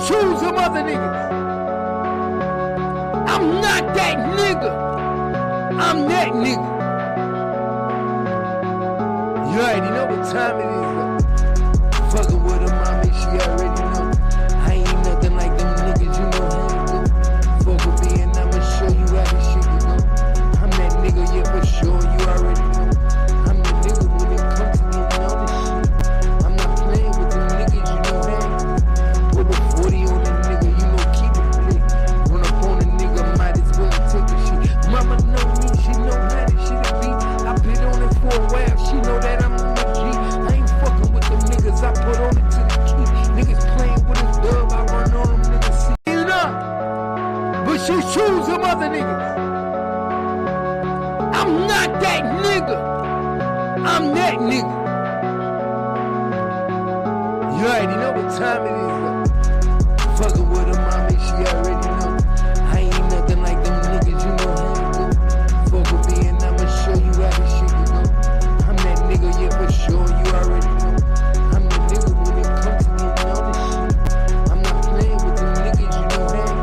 choose some other niggas. I'm not that nigga. I'm that nigga. You already know what time it is though. Fucking with her mommy, she already know. I ain't nothing like them niggas, you know how it go. Fuck with me and I'ma show you how this shit can go. I'm that nigga, yeah, for sure, you already know. I'm the nigga when it comes to getting on this shit. I'm not playing with them niggas, you know that. Put a 40 on the nigga, you know, keep it lit. Run up on a nigga, might as well take a shit. Mama know me, she know how this shit be. I been on it for a while, she know that I'm a G. I ain't fucking with them niggas, I put on it to the key. Niggas playing with a dub, I run on them niggas. See it up, but she choose some other niggas. I'm not that nigga. I'm that nigga. You already know what time it is though. Fucking with her mommy, she already know. I ain't nothing like them niggas, you know how it go. Fuck with me and I'ma show you how this shit can go. I'm that nigga, yeah, for sure, you already know. I'm the nigga when it comes to getting on this shit. I'm not playing with them niggas, you know that.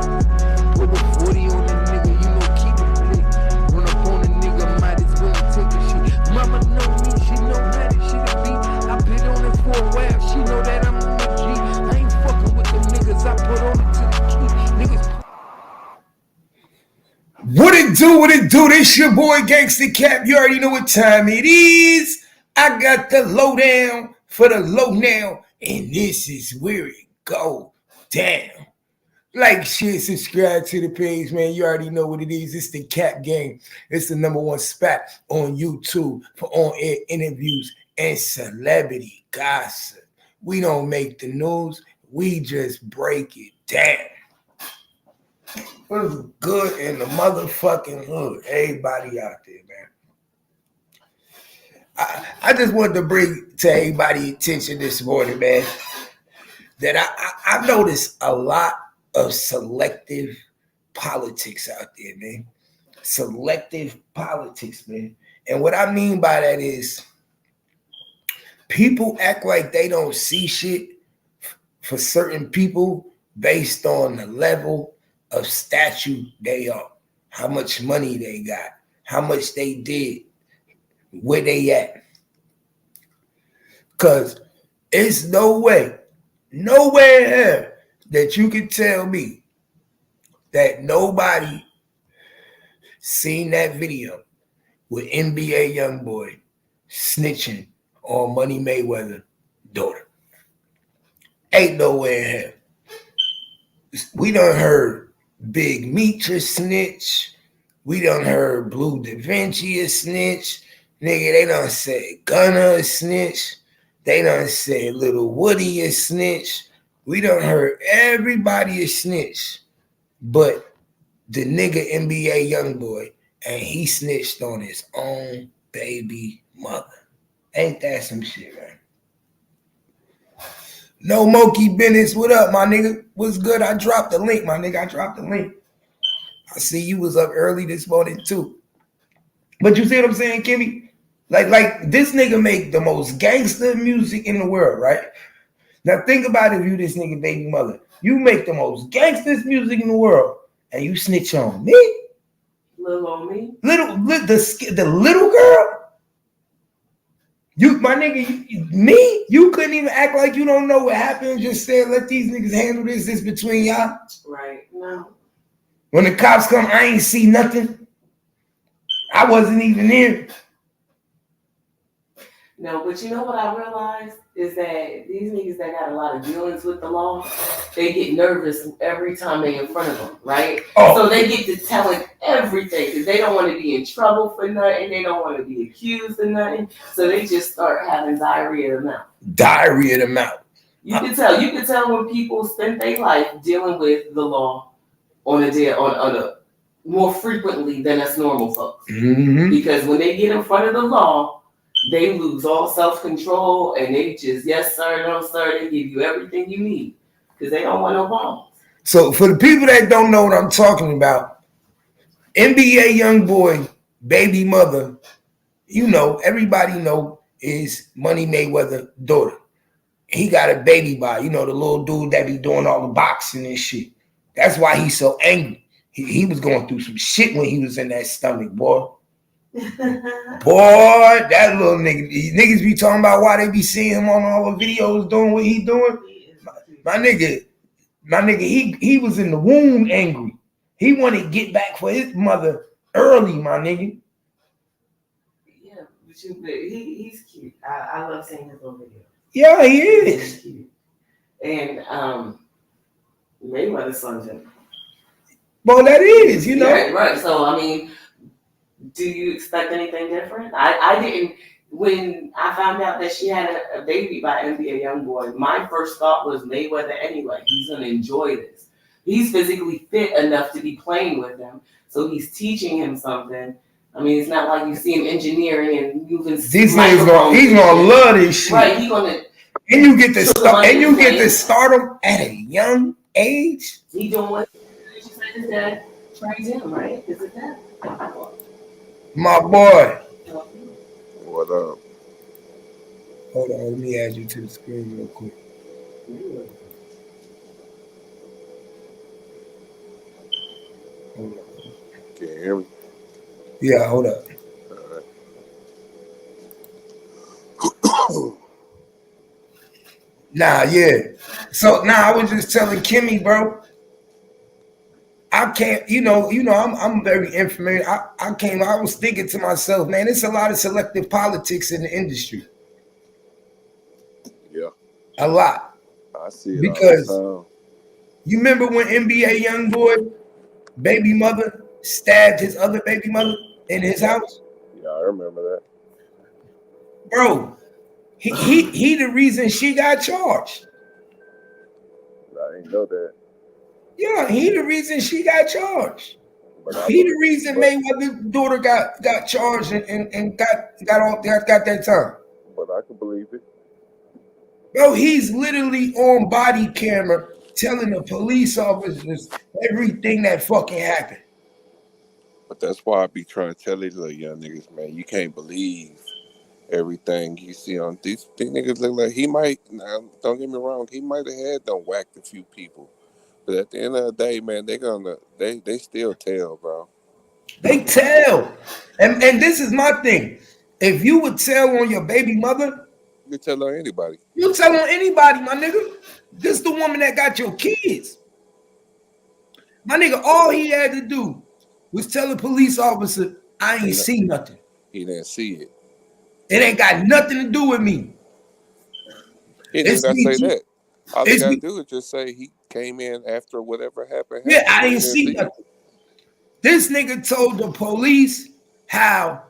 Put a 40 on the nigga, you know, keep it lit. Run up on a nigga, might as well take a shit. Mama know me, she know how this shit be. I been on it for a while, she know that I'm a G. I ain't fucking with them niggas, I put on it to the key. Niggas. What it do, what it do? This your boy Gangsta Cap. You already know what time it is. I got the lowdown for the low now, and this is where it go down. Like, share, subscribe to the page, man. You already know what it is. It's the Cap Game. It's the #1 spot on YouTube for on-air interviews and celebrity gossip. We don't make the news. We just break it down. What's good in the motherfucking hood? Everybody out there, man. I just wanted to bring to everybody's attention this morning, man, that I noticed a lot of selective politics out there, man. Selective politics, man. And what I mean by that is people act like they don't see shit for certain people based on the level of statue they are, how much money they got, how much they did, where they at. Because it's nowhere in here that you can tell me that nobody seen that video with NBA YoungBoy snitching on Money Mayweather's daughter. Ain't nowhere in here. We done heard Big Meech snitch. We done heard Blue Da Vinci a snitch. Nigga, they done said Gunna a snitch. They done said Little Woody a snitch. We done heard everybody a snitch. But the nigga NBA YoungBoy, and he snitched on his own baby mother. Ain't that some shit, man? No Monkey Business, what up, my nigga? What's good? I dropped the link, my nigga. I dropped the link. I see you was up early this morning, too. But you see what I'm saying, Kimmy? Like this nigga make the most gangster music in the world, right? Now think about if you this nigga baby mother. You make the most gangster music in the world, and you snitch on me? Little on me? The little girl? You, my nigga, me? You couldn't even act like you don't know what happened. Just said, let these niggas handle this. This between y'all. Right. No. When the cops come, I ain't see nothing. I wasn't even there. No, but you know what I realized is that these niggas that got a lot of dealings with the law, they get nervous every time they in front of them, right? Oh. So they get to telling everything because they don't want to be in trouble for nothing. They don't want to be accused of nothing. So they just start having diarrhea of the mouth. Diarrhea of the mouth. You can tell. You can tell when people spend their life dealing with the law on a more frequently than us normal folks. Mm-hmm. Because when they get in front of the law, they lose all self-control and they just, yes, sir, no, sir. They give you everything you need because they don't want no problems. So for the people that don't know what I'm talking about, NBA YoungBoy, baby mother, you know, everybody know is Money Mayweather's daughter. He got a baby by, you know, the little dude that be doing all the boxing and shit. That's why he's so angry. He was going through some shit when he was in that stomach, boy. Boy, that little nigga. These niggas be talking about why they be seeing him on all the videos doing what he doing. My nigga, he was in the womb angry. He wanted to get back for his mother early, my nigga. Yeah, he's cute. I love seeing his little videos. Yeah, he is. He's cute. And Mayweather's son too. Well, that is, you know. Yeah, right. So I mean, do you expect anything different? I didn't. When I found out that she had a baby by NBA YoungBoy, my first thought was Mayweather anyway. He's gonna enjoy this. He's physically fit enough to be playing with him, so he's teaching him something. I mean, it's not like you see him engineering and moving. He's gonna love this shit. Right, he's gonna. And you get to start, and you get to start him at a young age. He doing what his dad trains him, right? Is it that? My boy. What up? Hold on, let me add you to the screen real quick. Hold on. Can you hear me? Yeah, hold up. All right. Nah, yeah. So I was just telling Kimmy, bro. I can't, I'm very informative. I was thinking to myself, man, it's a lot of selective politics in the industry. Yeah. A lot. I see it because all the time. You remember when NBA YoungBoy baby mother stabbed his other baby mother in his house? Yeah, I remember that. Bro, he the reason she got charged. I didn't know that. Yeah, he the reason she got charged. He the reason Mayweather's daughter got charged and got that time. But I can believe it. Bro, he's literally on body camera telling the police officers everything that fucking happened. But that's why I be trying to tell these little young niggas, man, you can't believe everything you see on these niggas. Look like he might. Now, don't get me wrong, he might have had done whacked a few people. But at the end of the day, man, they still tell, bro. They tell. And this is my thing. If you would tell on your baby mother, you tell on anybody. You tell on anybody, my nigga. This the woman that got your kids. My nigga, all he had to do was tell the police officer, I ain't see nothing. He didn't see it. It ain't got nothing to do with me. He didn't got to say that. All he got to do is just say he came in after whatever happened. Yeah, I didn't see nothing. This nigga told the police how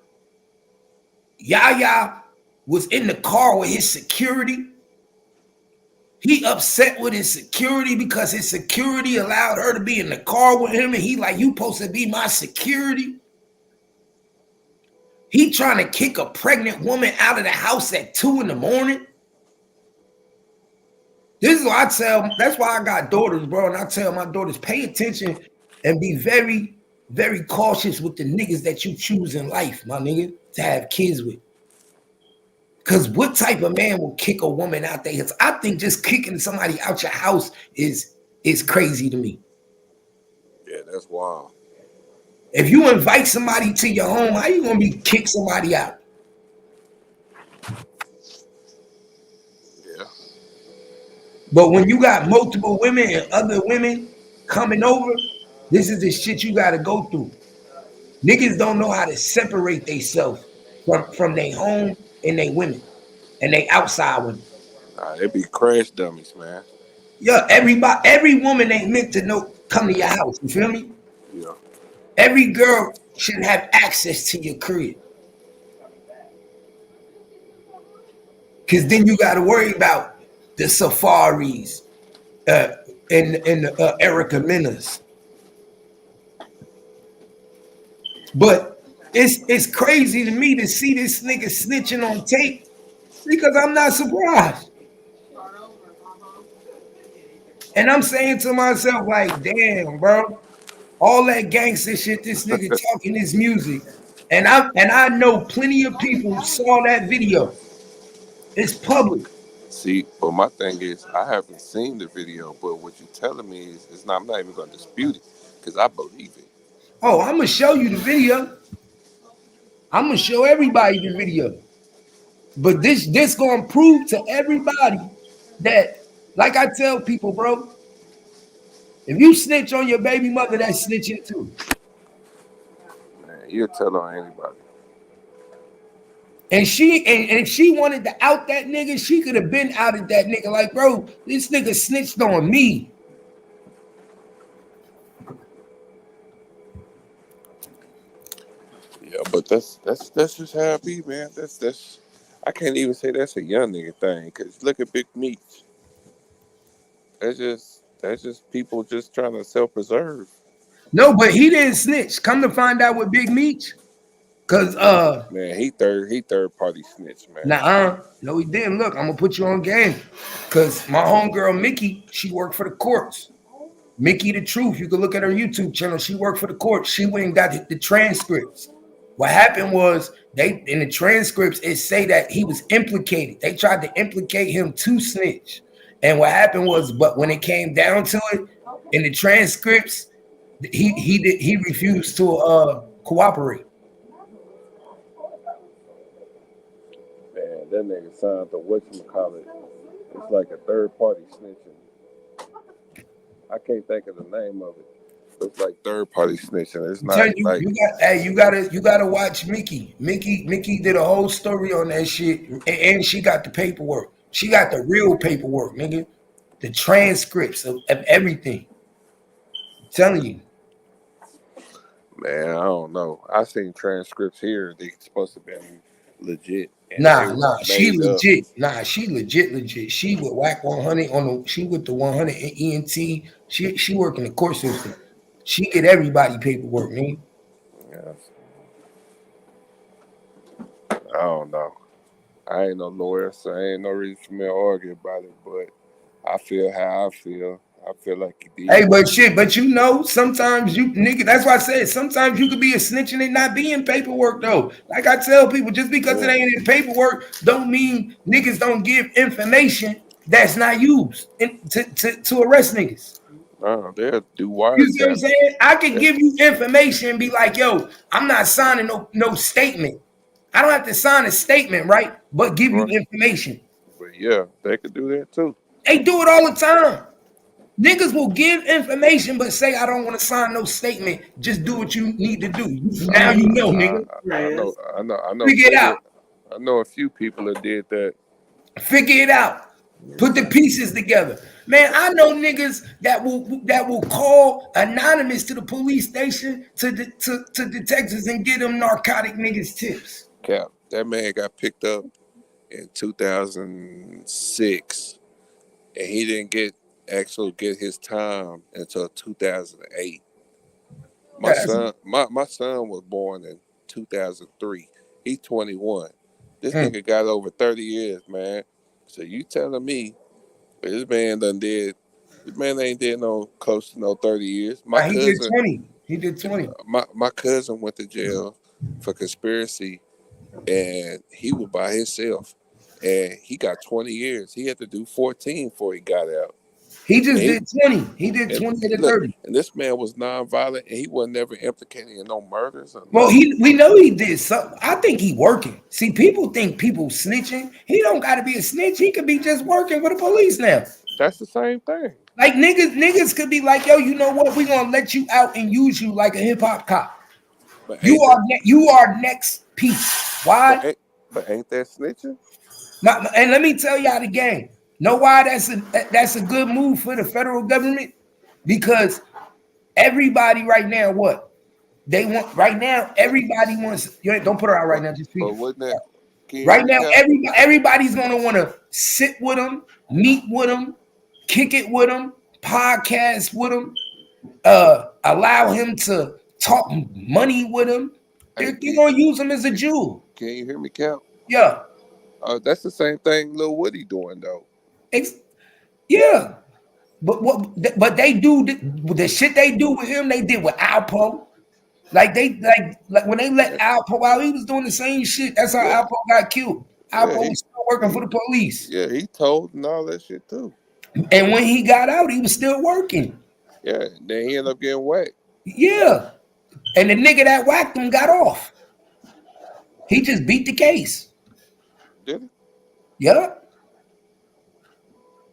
Yaya was in the car with his security. He upset with his security because his security allowed her to be in the car with him, and he like, you supposed to be my security. He trying to kick a pregnant woman out of the house at 2 a.m. This is what I tell. That's why I got daughters, bro. And I tell my daughters, pay attention and be very, very cautious with the niggas that you choose in life, my nigga, to have kids with. Because what type of man will kick a woman out there? I think just kicking somebody out your house is crazy to me. Yeah, that's wild. If you invite somebody to your home, how you gonna kick somebody out? Yeah. But when you got multiple women and other women coming over, this is the shit you gotta go through. Niggas don't know how to separate themselves from their home and their women and they outside women. Nah, they be crash dummies, man. Yeah, every woman ain't meant to come to your house. You feel me? Yeah. Every girl should have access to your crib. Cause then you gotta worry about the safaris and Erica Menas. But it's crazy to me to see this nigga snitching on tape because I'm not surprised. And I'm saying to myself, like, damn, bro, all that gangster shit, this nigga talking his music. And I know plenty of people saw that video. It's public. See, but my thing is, I haven't seen the video, but what you're telling me is, it's not. I'm not even gonna dispute it because I believe it. Oh, I'm gonna show you the video. I'm gonna show everybody the video. But this gonna prove to everybody that, like I tell people, bro, if you snitch on your baby mother, that's snitching too. Man, you'll tell on anybody. And and if she wanted to out that nigga, she could have been outed that nigga. Like, bro, this nigga snitched on me. Yeah, but that's just how it be, man. That's. I can't even say that's a young nigga thing because look at Big Meats. That's just people just trying to self preserve. No, but he didn't snitch. Come to find out with Big Meech. Cause Man, he third party snitch, man. no, he didn't. Look, I'm gonna put you on game. Cause my homegirl Mickey, she worked for the courts. Mickey the Truth. You can look at her YouTube channel. She worked for the court. She went and got the transcripts. What happened was they in the transcripts it say that he was implicated. They tried to implicate him to snitch. And what happened was, but when it came down to it, in the transcripts, he refused to cooperate. Man, that nigga signed the whatchamacallit. It's like a third party snitching. I can't think of the name of it. But it's like third party snitching. It's Tell not you, like you gotta watch Mickey. Mickey did a whole story on that shit, and she got the paperwork. She got the real paperwork, nigga. The transcripts of everything. I'm telling you. man, I don't know. I seen transcripts here. They supposed to be legit and they Nah, was she made up. legit. Nah, she legit. She with Whack 100 on the. She with the 100 ENT. She work in the court system. She get everybody paperwork, man. Yeah, I don't know. I ain't no lawyer, so I ain't no reason for me to argue about it. But I feel how I feel. I feel like he Hey, did. but shit, but you know, sometimes you nigga, that's why I said sometimes you could be a snitch and it not be in paperwork though. Like I tell people, just because it Yeah. ain't in paperwork, don't mean niggas don't give information that's not used to arrest niggas. They'll do You see what I'm wiretaps. saying? I could Yeah. give you information and be like, yo, I'm not signing no statement. I don't have to sign a statement, right? But give you Right. information. But yeah, they could do that too. They do it all the time. Niggas will give information, but say I don't want to sign no statement. Just do what you need to do. Now you know, nigga. I know, Yes. I know Figure it plenty. out. I know a few people that did that. Figure it out. Put the pieces together. Man, I know niggas that will call anonymous to the police station to detectives and get them narcotic niggas tips. Cap, that man got picked up in 2006, and he didn't get his time until 2008. My Yeah, that's son, my son was born in 2003. He's 21. This mm. nigga got over 30 years, man. So you telling me this man done did? This man ain't did no close to no 30 years. My Nah, he did cousin, 20. He did 20. my cousin went to jail for conspiracy, and he was by himself, and he got 20 years. He had to do 14 before he got out. He just And he did 20. He did and 20 to look, 30. and this man was nonviolent, and he was never implicated in no murders or Well, nothing. we know he did something. I think he working. See, people think people snitching. He don't got to be a snitch. He could be just working for the police now. That's the same thing. Like niggas could be like, yo, you know what? We gonna let you out and use you like a hip hop cop. But You ain't are that you are next piece. Why? but ain't, but ain't that snitching? And let me tell y'all the game. Know why that's a good move for the federal government? Because everybody right now, what they want right now, everybody wants. You don't put her out right now. Just speak But it. wouldn't that? Can you hear Right me, now, Cap? everybody's gonna want to sit with them, meet with them, kick it with them, podcast with them, allow him to talk money with him. Hey, They're gonna use him as a Jew. can you hear me, Cap? Yeah, That's the same thing Lil Woody doing though. Ex- yeah. But they do the shit they do with him. They did with Alpo. Like like when they let Yeah, Alpo out, he was doing the same shit. That's how yeah, Alpo got killed. yeah. Alpo was still working for the police. Yeah, he told and all that shit too. And when he got out, he was still working. Yeah, then he ended up getting whacked. Yeah. And the nigga that whacked him got off. He just beat the case. Did he? Yup.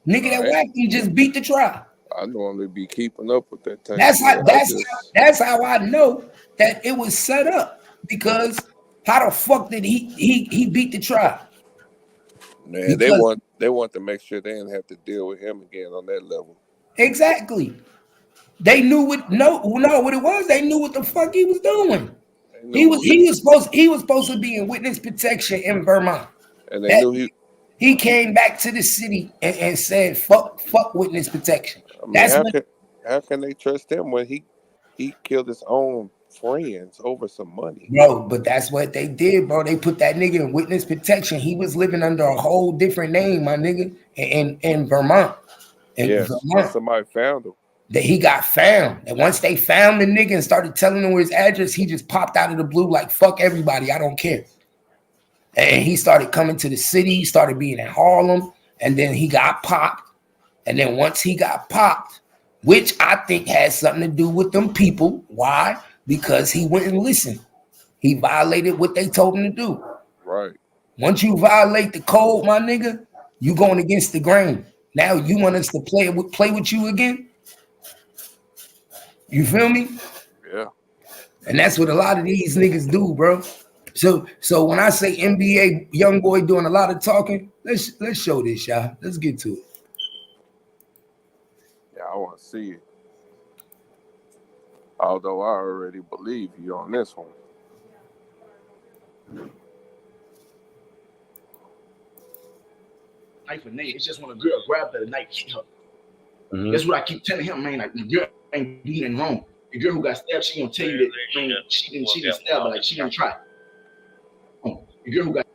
Nigga that I, whacked him just beat the trial. I normally be keeping up with that type That's of how shit. that's how I know that it was set up. Because how the fuck did he beat the trial? Man, Because they want to make sure they didn't have to deal with him again on that level. exactly. They knew what what it was. They knew what the fuck he was doing. They knew He was supposed to be in witness protection in Vermont. and they That knew he. he came back to the city and said fuck witness protection. I mean, That's when how can they trust him when he killed his own friends over some money? bro, but that's what they did, bro. They put that nigga in witness protection. He was living under a whole different name, my nigga, in Vermont. In Yes, but Vermont. somebody found him. That he got found. And once they found the nigga and started telling him where his address, he just popped out of the blue like, fuck everybody, I don't care. And he started coming to the city, he started being in Harlem, and then he got popped. And then once he got popped, which I think has something to do with them people. Why? Because he went and listened. He violated what they told him to do. Right. Once you violate the code, my nigga, you going against the grain. Now you want us to play with you again? You feel me? Yeah. And that's what a lot of these niggas do, bro. So when I say NBA young boy doing a lot of talking, let's show this, y'all. Let's get to it. Yeah, I want to see it. Although I already believe you on this one. Knife and Nate, it's just when a girl grabbed her, the knife hit her. That's what I keep telling him, man. Like, the girl ain't doing nothing wrong. The girl who got stabbed, she gonna tell you that, man, she didn't stab her, like she didn't try. The girl who got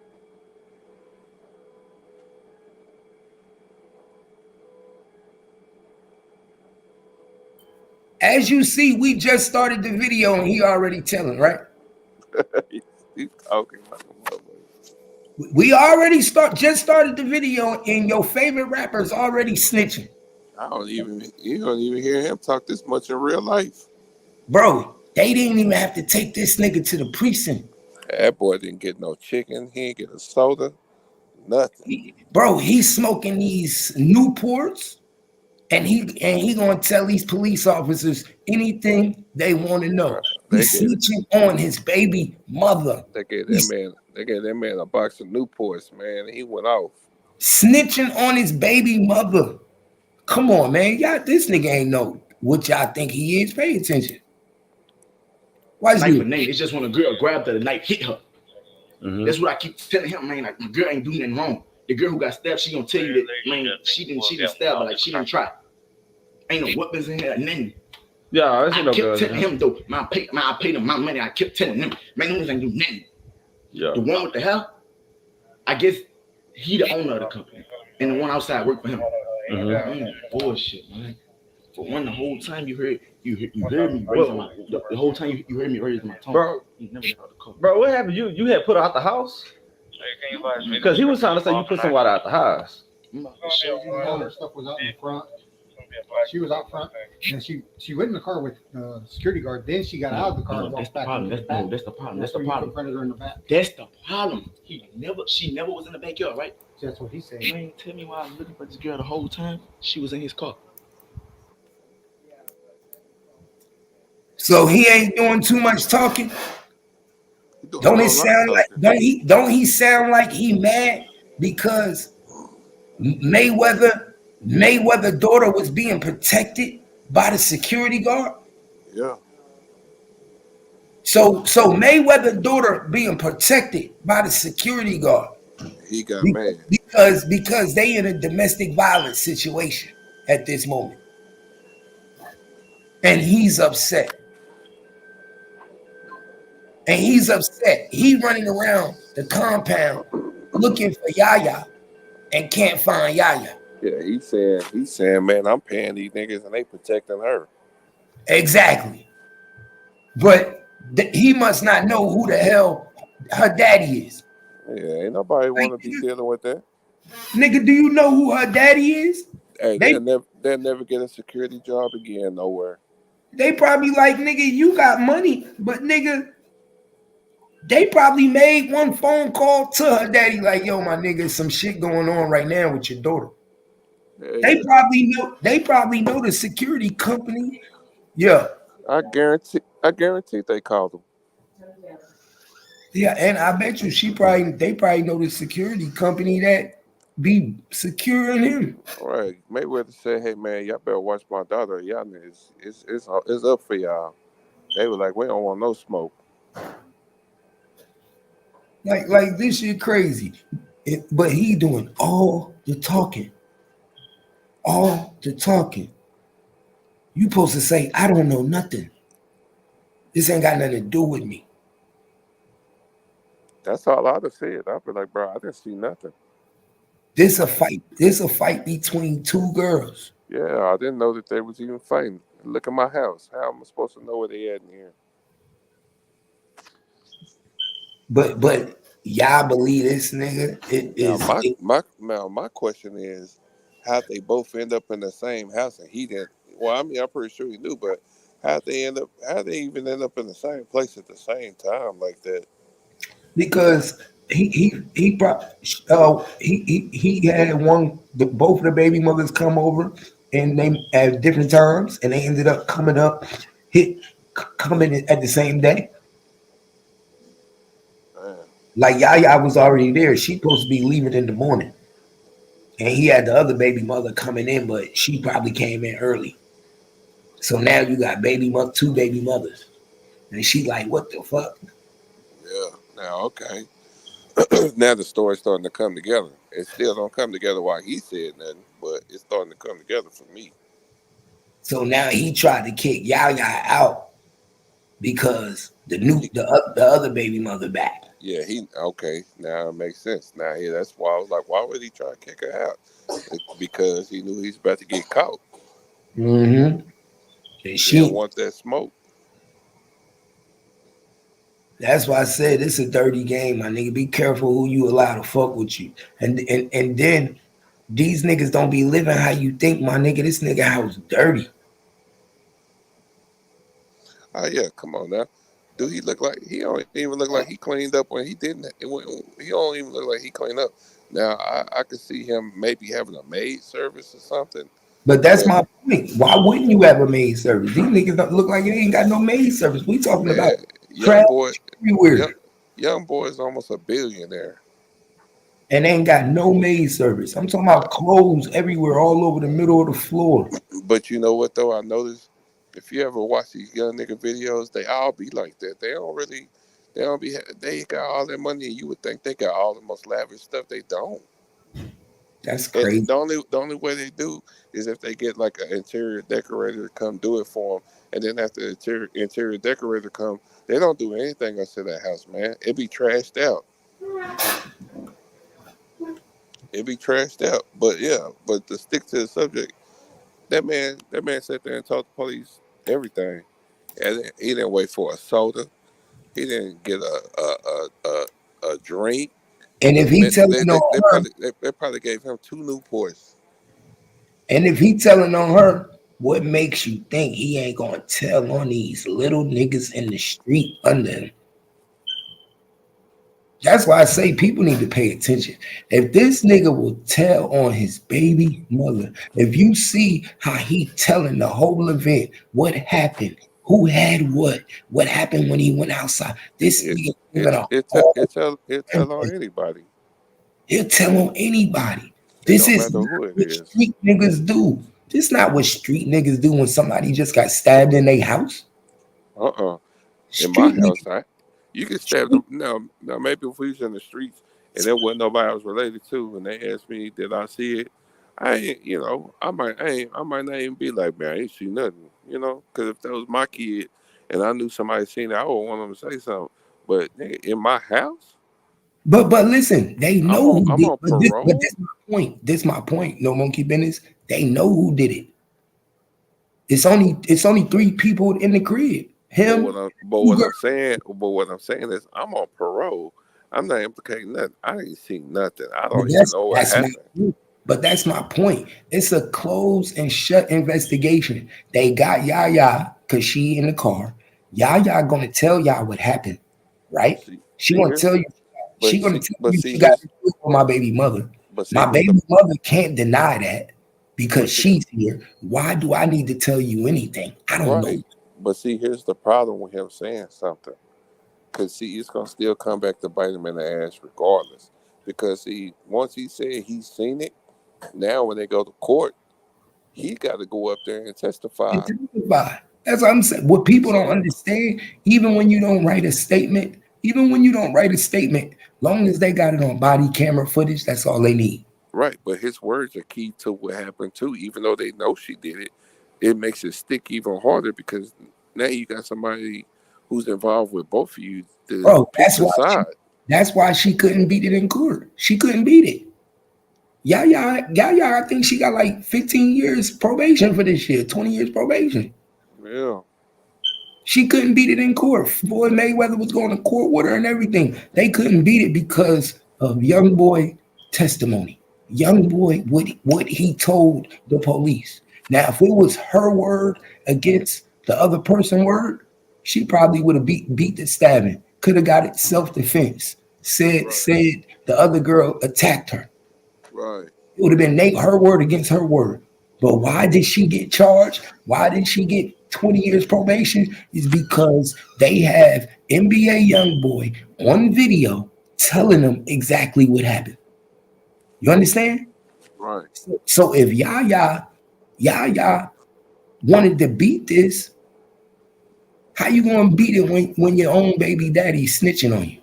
As you see, we just started the video and he already telling, right? He's talking like a motherfucker. We already just started the video and your favorite rapper's already snitching. You don't even hear him talk this much in real life. Bro, they didn't even have to take this nigga to the precinct. That boy didn't get no chicken. He didn't get a soda. Nothing. Bro, he's smoking these Newports. And he gonna tell these police officers anything they want to know. He's snitching on his baby mother. They gave that man a box of Newports, man. He went off. Snitching on his baby mother. Come on, man. Y'all, this nigga ain't know what y'all think he is. Pay attention. Why is knife and Nate? It's just when a girl grabbed her, the knife hit her. That's what I keep telling him, man. Like, the girl ain't doing nothing wrong. The girl who got stabbed, she gonna tell you that, man, she didn't stab her, like she didn't try. Ain't no weapons in here, nothing. Yeah, I kept telling him though, I paid him my money. I kept telling him, man, those ain't do nothing. Yeah. The one with the hair, I guess he the owner of the company, and the one outside worked for him. Man, bullshit, man. For one, the whole time you heard me raising my the whole time you heard me raising my tone. Bro, you never got the cover. Bro, what happened? You had put her out the house? Because he was trying to say you put somebody out the house. All her stuff was out in the front. She was out front, and she went in the car with security guard. Then she got out of the car and walked back. That's the problem. That's the problem. Confronted her in the back. That's the problem. She never was in the backyard, right? That's what he said. Man, tell me why I was looking for this girl the whole time. She was in his car. So he ain't doing too much talking. Don't he sound like he mad because Mayweather daughter was being protected by the security guard? Yeah. So Mayweather daughter being protected by the security guard. He got mad. Because they in a domestic violence situation at this moment. And he's upset. He running around the compound looking for Yaya and can't find Yaya. Yeah, he's saying, man, I'm paying these niggas and they protecting her. Exactly. But he must not know who the hell her daddy is. Yeah, ain't nobody want to be dealing with that. Nigga, do you know who her daddy is? Hey, They they'll never get a security job again nowhere. they probably like, nigga, you got money, but nigga, they probably made one phone call to her daddy, like, yo, my nigga, some shit going on right now with your daughter. Yeah, They probably know the security company. Yeah. I guarantee they called him. Yeah, and I bet you they probably know the security company that be securing him. All right, Mayweather said, "Hey man, y'all better watch my daughter. Y'all niggas, it's up for y'all." They were like, "We don't want no smoke." Like this shit crazy. But he doing all the talking. All the talking. You supposed to say, I don't know nothing. This ain't got nothing to do with me. That's all I'd have said. I'd be like, "Bro, I didn't see nothing." This a fight. This a fight between two girls. Yeah, I didn't know that they was even fighting. Look at my house. How am I supposed to know where they at in here? But y'all believe this nigga? It Now is it, my question is, how'd they both end up in the same house and he didn't? Well, I mean, I'm pretty sure he knew, but how'd they even end up in the same place at the same time like that? because he had both of the baby mothers come over and they at different times and they ended up coming at the same day. Man, Like Yaya was already there. She supposed to be leaving in the morning. And he had the other baby mother coming in, but she probably came in early. So now you got two baby mothers. And she like, what the fuck? yeah. Now, okay. Now the story's starting to come together. It still don't come together while he said nothing, but it's starting to come together for me. So now he tried to kick Yaya out because He, the other baby mother back. yeah, he okay. Now it makes sense. Now, yeah, that's why I was like, why would he try to kick her out? Because he knew he's about to get caught. Mm-hmm. And He don't she want that smoke. that's why I said it's a dirty game, my nigga. Be careful who you allow to fuck with you. And then these niggas don't be living how you think, my nigga. This nigga house dirty. Oh yeah, come on now. Do he look like he don't even look like he cleaned up when he didn't? He don't even look like he cleaned up. Now I could see him maybe having a maid service or something, But that's but my point. Why wouldn't you have a maid service? These niggas don't look like they ain't got no maid service. We talking about man, young trash boy, young everywhere. young boy is almost a billionaire. And they ain't got no maid service. I'm talking about clothes everywhere, all over the middle of the floor. But you know what though? I noticed if you ever watch these young nigga videos, they all be like that. They don't really, they don't be. They got all that money, and you would think they got all the most lavish stuff. They don't. That's And crazy. the only way they do is if they get like an interior decorator to come do it for them, and then after the interior decorator come, they don't do anything else to that house, man. It be trashed out. It be trashed out. But yeah, but to stick to the subject, that man sat there and told the police everything, and he didn't wait for a soda. He didn't get a drink. And if he Man, telling on her, they probably gave him two Newports. and if he telling on her, what makes you think he ain't gonna tell on these little niggas in the street under him? That's why I say people need to pay attention. If this nigga will tell on his baby mother, if you see how he telling the whole event, what happened, who had what happened when he went outside, this It nigga giving it a it tell whole it tell it tell on anybody. he'll tell on anybody. It This don't is matter not who it what is. street niggas do. This not what street niggas do when somebody just got stabbed in their house. Uh-uh. In my Street house, niggas, you can stab street, them. Now maybe if we was in the streets and there wasn't nobody I was related to, and they asked me did I see it, I ain't, I might not even be like, man, I ain't see nothing, because if that was my kid and I knew somebody seen it, I would want them to say something. But nigga, in my house, but listen, they know who I'm did. on But parole. this my point. This my point. No monkey business. They know who did it. It's only three people in the crib. But Him, what I'm but two what girls. I'm saying but what I'm saying is I'm on parole. I'm not implicating nothing. I ain't seen nothing. I But don't even know what that's my happened. point. But that's my point. It's a closed and shut investigation. They got Yaya because she in the car. Yaya gonna tell y'all what happened, right? She See gonna here's tell you. She but gonna see tell but you see she got here's to do it for my baby mother. but see My here's the baby mother can't deny that but because see she's here. Why do I need to tell you anything? I don't know. right. But see here's the problem with him saying something. Cause see it's gonna still come back to bite him in the ass regardless. Because see, once he said he's seen it, now when they go to court, he gotta go up there and testify. Identify. That's what I'm saying. What people don't So understand, even when you don't write a statement, even when you don't write a statement, long as they got it on body camera footage, that's all they need. right, but his words are key to what happened too. Even though they know she did it, it makes it stick even harder because now you got somebody who's involved with both of you to Bro, pick the side. that's why she couldn't beat it in court. She couldn't beat it. Yaya, I think she got like 15 years probation for this shit, 20 years probation. Yeah, She couldn't beat it in court. Floyd Mayweather was going to court with her and everything. They couldn't beat it because of young boy testimony. Young boy, what he told the police. Now, if it was her word against the other person word, she probably would have beat the stabbing. Could have got it self defense. right, Said the other girl attacked her. right, It would have been her word against her word. But why did she get charged? Why did she get 20 years probation? Is because they have NBA YoungBoy on video telling them exactly what happened. You understand? right. So if Yaya wanted to beat this, how you gonna beat it when your own baby daddy snitching on you?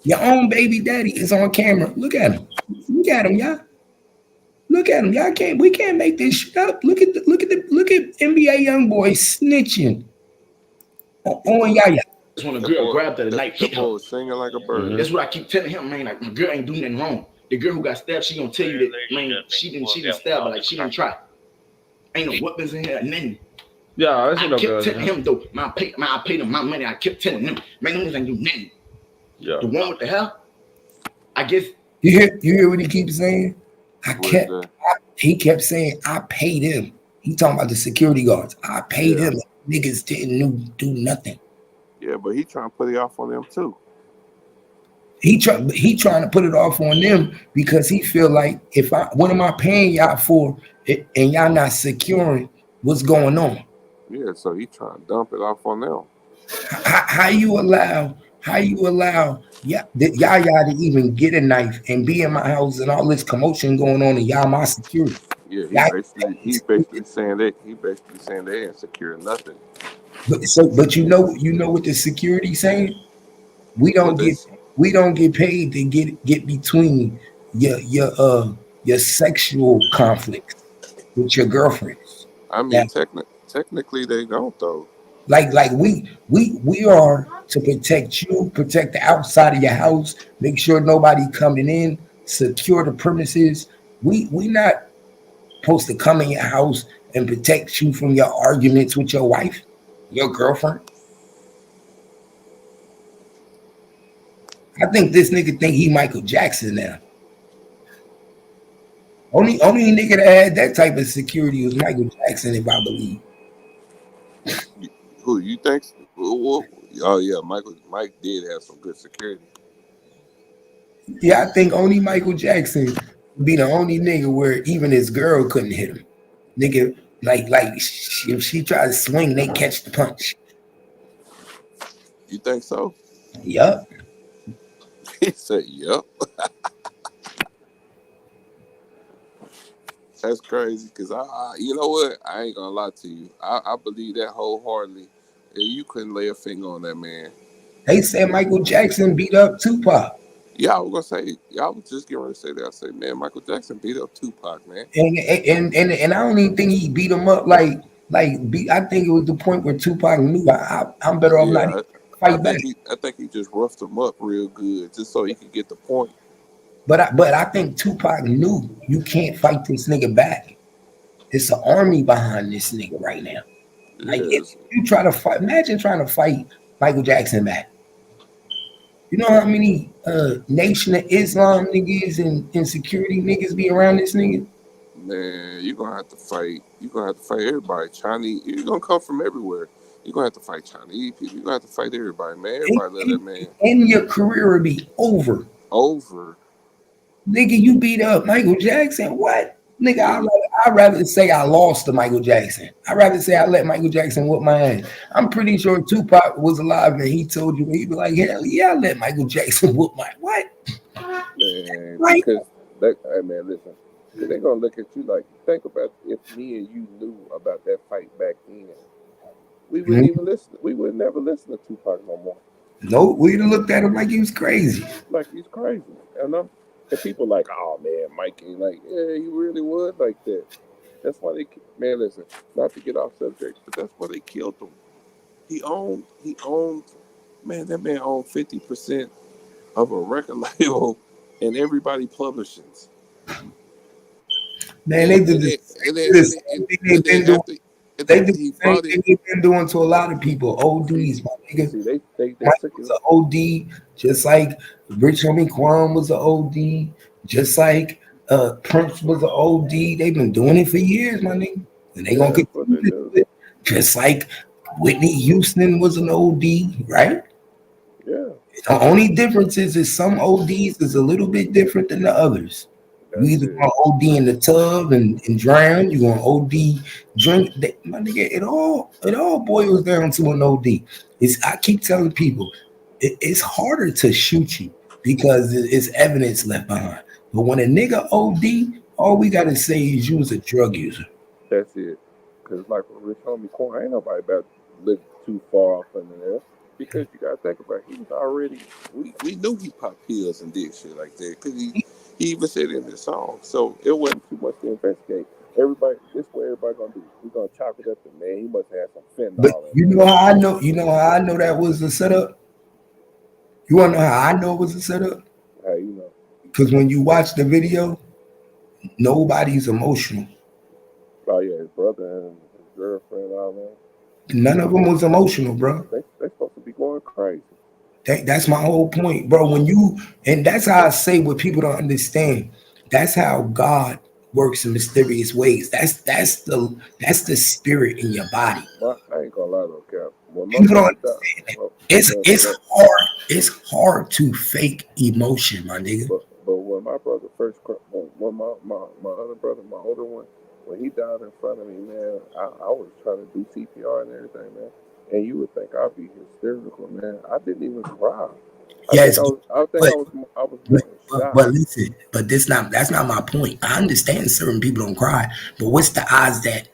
Your own baby daddy is on camera. Look at him. Look at him, y'all. Look at him. Y'all can't. We can't make this shit up. Look at NBA YoungBoy snitching on Yaya. That's when a That girl boy, grabbed her the that, knife, that hit her. boy was singing like a bird. That's what I keep telling him, man. Like my girl ain't doing nothing wrong. The girl who got stabbed, she gonna tell you that, man. She didn't stab, but like she didn't try. Ain't no weapons in here, nothing. Yeah, I see I no kept girls. telling him though, I paid him my money. I kept telling him, man, them niggas ain't do nothing. Yeah. The one with the hair, I guess. You hear what he keeps saying? What is that? He kept saying I paid him. He talking about the security guards. I paid Yeah, him. Niggas didn't do nothing. yeah, but he trying to put it off on them too. He trying to put it off on them because he feel like if what am I paying y'all for and y'all not securing what's going on? Yeah, so he trying to dump it off on them. How you allow Yaya to even get a knife and be in my house and all this commotion going on and y'all my security? Yeah, Y'all, he basically saying they ain't secure nothing. but you know what the security saying? We What don't they get we don't get paid to get between your sexual conflicts with your girlfriends. I mean, That technically they don't though. like we are to protect you, protect the outside of your house, make sure nobody coming in, secure the premises. We not supposed to come in your house and protect you from your arguments with your wife, your girlfriend. I think this nigga think he Michael Jackson now. Only nigga that had that type of security was Michael Jackson, if I believe. Who you think? Oh yeah, Mike did have some good security. Yeah, I think only Michael Jackson would be the only nigga where even his girl couldn't hit him. Nigga, if she tried to swing, they catch the punch. You think so? Yup. He said, "Yep." That's crazy because you know what? I ain't gonna lie to you. I believe that wholeheartedly. And you couldn't lay a finger on that man. They said Michael Jackson beat up Tupac. Yeah, I was gonna say. Yeah, I was just getting ready to say that. I say, man, Michael Jackson beat up Tupac, man. And I don't even think he beat him up I think it was the point where Tupac knew I'm better off not even Yeah, fight back. I think he just roughed him up real good just so he could get the point. But I think Tupac knew you can't fight this nigga back. It's an army behind this nigga right now. Like if Yes, you try to fight, imagine trying to fight Michael Jackson back. You know how many Nation of Islam niggas and security niggas be around this nigga? Man, you're gonna have to fight. You're gonna have to fight everybody. Chinese, you're gonna come from everywhere. You're gonna have to fight Chinese people. You're gonna have to fight everybody, man. And, Everybody let that and, man and your career will be over. over. Nigga, you beat up Michael Jackson. What? Nigga, Yeah, I'd rather say I lost to Michael Jackson. I'd rather say I let Michael Jackson whoop my ass. I'm pretty sure Tupac was alive and he told you, he'd be like, hell yeah, I let Michael Jackson whoop my what? man. Right? Because that, hey, man, listen. They're gonna look at you like, think about if me and you knew about that fight back then. We wouldn't Mhm. even listen. We would never listen to Tupac no more. No, we'd have looked at him like he was crazy. Like he's crazy, and people like, oh man, Mike ain't like, yeah, he really was like that. That's why man, listen, not to get off subject, but that's why they killed him. He owned, man, that man owned 50% of a record label and everybody publishings. Man, And they did and this, then and then they did the and then, same and, thing and they've then been doing. after and They then do after he the same bought it, thing they've been doing to a lot of people. see, ODs, my nigga. they Mike took was it. an OD, just like Rich Homie Quan was an OD, just like Prince was an OD. They've been doing it for years, my nigga. And they gonna Yeah, that's what continue they to do. do it. Just like Whitney Houston was an OD, right? Yeah, The only difference is some ODs is a little bit different than the others. You that's either it. gonna OD in the tub and drown, you gonna OD drink. My nigga, it all boils down to an OD. I keep telling people it's harder to shoot you because it's evidence left behind. But when a nigga OD, all we gotta say is you was a drug user. That's it. Cause like with Rich Homie Quan, ain't nobody about to look too far off into there. Because you gotta think about it, he was already we knew he popped pills and did shit like that. Cause he even said it in his song. So it wasn't too much to investigate. Everybody this what everybody gonna do. We gonna chalk it up to man, he must have some But fentanyl in you there. know how I know, that was a setup. You wanna know how I know it was a setup? Hey, you know. Because when you watch the video, nobody's emotional. Oh yeah, his brother and his girlfriend, all that. None of them was emotional, bro. They supposed to be going crazy. That's my whole point, bro. And that's how I say what people don't understand. That's how God works in mysterious ways. That's the spirit in your body. I ain't gonna lie though, Cap. When my People don't brother died, understand that. well, It's well, it's well, hard. It's hard to fake emotion, my nigga. but when my brother first, when my other brother, my older one, when he died in front of me, man, I was trying to do CPR and everything, man. And you would think I'd be hysterical, man. I didn't even cry. Yes, but I was but, more in but, shock. but listen, but that's not my point. I understand certain people don't cry, but what's the odds that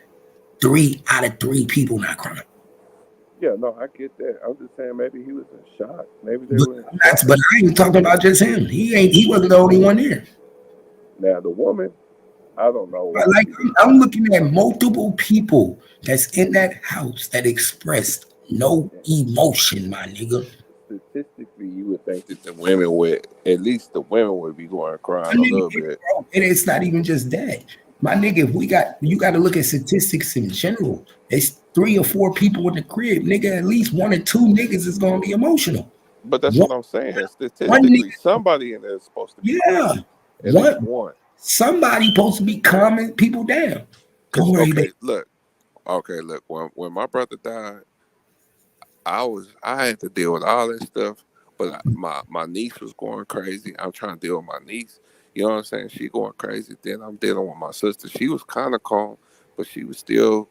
3 out of 3 people not crying? Yeah, no, I get that. I'm just saying maybe he was in shock. Maybe they But were in that's shock. but I ain't talking about just him. He wasn't the only one there. Now the woman, I don't know But why like she did. I'm looking at multiple people that's in that house that expressed no emotion, my nigga. Statistically, you would think that the women would, at least the women would be going I crying a mean, little bit. bro, and it's not even just that. My nigga, if you got to look at statistics in general. It's 3 or 4 people in the crib, nigga. At least 1 or 2 niggas is gonna be emotional. But that's One, what I'm saying. one Statistically, nigga, somebody in there is supposed to be yeah. crying. At least One one. somebody supposed to be calming people down. Don't Cause worry, they okay, look. When my brother died, I had to deal with all that stuff, but my niece was going crazy. I'm trying to deal with my niece. You know what I'm saying? She going crazy. Then I'm dealing with my sister. She was kind of calm, but she was still,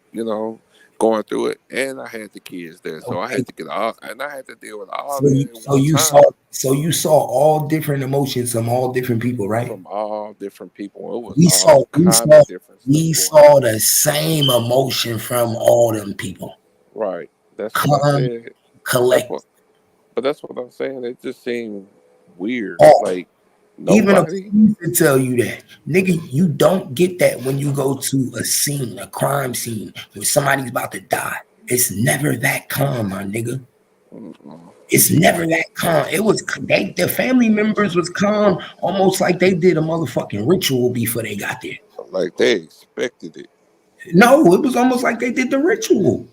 going through it. And I had the kids there, so I okay. had to get all, and I had to deal with all So that you at so one you saw time so you saw all different emotions from all different people, right? from all different people. It was We saw all we kind saw of different stuff we going on. saw the same emotion from all them people. Right. That's what I Calm, said. That's collect. what. But that's what I'm saying. It just seemed weird. All. Like Even a nobody. police to tell you that. Nigga, you don't get that when you go to a scene, a crime scene, where somebody's about to die. It's never that calm, my nigga. Mm-mm. It's never that calm. The family members was calm, almost like they did a motherfucking ritual before they got there. Like they expected it. No, it was almost like they did the ritual.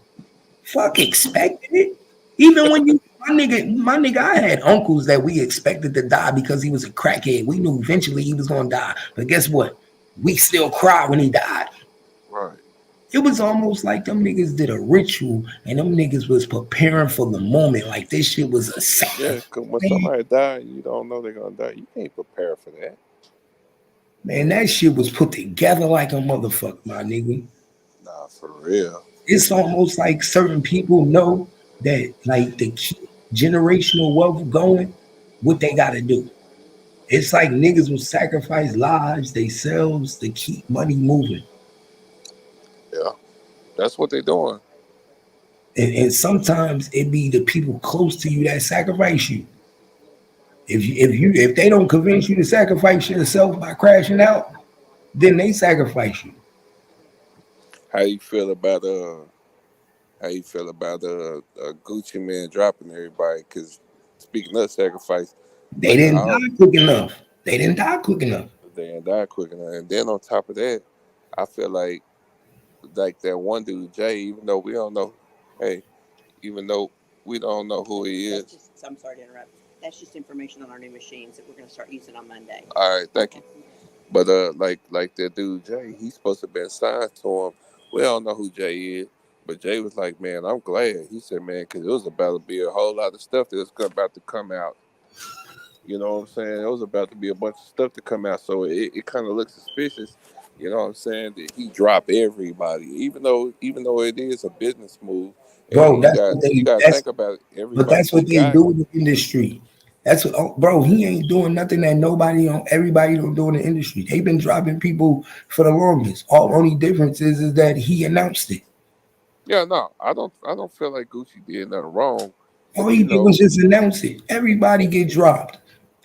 Fuck expecting it. Even when you My nigga, I had uncles that we expected to die because he was a crackhead. We knew eventually he was gonna die. But guess what? We still cry when he died. Right. It was almost like them niggas did a ritual and them niggas was preparing for the moment. Like this shit was a Yeah, sacrifice. because when Man, somebody die, you don't know they're gonna die. You can't prepare for that. man, that shit was put together like a motherfucker, my nigga. Nah, for real. It's almost like certain people know that like to keep generational wealth going, what they gotta do. It's like niggas will sacrifice lives, themselves to keep money moving. Yeah, that's what they're doing. And sometimes it be the people close to you that sacrifice you. If they don't convince you to sacrifice yourself by crashing out, then they sacrifice you. How you feel about Gucci man dropping everybody? Because speaking of sacrifice, They look at didn't all die quick enough. They didn't die quick enough. they ain't die quick enough. And then on top of that, I feel like that one dude Jay, even though we don't know, hey, even though we don't know who he is. I'm sorry to interrupt. That's just information on our new machines that we're going to start using on Monday. All right, thank you. But like that dude Jay, he's supposed to have been signed to him. We don't know who Jay is, but Jay was like, "Man, I'm glad." He said, "Man, because it was about to be a whole lot of stuff that's about to come out." You know what I'm saying? It was about to be a bunch of stuff to come out, so it kind of looks suspicious. You know what I'm saying? That he dropped everybody, even though it is a business move, and Bro, you that's got what you they got to that's think about but everybody that's he what they got. do in the industry. That's what bro, he ain't doing nothing that nobody on everybody don't do in the industry. They've been dropping people for the longest. All only difference is that he announced it. Yeah, no, I don't feel like Gucci did nothing wrong, All but he did was just announce it. Everybody get dropped.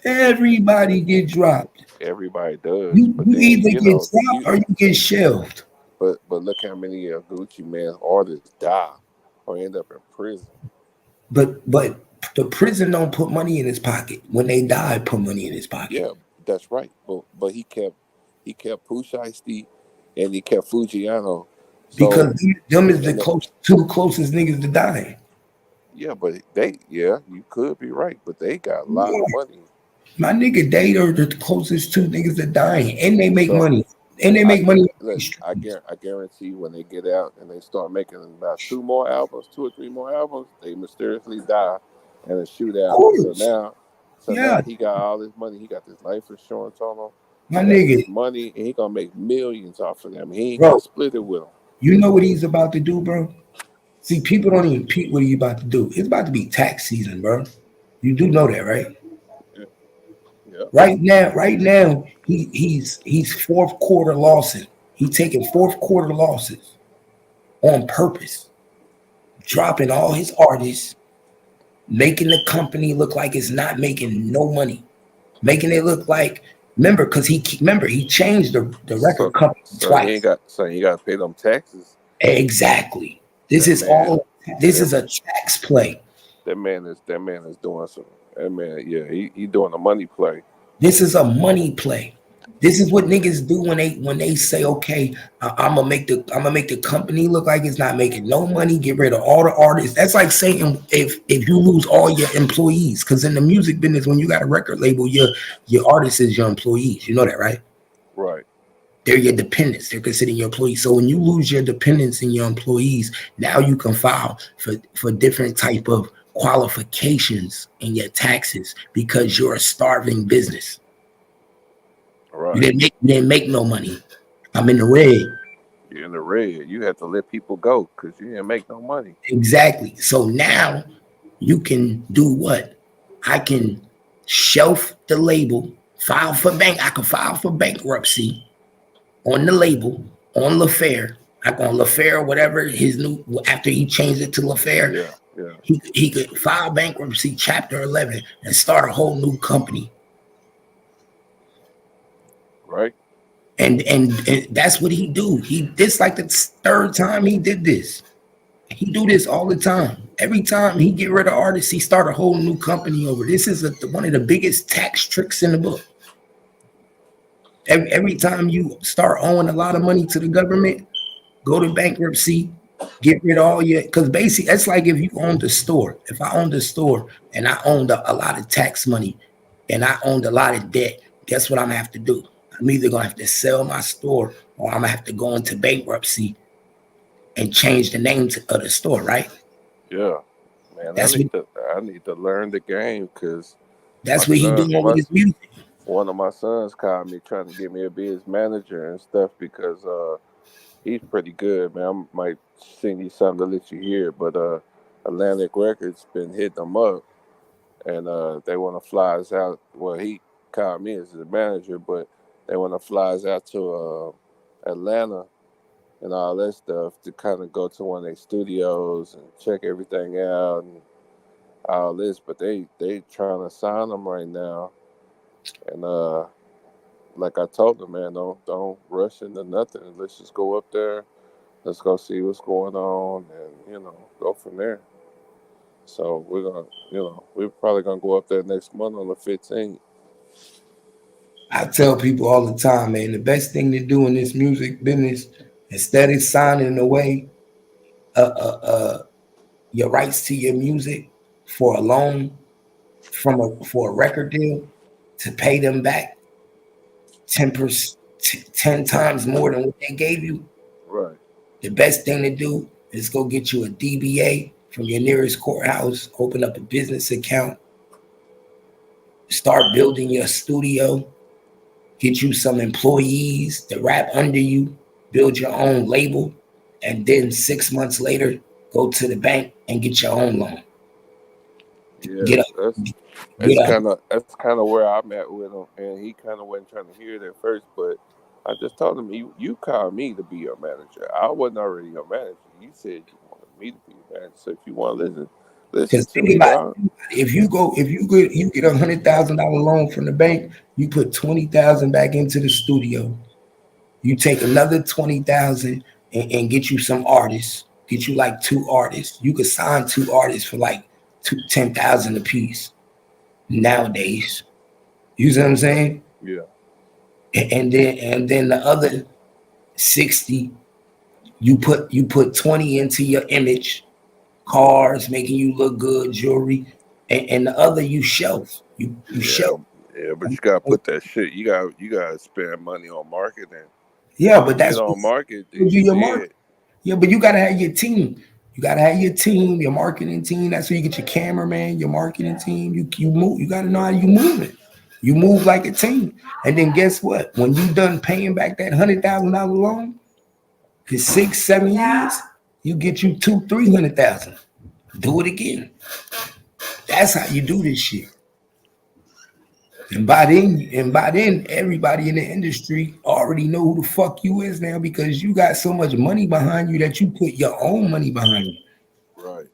Everybody get dropped. everybody does. You But then either get dropped you or you get shelved. but look how many Gucci man artists die or end up in prison. But the prison don't put money in his pocket. When they die, put money in his pocket. Yeah, that's right. But he kept Pooh Shiesty and he kept Fujiano. Because So them is the and two closest niggas to dying. yeah, but you could be right, but they got a lot of Yeah. money. My nigga, they are the closest two niggas to dying. And they make So money. And they I make money get on look, these streets. I guarantee when they get out and they start making about two or three more albums, they mysteriously die in a Of shootout. course. So Yeah. now he got all this money. He got this life insurance on him. My He got nigga, this money, and he gonna make millions off of them. He ain't gotta bro, split it with them. you know what he's about to do, bro? See, people don't even peep what he's about to do. It's about to be tax season, bro. You do know that, right? Yeah, yeah. Right now, he's fourth quarter losses. He's taking fourth quarter losses on purpose, dropping all his artists, making the company look like it's not making no money, making it look like remember he changed the record So company twice. so he ain't got to pay them taxes. Exactly. This That is man, all. This that is a tax play. that man is doing some. That man, yeah, he doing a money play. This is a money play. This is what niggas do when they say, okay, I'm gonna make the company look like it's not making no money. Get rid of all the artists. That's like saying if you lose all your employees, because in the music business, when you got a record label, your artist is your employees. You know that, right? Right, They're your dependents. They're considered your employees. So when you lose your dependents and your employees, now you can file for different type of qualifications in your taxes because you're a starving business. You right. didn't make no money. I'm in the red. You're in the red. You have to let people go because you didn't make no money. Exactly. So now you can do what? I can shelf the label, file for bank. I can file for bankruptcy on the label on LaFair. Like on LaFair, whatever his new after he changed it to LaFair, Yeah, yeah. he could file bankruptcy chapter 11 and start a whole new company. Right. And that's what he do. He this like the third time he did this. He do this all the time. Every time he get rid of artists, he start a whole new company over. This is one of the biggest tax tricks in the book. Every time you start owing a lot of money to the government, go to bankruptcy, Get rid of all your, because basically it's like if you owned a store. If I owned a store and I owned a lot of tax money and I owned a lot of debt, guess what I'm gonna have to do? I'm either gonna have to sell my store or I'm gonna have to go into bankruptcy and change the name of the store, right? Yeah, man, That's what I need to learn the game because my that's what he son, doing with his music. one of my sons called me trying to get me to be his manager and stuff because he's pretty good, man. I might send you something to let you hear, but Atlantic Records been hitting them up and they want to fly us out. Well, he called me as his manager, but they want to fly us out to Atlanta and all that stuff to kind of go to one of their studios and check everything out and all this. But they trying to sign them right now, and like I told them, man, don't rush into nothing. Let's just go up there. Let's go see what's going on, and go from there. So we're probably gonna go up there next month on the 15th. I tell people all the time, man, the best thing to do in this music business, instead of signing away your rights to your music for a loan for a record deal, to pay them back 10%, 10 times more than what they gave you. Right. The best thing to do is go get you a DBA from your nearest courthouse, open up a business account, start building your studio, get you some employees to rap under you, build your own label, and then 6 months later, go to the bank and get your own loan. Yeah, Get up, that's get up. kind of where I'm at with him, and he kind of wasn't trying to hear it at first, but I just told him you called me to be your manager. I wasn't already your manager. You said you wanted me to be your manager. So if you want to listen Because to think me, about dog. it, if you get $100,000 loan from the bank, you put 20,000 back into the studio. You take another 20,000 and get you some artists. Get you like two artists. You could sign two artists for like 10,000 a piece nowadays. You see what I'm saying? Yeah, And then the other 60, you put 20 into your image, cars making you look good, jewelry, and the other you shelf. You yeah, shelf. yeah. But you gotta put that shit. You gotta spend money on marketing. Yeah, but If you that's don't what market, you then do you your market. dead. Yeah, but you gotta have your team. You gotta have your team, your marketing team. That's where you get your cameraman, your marketing team. You move. You gotta know how you move it. You move like a team. And then guess what? When you done paying back that $100,000 loan for 6, 7 years, you get you 300,000. Do it again. That's how you do this shit. And by then, everybody in the industry already know who the fuck you is now because you got so much money behind you that you put your own money behind you. Right.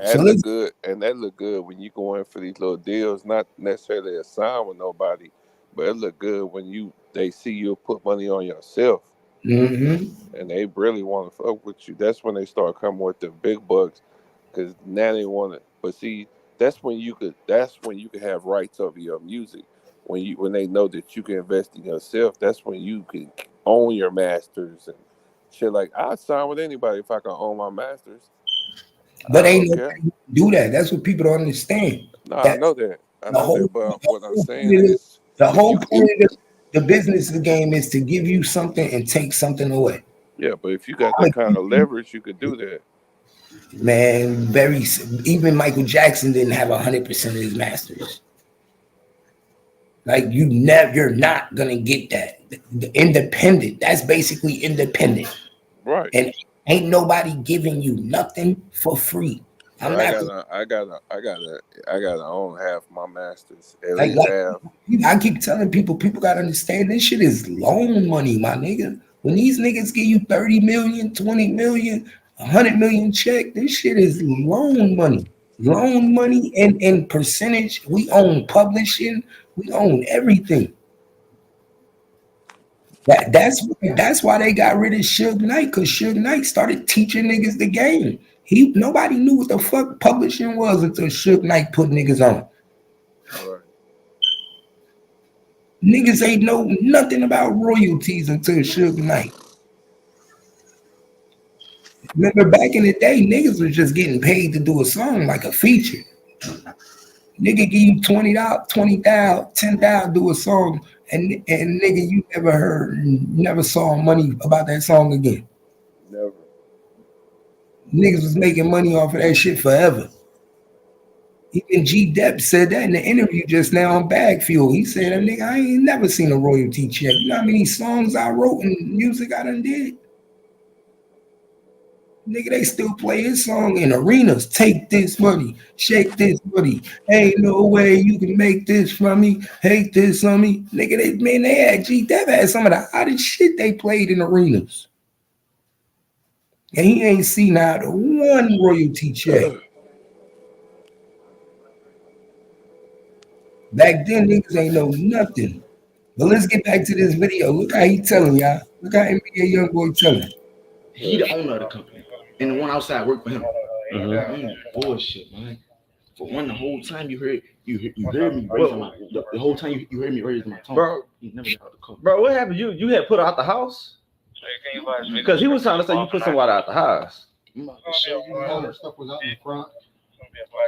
So That look let's good, and that look good when you go in for these little deals. Not necessarily a sign with nobody, but it look good when they see you put money on yourself, hmm and they really want to fuck with you. That's when they start coming with the big bucks, because now they want it. But see, that's when you could have rights over your music. When they know that you can invest in yourself, that's when you can own your masters and shit. Like I'd sign with anybody if I can own my masters. I But ain't don't care. nobody who can do that. That's what people don't understand. No, I That know that. I the know whole that. But the what I'm whole saying point of is, the if whole you, if point of the business of the game is to give you something and take something away. yeah, but if you got I'm that kind of leverage, you could do that. Man, even Michael Jackson didn't have 100% of his masters. Like you're not gonna get that. The independent. That's basically independent, Right. and ain't nobody giving you nothing for free. I'm But I not gotta, I gotta, I gotta, I gotta own half my masters, at like least like half. I keep telling people gotta understand this shit is loan money, my nigga. When these niggas give you 30 million, 20 million, 100 million check, this shit is loan money. Loan money and percentage. We own publishing, we own everything. That's why they got rid of Suge Knight, because Suge Knight started teaching niggas the game. Nobody knew what the fuck publishing was until Suge Knight put niggas on. Right. Niggas ain't know nothing about royalties until Suge Knight. Remember back in the day, niggas was just getting paid to do a song like a feature. Nigga give you $20, 20,000, 10,000, do a song, and nigga, you never heard, never saw money about that song again. Never. Niggas was making money off of that shit forever. Even G Dep said that in the interview just now on Bag Fuel. He said, nigga, I ain't never seen a royalty check. You know how many songs I wrote and music I done did? Nigga, they still play his song in arenas. Take this money, shake this money. Ain't no way you can make this from me. Hate this on me. Nigga, they had G Dep had some of the hottest shit they played in arenas. And he ain't seen not one royalty check. Back then, niggas ain't know nothing. But let's get back to this video. Look how he telling y'all. Look how NBA young boy telling. He the owner of the company, and the one outside work for him. Bullshit, man. For one, the whole time you heard me raising my the whole time you heard me raising my tone. Bro, you never got out the car. Bro, what happened? You had put her out the house? Because he was trying to say you put some water out the house. I'm about to show you. All her stuff was out in front.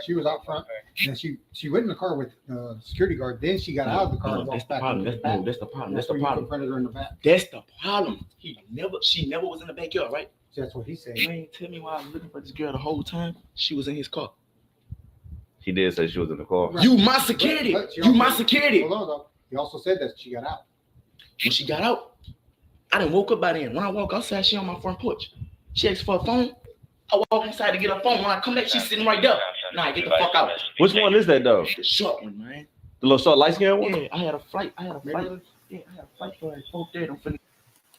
She was out front, and she went in the car with the security guard. Then she got out of the car and walked back. That's the problem. That's the problem. Confronted her in the back. That's the problem. She never was in the backyard, right? That's what he said. Man, tell me why I was looking for this girl the whole time. She was in his car. He did say she was in the car. Right. You my security. My security. Hold on, though. He also said that she got out. When she got out, I didn't woke up by then. When I walk outside, she on my front porch. She asked for a phone. I walk inside to get her phone. When I come back, she's sitting right there. Nah, get the fuck out. Which one is that though? The short one, man. The little short light skin one? Yeah, I had a flight. Yeah, I had a flight for like 4:30. I'm finna.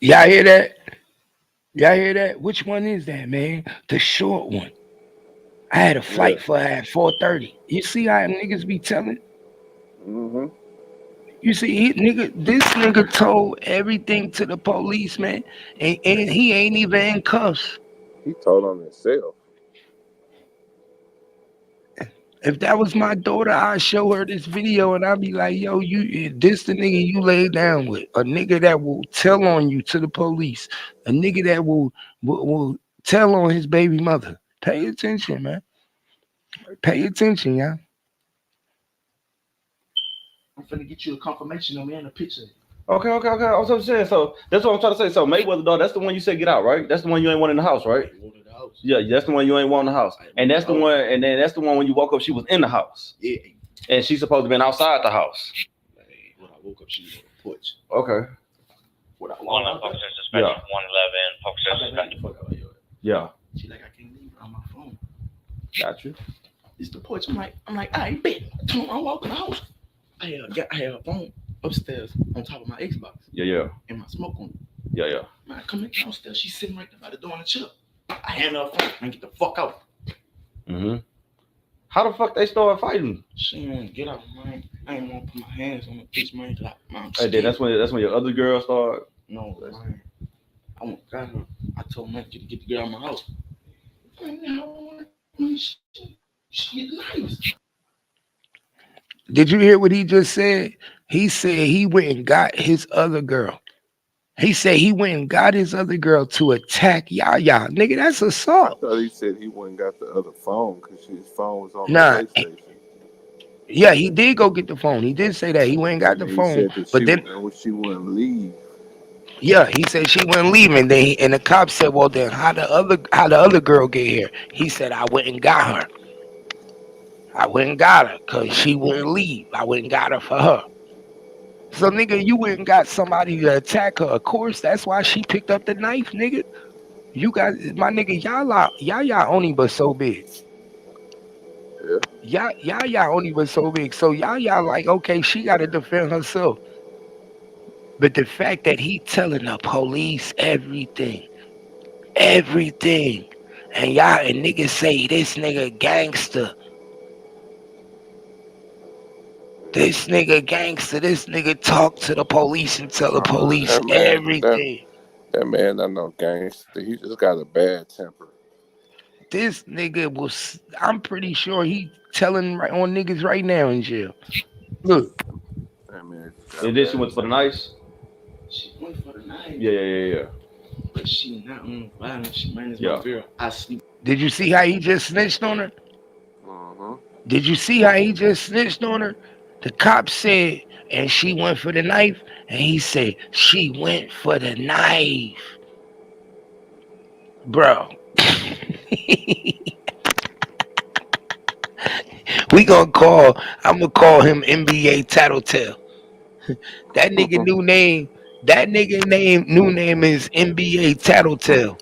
Y'all hear that? Y'all hear that? Which one is that, man? The short one. I had a flight for at 4:30. You see how niggas be telling? Mm-hmm. You see, this nigga told everything to the police, man, and he ain't even in cuffs. He told on himself. If that was my daughter, I'd show her this video and I'd be like, yo, this the nigga you lay down with. A nigga that will tell on you to the police. A nigga that will tell on his baby mother. Pay attention, man. Pay attention, y'all. I'm finna get you a confirmation of me and a picture. Okay. I was saying. So that's what I'm trying to say. So Mayweather dog, that's the one you said get out, right? That's the one you ain't want in the house, right? Yeah, that's the one you ain't want in the house. And that's the one, and then that's the one when you woke up, she was in the house. Yeah. And she's supposed to be outside the house. When I woke up, she was on the porch. Okay. When I One officer suspected 111, officer suspected. Yeah. She like, I can't leave on my phone. Got you. It's the porch. I'm like, all right, bet. I walk in the house. I had a phone upstairs on top of my Xbox. Yeah. And my smoke on it. Yeah. Man, I come in downstairs. She's sitting right there by the door on the chair. I hand her a phone and get the fuck out. Mm-hmm. How the fuck they started fighting? She ain't get out, man. I ain't want to put my hands on the bitch, man. Hey, then that's when your other girl started. No, man. I got her. I told man to get the girl out of my house. Man, she nice. Did you hear what he just said? He said he went and got his other girl. He said he went and got his other girl to attack Yaya. Nigga, that's assault. I thought he said he went and got the other phone because his phone was on Nah. the PlayStation. Yeah, he did go get the phone. He did say that. He went and got the phone. But then she wouldn't leave. Yeah, he said she wouldn't leave, and the cop said, "Well, then how the other girl get here?" He said, "I went and got her. I went and got her because she wouldn't leave. I went and got her for her." So, nigga, you went and got somebody to attack her. Of course, that's why she picked up the knife, nigga. You got my nigga Yaya only but so big. Yeah. Yaya only but so big. So Yaya like, okay, she got to defend herself. But the fact that he telling the police everything, and niggas say this nigga gangster. This nigga talk to the police and tell the police everything. That man not no gangster. He just got a bad temper. This nigga I'm pretty sure he telling on niggas right now in jail. Look. That man. And then she went for the knife? She went for the knife. Yeah. but she not on violence. She minus Yeah. my girl. I sleep. Did you see how he just snitched on her? Uh-huh. Did you see how he just snitched on her? The cop said, and she went for the knife, and he said she went for the knife, bro. we gonna call. I'm gonna call him NBA Tattletale. That nigga new name. That nigga new name is NBA Tattletale.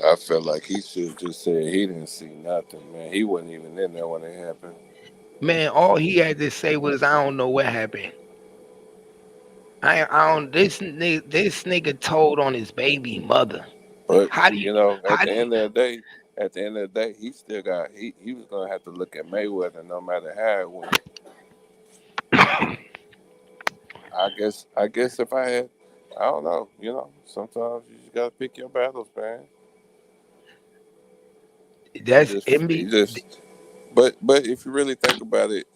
I felt like he should have just said he didn't see nothing, man. He wasn't even in there when it happened. Man, all he had to say was, "I don't know what happened." I don't. This nigga told on his baby mother. But How do you? you know, How do you? at the end of the day, he still got he was gonna have to look at Mayweather no matter how it went. I guess if I had, I don't know. You know, sometimes you just gotta pick your battles, man. That's NBA. He just. But if you really think about it,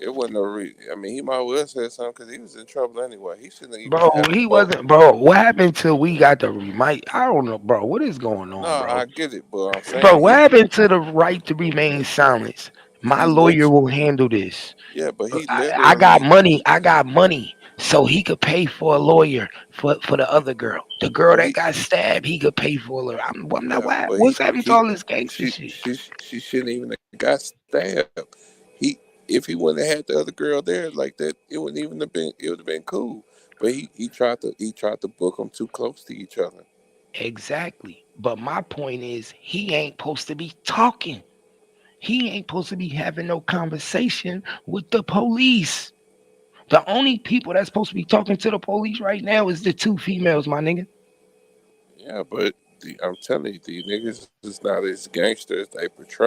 it wasn't no I mean, he might well have said something because he was in trouble anyway. He shouldn't even Bro, have he spoke. wasn't, bro. What happened till we got the remind? I don't know, bro. What is going No, on, bro? I get it, but I'm Bro, saying what happened to the right to remain silent? My he lawyer lit. will handle this. Yeah, but he I got literally. money. I got money, so he could pay for a lawyer for the other girl. The girl But that he. got stabbed, he could pay for her. I'm not. Yeah, but What's happening to all this gangster she shit? she shouldn't even have got stabbed. He if he wouldn't have had the other girl there like that, it wouldn't even have been. It would have been cool. But he tried to book them too close to each other. Exactly. But my point is, he ain't supposed to be talking. He ain't supposed to be having no conversation with the police. The only people that's supposed to be talking to the police right now is the two females, my nigga. Yeah, but I'm telling you, these niggas is not as gangster as they portray.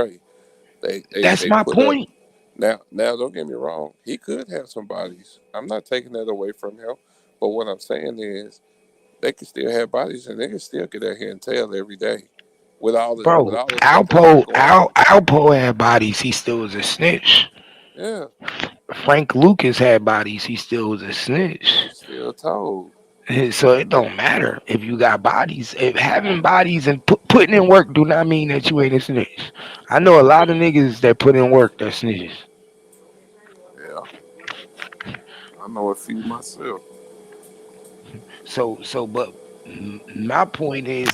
They That's my put up. point, Now don't get me wrong. He could have some bodies. I'm not taking that away from him. But what I'm saying is they can still have bodies and they can still get their head and tail every day with bro. all the stuff they got going on. Alpo had bodies. He still was a snitch. Yeah, Frank Lucas had bodies. He still was a snitch. he still told. So it don't matter if you got bodies. If having bodies and putting in work do not mean that you ain't a snitch. I know a lot of niggas that put in work that snitches. Yeah, I know a few myself. But my point is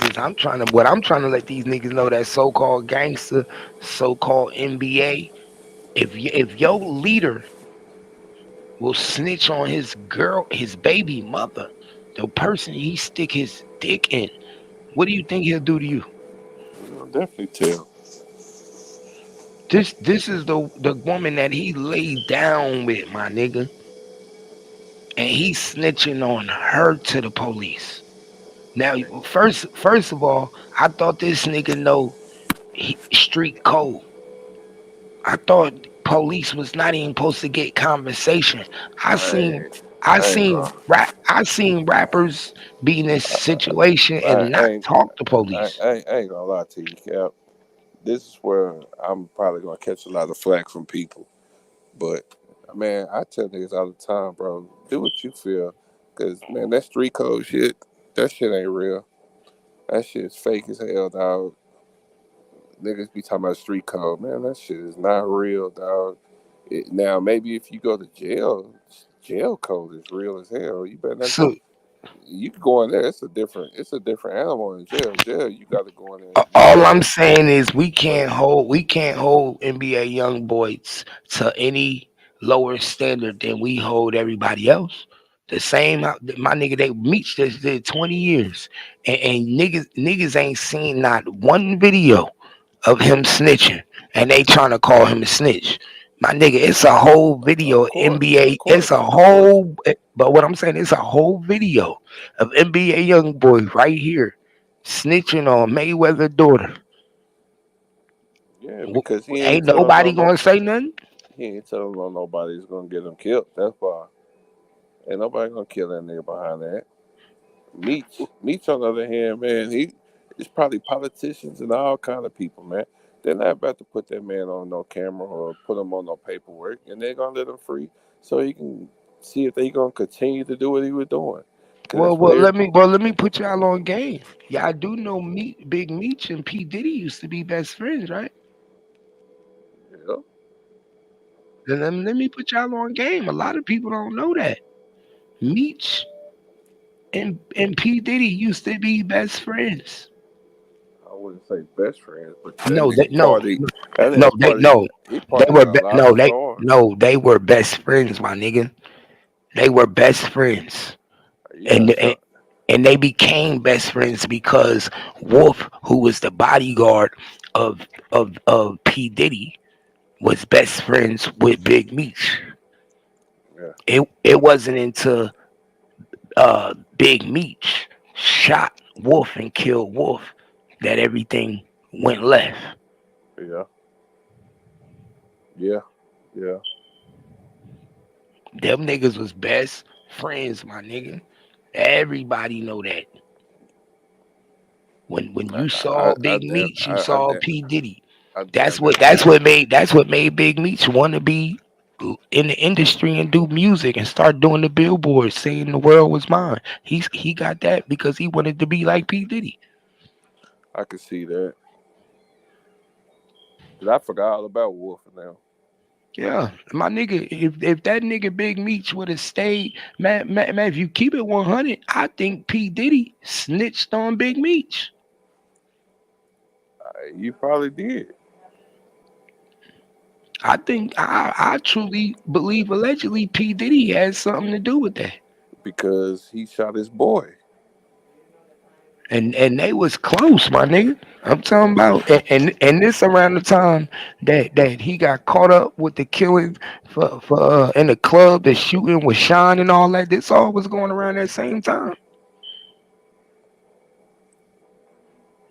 what I'm trying to let these niggas know, that so-called gangster, so-called NBA. If your leader will snitch on his girl, his baby mother, the person he stick his dick in, what do you think he'll do to you? I'll definitely tell. This is the woman that he laid down with, my nigga, and he's snitching on her to the police. Now, first of all, I thought this nigga know street code. I thought police was not even supposed to get conversation. I I seen ain't, I ain't gonna. I seen rappers be in this situation and I not ain't. talk to police. I ain't gonna lie to you, Cap. This is where I'm probably gonna catch a lot of flack from people. But man, I tell niggas all the time, bro, do what you feel, cause man, that street code shit, that shit ain't real. That shit's fake as hell, dog. Niggas be talking about street code, man. That shit is not real, dog. Now maybe if you go to jail, jail code is real as hell. You better not So go. You can go in there. It's a different animal in jail. Jail, you got to go in there and get all I'm paid. saying is But we can't hold NBA young boys to any lower standard than we hold everybody else. The same, my nigga, they Meech just did 20 years, and niggas ain't seen not one video of him snitching, and they trying to call him a snitch. My nigga, it's a whole video NBA. It's a of course, whole, but what I'm saying, it's a whole video of NBA young boy right here snitching on Mayweather daughter. yeah, because Ain't nobody gonna say nothing. he ain't telling no nobody's gonna get him killed. That's why ain't nobody gonna kill that nigga behind that. Meech on the other hand, man, he it's probably politicians and all kind of people, man. They're not about to put that man on no camera or put him on no paperwork, and they're gonna let him free so he can see if they gonna continue to do what he was doing. Well, that's what let me put y'all on game. Y'all do know Big Meech and P Diddy used to be best friends, right? yeah. Then let me put y'all on game. A lot of people don't know that Meech and P Diddy used to be best friends. I wouldn't say best friends, but that No, they nigga party. That no nigga they party. no He party around a lot of stars. no they were best friends, my nigga. They were best friends, You and got and, some. and they became best friends because Wolf, who was the bodyguard of P Diddy, was best friends with Big Meech. Yeah, It wasn't until Big Meech shot Wolf and killed Wolf that everything went left. yeah, yeah, yeah. Them niggas was best friends, my nigga. Everybody know that. When you saw Big Meech, you saw P Diddy. I damn near That's what made Big Meech want to be in the industry and do music and start doing the billboards saying the world was mine. He got that because he wanted to be like P Diddy. I could see that. Cause I forgot all about Wolf now. Yeah, my nigga. If that nigga Big Meech would have stayed, man, if you keep it 100, I think P Diddy snitched on Big Meech. You probably did I think I truly believe allegedly P Diddy had something to do with that. because he shot his boy. And they was close, my nigga. I'm talking about and this around the time that he got caught up with the killing for in the club, the shooting with Sean and all that. This all was going around that same time.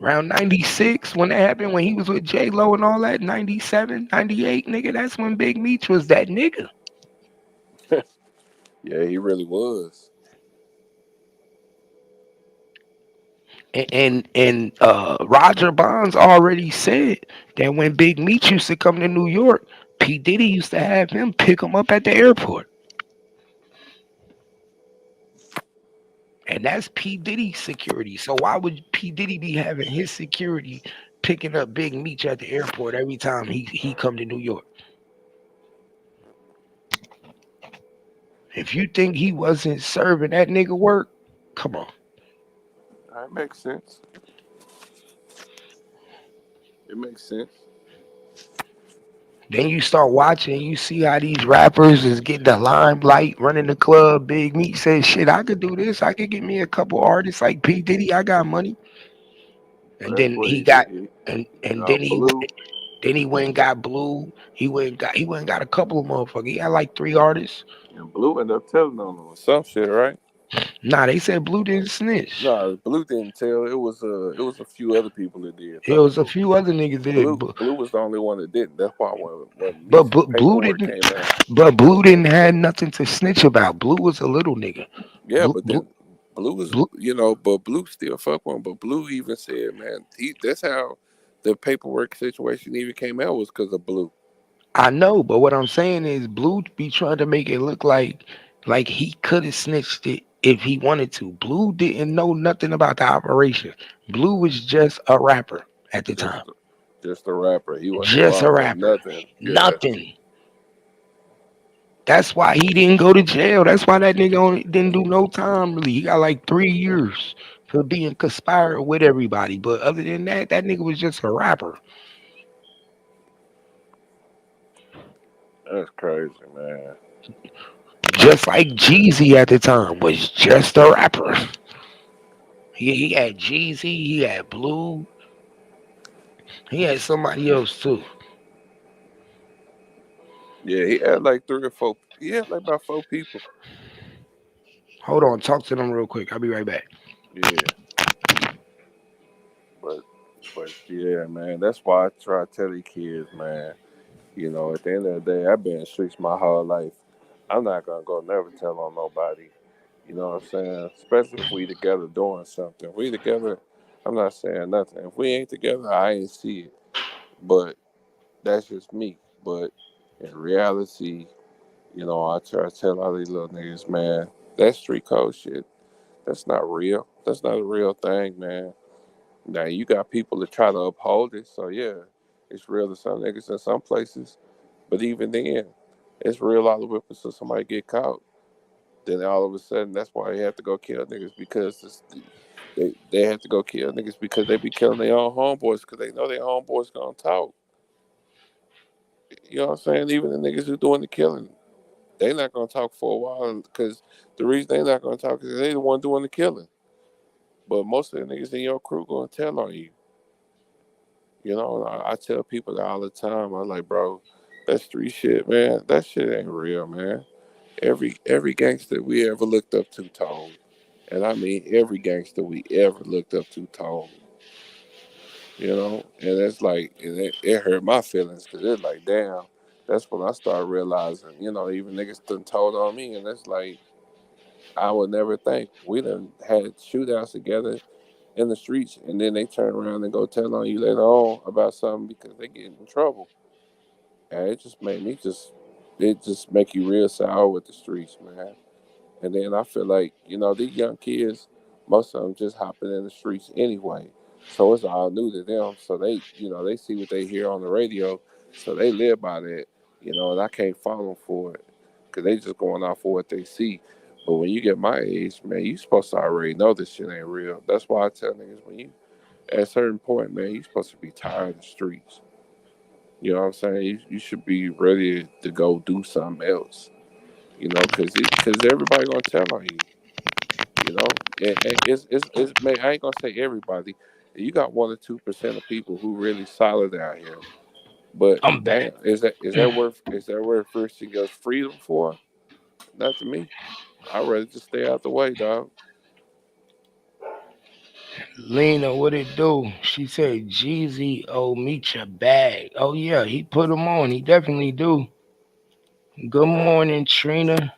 Around 96 when that happened, when he was with J Lo and all that, 97, 98, nigga, that's when Big Meech was that nigga. Yeah, he really was. And Roger Bonds already said that when Big Meech used to come to New York, P Diddy used to have him pick him up at the airport, and that's P Diddy security. So why would P Diddy be having his security picking up Big Meech at the airport every time he come to New York? If you think he wasn't serving that nigga work, come on. That makes sense. It makes sense. Then you start watching, you see how these rappers is getting the limelight, running the club. Big Meech says, "Shit, I could do this. I could get me a couple artists like P Diddy. I got money." But And that's then what he he got, did. and then Blue he went and got Blue. He went and got a couple of motherfuckers. He had like 3 artists. and Blue ended up telling on him or some shit, right? Nah, they said Blue didn't snitch. No, Blue didn't tell. It was a few other people that did It was a though. few other niggas there, Blue was the only one that didn't. That's why when but Meech's Blue paperwork didn't. came out. But Blue didn't have nothing to snitch about. Blue was a little nigga. Yeah, Blue, but Blue, then Blue was, Blue. but Blue still fuck one. But Blue even said, man, that's how the paperwork situation even came out was because of Blue. I know, but what I'm saying is Blue be trying to make it look like he could have snitched it if he wanted to. Blue didn't know nothing about the operation. Blue was just a rapper at the time. Just, just a rapper. He wasn't Just a involved in rapper. nothing. Yeah, Nothing. That's why he didn't go to jail. That's why that nigga only didn't do no time really. He got like 3 years for being conspired with everybody. But other than that, that nigga was just a rapper. that's crazy, man. Just like Jeezy at the time was just a rapper. He had Jeezy, he had Blue, he had somebody else too. Yeah, he had like three or four. He had like about four people. Hold on, talk to them real quick. I'll be right back. Yeah, but yeah, man. That's why I try to tell these kids, man. At the end of the day, I've been in the streets my whole life. I'm not gonna go never tell on nobody. You know what I'm saying? Especially if we together doing something. If we together, I'm not saying nothing. If we ain't together, I ain't see it. But that's just me. But in reality, I try to tell all these little niggas, man, that street code shit, That's not real. That's not a real thing, man. Now you got people that try to uphold it, so yeah, it's real to some niggas in some places. But even then, it's real all the way up until somebody get caught. Then all of a sudden, that's why they have to go kill niggas because they have to go kill niggas because they be killing their own homeboys because they know their homeboys gonna talk. You know what I'm saying? Even the niggas who doing the killing, they not gonna talk for a while because the reason they not gonna talk is they the one doing the killing. But most of the niggas in your crew gonna tell on you. You know, I tell people that all the time. I'm like, bro, that street shit, man. That shit ain't real, man. Every gangster we ever looked up to told, and I mean every gangster we ever looked up to told. You know, and it's like it hurt my feelings because it's like, damn. That's when I started realizing, you know, even niggas done told on me, and it's like I would never think we done had shootouts together in the streets, and then they turn around and go tell on you later on about something because they get in trouble. And it just made me it just make you real sour with the streets, man. And then I feel like, you know, these young kids, most of them just hopping in the streets anyway. So it's all new to them. So they, you know, they see what they hear on the radio. So they live by that, you know, and I can't follow them for it because they just going off for what they see. But when you get my age, man, you supposed to already know this shit ain't real. That's why I tell niggas when you, at a certain point, man, you supposed to be tired of the streets. You know what I'm saying? You should be ready to go do something else. You know, because everybody gonna tell on you. You know, and I ain't gonna say everybody. You got 1 or 2% of people who really solid out here. But I'm back. damn, is that worth risking your freedom for? Not to me. I'd rather just stay out the way, dog. Lena, what it do? She said, Jeezy, oh, meet your bag. Oh, yeah, he put him on. He definitely do. Good morning, Trina.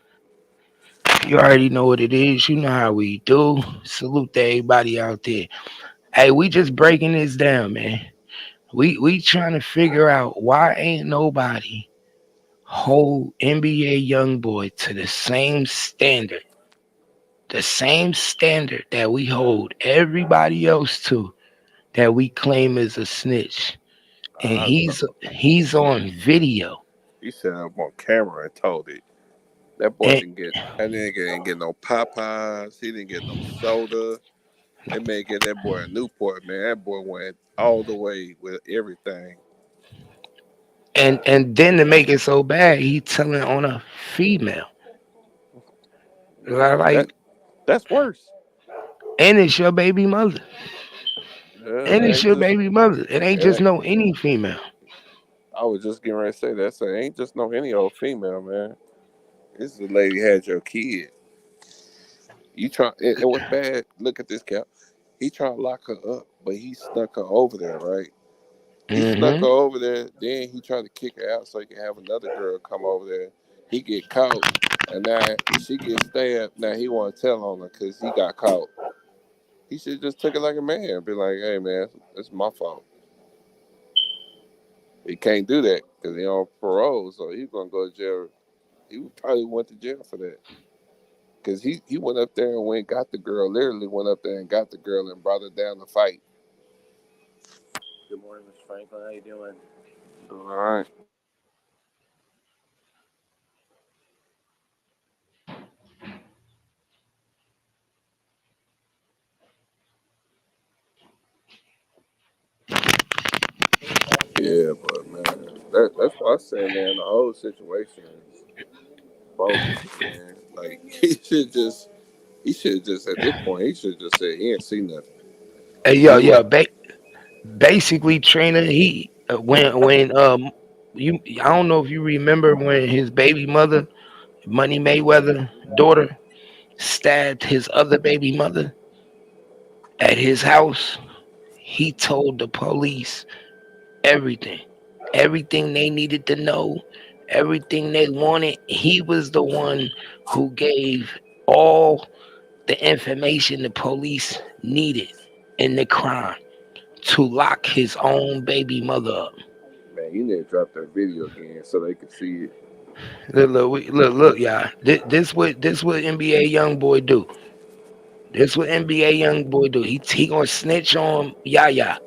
You already know what it is. You know how we do. Salute to everybody out there. Hey, we just breaking this down, man. We trying to figure out why ain't nobody hold NBA young boy to the same standard that we hold everybody else to, that we claim is a snitch, and I know. he's on video. He set up on camera and told it. That boy And didn't get. That nigga didn't get no Popeyes. He didn't get no soda. They may get that boy a Newport, man. That boy went all the way with everything. and then to make it so bad, he telling on a female. Yeah, Like, that's worse. and it's your baby mother. Yeah, And it it's ain't your just. baby mother. It ain't It just ain't, no any female. I was just getting ready to say that. So it ain't just no any old female, man. This is the lady had your kid. You try. It was bad. Look at this cap. He trying to lock her up, but he snuck her over there, right? He snuck her Mm-hmm. over there. Then he tried to kick her out so he can have another girl come over there. He get caught, and now she gets stabbed. Now he want to tell on her because he got caught. He should just took it like a man. Be like, hey man, it's my fault. He can't do that because he on parole, so he's gonna go to jail. He probably went to jail for that because he went up there and went got the girl. Literally went up there and got the girl and brought her down to fight. Good morning, Mr. Franklin. How you doing? All right. Yeah, but man, that's why I say, man, the whole situation is bogus, man. Like he should just at this point he should just say he ain't see nothing. Hey, He yo, would. yo, basically, Trina, he when you, I don't know if you remember when his baby mother, Money Mayweather daughter, stabbed his other baby mother at his house. He told the police everything, everything they needed to know, everything they wanted. He was the one who gave all the information the police needed in the crime to lock his own baby mother up. Man, you need to drop that video again so they can see it. Look, y'all. This what NBA young boy do. This what NBA young boy do. He gonna snitch on Yaya.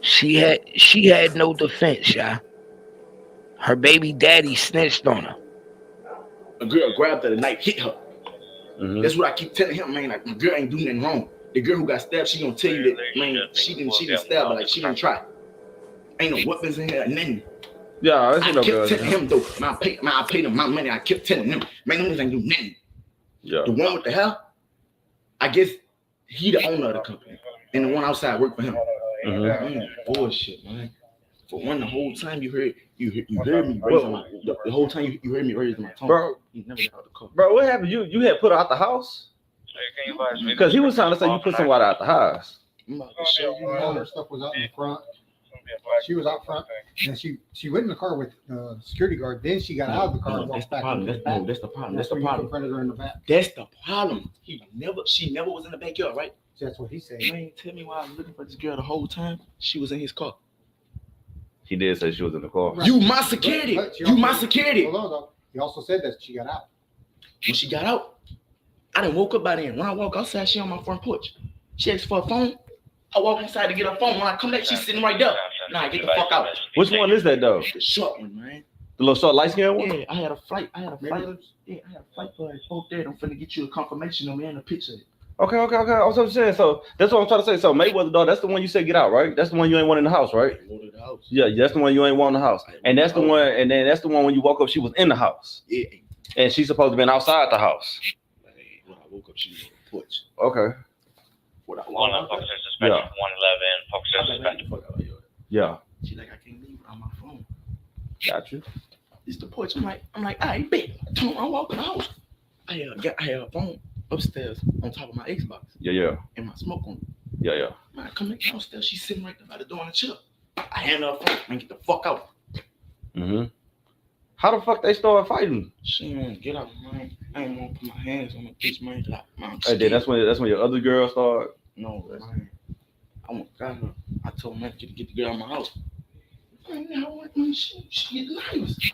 She had no defense, yeah. Her baby daddy snitched on her. A girl grabbed her the knife, hit her. Mhm. That's what I keep telling him, man. Like, my girl ain't doing nothing wrong. The girl who got stabbed, she gonna tell you that, man, she didn't stab, but like she didn't try. Ain't no weapons in here, nothing. Yeah, I I see no kept girls. telling him though, man, I paid him my money. I kept telling him, man, them niggas ain't do nothing. Yeah. The one with the hair, I guess he the owner of the company, and the one outside worked for him. Mhm. Bullshit, man. For one, the whole time you heard me raising my the whole time you heard me raising my tone. Bro, You never got out the car. bro, what happened? You had put her out the house? Because he was trying to say you put somebody out the house. I'm about to show you. All her stuff was out in the front. She was out front, and she went in the car with the security guard. Then she got out of the car and That's walked the back. problem. into the back. That's the problem. That's That's the where he problem. confronted her in the back. That's the problem. She never was in the backyard, right? That's what he said. Man, tell me why I was looking for this girl the whole time. She was in his car. He did say she was in the car. Right. You my security. But she You my also- security. Hold on, though. He also said that she got out. When she got out, I done woke up by then. When I walk outside, she on my front porch. She asked for a phone. I walk inside to get her phone. When I come back, she's sitting right there. Nah, get the fuck out. Which one is that though? The short one, man. The little short light skinned one? Yeah, I had a flight. Yeah, I had a flight for her. Both there. I'm finna get you a confirmation of me and a picture. Okay. I was just saying. So that's what I'm trying to say. So Mayweather dog, that's the one you said get out, right? That's the one you ain't want in the house, right? Go to the house. Yeah, that's the one you ain't want in the house. And that's the one, and then that's the one when you woke up, she was in the house. Yeah. And she's supposed to be outside the house. When I woke up, she was on the porch. Okay. When I One walked on out, Fox suspension, 111, Fox I got suspension. the fuck out of here. Yeah. She like, I can't leave without my phone. Got you. It's the porch. I'm like, all right, bet. I walk in the house. I had a phone upstairs on top of my Xbox Yeah. and my smoke on. Yeah. Man, I come back downstairs. She's sitting right there by the door on the chair. I hand her a phone. Man, get the fuck out. Mm-hmm. How the fuck they started fighting? She ain't want to get out, man. I ain't want to put my hands on the bitch, man. Like, man, I'm Hey, then that's when your other girl started. No, man. Got her. I told her to get the girl out of my house. Man, man, she get knives.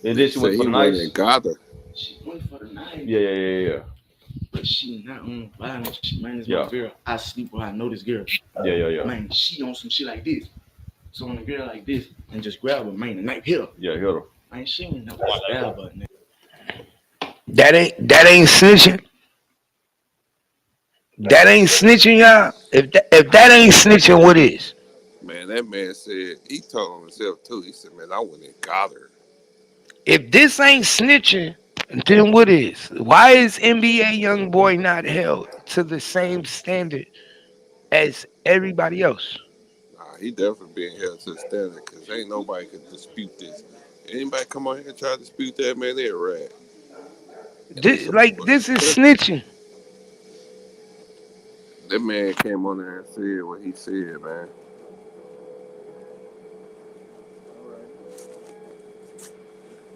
And then she went Say for he the went knife. and got her. She went for the knife. Yeah. But she not on violence. She, man, this Yeah. my girl. I sleep with her. I know this girl. Yeah. Man, she on some shit like this. So when a girl like this and just grab her, man, the knife hit her. Yeah, hit her. Man, she ain't never stab her. That ain't snitching. That ain't snitching, y'all. If that ain't snitching, what is? Man, that man said, he told on himself too. He said, man, I went and got her. If this ain't snitching, then what is? Why is NBA young boy not held to the same standard as everybody else? Nah, he definitely being held to the standard because ain't nobody could dispute this. Anybody come on here and try to dispute that, man, they're a rat. This is snitching. That man came on there and said what he said, man.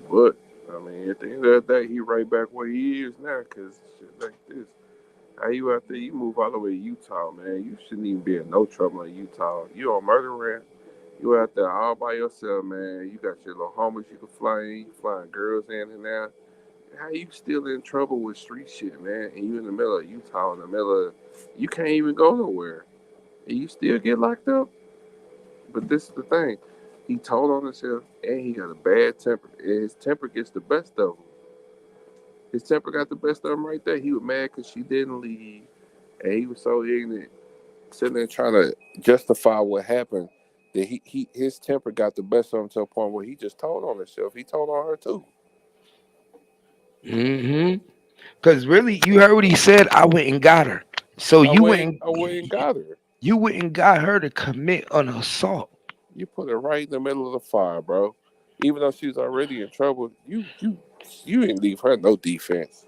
But, I mean, at the end of the day, he right back where he is now because shit like this. How you out there, you move all the way to Utah, man. You shouldn't even be in no trouble in Utah. You on murder rap. You out there all by yourself, man. You got your little homies you can fly in. You flying girls in and out. How you still in trouble with street shit, man? And you in the middle of Utah, in the middle of, you can't even go nowhere. And you still get locked up? But this is the thing. He told on himself, and he got a bad temper. And his temper gets the best of him. His temper got the best of him right there. He was mad because she didn't leave. And he was so ignorant, sitting there trying to justify what happened, that his temper got the best of him to a point where he just told on himself. He told on her too. Mm-hmm. Because really, you heard what he said. I went and got her. So I went and got her. you went and got her to commit an assault. You put her right in the middle of the fire, bro. Even though she was already in trouble, you didn't leave her no defense.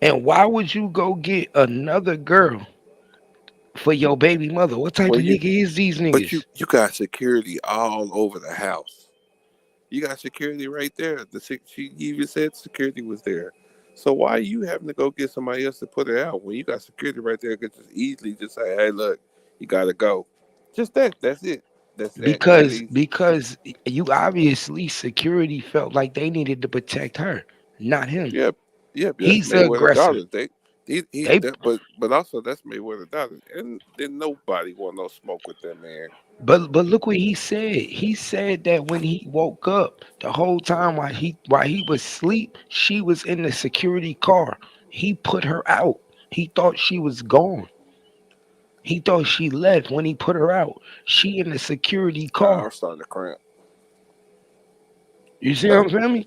And why would you go get another girl for your baby mother? What type Well, of nigga is these But niggas? you got security all over the house. You got security right there. She even said security was there. So why are you having to go get somebody else to put her out when you got security right there? Could just easily just say, "Hey, look, you gotta go." Just that. That's it. That's that easy. Because you obviously security felt like they needed to protect her, not him. Yep. That's He's the Mayweather aggressor. daughters. They but also that's Mayweather daughter, and then nobody want no smoke with that man. but look what he said. He said that when he woke up, the whole time while he was asleep, she was in the security car. He put her out. He thought she was gone. He thought she left when he put her out. She in the security I'm car. starting to cramp. You see what I'm saying?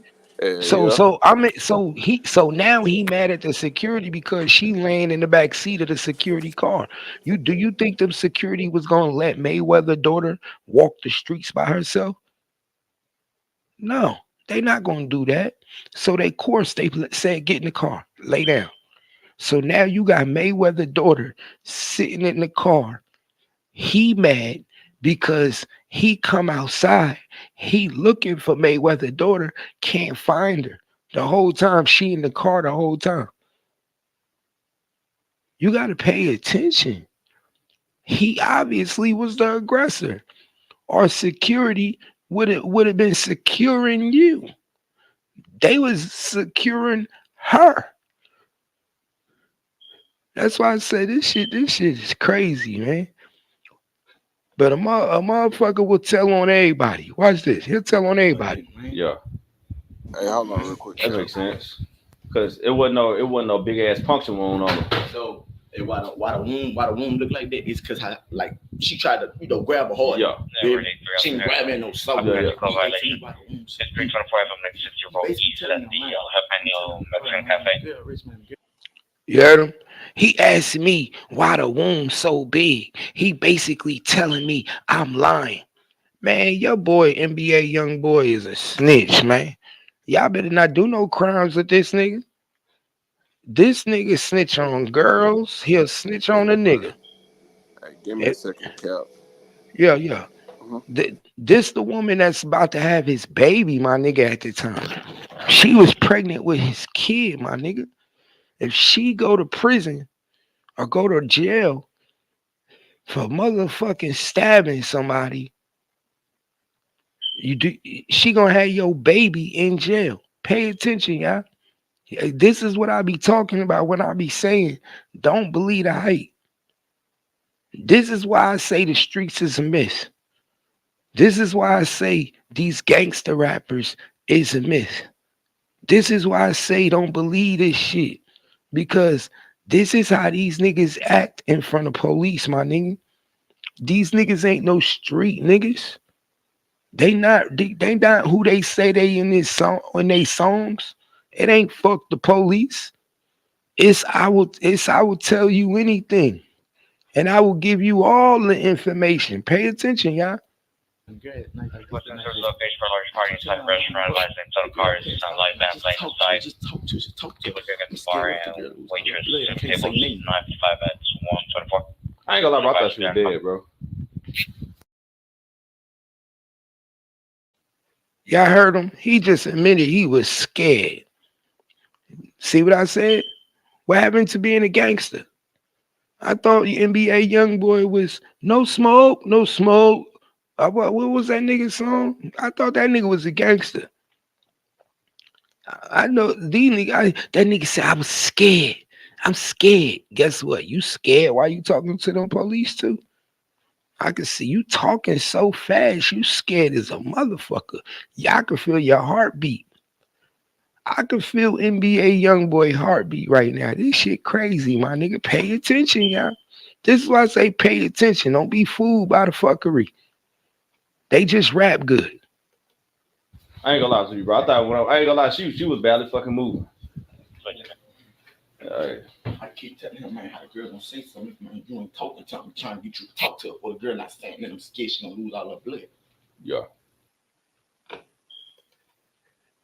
So Yeah, so I mean so now he mad at the security because she laying in the back seat of the security car. Do you think them security was gonna let Mayweather daughter walk the streets by herself? No, they not gonna do that. So they course they said get in the car, lay down. So now you got Mayweather daughter sitting in the car. He mad because he come outside. He looking for Mayweather daughter, can't find her. The whole time she in the car the whole time. You got to pay attention. He obviously was the aggressor. Our security would have been securing you. They was securing her. That's why I say this shit is crazy, man. But a motherfucker will tell on everybody. Watch this. He'll tell on everybody. Yeah, Hey, hold on real quick, that Chuck. makes sense. Cause it wasn't no big ass puncture wound on him. So and why the wound look like that is because like she tried to grab a hard. Yeah. She didn't grab me no soul. Yeah, yeah. It's 324 from next 60 road east at the Jalapeno Mexican Cafe. You heard him? He asked me why the wound so big. He basically telling me I'm lying. Man, your boy NBA young boy is a snitch, man. Y'all better not do no crimes with this nigga. This nigga snitch on girls. He'll snitch on a nigga. Hey, give me a Eh, second, Cap. yeah, yeah. Mhm. This the woman that's about to have his baby, my nigga, at the time. She was pregnant with his kid, my nigga. If she go to prison or go to jail for motherfucking stabbing somebody, you do she gonna have your baby in jail. Pay attention, y'all. This is what I be talking about when I be saying, don't believe the hype. This is why I say the streets is a myth. This is why I say these gangster rappers is a myth. This is why I say don't believe this shit. Because this is how these niggas act in front of police, my nigga. These niggas ain't no street niggas. They not who they say they in they songs. It ain't fuck the police. I will tell you anything. And I will give you all the information. Pay attention, y'all. Western Service location for a large party inside a restaurant. Advised name total cars. Light band playing inside. People drinking at the bar and waitress table 955 at 124. I ain't gonna lie, bro. I thought she was dead, bro. Y'all heard him? He just admitted he was scared. See what I said? What happened to being a gangster? I thought the NBA young boy was no smoke, no smoke. What was that nigga song? I thought that nigga was a gangster. I know these nigga. That nigga said I was scared. I'm scared. Guess what? You scared? Why you talking to them police too? I can see you talking so fast. You scared as a motherfucker. Yeah, I can feel your heartbeat. I can feel NBA young boy heartbeat right now. This shit crazy, my nigga. Pay attention, y'all. This is why I say pay attention. Don't be fooled by the fuckery. They just rap good. I ain't gonna lie to you, bro. I ain't gonna lie, she was barely fucking moving. Alright. I keep telling him, man, how the girl don't say something, man. You ain't talking to her. I'm trying to get you to talk to her. Well, the girl not saying that. I'm scared she gonna lose all her blood. Yeah.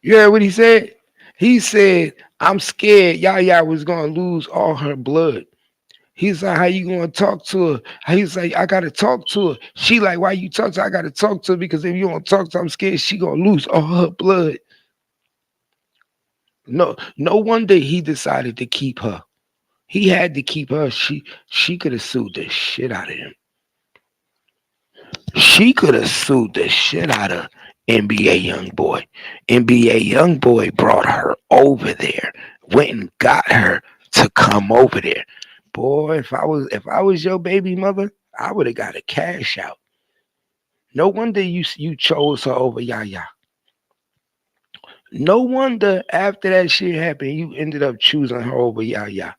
You heard what he said? He said, I'm scared Yaya was gonna lose all her blood. He's like, how you gonna talk to her? He's like, I gotta talk to her. She like, why you talk to her? I gotta talk to her because if you don't talk to her, I'm scared she gonna lose all her blood. No wonder he decided to keep her. He had to keep her. She could have sued the shit out of him. She could have sued the shit out of NBA young boy. NBA young boy brought her over there, went and got her to come over there. Boy, if I was your baby mother, I would have got a cash out. No wonder you chose her over Yaya. No wonder after that shit happened, you ended up choosing her over Yaya.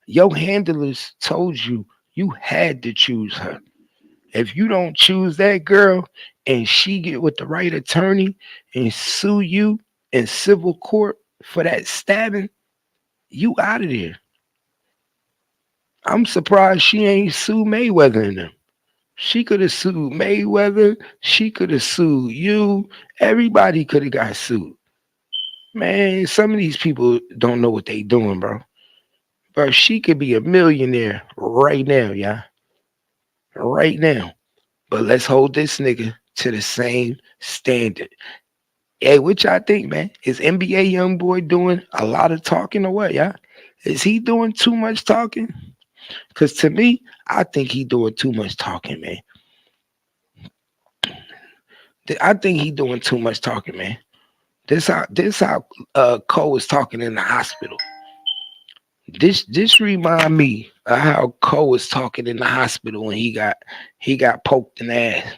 Your handlers told you you had to choose her. If you don't choose that girl and she get with the right attorney and sue you in civil court for that stabbing, you out of there. I'm surprised she ain't sue Mayweather in them. She could have sued Mayweather. She could have sued you. Everybody could have got sued. Man, some of these people don't know what they doing, bro. Bro, she could be a millionaire right now, yeah. Right now. But let's hold this nigga to the same standard. Hey, what y'all think, man? Is NBA young boy doing a lot of talking or what, yeah? Is he doing too much talking? Cause to me, I think he doing too much talking, man. I think he doing too much talking, man. This how Cole was talking in the hospital. This remind me of how Cole was talking in the hospital when he got poked in the ass.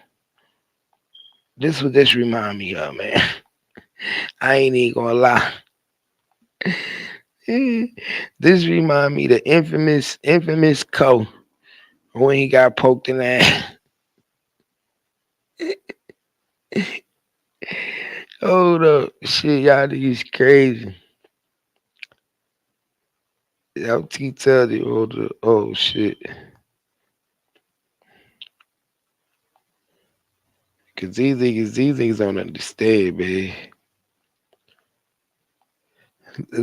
This what this remind me of, man. I ain't even gonna lie. This remind me the infamous Cole when he got poked in the ass. Hold up, shit, y'all niggas crazy. I'll keep telling you, oh shit. Cause these niggas don't understand, man.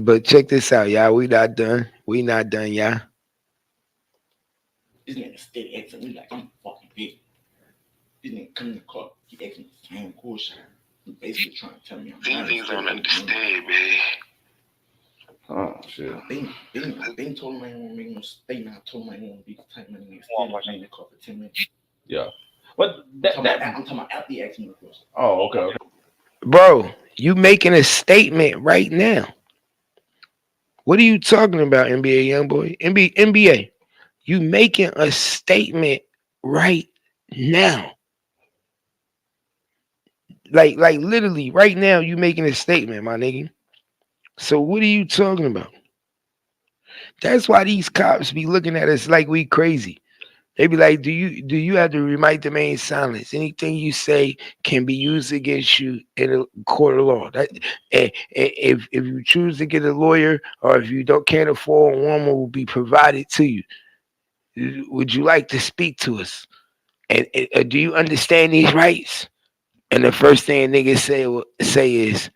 But check this out, y'all. We not done. We not done, y'all. This nigga steady asking me like I'm fucking big. This nigga come in the car, he asking me the same question. He basically trying to tell me I'm These niggas don't understand, man. Oh shit. They told him I didn't want to make no statement. I told him I didn't want to be the type of nigga steady in the car for 10 minutes. Yeah. But I'm talking about after he asked me the question. Oh, okay. Bro, you making a statement right now. What are you talking about, NBA young boy? NBA. You making a statement right now. Like literally right now you making a statement, my nigga. So what are you talking about? That's why these cops be looking at us like we crazy. They be like, do you have to remain silence? Anything you say can be used against you in a court of law. If you choose to get a lawyer or if you don't can't afford one will be provided to you. Would you like to speak to us? And do you understand these rights? And the first thing niggas say is,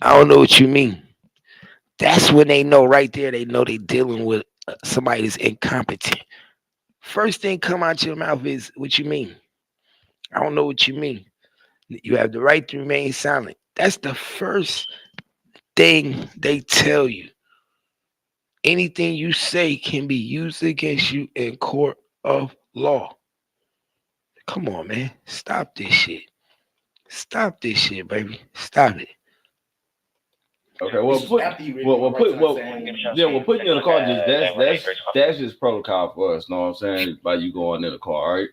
I don't know what you mean. That's when they know right there. They know they dealing with somebody that's incompetent. First thing come out your mouth is what you mean. I don't know what you mean. You have the right to remain silent. That's the first thing they tell you. Anything you say can be used against you in court of law. Come on, man. Stop this shit. Stop this shit, baby. Stop it. Okay, well, putting you in the car that's just protocol for us. Know what I'm saying? By you going in the car, right?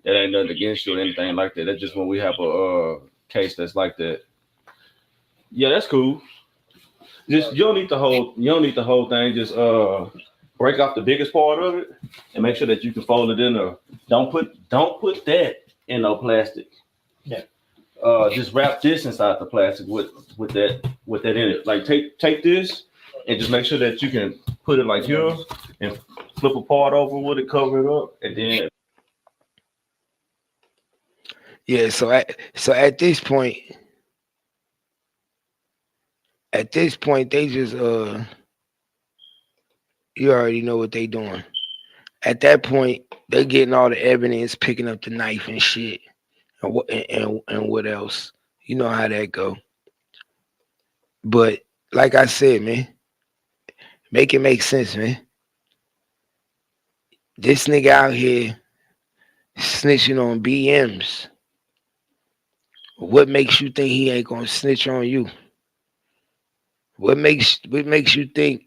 That ain't nothing against you or anything like that. That's just when we have a case that's like that. Yeah, that's cool. Just you don't need the whole thing. Just break off the biggest part of it and make sure that you can fold it in. Don't put that in no plastic. Yeah. Just wrap this inside the plastic with that in it. Like take this and just make sure that you can put it like here and flip a part over with it, cover it up, and then Yeah, so at this point they just you already know what they doing. At that point, they getting all the evidence, picking up the knife and shit. And what else? You know how that go. But like I said, man, make it make sense, man. This nigga out here snitching on BMs. What makes you think he ain't gonna snitch on you? What makes you think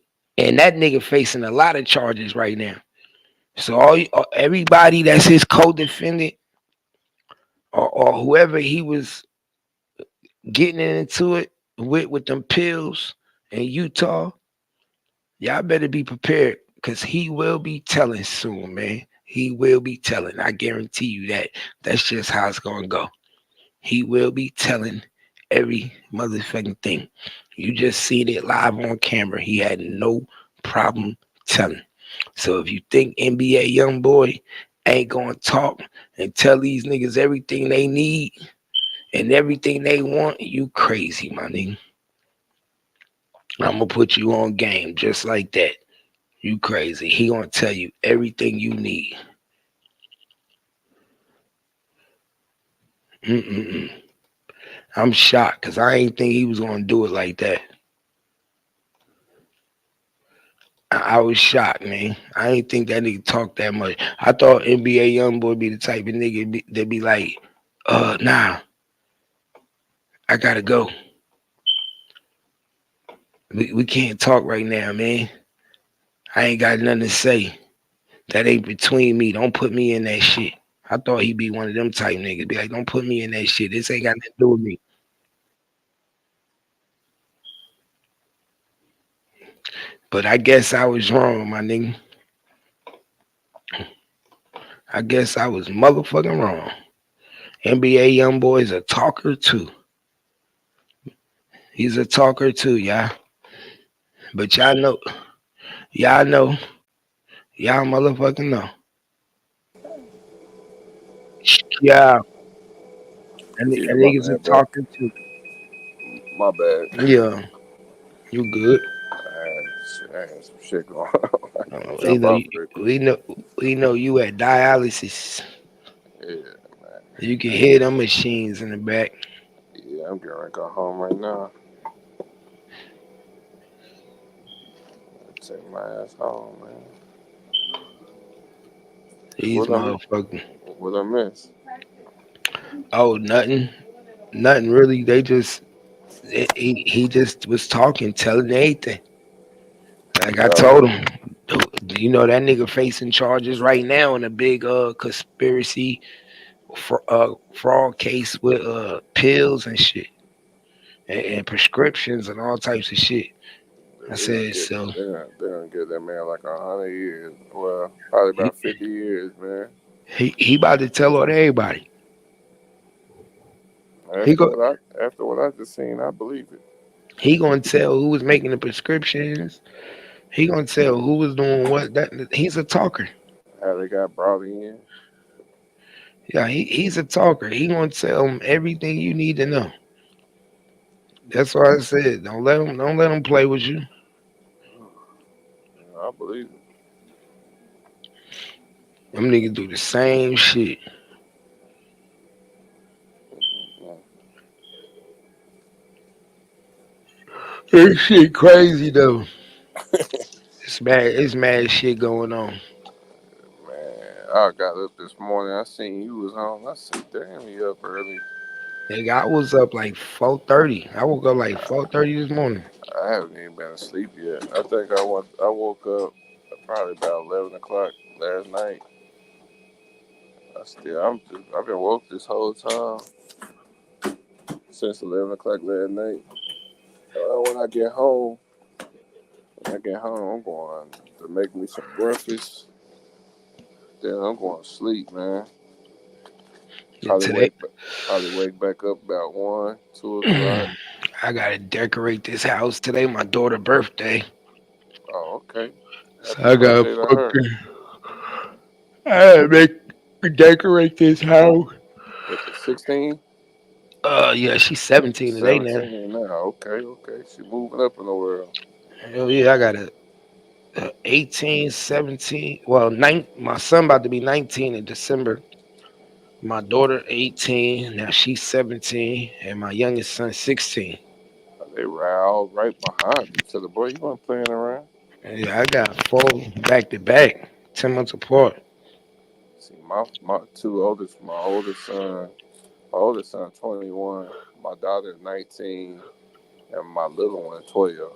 and that nigga facing a lot of charges right now. So everybody that's his co-defendant or whoever he was getting into it with them pills in Utah, y'all better be prepared because he will be telling soon, man. He will be telling. I guarantee you that. That's just how it's gonna go. He will be telling every motherfucking thing. You just seen it live on camera. He had no problem telling. So if you think NBA young boy ain't gonna talk and tell these niggas everything they need and everything they want, you crazy, my nigga. I'm gonna put you on game just like that. You crazy. He gonna tell you everything you need. Mm-mm-mm. I'm shocked because I ain't think he was gonna do it like that. I was shocked, man. I ain't think that nigga talk that much. I thought NBA young boy be the type of nigga that be like, nah, I gotta go. We can't talk right now, man. I ain't got nothing to say. That ain't between me. Don't put me in that shit. I thought he'd be one of them type niggas. Be like, don't put me in that shit. This ain't got nothing to do with me. But I guess I was wrong, my nigga. I guess I was motherfucking wrong. NBA young boy is a talker too. He's a talker too, y'all. But y'all know, y'all motherfucking know. Yeah, Yeah, and my niggas are bad, bro. talking too. My bad. Yeah, you good. I had some shit going on. I had to We jump know, off real quick. we know you at dialysis. Yeah, man. You can hear them machines in the back. Yeah, I'm getting ready to go home right now. Take my ass home, man. These What I motherfuckers. what I miss? Oh, nothing really. They just he just was talking, telling everything. Like I Oh, told him, you know that nigga facing charges right now in a big conspiracy fraud case with pills and shit and prescriptions and all types of shit. I said so. they're gonna give that man like 100 years. Well, probably He, about 50 years, man. he about to tell on everybody. He After go what I just seen, I believe it. he gonna tell who was making the prescriptions. He gonna tell who was doing what. That he's a talker. How they got brought in. Yeah, he's a talker. He gonna tell them everything you need to know. That's why I said don't let him play with you. I believe it. Them niggas do the same shit. Yeah. This shit crazy though. It's mad shit going on. Man, I got up this morning. I seen you was on. I said, damn, you up early. Nigga, I was up like 4:30. I woke up like 4:30 this morning. I haven't even been asleep yet. I think I woke up probably about 11 o'clock last night. I've been woke this whole time since 11 o'clock last night. When I get home, I'm going to make me some breakfast. Then I'm going to sleep, man. Yeah, Probably today wake, probably wake back up about 1, 2 o'clock. I gotta decorate this house today. My daughter's birthday, Oh, okay. so Happy I gotta birthday to her. fucking I gotta decorate this house. With the 16, Yeah, she's 17 today now. 17 now. Okay, okay. She moving up in the world. Hell yeah, I got a 18, 17. Well, my son about to be 19 in December. My daughter 18, now she's 17, and my youngest son 16. They ride all right behind each other. Boy, you weren't playing around. Yeah, I got four back to back, 10 months apart. See, my two oldest, my oldest son 21, my daughter 19, and my little one 12.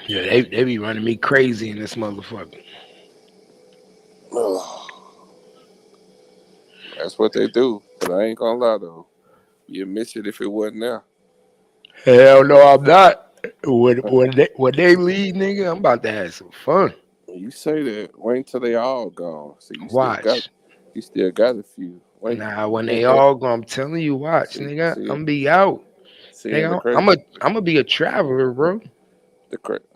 Yeah, they be running me crazy in this motherfucker. That's what they do. But I ain't gonna lie though, you miss it if it wasn't there. Hell no, I'm not. When they leave, nigga, I'm about to have some fun. You say that. Wait until they all gone. See, Watch. you still got a few. Wait. Nah, when they all go, I'm telling you, watch, see, nigga, see, I'm be out. and the Nigga, crazy. I'm gonna be a traveler, bro.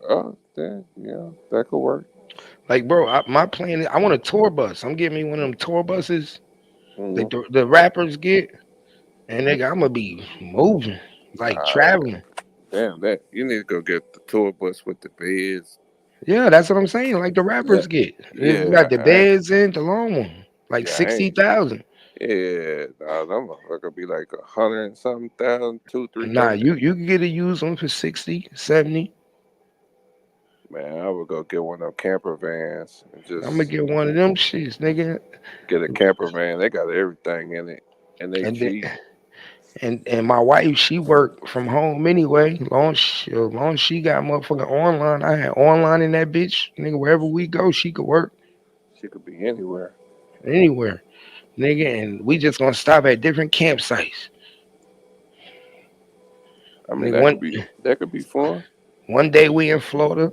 Oh, yeah, that could work. Like, bro, my plan is I want a tour bus. I'm getting me one of them tour buses Mm-hmm. that the rappers get, and nigga, I'm gonna be moving, like traveling. Damn that. You need to go get the tour bus with the beds. Yeah, that's what I'm saying. Like the Yeah, rappers get. You yeah. got the beds in the long one, like I ain't. 60,000. Yeah, nah, that motherfucker be like 100 and something thousand, two, three Nah, hundred. you can get a used one for 60, 70. Man, I would go get one of them camper vans and I'm gonna just get one of them shits, nigga. get a camper van. They got everything in it, and they And then, cheap. and my wife, she worked from home anyway. Long as she got motherfucking online, I had online in that bitch, nigga. Wherever we go, she could work She could be anywhere. anywhere, nigga. And we just gonna stop at different campsites. I mean, Nigga, that could be fun. one day we in Florida,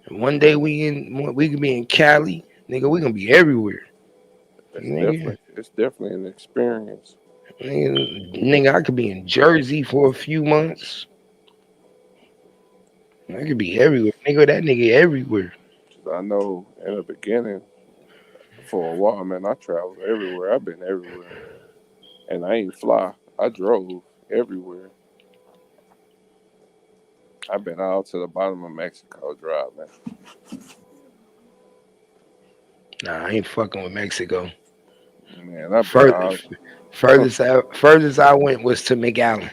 and one day we could be in Cali, nigga. We gonna be everywhere, nigga. It's definitely an experience. Nigga, I could be in Jersey for a few months. I could be everywhere, nigga. That nigga everywhere. 'Cause I know in the beginning, for a while, man, I traveled everywhere. I've been everywhere, and I ain't fly. I drove everywhere. I've been out to the bottom of Mexico driving. Nah, I ain't fucking with Mexico. Man, I've been Further, out. furthest I went was to McAllen.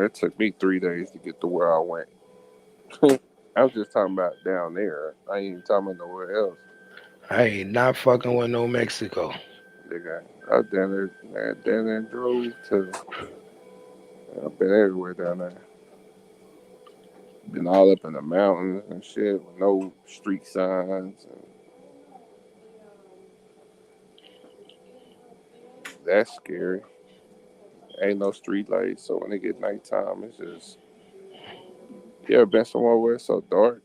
It took me 3 days to get to where I went. I was just talking about down there. I ain't even talking about nowhere else. I ain't not fucking with no Mexico. Nigga, I was down there, man, down there and drove to. I've been everywhere down there. Been all up in the mountains and shit with no street signs. And that's scary. Ain't no street lights, so when it get nighttime, it's just. You ever been somewhere where it's so dark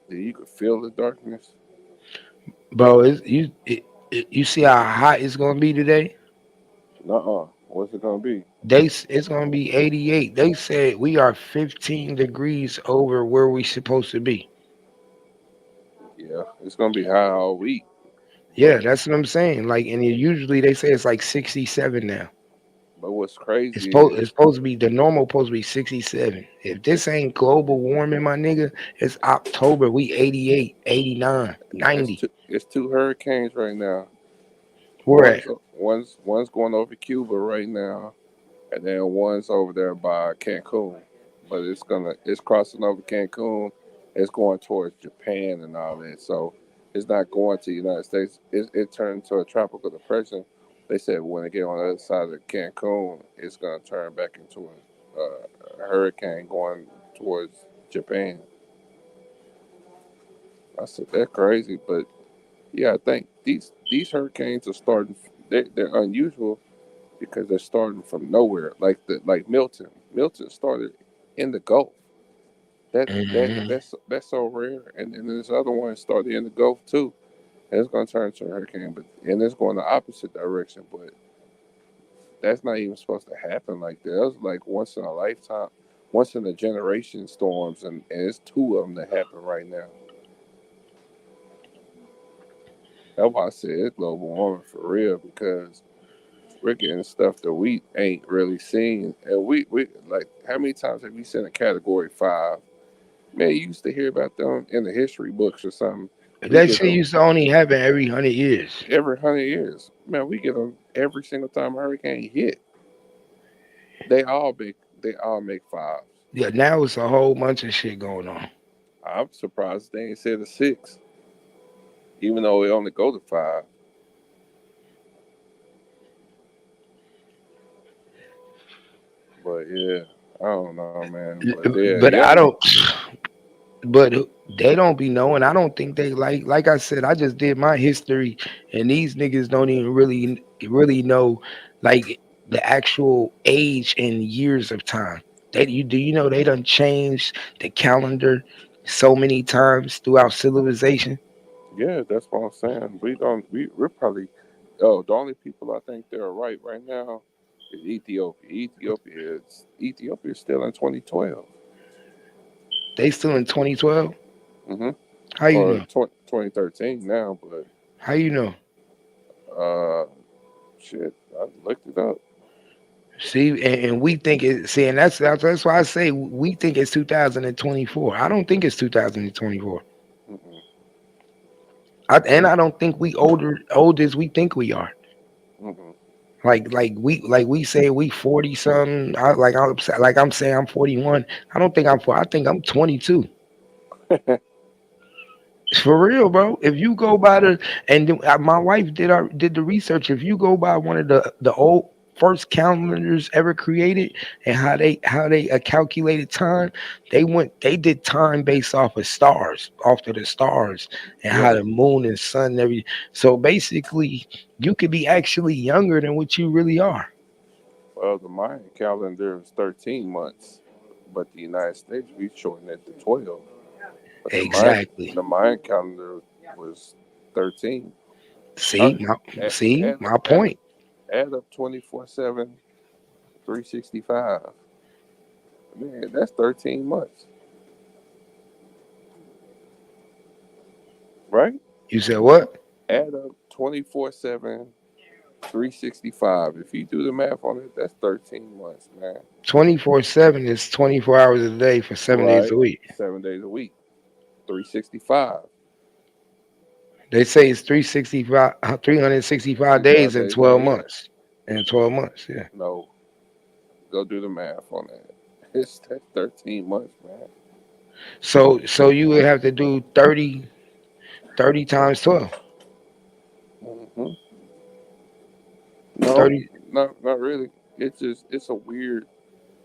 that you could feel the darkness? Bro, you see how hot it's gonna be today? Nuh-uh. What's it gonna be? It's gonna be 88. They said we are 15 degrees over where we supposed to be. Yeah, it's gonna be high all week. Yeah, But that's what I'm saying. Like, and usually they say it's like 67 now. what's crazy It's is supposed to be the normal supposed to be 67. If this ain't global warming, my nigga, it's October. We 88, 89, it's 90. two hurricanes right now. Where at? One's going over Cuba right now, and then one's over there by Cancun. But it's crossing over Cancun. It's going towards Japan and all that. So it's not going to the United States. It turned into a tropical depression. They said when it get on the other side of Cancun, it's gonna turn back into a hurricane going towards Japan. I said that's crazy, but yeah, I think these hurricanes are starting. They're unusual because they're starting from nowhere. Like Milton. Milton started in the Gulf. Mhm. That's so rare. And then this other one started in the Gulf too. And it's gonna turn to a hurricane, and it's going the opposite direction. But that's not even supposed to happen like that. That was like once in a lifetime, once in a generation storms, and it's two of them that happen right now. That's why I said it's global warming for real because we're getting stuff that we ain't really seen. And we like how many times have you seen a category 5? Man, you used to hear about them in the history books or something. We That get shit them used to only happen every 100 years. every 100 years. Man, we get them every single time a hurricane hit. They all make fives. Yeah, now it's a whole bunch of shit going on. I'm surprised they ain't said a 6, even though it only go to 5. But yeah, I don't know, man. But yeah, But yeah, I don't. but they don't be knowing. I don't think they like I said, I just did my history, and these niggas don't even really know like the actual age and years of time. They you do you know they done changed the calendar so many times throughout civilization. Yeah, that's what I'm saying. We don't. We're probably. Oh, the only people I think they're right now is Ethiopia. Ethiopia is still in 2012. They still in 2012. Mm-hmm. How you Or know? 2013 now, but How you know? uh, shit, I looked it up. See, and we think it. See, and that's why I say we think it's 2024. I don't think it's 2024. Mm-mm, I don't think we old as we think we are. mm-mm. Like we say we 40 something. I'm saying I'm 41. I don't think I'm 4. I think I'm 22. For real, bro. If you go by the my wife did the research. If you go by one of the old first calendars ever created and how they calculated time, they did time based off of stars, off of the stars and how Yeah. the moon and sun and everything. So basically, you could be actually younger than what you really are. Well, the Mayan calendar is 13 months, but the United States we shortened it to 12. But Exactly. the Mayan calendar was 13. See Add, add, my add, point. add up 24/7, 365. Man, that's 13 months, right? You said what? Add up 24/7, 365. If you do the math on it, that's 13 months, man. 24/7 is 24 hours a day for 7 days Right? a week. 7 days a week, 365. They say it's 365, 365 65 days in days in a 12 year. months. In 12 months, yeah. No, go do the math on that. That's 13 months, man. So you would have to do 30 times 12. Hmm. No, 30 not really. It's a weird.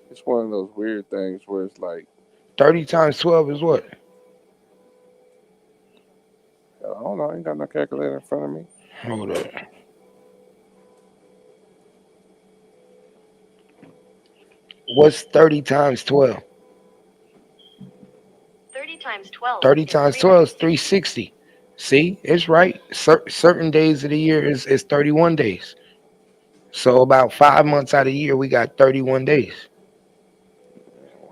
It's one of those weird things where it's like 30 times 12 is what? I don't know. I ain't got no calculator in front of me. Hold up. What's 30 times 12? 30 times 12 is 360. See, it's right. Certain days of the year is 31 days. So about 5 months out of the year, we got 31 days.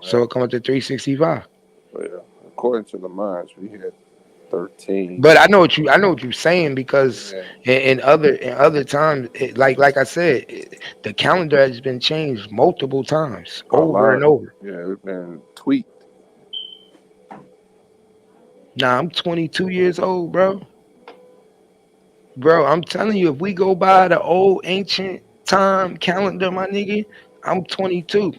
So Well, it comes to 365. well, according to the minds, we had 13. But I know what you're saying because Yeah, in other times, like I said, the calendar has been changed multiple times, a over and lot. over. Yeah, it's been tweaked. Now I'm 22 years old, bro. Bro, I'm telling you, if we go by the old ancient time calendar, my nigga, I'm 22.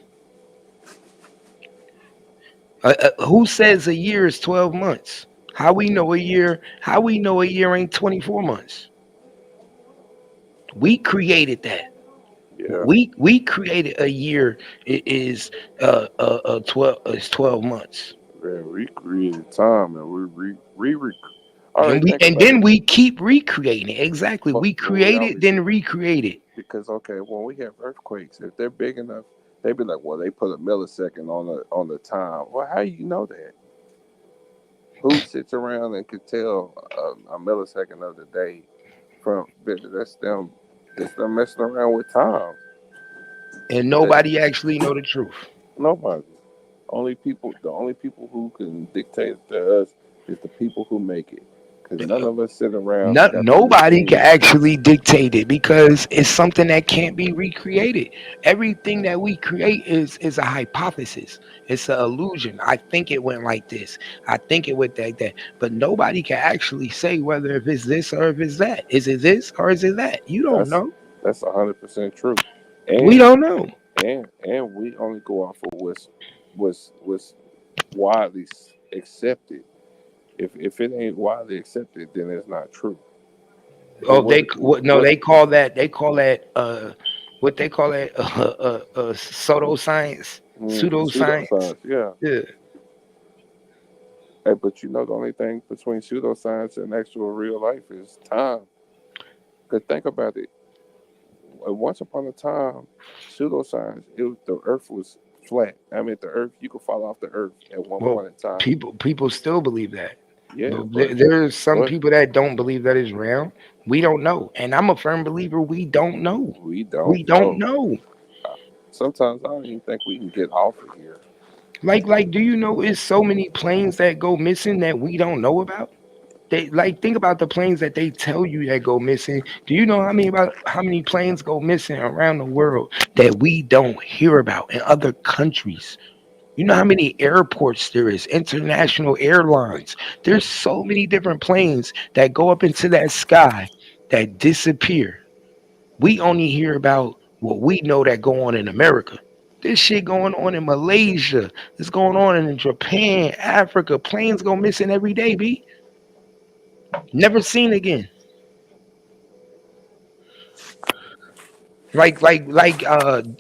Who says a year is 12 months? How we know a year? How we know a year ain't 24 months? We created that. Yeah, We created a year is 12 months. man, we created time and we all And right, we think and about then it. we keep recreating it. Exactly. But We we create it, always then recreate it. because okay, when we have earthquakes, if they're big enough, they be like, well, they put a millisecond on the time. Well, how you know that? Who sits around and could tell a millisecond of the day from that's them? That's them messing around with time. And They, nobody actually know the truth. nobody. The only people who can dictate to us is the people who make it. Because none of us sit around and Not got the nobody can machines. actually dictate it because it's something that can't be recreated. Everything that we create is a hypothesis. It's an illusion. I think it went like this. I think it went like that. But nobody can actually say whether if it's this or if it's that. Is it this or is it that? You don't That's know. that's 100% true. We And don't know. and we only go off of what's widely accepted. If it ain't widely accepted, then it's not true. Oh, What no, what they call that what they call that pseudoscience, pseudoscience. pseudoscience? Yeah, Yeah. Hey, but you know the only thing between pseudoscience and actual real life is time. Cause think about it. Once upon a time, pseudoscience, the Earth was flat. I mean, the Earth, you could fall off the Earth at one Well, point in time. people still believe that. Yeah, But but there's some but people that don't believe that is real. We don't know, and I'm a firm believer. We don't know. we We don't don't know. know. Sometimes I don't even think we can get off of here. Do you know it's so many planes that go missing that we don't know about? They think about the planes that they tell you that go missing. Do you know how many planes go missing around the world that we don't hear about in other countries? You know how many airports there is, international airlines. There's so many different planes that go up into that sky that disappear. We only hear about what we know that go on in America. This shit going on in Malaysia. It's going on in Japan, Africa. Planes go missing every day, B. Never seen again.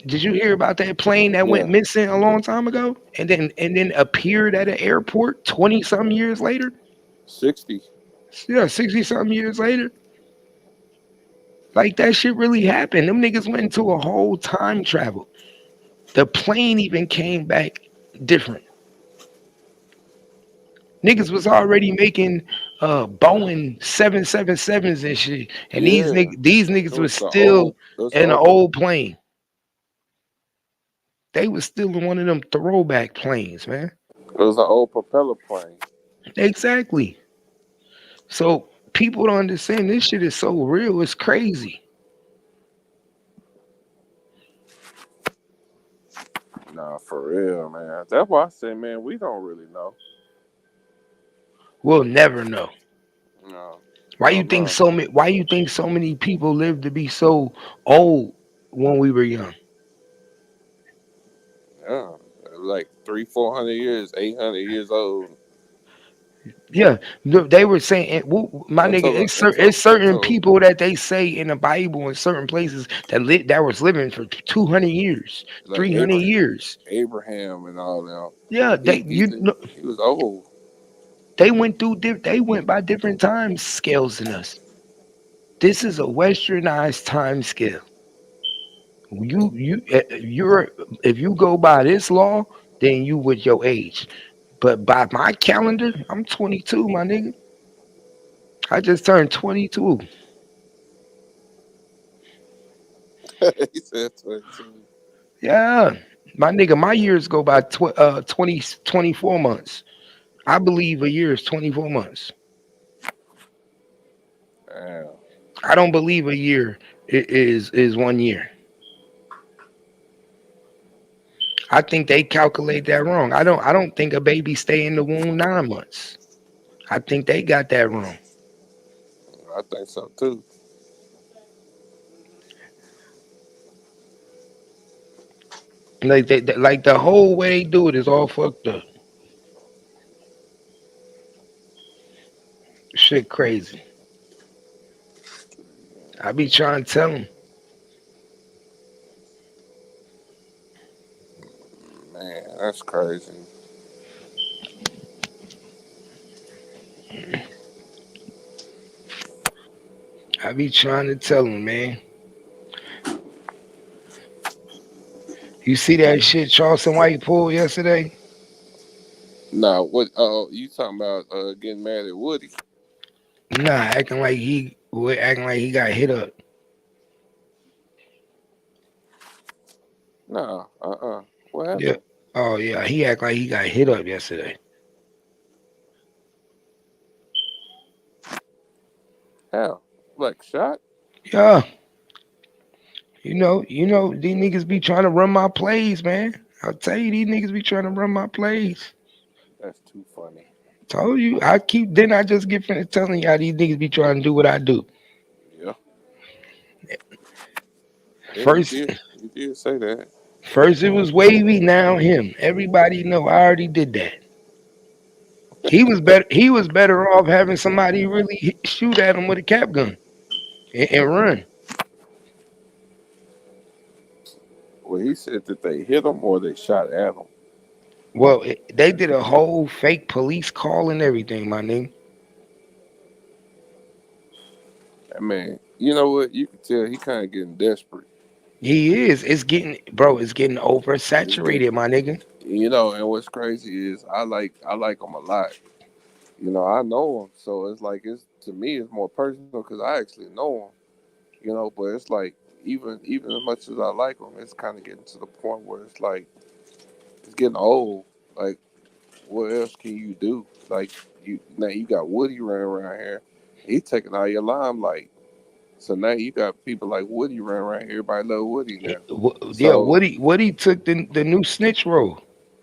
Did you hear about that plane that went Yeah, missing a long time ago and then appeared at an airport 20 some years later? 60. Yeah, 60 something years later. Like that shit really happened. Them niggas went into a whole time travel. The plane even came back different. Niggas was already making Boeing 777s and shit. And Yeah, these it niggas was was the still old. It was the in an old. old plane. They was still in one of them throwback planes, man. It was an old propeller plane. Exactly. So people don't understand this shit is so real. It's crazy. Nah, for real, man. That's why I say, man, we don't really know. We'll never know. No, Why you no, think no. so many? Why you think so many people live to be so old when we were young? Yeah, like 300, 400 years, 800 years old Yeah, they were saying, my nigga, it's certain until people that they say in the Bible in certain places that was living for 200 years, like 300 years. Abraham and all them. Yeah, He was old. they went they went by different time scales than us. This is a westernized time scale. You're if you go by this law, then you with your age. But by my calendar, I'm 22, my nigga. I just turned 22. He said 22. Yeah, my nigga, my years go by 24 months. I believe a year is 24 months. Damn. I don't believe a year is 1 year. I think they calculate that wrong. I don't think a baby stay in the womb 9 months. I think they got that wrong. I think so too. Like the whole way they do it is all fucked up. Shit crazy. I be trying to tell them. Man, that's crazy. I be trying to tell them, man. You see that shit Charleston White pulled yesterday? Nah, what? You talking about getting mad at Woody? Nah, acting like he got hit up. Nah, what Yeah. happened? Oh yeah, he act like he got hit up yesterday. Hell, like shot? Yeah. These niggas be trying to run my plays, man. I'll tell you, these niggas be trying to run my plays. That's too funny. Told you, then I just get finished telling y'all these niggas be trying to do what I do. Yeah, yeah, you First, did. You did say that. first it was Wavy, now him. Everybody know I already did that. He was better. He was better off having somebody really shoot at him with a cap gun and run. Well, he said that they hit him or they shot at him. Well, they did a whole fake police call and everything, my nigga. I mean, you know what? You can tell he kind of getting desperate. He is. It's getting, bro. It's getting It's getting, oversaturated, my nigga. and what's crazy is I like him a lot. I know him, so it's like it's to me it's more personal because I actually know him. But it's like even as much as I like him, it's kind of getting to the point where it's like it's getting old. Like, what else can you do? Like, you got Woody running around here, he taking all your limelight. So now you got people like Woody running around here. Everybody love Woody now. Yeah, So Woody took the new snitch role.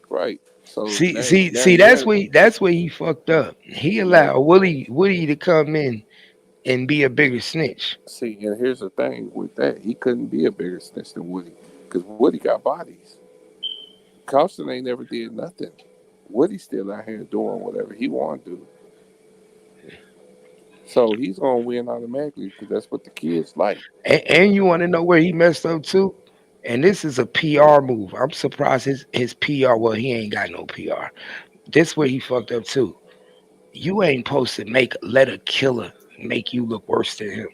right. So See, now see, now see. you got That's where he fucked up. He now. allowed Woody to come in and be a bigger snitch. See, and here's the thing with that, he couldn't be a bigger snitch than Woody because Woody got bodies. Carlson ain't never did nothing. Woody's still out here doing whatever he want to do. So he's gonna win automatically because that's what the kids like. And you want to know where he messed up too? And this is a PR move. I'm surprised his PR. Well, he ain't got no PR. This where he fucked up too. You ain't supposed to let a killer make you look worse than him.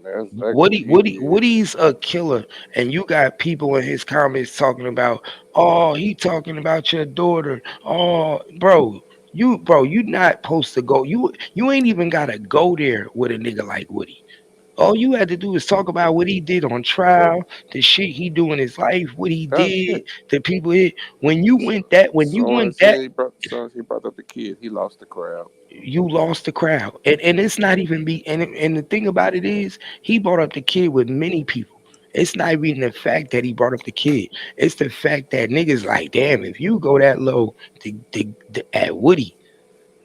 That's exactly what he did. Woody's a killer, and you got people in his comments talking about, oh, he talking about your daughter. Oh, you not supposed to go. You ain't even gotta go there with a nigga like Woody. All you had to do is talk about what he did on trial, the shit he do in his life, what he That's did, it. the people hit. Soon as he brought up the kid, he lost the crowd. You lost the crowd. And it's not even and the thing about it is he brought up the kid with many people. It's not even the fact that he brought up the kid. It's the fact that niggas like, damn, if you go that low at Woody,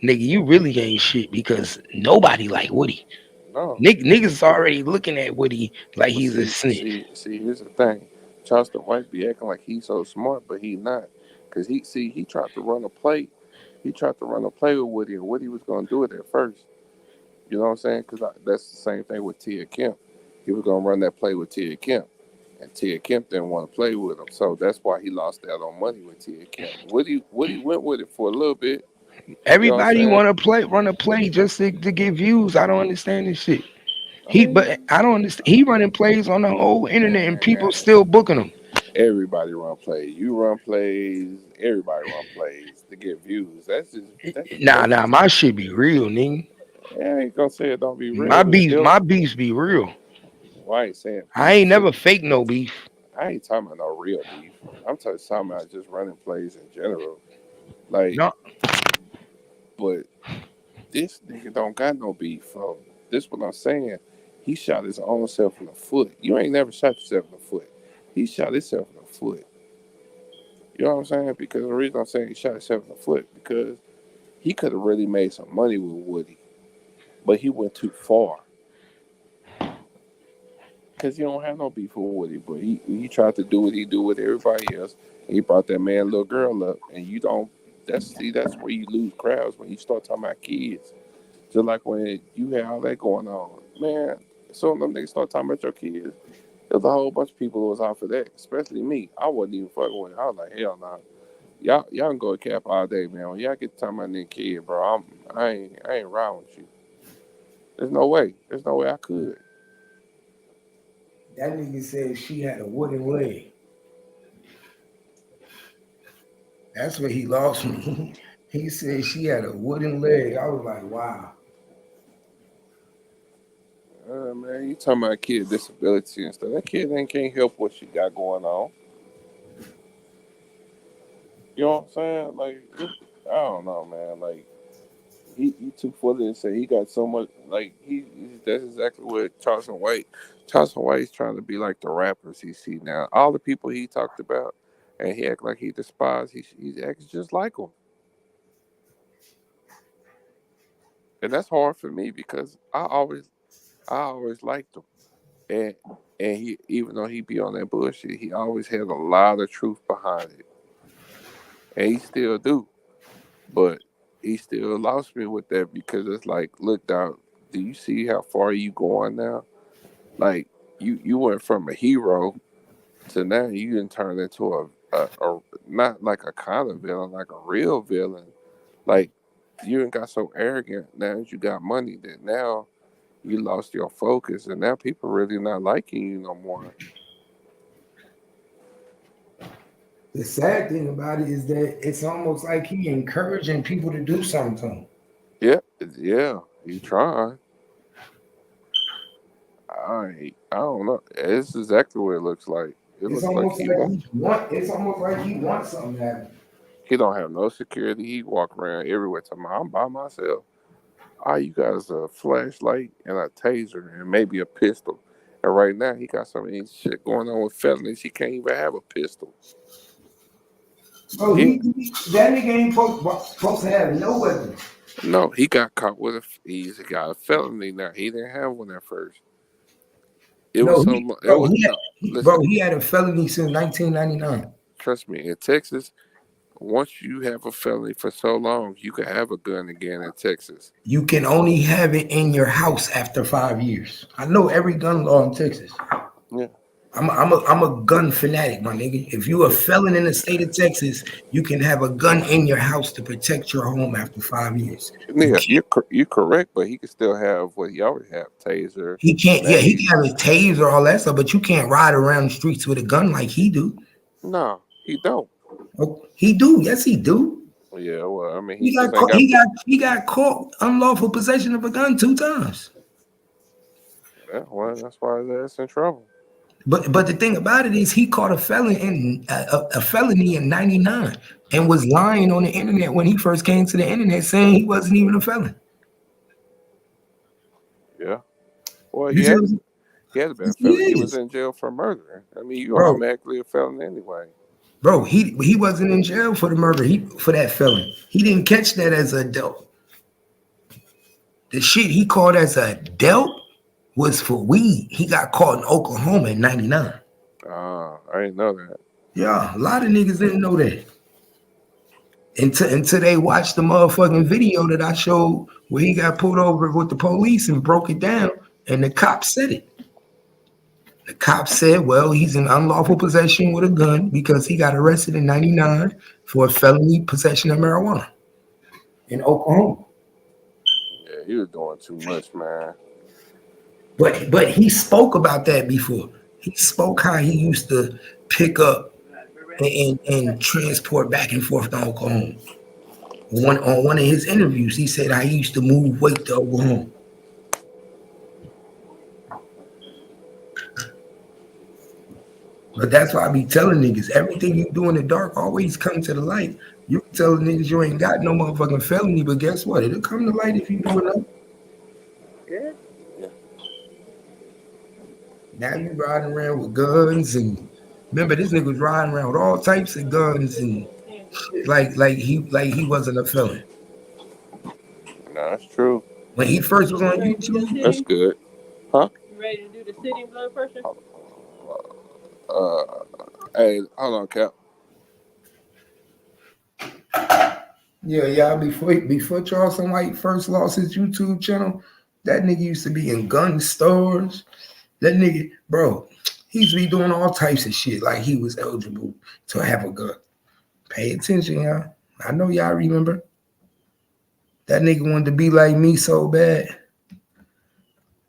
nigga, you really ain't shit because nobody like Woody. No, Niggas already looking at Woody like but he's a snitch. here's the thing. Charleston White be acting like he's so smart, but he not. Cause he tried to run a play. He tried to run a play with Woody, and Woody was gonna do it at first. You know what I'm saying? Because that's the same thing with Tia Kemp. He was gonna run that play with Tia Kemp, and Tia Kemp didn't want to play with him, so that's why he lost out on money with Tia Kemp. Woody went with it for a little bit. You know what I'm Everybody saying? want to run a play just to get views. I don't understand this shit. I mean, But I don't understand. He running plays on the whole internet and people man, still booking him. everybody run plays. You run plays. Everybody run plays to get views. Nah, my shit be real, nigga. I ain't gonna say it don't be real. It's still. My beefs be real. Well, I ain't saying I beef. ain't never fake no beef. I ain't talking about no real beef. I'm talking about just running plays in general. Like, No, but this nigga don't got no beef. This what I'm saying. He shot his own self in the foot. You ain't never shot yourself in the foot. He shot himself in the foot. You know what I'm saying? Because the reason I'm saying he shot himself in the foot because he could have really made some money with Woody, but he went too far. Because he don't have no beef with Woody, but he tried to do what he do with everybody else. He brought that man little girl up, and you don't. That's where you lose crowds when you start talking about kids. Just like when you had all that going on, man. So them niggas start talking about your kids. There's a whole bunch of people who was out for that, especially me. I wasn't even fucking with it. I was like, hell no. Y'all can go to cap all day, man. When y'all get to talking about that kid, bro, I ain't riding with you. There's no way. There's no way I could. that nigga said she had a wooden leg. That's what he lost me. He said she had a wooden leg. I was like, wow. Man, you talking about a kid with disability and stuff. That kid ain't can't help what she got going on. You know what I'm saying? Like, I don't know, man. Like, he took footage and said he got so much. Like, that's exactly what Charleston White. Charleston White's trying to be like the rappers he see now. All the people he talked about, and he act like he despised. He acts just like them, and that's hard for me because I always liked him, and he even though he be on that bullshit, he always had a lot of truth behind it, and he still do. But he still lost me with that because it's like, look, dog, do you see how far you going now? Like you went from a hero to now you can turn into not like a kind of villain, like a real villain. Like you ain't got so arrogant now that you got money that now you lost your focus and now people really not liking you no more. The sad thing about it is that it's almost like he encouraging people to do something to him. Yeah, you trying. I don't know. It's exactly what it looks like. It It's looks like almost like it's almost like he wants something to happen. he don't have no security. He walk around everywhere talking about, I'm by myself. All you got is a flashlight and a taser and maybe a pistol. And right now he got some of these shit going on with felonies. He can't even have a pistol. Bro, He that nigga ain't supposed to have no weapon. no, he got caught with he's got a felony now. He didn't have one at first. It was No, so it was no. Listen, he had a felony since 1999. trust me. In Texas, once you have a felony for so long, you can have a gun again in Texas. You can only have it in your house after 5 years. I know every gun law in Texas. Yeah. I'm a gun fanatic, my nigga. If you a felon in the state of Texas, you can have a gun in your house to protect your home after 5 years. Yeah, you're correct, but he can still have what he already have: taser, He can't. Yeah, he mace. can have his taser, all that stuff, but you can't ride around the streets with a gun like he do. No, he don't. Oh, he do. Yes, he do. Yeah, well, I mean, he He got just ain't caught, got. he got caught unlawful possession of a gun 2 times. Yeah, well, that's why his ass in trouble. But the thing about it is, he caught a felon in a felony in '99 and was lying on the internet when he first came to the internet, saying he wasn't even a felon. Yeah. Well, You see what I'm saying? he had been a He felon. He was is, in jail for murder. I mean, you bro. automatically a felon anyway. Bro, he wasn't in jail for the murder. He for that felon. He didn't catch that as an adult. The shit he caught as an adult was for weed. He got caught in Oklahoma in '99. Ah, I didn't know that. Yeah, a lot of niggas didn't know that. Until they watched the motherfucking video that I showed where he got pulled over with the police and broke it down, and the cop said it. The cop said, well, he's in unlawful possession with a gun because he got arrested in '99 for a felony possession of marijuana in Oklahoma. Yeah, he was doing too much, man. But he spoke about that before. He spoke how he used to pick up and transport back and forth to Oklahoma. On one of his interviews, he said how he used to move weight to Oklahoma. But that's why I be telling niggas, everything you do in the dark always come to the light. You can tell niggas you ain't got no motherfucking felony, but guess what? It'll come to light if you do enough. Good. Yeah. Now you riding around with guns and remember this nigga was riding around with all types of guns and shit like he wasn't a felon. No, that's true. When he first was on YouTube, That's good. Huh? You ready to do the sitting blood pressure? Hey, hold on, Cap. yeah, before Charleston White first lost his YouTube channel, that nigga used to be in gun stores. That nigga, bro, he used to be doing all types of shit like he was eligible to have a gun. Pay attention, y'all. I know y'all remember. That nigga wanted to be like me so bad.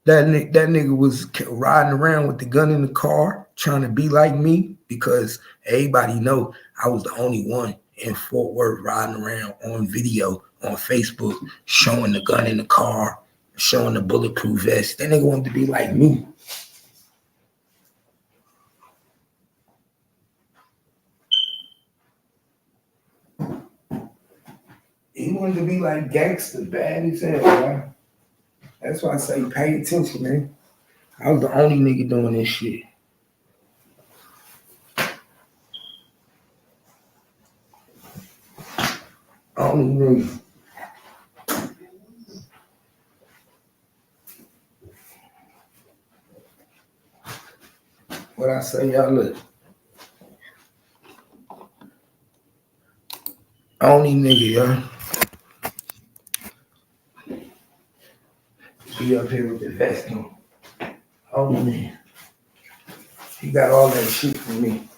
That nigga was riding around with the gun in the car, trying to be like me because everybody know I was the only one in Fort Worth riding around on video on Facebook, showing the gun in the car, showing the bulletproof vest. That nigga wanted to be like me. He wanted to be like gangster, bad as hell, man. That's why I say pay attention, man. I was the only nigga doing this shit. Only nigga. What I say, y'all look. Only nigga, y'all. Be up here with the vest on. Only man. He got all that shit from me.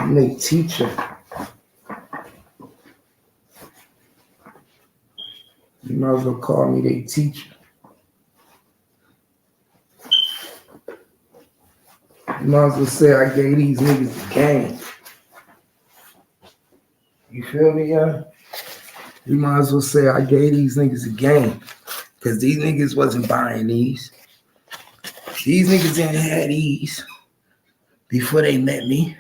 I'm a teacher. You might as well call me their teacher. You might as well say I gave these niggas the game. You feel me, yeah? You might as well say I gave these niggas a game. Because these niggas wasn't buying these. These niggas didn't have these before they met me.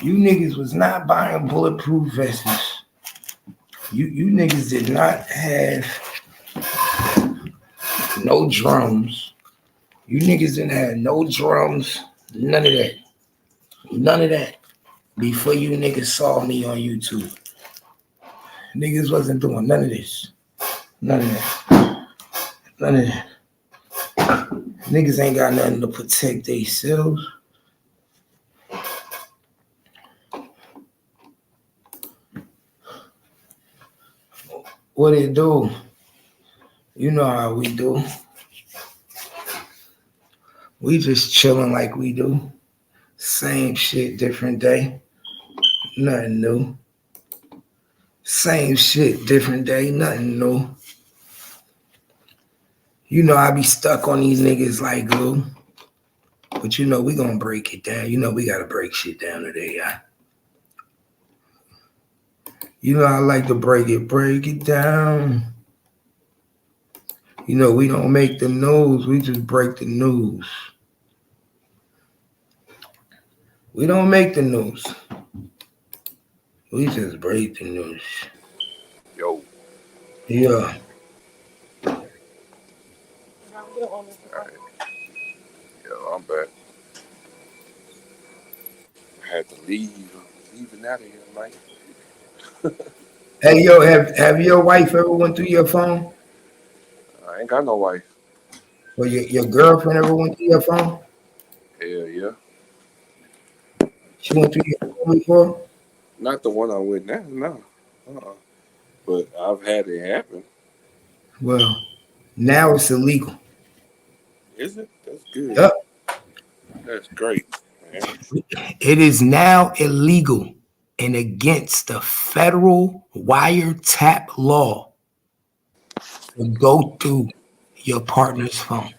You niggas was not buying bulletproof vests. You niggas did not have no drums. You niggas didn't have no drums. None of that. None of that. Before you niggas saw me on YouTube. Niggas wasn't doing none of this. None of that. None of that. Niggas ain't got nothing to protect themselves. What it do? You know how we do. We just chilling like we do. Same shit, different day. Nothing new. Same shit, different day. Nothing new. You know I be stuck on these niggas like glue. But you know we gonna break it down. You know we gotta break shit down today, y'all. You know I like to break it down. You know we don't make the news, we just break the news. We don't make the news. We just break the news. Yo. Yeah. Alright. Yo, I'm back. I had to leave. Leaving out of here, man. Hey yo, have your wife ever went through your phone? I ain't got no wife. Or your girlfriend ever went through your phone? Hell yeah. She went through your phone before? Not the one I'm with now, no. But I've had it happen. Well, now it's illegal. Is it? That's good. Yep. That's great, man. It is now illegal and against the federal wiretap law to go through your partner's phone.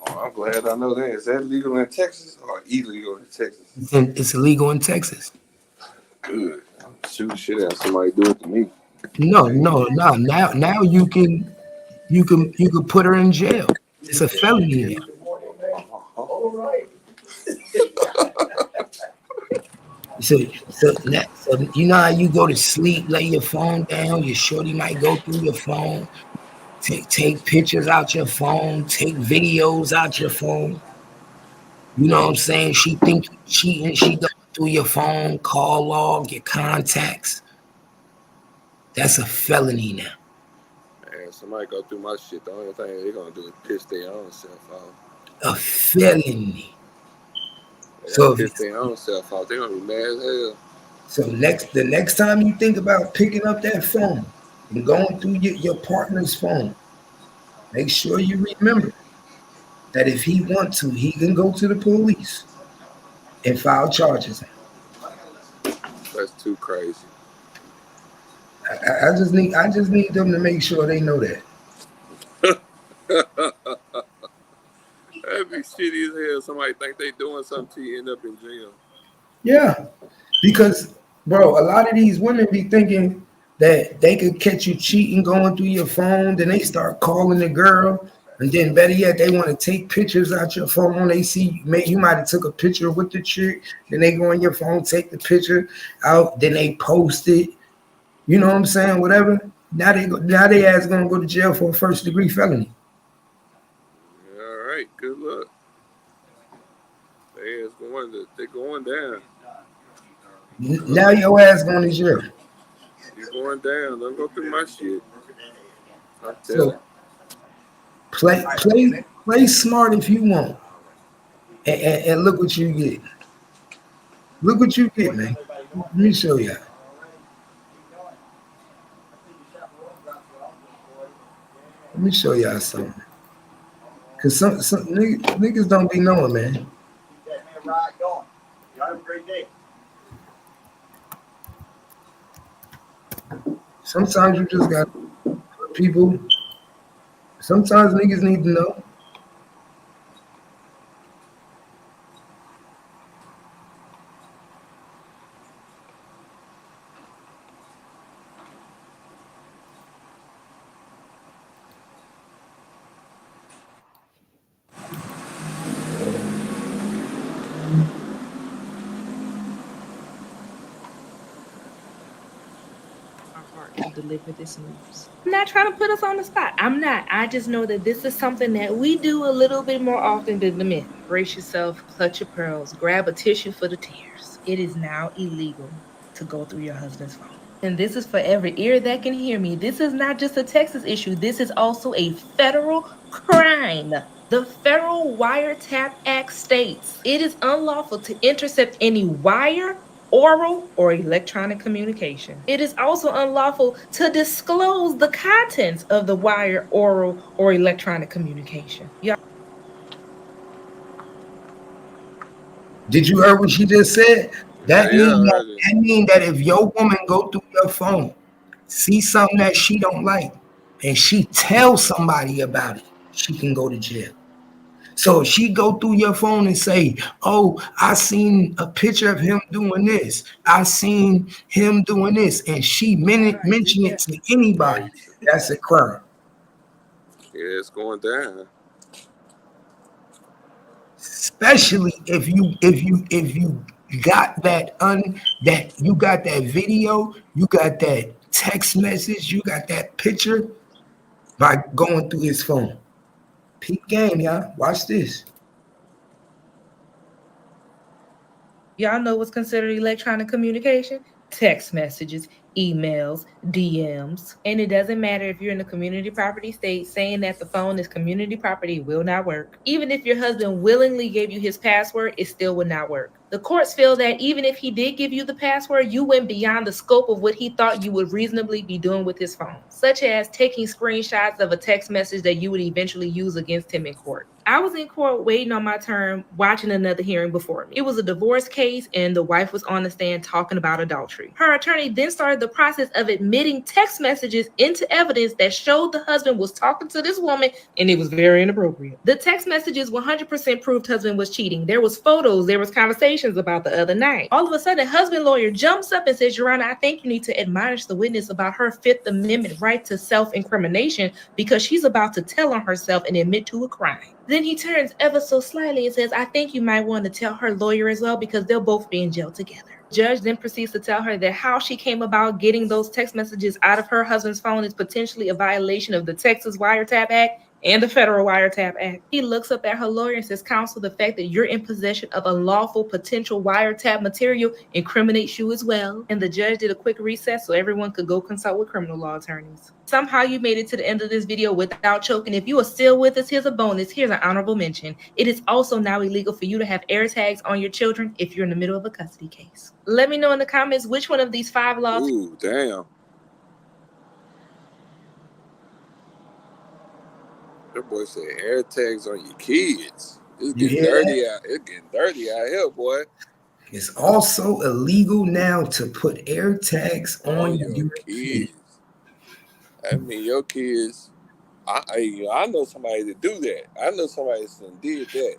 Oh, I'm glad I know that. Is that legal in Texas or illegal in Texas? It's illegal in Texas. Good. I'll shoot the shit out somebody do it to me. No. Now you can put her in jail. It's a felony now. So you know how you go to sleep, lay your phone down, your shorty might go through your phone, take pictures out your phone, take videos out your phone. You know what I'm saying? She think you cheating, she go through your phone, call log, your contacts. That's a felony now. Man, somebody go through my shit, the only thing they're gonna do is piss their own self off. A felony. They So piss their own self off. They're gonna be mad as hell. So the next time you think about picking up that phone and going through your partner's phone, make sure you remember that if he wants to, he can go to the police and file charges. That's too crazy. I just need them to make sure they know that. That'd be shitty as hell. Somebody think they doing something to you, end up in jail. Yeah, because bro, a lot of these women be thinking that they could catch you cheating going through your phone, then they start calling the girl, and then better yet, they want to take pictures out your phone. They see you might have took a picture with the chick, then they go on your phone, take the picture out, then they post it. You know what I'm saying? Whatever. Now they ass gonna go to jail for a first-degree felony. All right, good luck. They're going down. Now your ass going to jail. You're going down. Don't go through my shit. I tell So play smart if you want, and look what you get. Look what you get, man. Let me show you. Let me show y'all something. Cause some niggas don't be knowing, man. Sometimes you just got people. Sometimes niggas need to know. our heart to deliver this news. I'm not trying to put us on the spot. I'm not. I just know that this is something that we do a little bit more often than the men. Brace yourself, clutch your pearls, grab a tissue for the tears. It is now illegal to go through your husband's phone. And this is for every ear that can hear me. This is not just a Texas issue. This is also a federal crime. The Federal Wiretap Act states it is unlawful to intercept any wire, oral, or electronic communication. It is also unlawful to disclose the contents of the wire, oral, or electronic communication. Did you hear what she just said? Yeah, That yeah, mean I that, heard it. that mean that if your woman go through your phone, see something that she don't like, and she tells somebody about it, she can go to jail. So if she go through your phone and say, "Oh, I seen a picture of him doing this. I seen him doing this," and she mention it to anybody, that's a crime. Yeah, it's going down. Especially if you got that you got that video, you got that text message, you got that picture by going through his phone. Peep game, y'all. Watch this. Y'all know what's considered electronic communication? Text messages, emails, DMs. And it doesn't matter if you're in a community property state, saying that the phone is community property will not work. Even if your husband willingly gave you his password, it still would not work. The courts feel that even if he did give you the password, you went beyond the scope of what he thought you would reasonably be doing with his phone, such as taking screenshots of a text message that you would eventually use against him in court. I was in court waiting on my turn, watching another hearing before me. It was a divorce case, and the wife was on the stand talking about adultery. Her attorney then started the process of admitting text messages into evidence that showed the husband was talking to this woman, and it was very inappropriate. The text messages 100% proved husband was cheating. There was photos, there was conversations about the other night. All of a sudden, husband lawyer jumps up and says, "Your Honor, I think you need to admonish the witness about her Fifth Amendment right to self-incrimination because she's about to tell on herself and admit to a crime." Then he turns ever so slightly and says, "I think you might want to tell her lawyer as well because they'll both be in jail together." Judge then proceeds to tell her that how she came about getting those text messages out of her husband's phone is potentially a violation of the Texas Wiretap Act and the Federal Wiretap Act. He looks up at her lawyer and says, "Counsel, the fact that you're in possession of unlawful potential wiretap material incriminates you as well." And the judge did a quick recess so everyone could go consult with criminal law attorneys. Somehow you made it to the end of this video without choking. If you are still with us, here's a bonus. Here's an honorable mention. It is also now illegal for you to have air tags on your children if you're in the middle of a custody case. Let me know in the comments which one of these 5 laws. Ooh, damn. That boy said air tags on your kids. It's You getting hear that? dirty out. It's getting dirty out here, boy. It's also illegal now to put air tags on your your kids. kids. I mean, your kids. I know somebody that do that. I know somebody that did that.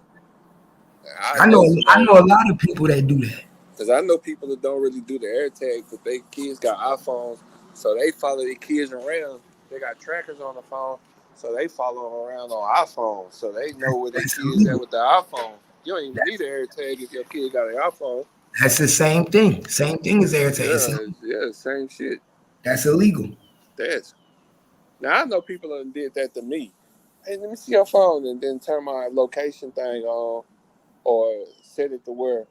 I know a lot of people that do that. Because I know people that don't really do the air tags, but they kids got iPhones, so they follow their kids around. They got trackers on the phone, so they follow them around on iPhones, so they know where their kids at with the iPhone. You don't even need an air tag if your kid got an iPhone. That's the same thing. Same thing as air tags. Yeah, same shit. That's illegal. Now I know people that did that to me. Hey, let me see your phone, and then turn my location thing on, or set it to where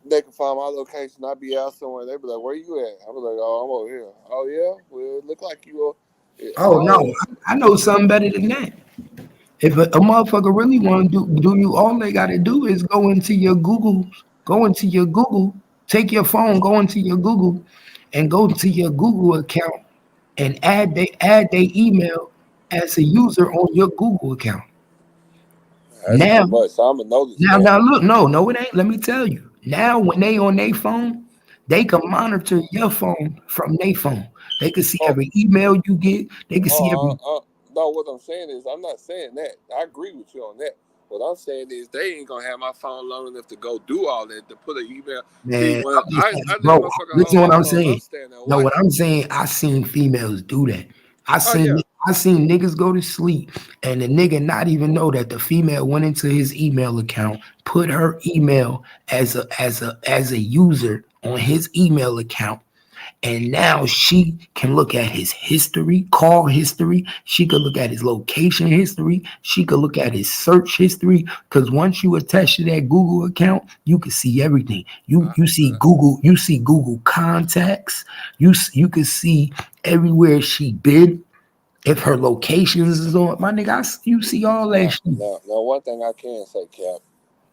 they can find my location. I'll be out somewhere. They be like, "Where you at?" I be like, "Oh, I'm over here." "Oh yeah, well, it look like you are." Oh no, I know something better than that. If a motherfucker really want to do you, all they gotta do is go into your Google, take your phone, go into your Google, and go to your Google account and add their email as a user on your Google account. That's too much. So I'm gonna notice that. Now look, no, it ain't. Let me tell you. Now when they on their phone, they can monitor your phone from their phone. They can see every email you get. They can see every. No, what I'm saying is, I'm not saying that. I agree with you on that. What I'm saying is, they ain't gonna have my phone long enough to go do all that to put an email. See, Man, when I'm just saying, I leave bro, motherfucker listen home to what I'm alone, I'm saying. standing there No, what watching. I'm saying, I seen females do that. I Oh yeah. seen niggas go to sleep and the nigga not even know that the female went into his email account, put her email as a user on his email account, and now she can look at his history, call history. She could look at his location history. She could look at his search history. Because once you attach to that Google account, you can see everything. You see Google. You see Google contacts. You can see everywhere she been. If her locations is on, my nigga, you see all that shit. Now, one thing I can say, Cap,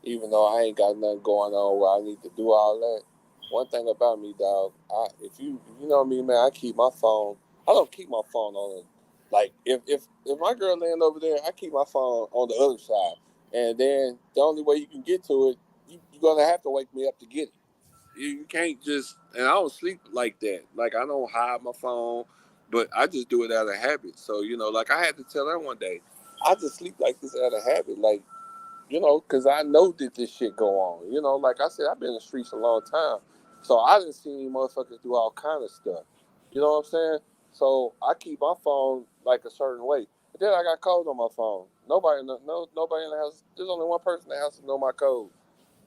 even though I ain't got nothing going on where I need to do all that, one thing about me, dog, if you know me, man, I keep my phone. I don't keep my phone on it. Like if my girl laying over there, I keep my phone on the other side, and then the only way you can get to it, you're gonna have to wake me up to get it. You can't just, and I don't sleep like that. Like, I don't hide my phone, but I just do it out of habit. So, like, I had to tell her one day, I just sleep like this out of habit. Like, because I know that this shit go on. Like I said, I've been in the streets a long time. So I done seen motherfuckers do all kind of stuff. You know what I'm saying? So I keep my phone like a certain way. But then I got code on my phone. Nobody in the house. There's only one person in the house that know my code.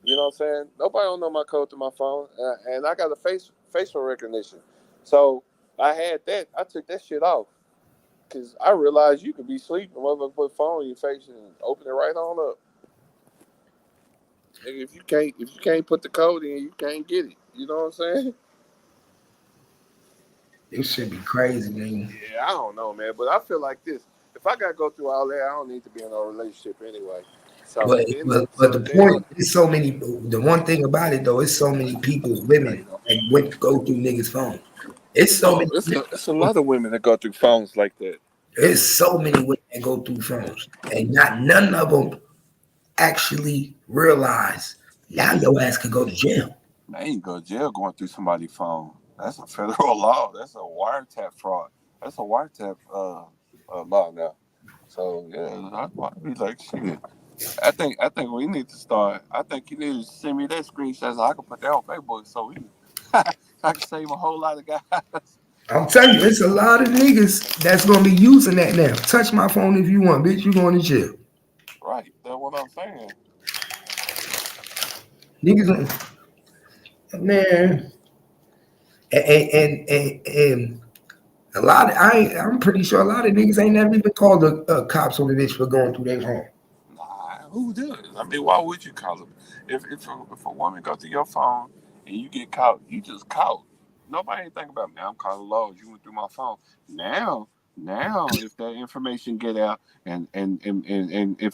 You know what I'm saying? Nobody don't know my code to my phone, and I got a facial recognition. So I had that. I took that shit off because I realized you could be sleeping, motherfucker, put a phone in your face and open it right on up. If you can't put the code in, you can't get it. You know what I'm saying? This should be crazy, man. Yeah, I don't know, man, but I feel like this. If I gotta go through all that, I don't need to be in a relationship anyway. So But, but the point is, so many. The one thing about it though, it's so many people, women that went go through niggas' phone. It's so many. It's a lot of women that go through phones like that. There's so many women that go through phones, and not none of them actually realize now your ass could go to jail. Man, you go to jail going through somebody's phone. That's a federal law. That's a wiretap fraud. That's a wiretap law now. So yeah, I'd be like, shit. I think we need to start. I think you need to send me that screenshot so I can put that on Facebook so we I can save a whole lot of guys. I'm telling you, it's a lot of niggas that's gonna be using that now. Touch my phone if you want, bitch. You going to jail? Right, that's what I'm saying. Niggas, man, and a lot. I'm pretty sure a lot of niggas ain't never even called the cops on the bitch for going through their home. Nah, who does? I mean, why would you call them? If a woman goes to your phone and you get caught, you just caught. Nobody ain't think about, man, I'm calling laws. You went through my phone. Now, if that information get out and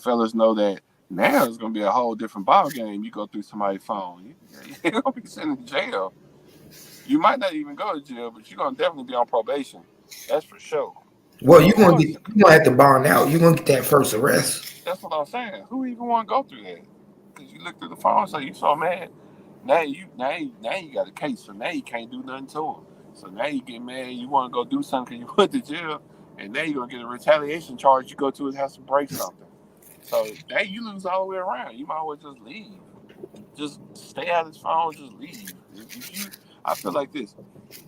fellas know that now it's gonna be a whole different ball game. You go through somebody's phone, you're gonna be sent in jail. You might not even go to jail, but you're gonna definitely be on probation. That's for sure. Well, you gonna have to bond out. You're gonna get that first arrest. That's what I'm saying. Who even want to go through that? Because you look through the phone, so you so mad. Now you got a case, so now you can't do nothing to him. So now you get mad. You want to go do something because you went to jail, and now you're gonna get a retaliation charge. You go to his house and break something. So now you lose all the way around. You might as well just leave. Just stay out of his phone. Just leave. I feel like this.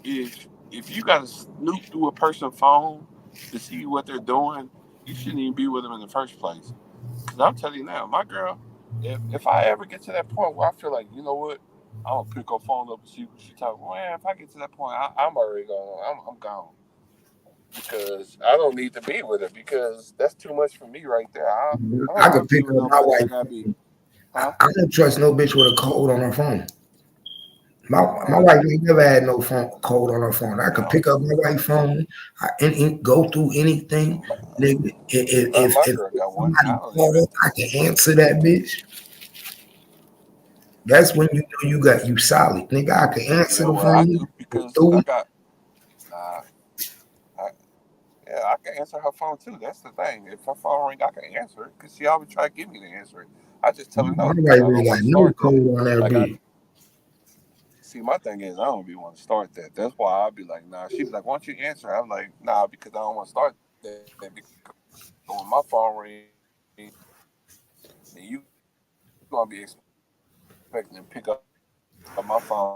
If you got to snoop through a person's phone to see what they're doing, you shouldn't even be with them in the first place. Because I'm telling you now, my girl, if I ever get to that point where I feel like, you know what, I'm gonna pick her phone up and see what she talking. Man, if I get to that point, I'm already gone. I'm gone because I don't need to be with her because that's too much for me right there. I I don't could want to be pick with up my nobody that wife. I gotta be. Huh? I don't trust no bitch with a code on her phone. My Oh, wife ain't never had no phone code on her phone. I could pick up my wife's phone and go through anything, nigga. If my girl got one. I somebody don't even. call, I can answer that bitch. That's when you know you solid, nigga. I can answer Yeah, the well, I phone. do because Do I it. got. Nah, I, yeah, I can answer her phone too. That's the thing. If her phone ring, I can answer it because she always try to get me to answer it. I just tell her My no wife because I don't ain't got want to no start that. code on that Like bitch. see, my thing is, I don't be want to start that. That's why I'll be like, nah. She be like, why don't you answer? I'm like, nah, because I don't want to start that. Because when my phone ring, then you gonna be expecting to pick up my phone just every time it ring,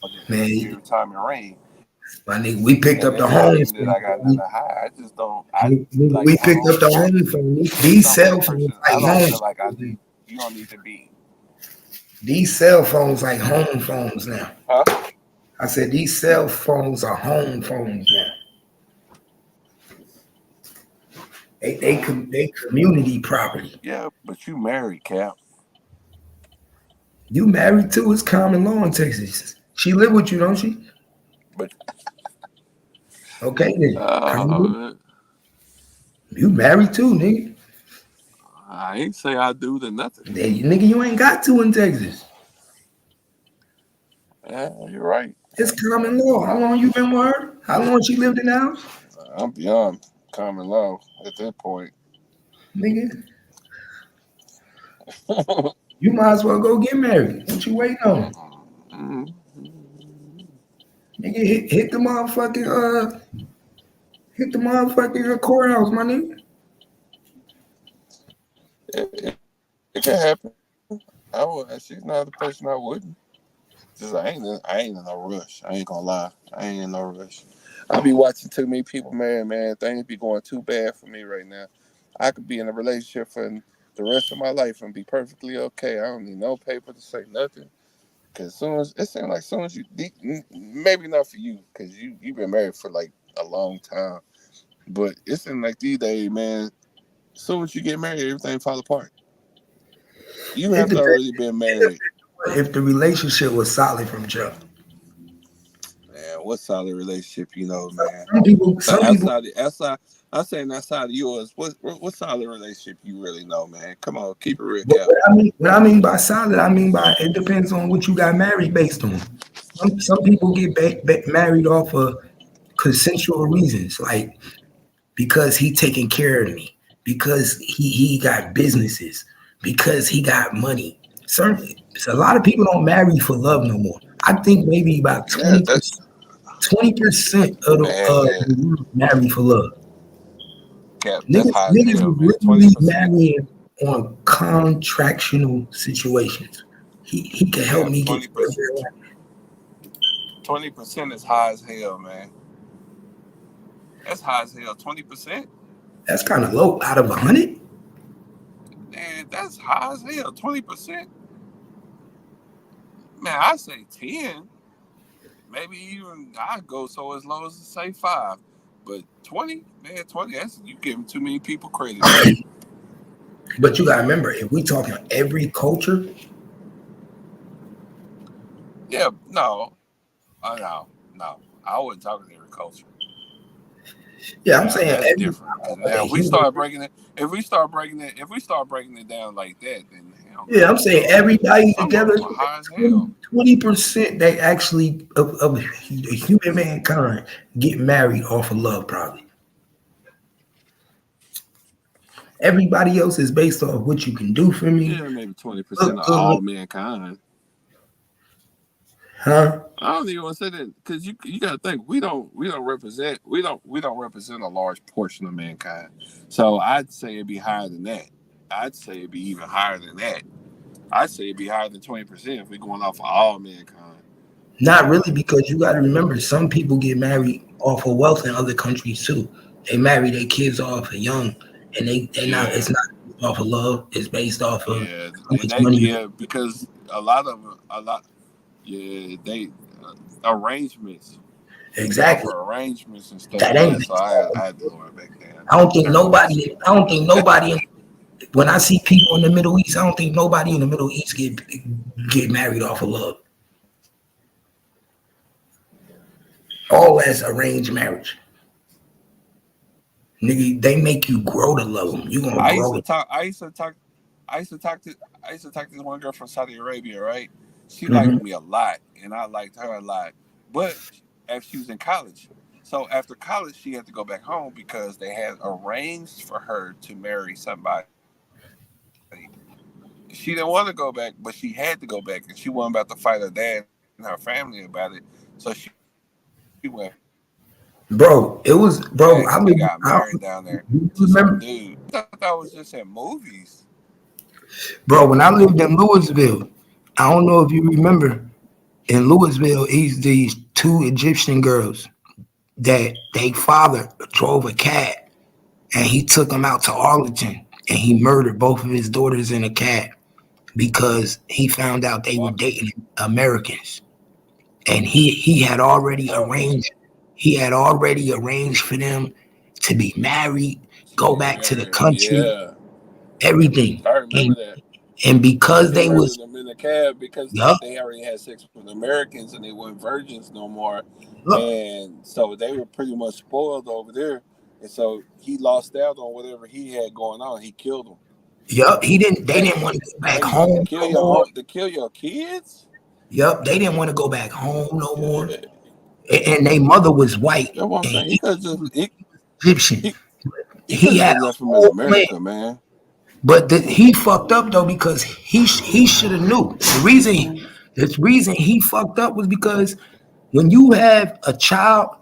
and then Man, expecting me to act like my I nigga, got we nothing to picked up the hide. I home just phone. don't. I We picked up the home phone. some These person. cell I phones don't like feel like home I need. phones. You don't need to be, These cell phones like home phones now. huh? I said these cell phones are home phones now. They community property. Yeah, but you married, Cap. You married too? It's common law in Texas. She live with you, don't she? But Okay then. uh, You married too, nigga. I ain't say I do to nothing. Nigga, you ain't got to in Texas. Yeah, you're right. It's common law. How long you been with her? How long she lived in the house? I'm beyond common law at that point. Nigga, you might as well go get married. What you waiting on? Mm, Nigga, hit the motherfucking courthouse, my nigga. it can happen. I would. She's not the person I wouldn't. Just I ain't in no rush. I ain't gonna lie. I ain't in no rush. I be watching too many people, man. Things be going too bad for me right now. I could be in a relationship for the rest of my life and be perfectly okay. I don't need no paper to say nothing. Cause soon as it seems like soon as you maybe not for you, cause you've been married for like a long time. But it seems like these days, man, as soon as you get married, everything fall apart. You It have to depends already been married. if the relationship was solid from jump. Man, what solid relationship you know, man? Some people. I'm saying outside of yours, what solid relationship you really know, man? Come on, keep it real, But Cap. what I mean by solid, I mean by it depends on what you got married based on. Some people get married off of consensual reasons, like because he taking care of me, because he got businesses, because he got money. So a lot of people don't marry for love no more. I think maybe about Yeah, 20%, 20% of man, the world marry for love. Cap, that's Niggas, high as niggas hell, is man. literally 20%. marrying on contractual situations. He can help Yeah, me get 20%. 20% is high as hell, man. That's high as hell. 20%, That's kind of low out of 100. man. That's high as hell. 20%, man. I say 10. Maybe even I go so as low as to say 5. But 20, man, 20. That's you giving too many people credit, man. But you gotta remember, if we talking every culture, Yeah, no, no. I wasn't talking agriculture. yeah, I'm Now saying that's every different. Cause like a now human. if we start breaking it down like that, then hell Yeah, I'm no. saying everybody Some of together, them are high as hell. 20% they actually of human mankind get married off of love, probably. Everybody else is based off what you can do for me, Yeah, maybe 20% look of good, all mankind. huh? I don't even want to say that because you got to think we don't represent a large portion of mankind. So I'd say it'd be higher than that. I'd say it'd be even higher than that. I'd say it'd be higher than 20% if we're going off of all mankind. Not really, because you got to remember, some people get married off of wealth in other countries too. They marry their kids off of young, and they not. It's Yeah, not based off of love. It's based off of yeah, how and much money. because a lot, yeah, they arrangements. They Exactly. offer arrangements and stuff. That Yeah, ain't so based off of. I had to lower it back down. I don't think Turn it back nobody. to I don't think nobody. When I see people in the Middle East, I don't think nobody in the Middle East get married off of love. All that's arranged marriage. Nigga, they make you grow to love them. You gonna I used grow to to. talk. I used to talk to this one girl from Saudi Arabia. Right, she liked Mhm. me a lot, and I liked her a lot. But after she was in college, so after college, she had to go back home because they had arranged for her to marry somebody. She didn't want to go back, but she had to go back, and she wasn't about to fight her dad and her mom. her family about it. So she went Bro, it was bro. back and they got married down there You to some remember, dude. I thought that was just in movies. bro? When I lived in Louisville, I don't know if you remember. In Louisville, he's these two Egyptian girls that they father drove a cab and he took them out to Arlington and he murdered both of his daughters in a cab because he found out they were What? dating Americans. And he had already What? arranged for them to be married, To go get back to the married. country, Yeah. everything. I remember that. And because He they murdered was them in the cab because yup, they already had sex with Americans and they weren't virgins no more. look, And so they were pretty much spoiled over there. And so he lost out on whatever he had going on. He killed them. yup, they Dang. didn't want to go back Dang, to home kill no your more. own, to kill your kids? Yup, they didn't want to go back home no more. Yeah. And their mother was white That's what I'm and saying. he Egyptian. He, he could He have had just a left him in whole plan. America, man. But he fucked up though because he should have knew. The reason he fucked up was because when you have a child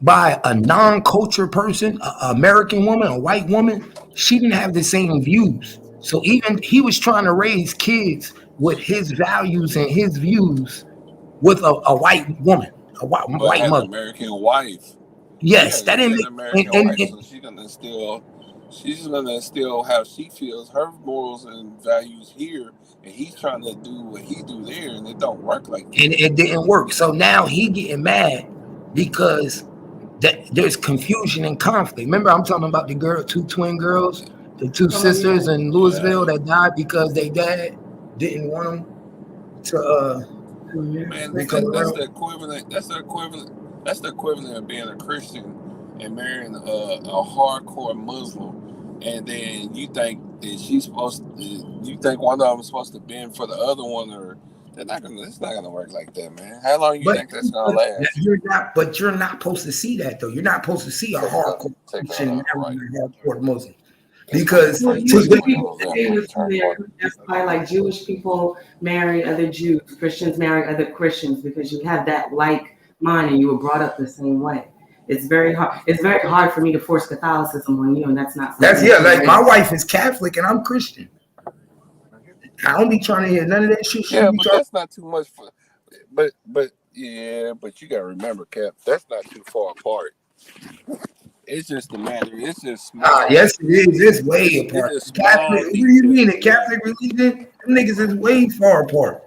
by a non-culture person, an American woman, a white woman, she didn't have the same views. So even he was trying to raise kids with his values and his views with a white woman, a But white had an mother. American wife. Yes, Yeah, that she didn't had an make American wife, so she's gonna instill how she feels, her morals and values here, and he's trying to do what he do there, and it don't work like that. and it didn't work. So now he getting mad because there's confusion and conflict. Remember, I'm talking about two twin girls, the two sisters in Louisville Yeah, that died because they dad didn't want them to man, come that's around. the equivalent. That's the equivalent. That's the equivalent of being a Christian and marrying a hardcore Muslim, and then you think that she's supposed to, you think one of them is supposed to bend for the other one, or they're not gonna. It's not gonna work like that, man. How long you But think that's gonna last? you're not supposed to see that though. You're not supposed to see a hardcore Take that Christian out, right? marrying a hardcore Muslim That's gonna be because Well, pretty usually quick people on them stay on the with turn there. point. That's why, like, Jewish people marry other Jews, Christians marry other Christians, because you have that like mind and you were brought up the same way. It's very hard. It's very hard for me to force Catholicism on you, and that's not something. like my wife is Catholic and I'm Christian. I don't be trying to hear none of that shit. She Yeah, be but trying. that's not too much for. But yeah, but you gotta remember, Cap. That's not too far apart. It's just a matter. It's just small. Yes, it is. It's way It's apart. just Catholic. small What do you mean? details. The Yeah. Catholic religion? Them niggas is way far apart.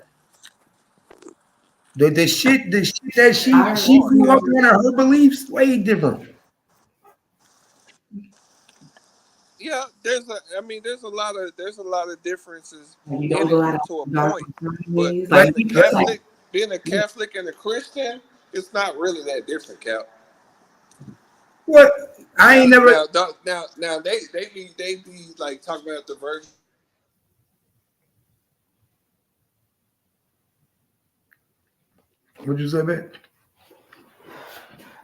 The shit that she Far, grew up Cap. on and her beliefs way different. Yeah, there's a lot of differences You in don't it go out to a on dark point. But Fridays. Like, Like, like Being a Catholic and a Christian, it's not really that different, Cap. what? I Now, ain't never. now, now, they be like talking about the Virgin. What you say, man?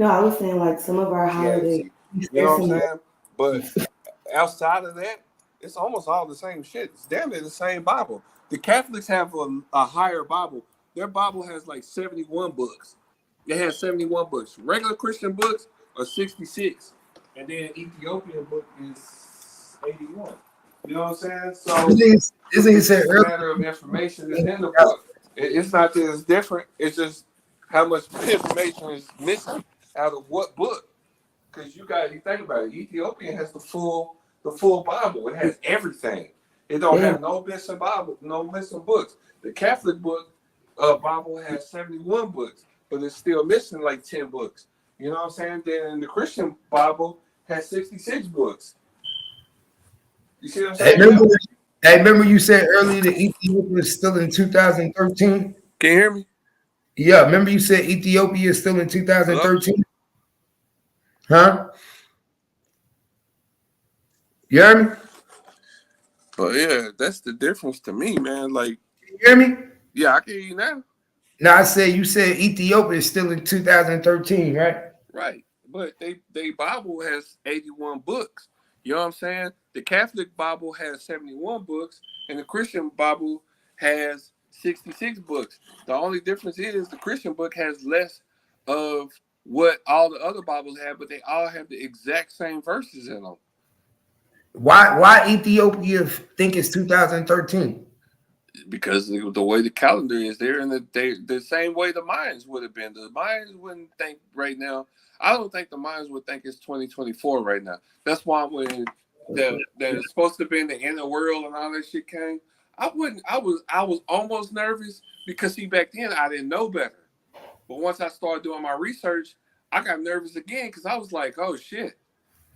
no, I was saying like some of our holidays. Christianity. You know what I'm saying? But outside of that, it's almost all the same shit. It's damn near the same Bible. The Catholics have a higher Bible. Their Bible has like 71 books. It has 71 books. Regular Christian books are 66. And then Ethiopian book is 81. You know what I'm saying? So This nigga it's said just a earlier. matter of information that's in the book. It's not that it's different. It's just how much information is missing out of what book. Because you think about it, Ethiopian has the full Bible. It has everything. It don't have no missing Bible, no missing books. The Catholic book Bible has 71 books, but it's still missing like 10 books. You know what I'm saying? Then the Christian Bible has 66 books. You see what I'm saying? Remember you said earlier that Ethiopia is still in 2013? Can you hear me? Yeah, remember you said Ethiopia is still in Hello? 2013? Huh? You hear me? But yeah, that's the difference to me, man. Like, You hear me? yeah, I can hear you now. No, you said Ethiopia is still in 2013, right? Right. But they Bible has 81 books. You know what I'm saying? The Catholic Bible has 71 books, and the Christian Bible has 66 books. The only difference is the Christian book has less of what all the other Bibles have, but they all have the exact same verses in them. Why Ethiopia think it's 2013? Because the way the calendar is there, and the same way the Mayans would have been. The Mayans wouldn't think right now. I don't think the Mayans would think it's 2024 right now. That's why when it's supposed to be in the end of the world and all that shit came, I was almost nervous because back then I didn't know better. But once I started doing my research, I got nervous again because I was like, oh shit.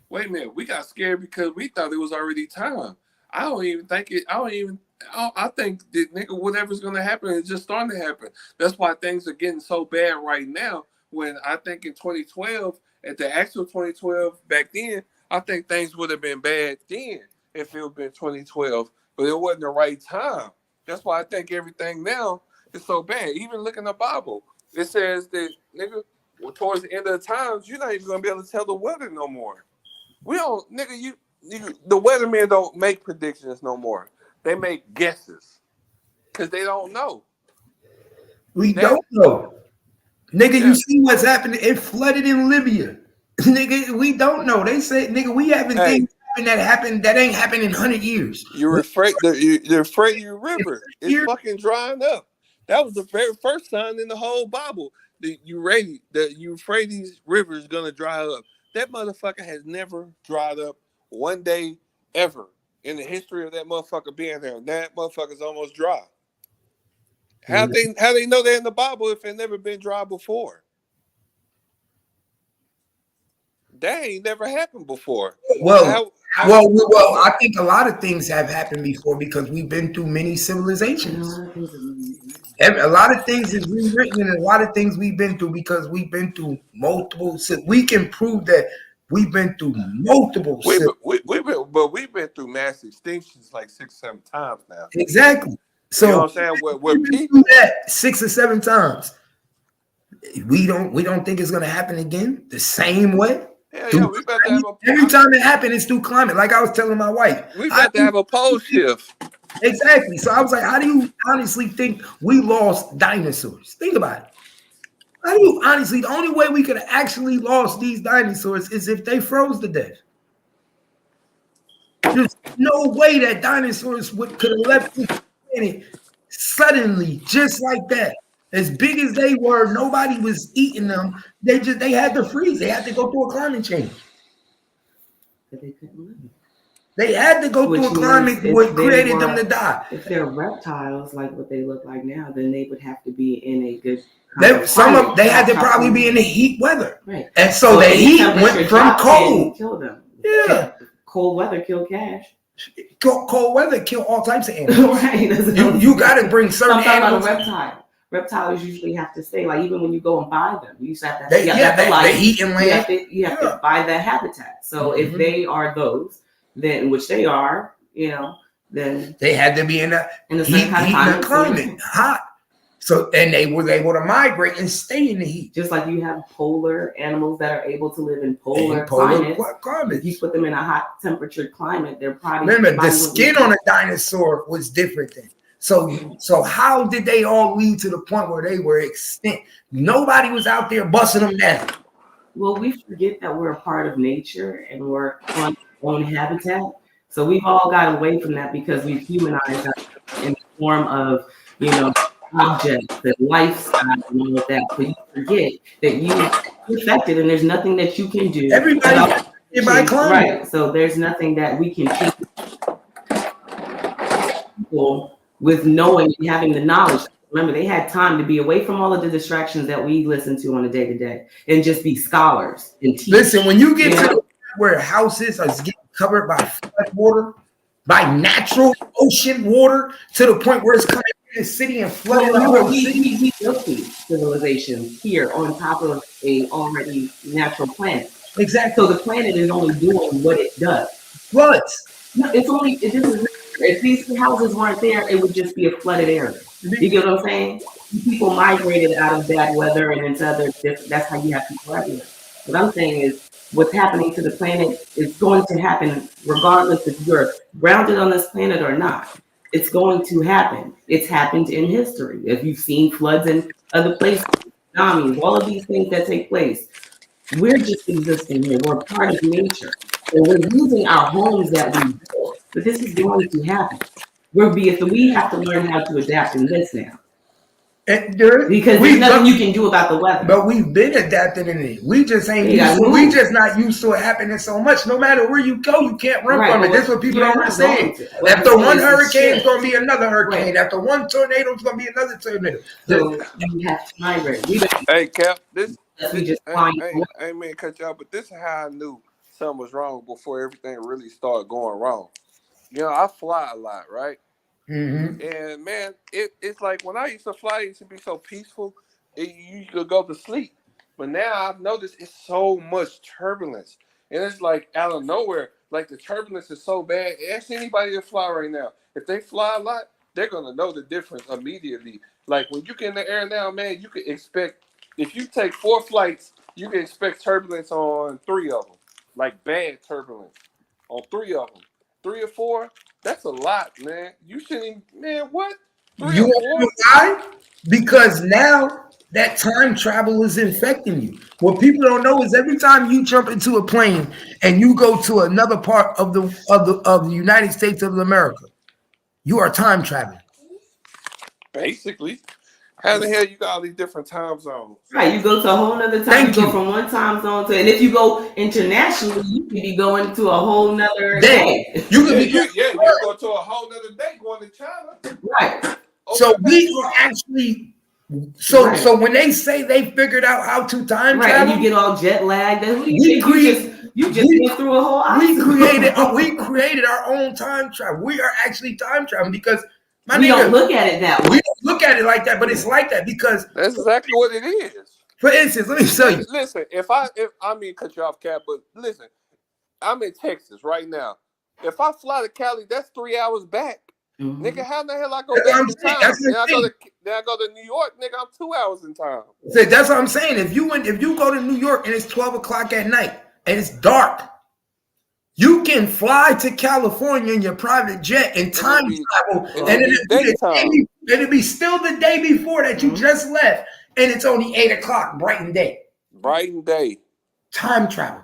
Wait a minute, we got scared because we thought it was already time. I don't even think it. I think that nigga, whatever's gonna happen is just starting to happen. That's why things are getting so bad right now. When I think in 2012, at the actual 2012 back then, I think things would have been bad then if it would have been 2012. But it wasn't the right time. That's why I think everything now is so bad. Even looking at the Bible, it says that nigga, towards the end of the times, you're not even gonna be able to tell the weather no more. We don't, nigga. The weathermen don't make predictions no more. They make guesses because they don't know. We don't know, nigga. You see what's happening? It flooded in Libya, nigga. We don't know. They say, nigga, we having things happen that ain't happened in 100 years. You're afraid. The Euphrates River is fucking drying up. That was the very first sign in the whole Bible. The Euphrates River is gonna dry up. That motherfucker has never dried up one day ever in the history of that motherfucker being there. That motherfucker's almost dry. How they know they're in the Bible if it never been dry before? That ain't never happened before. Well, I think a lot of things have happened before because we've been through many civilizations. A lot of things is rewritten, and a lot of things we've been through because we've been through multiple. We can prove that we've been through multiple. We've been through mass extinctions like 6-7 times now. Exactly. So you know what I'm saying? We're people that 6 or 7 times. We don't think it's gonna happen again the same way. Yeah, we about to have every time it happens, it's through climate. Like I was telling my wife, we about to have a pole shift. Exactly. So I was like, how do you honestly think we lost dinosaurs? Think about it. How do you honestly? The only way we could have actually lost these dinosaurs is if they froze to death. There's no way that dinosaurs could have left this planet suddenly, just like that. As big as they were, nobody was eating them. They had to freeze. They had to go through a climate change. But they couldn't live. They had to go through a climate what created them to die. If they're reptiles, like what they look like now, then they would have to be in a good. They had to probably be in the heat weather, right? And so the heat went from cold. Kill them. Yeah, cold weather kill cash. Cold weather kill all types of animals. Right? You got to bring certain animals. About a reptile. Reptiles usually have to stay. Like even when you go and buy them, you used to have to. They heat and land. You have to buy that habitat. So if they are those, then which they are, then they had to be in a certain kind of climate, hot. So and they was able to migrate and stay in the heat. Just like you have polar animals that are able to live in polar climates. If you put them in a hot temperature climate, they're probably remember the skin on a dinosaur was different then. So how did they all lead to the point where they were extinct? Nobody was out there busting them down. Well, we forget that we're a part of nature and we're on our own habitat. So we've all got away from that because we've humanized that in the form of, objects and lifestyle and all of that. But you forget that you're affected and there's nothing that you can do. Everybody by climate. Right. So there's nothing that we can keep people with knowing and having the knowledge. Remember, they had time to be away from all of the distractions that we listen to on a day-to-day and just be scholars and teach. Listen, when you get to where houses are getting covered by flood water, by natural ocean water, to the point where it's coming in the city and flooding the whole city. We built these civilizations here on top of a already natural planet. Exactly. So the planet is only doing what it does. Floods. No, if these houses weren't there, it would just be a flooded area. You get what I'm saying? People migrated out of bad weather and into other different. That's how you have people everywhere. What I'm saying is, what's happening to the planet is going to happen regardless if you're grounded on this planet or not. It's going to happen. It's happened in history. If you've seen floods in other places, tsunamis, all of these things that take place, we're just existing here. We're part of nature. And we're using our homes that we built. But this is going to happen. We have to learn how to adapt in this now. Because there's nothing you can do about the weather. But we've been adapting in it. We just ain't we just not used to it happening so much. No matter where you go, you can't run from it. That's what people don't understand. After one hurricane, it's gonna be another hurricane. After one tornado, it's gonna be another tornado. So you have to migrate. Hey Cap, I mean cut you out, but this is how I knew something was wrong before everything really started going wrong. You know, I fly a lot, right? Mm-hmm. And man, it's like when I used to fly, it used to be so peaceful. You could go to sleep. But now I've noticed it's so much turbulence. And it's like out of nowhere, like the turbulence is so bad. Ask anybody that fly right now. If they fly a lot, they're going to know the difference immediately. Like when you get in the air now, man, you can expect, if you take 4 flights, you can expect turbulence on 3 of them. Like bad turbulence on 3 of them. 3 or 4, that's a lot, man. You shouldn't even, man, what? 3 or 4? Why? Because now that time travel is infecting you. What people don't know is every time you jump into a plane and you go to another part of the United States of America, you are time traveling. Basically. How the hell you got all these different time zones? Right, you go to a whole nother time. You go from one time zone to, and if you go internationally, you could be going to a whole nother day. You could you go to a whole nother day going to China. Right. So we are actually so when they say they figured out how to time travel, and you get all jet lagged. You just went through a whole we created our own time travel. We are actually time traveling because we don't look at it that way. We don't look at it like that, but it's like that because that's exactly what it is. For instance, let me tell you. Listen, if I mean cut you off, Cap, but listen, I'm in Texas right now. If I fly to Cali, that's 3 hours back. Mm-hmm. Nigga, how the hell I go back in time? Then I go to New York, nigga, I'm 2 hours in time. So that's what I'm saying. If you go to New York and it's 12 o'clock at night and it's dark, you can fly to California in your private jet and time travel, and it'll be still the day before that you just left, and it's only 8 o'clock, bright and day. Bright and day. Time travel.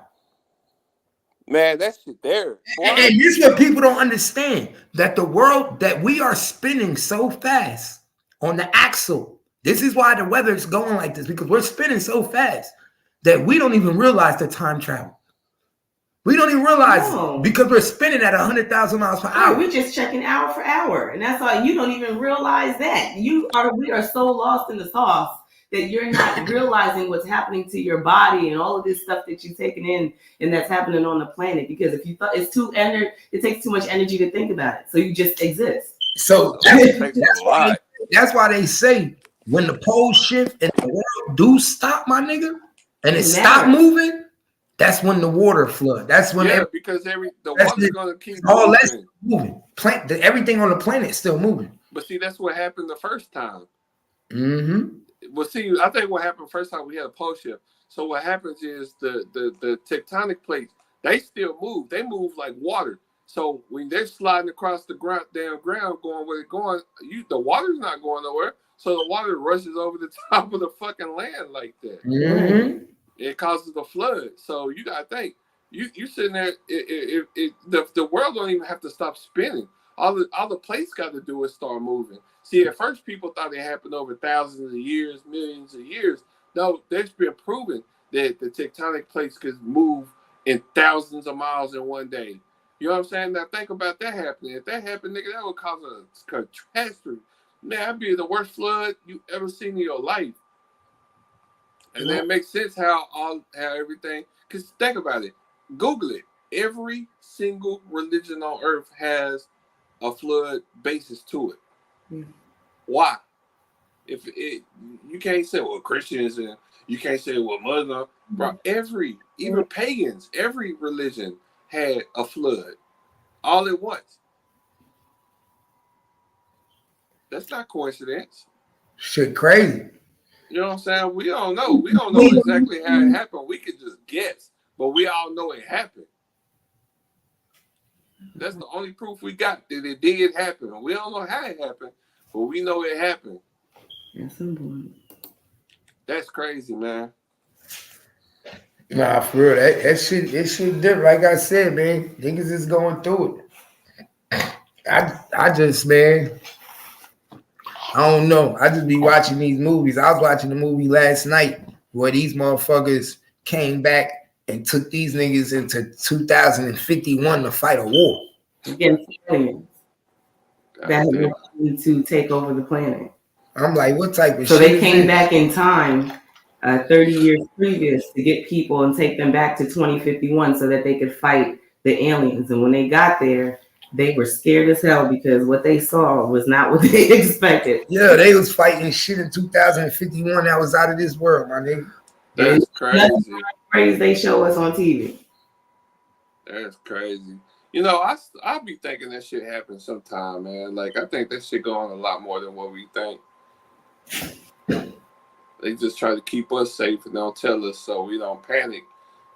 Man, that shit there. Boy. And this is what people don't understand, that the world that we are spinning so fast on the axle. This is why the weather is going like this, because we're spinning so fast that we don't even realize the time travel. We don't even realize because we're spinning at 100,000 miles per hour. We're just checking hour for hour, and that's why you don't even realize that. We are so lost in the sauce that you're not realizing what's happening to your body and all of this stuff that you're taking in and that's happening on the planet. Because if you thought it takes too much energy to think about it, so you just exist. So that's why they say when the poles shift and the world do stop, my nigga, and it stop moving. That's when the water flood. That's when because the water's gonna keep all that's moving. Everything on the planet is still moving. But see, that's what happened the first time. Mm-hmm. Well, see, I think what happened first time we had a pole shift. So what happens is the tectonic plates, they still move. They move like water. So when they're sliding across the damn ground, going where they're going, the water's not going nowhere. So the water rushes over the top of the fucking land like that. Mm-hmm. It causes a flood. So you gotta think, you sitting there. The world don't even have to stop spinning. All the plates got to do is start moving. See, at first people thought it happened over thousands of years, millions of years. No, there's been proven that the tectonic plates could move in thousands of miles in one day. You know what I'm saying? Now think about that happening. If that happened, nigga, that would cause a catastrophe. Man, that'd be the worst flood you ever seen in your life. And that makes sense how everything. Because think about it. Google it. Every single religion on earth has a flood basis to it. Mm-hmm. Why? You can't say Christians and you can't say Muslim. Bro, even pagans, every religion had a flood all at once. That's not coincidence. Shit crazy. You know what I'm saying? We don't know. We don't know exactly how it happened. We could just guess, but we all know it happened. That's the only proof we got that it did happen. We don't know how it happened, but we know it happened. That's important. That's crazy, man. Nah, for real, that shit different. Like I said, man, niggas is going through it. I just, man, I don't know. I just be watching these movies. I was watching the movie last night where these motherfuckers came back and took these niggas into 2051 to fight a war against aliens that need to take over the planet. I'm like, what type of so shit they is came this? back in time 30 years previous to get people and take them back to 2051 so that they could fight the aliens. And when they got there, they were scared as hell because what they saw was not what they expected. Yeah, they was fighting shit in 2051 that was out of this world, my nigga. That's crazy. Crazy they show us on TV. That's crazy. You know, I be thinking that shit happens sometime, man. Like, I think that shit go on a lot more than what we think. They just try to keep us safe and don't tell us so we don't panic.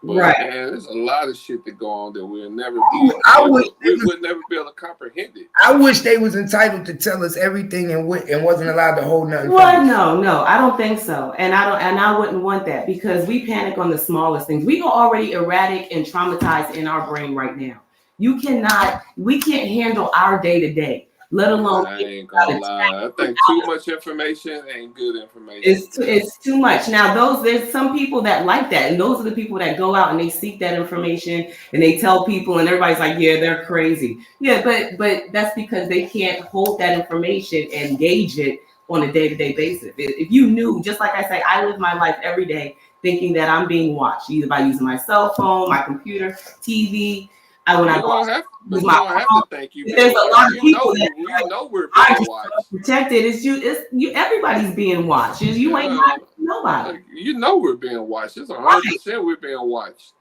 But, right. Man, there's a lot of shit that go on that we'll never we would never be able to comprehend it. I wish they was entitled to tell us everything and wasn't allowed to hold nothing. Well, no, I don't think so, and I wouldn't want that because we panic on the smallest things. We are already erratic and traumatized in our brain right now. We can't handle our day to day. Let alone. I ain't gonna lie. I think too much information ain't good information. It's too much. Now, there's some people that like that, and those are the people that go out and they seek that information and they tell people, and everybody's like, yeah, they're crazy. Yeah, but that's because they can't hold that information and gauge it on a day-to-day basis. If you knew, just like I say, I live my life every day thinking that I'm being watched, either by using my cell phone, my computer, TV. You don't have to thank you. There's a lot of people that know we're being watched. Protected. It's you. Everybody's being watched. You ain't watching nobody. Like, you know we're being watched. It's 100% we're being watched.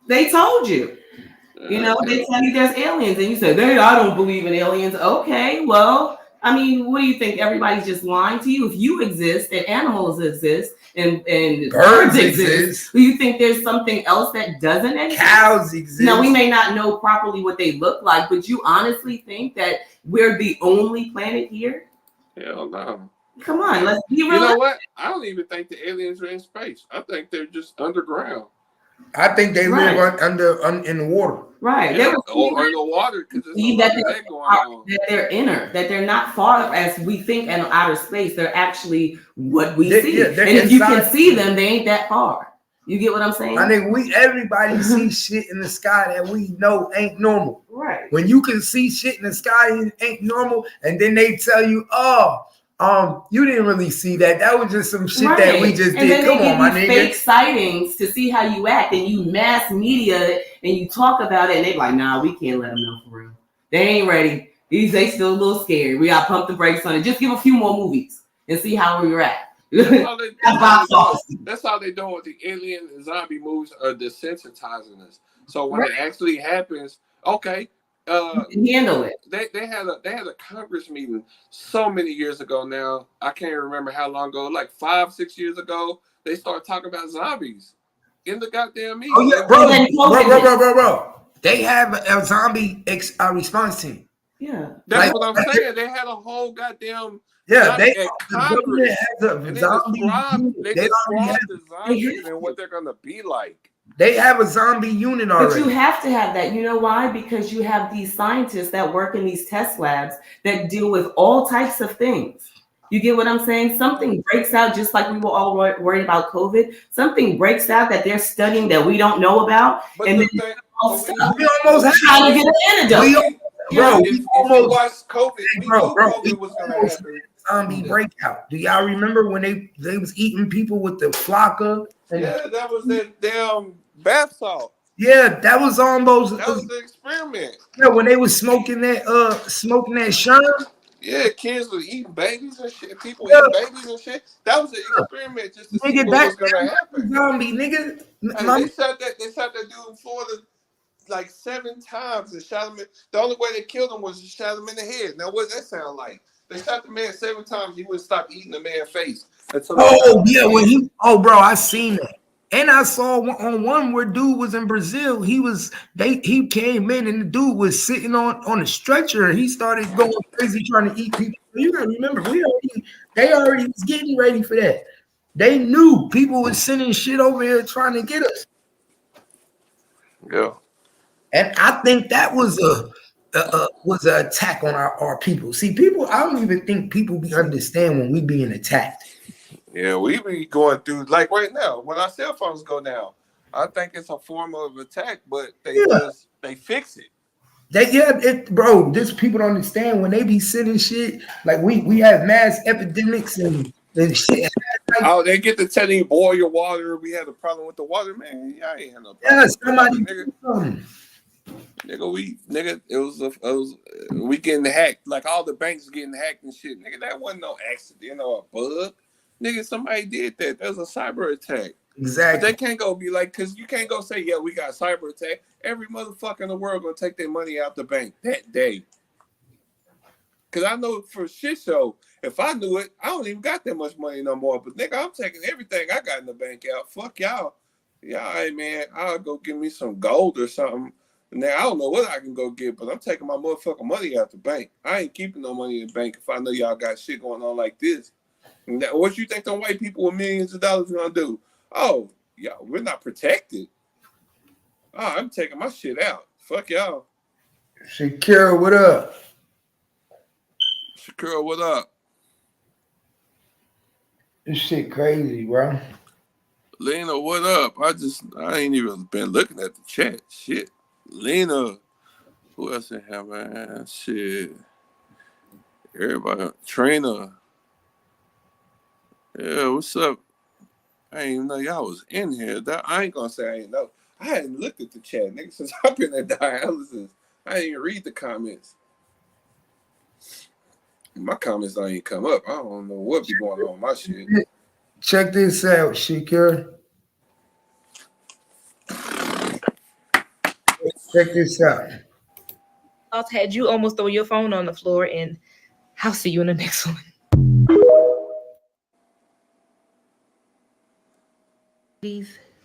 They told you. You know, they tell you there's aliens, and you say, I don't believe in aliens. Okay, well, I mean, what do you think? Everybody's just lying to you? If you exist and animals exist and birds exist, do you think there's something else that doesn't exist? Cows exist. Now, we may not know properly what they look like, but you honestly think that we're the only planet here? Hell no. Come on, let's be real. You know what? I don't even think the aliens are in space. I think they're just underground. I think they live in the water. Right. Yeah, or in the water because there's a lot of that going on. That they're inner, that they're not far as we think in outer space. They're actually what we see. Yeah, and if you can see them, they ain't that far. You get what I'm saying? I think everybody sees shit in the sky that we know ain't normal. Right. When you can see shit in the sky and ain't normal, and then they tell you, you didn't really see that. That was just some shit that we just did. Come on, my nigga. Fake sightings to see how you act, and you mass media it, and you talk about it, and they like, nah, we can't let them know for real. They ain't ready. They still a little scared. We gotta pump the brakes on it. Just give a few more movies and see how we react. That's how they doing with the alien and zombie movies are desensitizing us. So when it actually happens, okay. Handle it. They had a Congress meeting so many years ago now. I can't remember how long ago, like 5-6 years ago. They started talking about zombies in the goddamn meeting. Oh yeah, bro. They have a zombie response team. Yeah, that's what I'm saying. They had a whole goddamn they at Congress. They described the zombies and what they're gonna be like. They have a zombie unit already. But you have to have that. You know why? Because you have these scientists that work in these test labs that deal with all types of things. You get what I'm saying? Something breaks out, just like we were all worried about COVID. Something breaks out that they're studying that we don't know about. But and we almost trying to get an antidote. If you watch COVID, we knew COVID was going to happen. Zombie breakout. Do y'all remember when they was eating people with the flocka? Yeah, that was that damn bath salt. Yeah, that was almost. That was the experiment. Yeah, when they was smoking that sherm. Yeah, kids were eating babies and shit. People eating babies and shit. That was an experiment just to see what was gonna happen. Zombie nigga. They shot that dude in Florida like 7 times and shot him. The only way they killed him was to shot him in the head. Now, what does that sound like? They shot the man 7 times. He wouldn't stop eating the man's face. Oh yeah, bro, I seen that. And I saw on one where dude was in Brazil. He came in and the dude was sitting on a stretcher and he started going crazy trying to eat people. You gotta remember, they already was getting ready for that. They knew people was sending shit over here trying to get us. Yeah. And I think that was an attack on our people. See, people, I don't even think people be understand when we being attacked. Yeah, we be going through like right now when our cell phones go down. I think it's a form of attack, but they fix it. Bro, this people don't understand when they be sending shit like we have mass epidemics and shit. Oh, they get to telling you boil your water. We had a problem with the water, man. Yeah, I ain't had no problem. Yeah, with somebody the water, nigga. We getting hacked. Like all the banks getting hacked and shit. Nigga, that wasn't no accident or a bug. Nigga, somebody did that. That was a cyber attack. Exactly. But they can't go be like, because you can't go say, yeah, we got a cyber attack. Every motherfucker in the world gonna take their money out the bank that day. Because I know for shit show, if I knew it, I don't even got that much money no more. But nigga, I'm taking everything I got in the bank out. Fuck y'all. Yeah, hey man, I'll go give me some gold or something. Now I don't know what I can go get, but I'm taking my motherfucking money out the bank. I ain't keeping no money in the bank if I know y'all got shit going on like this. And that, what you think them white people with millions of dollars gonna do? Oh, yeah, we're not protected. Oh, I'm taking my shit out. Fuck y'all. Shakira, what up? Shakira, what up? This shit crazy, bro. Lena, what up? I ain't even been looking at the chat. Shit. Lena. Who else in here, man? Shit. Everybody. Trainer. Yeah, what's up? I didn't even know y'all was in here. I ain't gonna say I ain't know. I hadn't looked at the chat, nigga, since I've been at dialysis. I didn't even read the comments. My comments don't even come up. I don't know what be going on with my shit. Check this out, Shakira. Check this out. Had you almost throw your phone on the floor, and I'll see you in the next one.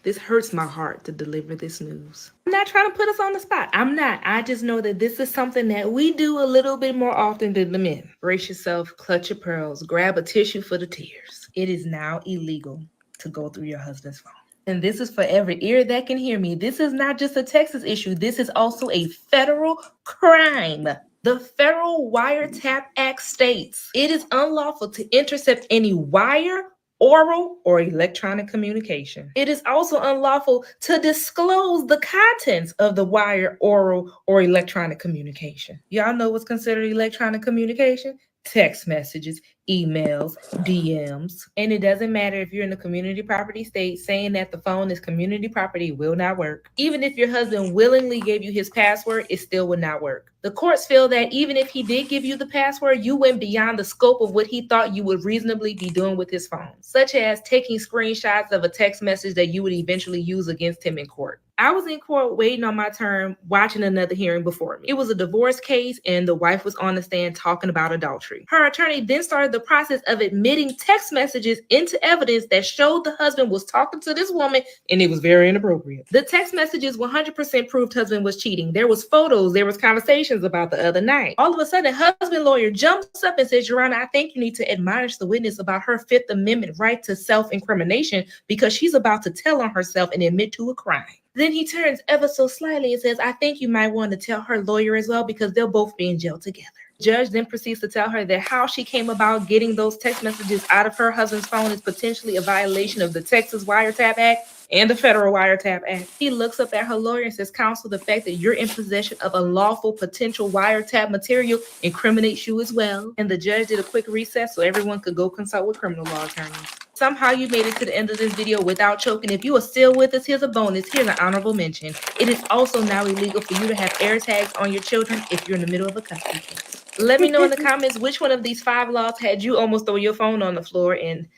This hurts my heart to deliver this news. I'm not trying to put us on the spot. I'm not. I just know that this is something that we do a little bit more often than the men. Brace yourself, clutch your pearls, grab a tissue for the tears. It is now illegal to go through your husband's phone. And this is for every ear that can hear me. This is not just a Texas issue. This is also a federal crime. The Federal Wiretap Act states it is unlawful to intercept any wire, oral, or electronic communication. It is also unlawful to disclose the contents of the wire, oral, or electronic communication. Y'all know what's considered electronic communication? Text messages, emails, DMs. And it doesn't matter if you're in a community property state, saying that the phone is community property will not work. Even if your husband willingly gave you his password, it still would not work. The courts feel that even if he did give you the password, you went beyond the scope of what he thought you would reasonably be doing with his phone, such as taking screenshots of a text message that you would eventually use against him in court. I was in court waiting on my turn, watching another hearing before me. It was a divorce case, and the wife was on the stand talking about adultery. Her attorney then started the process of admitting text messages into evidence that showed the husband was talking to this woman, and it was very inappropriate. The text messages 100% proved husband was cheating. There was photos, there was conversations about the other night. All of a sudden, husband lawyer jumps up and says, Your Honor, I think you need to admonish the witness about her Fifth Amendment right to self-incrimination because she's about to tell on herself and admit to a crime. Then he turns ever so slightly and says, I think you might want to tell her lawyer as well because they'll both be in jail together. Judge then proceeds to tell her that how she came about getting those text messages out of her husband's phone is potentially a violation of the Texas Wiretap Act and the Federal Wiretap Act. He looks up at her lawyer and says, Counsel, the fact that you're in possession of unlawful potential wiretap material incriminates you as well. And the judge did a quick recess so everyone could go consult with criminal law attorneys. Somehow you made it to the end of this video without choking. If you are still with us, here's a bonus. Here's an honorable mention. It is also now illegal for you to have air tags on your children if you're in the middle of a custody case. Let me know in the comments which one of these 5 laws had you almost throw your phone on the floor, and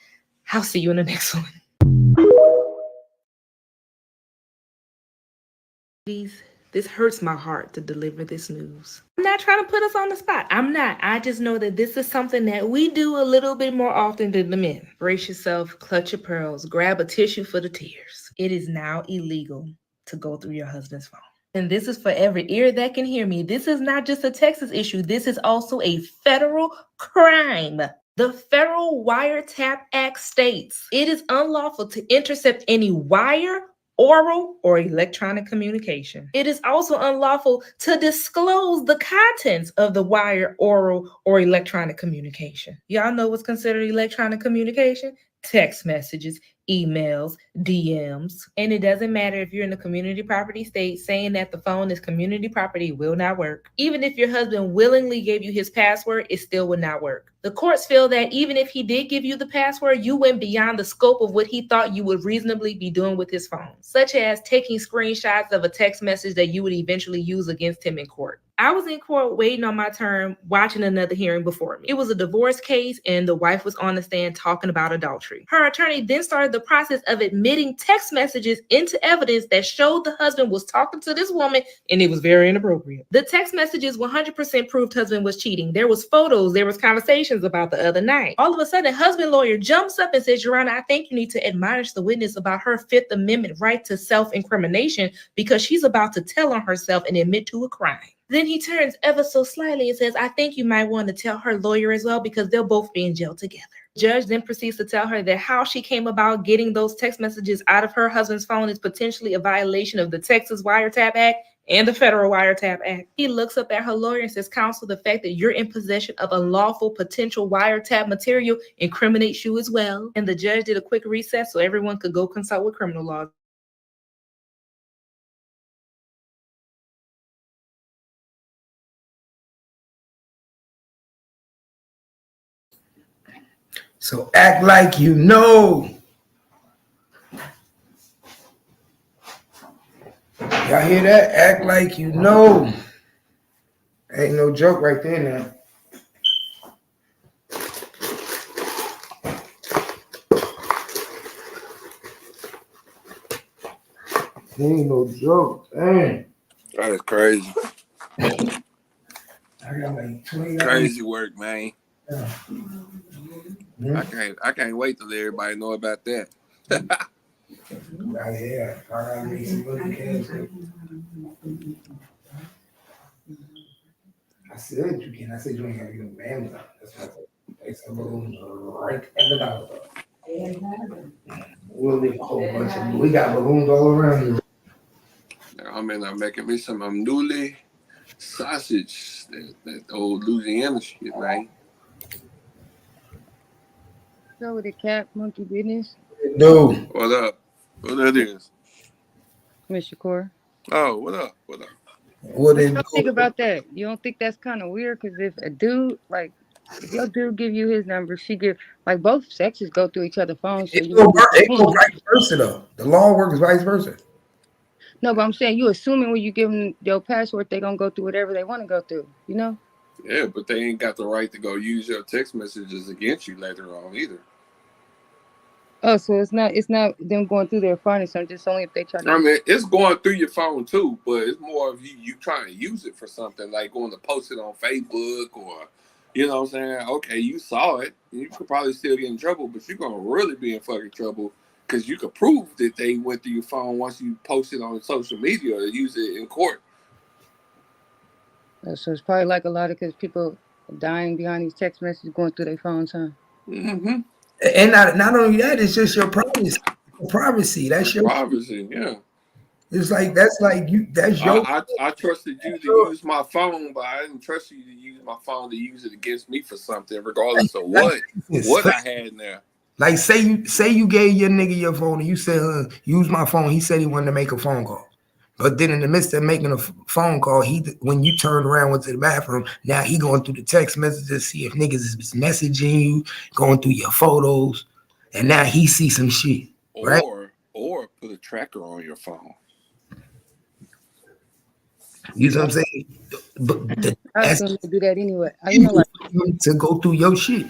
I'll see you in the next one. This hurts my heart to deliver this news. I'm not trying to put us on the spot. I'm not. I just know that this is something that we do a little bit more often than the men. Brace yourself, clutch your pearls, grab a tissue for the tears. It is now illegal to go through your husband's phone. And this is for every ear that can hear me. This is not just a Texas issue. This is also a federal crime. The Federal Wiretap Act states it is unlawful to intercept any wire, oral, or electronic communication. It is also unlawful to disclose the contents of the wire, oral, or electronic communication. Y'all know what's considered electronic communication? Text messages, emails, DMs. And it doesn't matter if you're in a community property state, saying that the phone is community property will not work. Even if your husband willingly gave you his password, it still would not work. The courts feel that even if he did give you the password, you went beyond the scope of what he thought you would reasonably be doing with his phone, such as taking screenshots of a text message that you would eventually use against him in court. I was in court waiting on my turn, watching another hearing before me. It was a divorce case, and the wife was on the stand talking about adultery. Her attorney then started the process of admitting text messages into evidence that showed the husband was talking to this woman, and it was very inappropriate. The text messages 100% proved husband was cheating. There was photos, there was conversations about the other night. All of a sudden, husband lawyer jumps up and says, Your Honor, I think you need to admonish the witness about her Fifth Amendment right to self-incrimination because she's about to tell on herself and admit to a crime. Then he turns ever so slightly and says, I think you might want to tell her lawyer as well because they'll both be in jail together. Judge then proceeds to tell her that how she came about getting those text messages out of her husband's phone is potentially a violation of the Texas Wiretap Act and the Federal Wiretap Act. He looks up at her lawyer and says, Counsel, the fact that you're in possession of unlawful potential wiretap material incriminates you as well. And the judge did a quick recess so everyone could go consult with criminal law. So act like you know. Y'all hear that? Act like you know. Ain't no joke right there now. Ain't no joke. Dang. That is crazy. I got like 20 Crazy work, man. Yeah. I can't wait to let everybody know about that. Right here. I gotta make some money cash. I said you can. I said you ain't gotta get no Amazon. That's what I said. It's a balloon right at the dollar. We'll leave a whole bunch of we got balloons all around here. I'm making me some newly sausage, that old Louisiana shit, man. Go with the cat monkey business. No. What up? What that is? Mr. Core. Oh, what up? What up? What do you think about that? You don't think that's kind of weird? Because if a dude, like, if your dude give you his number, she give, like, both sexes go through each other's phones. So it go vice versa, though. The law works vice versa. No, but I'm saying you assuming when you give them your password, they going to go through whatever they want to go through, you know? Yeah, but they ain't got the right to go use your text messages against you later on either. Oh, so it's not them going through their phone. It's just only if they try to. I mean, it's going through your phone too, but it's more of you trying to use it for something, like going to post it on Facebook or, you know what I'm saying? Okay, you saw it. You could probably still get in trouble, but you're going to really be in fucking trouble because you could prove that they went through your phone once you post it on social media or use it in court. So it's probably like a lot of because people are dying behind these text messages going through their phones, huh? Mm-hmm. And not only that, it's just your privacy. Privacy. That's your privacy. Yeah. It's like that's your. I trusted you to use my phone, but I didn't trust you to use my phone to use it against me for something, regardless of what I had there. Like say you gave your nigga your phone and you said, use my phone. He said he wanted to make a phone call. But then in the midst of making a phone call, when you turned around, went to the bathroom, now he going through the text messages, see if niggas is messaging you, going through your photos, and now he see some shit. Right? Or put a tracker on your phone. You know what I'm saying? But I was going to do that anyway. You know, like to go through your shit.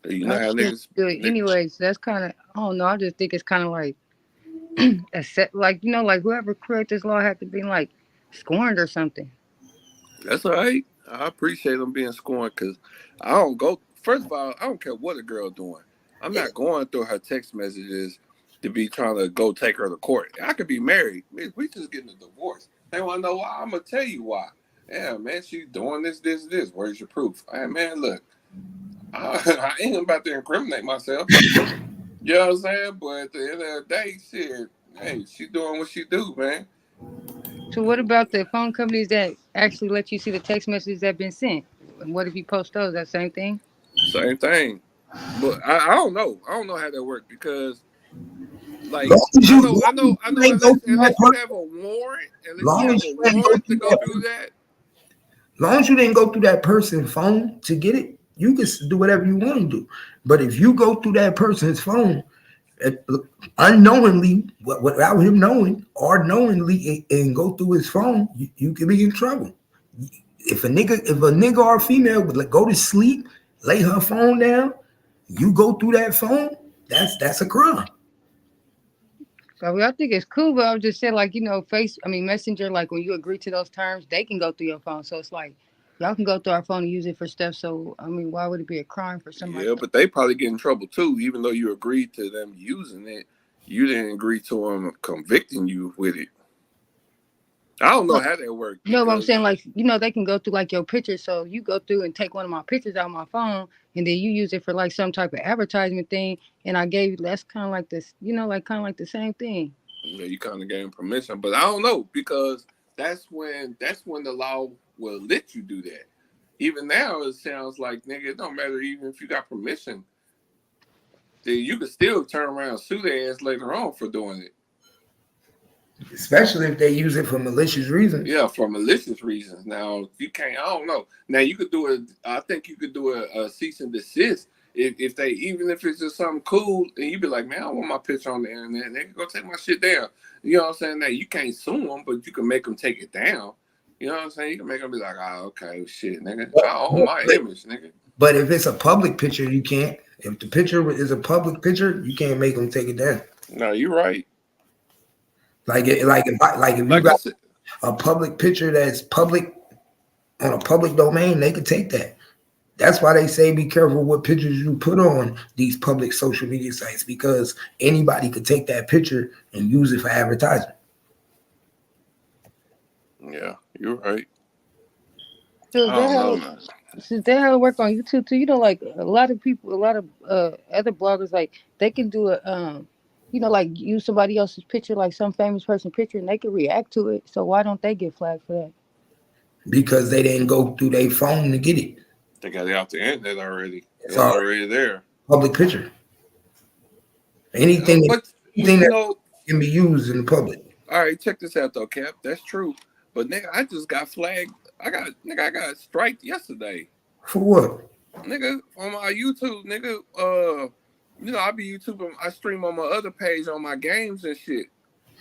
You know how niggas do it anyways. That's kind of, I don't know. I just think it's kind of like like like whoever created this law had to be like scorned or something. That's all right. I appreciate them being scorned because I don't go. First of all, I don't care what a girl doing. I'm not going through her text messages to be trying to go take her to court. I could be married. We just getting a divorce. They want to know why. I'm gonna tell you why. Yeah, man, she's doing this. Where's your proof? Hey, man, look, I ain't about to incriminate myself. You know what I'm saying? But at the end of the day, shit, hey, she doing what she do, man. So what about the phone companies that actually let you see the text messages that have been sent? And what if you post those? That same thing? Same thing. But I don't know. I don't know how that works because like Long as you, long as you ain't go through that unless you have a warrant, long as you ain't go to through go that, through that. long as you didn't go through that person's phone to get it, you can do whatever you want to do. But if you go through that person's phone unknowingly, without him knowing, or knowingly, and go through his phone, you can be in trouble. If a nigga or a female would go to sleep, lay her phone down, you go through that phone, that's a crime. So I think it's cool, but I was just saying, like, Messenger, like when you agree to those terms, they can go through your phone. So it's like y'all can go through our phone and use it for stuff. So why would it be a crime for somebody? Yeah, but they probably get in trouble too, even though you agreed to them using it. You didn't agree to them convicting you with it. I don't know how that worked. No, but I'm saying like they can go through like your pictures. So you go through and take one of my pictures out of my phone, and then you use it for like some type of advertisement thing. And I gave you that's kind of like this, like kind of like the same thing. Yeah, you kind of gave them permission, but I don't know because that's when the law will let you do that. Even now, it sounds like nigga, it don't matter even if you got permission. Then you can still turn around and sue their ass later on for doing it. Especially if they use it for malicious reasons. Yeah, for malicious reasons. Now you can't. I don't know. Now you could do it. I think you could do a cease and desist if they, even if it's just something cool, and you be like, man, I don't want my picture on the internet. They can go take my shit down. You know what I'm saying? Now you can't sue them, but you can make them take it down. You know what I'm saying? You can make them be like, oh, okay, shit, nigga, I own my image, nigga. But if it's a public picture, you can't. If the picture is a public picture, you can't make them take it down. No, you're right. If you got a public picture that's public on a public domain, they could take that. That's why they say be careful what pictures you put on these public social media sites, because anybody could take that picture and use it for advertising. Yeah, you're right. So they have to work on YouTube too. Like a lot of people, a lot of other bloggers, like they can do like use somebody else's picture, like some famous person picture, and they can react to it. So why don't they get flagged for that? Because they didn't go through their phone to get it. They got it out the internet already. It's already there. Public picture. Anything that can be used in the public. All right, check this out though, Cap. That's true. But nigga, I just got flagged. I got striked yesterday. For what? Nigga, on my YouTube, nigga, I be YouTubing, I stream on my other page on my games and shit.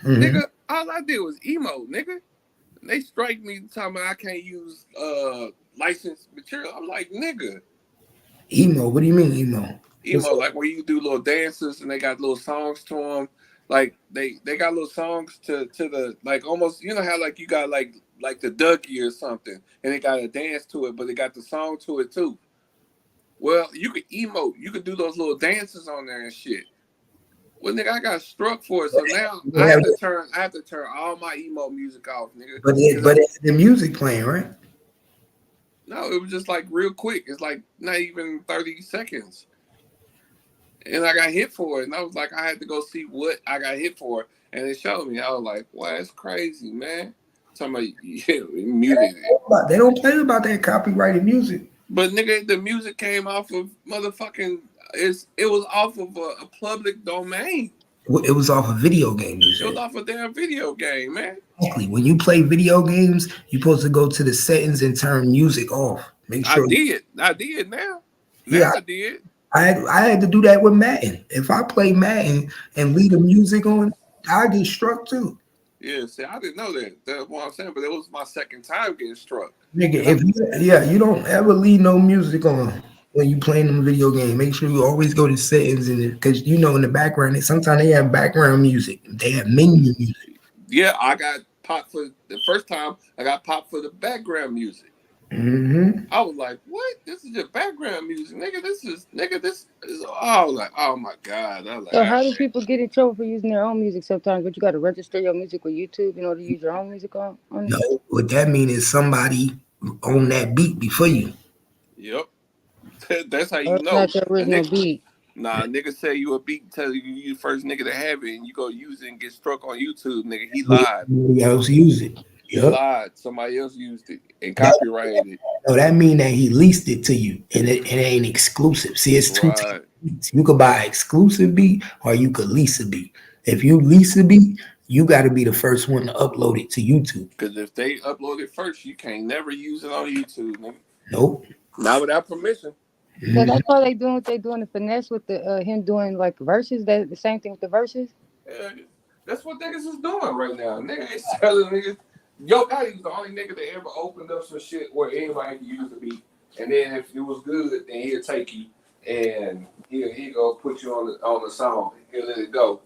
Mm-hmm. Nigga, all I did was emote, nigga. They strike me talking about I can't use licensed material. I'm like, nigga. Emo? What do you mean emo? Emo, like where you do little dances and they got little songs to them. Like they got little songs to the, like almost, you know how like you got like the Dougie or something and they got a dance to it, but they got the song to it too. Well, you could emote, you could do those little dances on there and shit. Well, nigga, I got struck for it, so now I have to turn all my emo music off, nigga. But the music playing, right? No, it was just like real quick. It's like not even 30 seconds. And I got hit for it. And I was like, I had to go see what I got hit for. And it showed me. I was like, wow, that's crazy, man. Somebody muted it. They don't play about that copyrighted music. But nigga, the music came off of motherfucking, it was off of a public domain. It was off a video game. It was off a damn video game, man. Exactly. When you play video games, you're supposed to go to the settings and turn music off. Make sure. I did now. I did. I had to do that with Madden. If I play Madden and leave the music on, I get struck too. Yeah, see, I didn't know that. That's what I'm saying. But it was my second time getting struck. Nigga, you don't ever leave no music on when you playing them video game, make sure you always go to settings in it because you know in the background, sometimes they have background music. They have menu music. Yeah, I got popped for the first time. I got popped for the background music. Mm-hmm. I was like, "What? This is your background music, nigga. This is." I was like, "Oh my god!" I was like, So "Ah, how do people get in trouble for using their own music sometimes? But you got to register your music with YouTube in order to use your own music on it. No, what that means is somebody on that beat before you. yep." That's how Or you it's know. not your A original nigga, beat. nah, nigga say you a beat, tell you the first nigga to have it, and you go use it and get struck on YouTube, nigga. He lied. Somebody else use it. He Yep. lied. Somebody else used it and That, copyrighted it. no, that mean that he leased it to you, and it ain't exclusive. See, it's two types Right. of beats. You could buy exclusive beat, or you could lease a beat. If you lease a beat, you got to be the first one to upload it to YouTube. Because if they upload it first, you can't never use it on YouTube, nigga. Nope. Not without permission. So Mhm. that's why they doing what they doing the finesse with the him doing like verses. That the same thing with the verses. Yeah, that's what niggas is doing right now. Niggas is telling niggas. Yo Gotti was the only nigga that ever opened up some shit where anybody could use the beat. And then if it was good, then he'll take you and he'll go put you on the song. He'll let it go.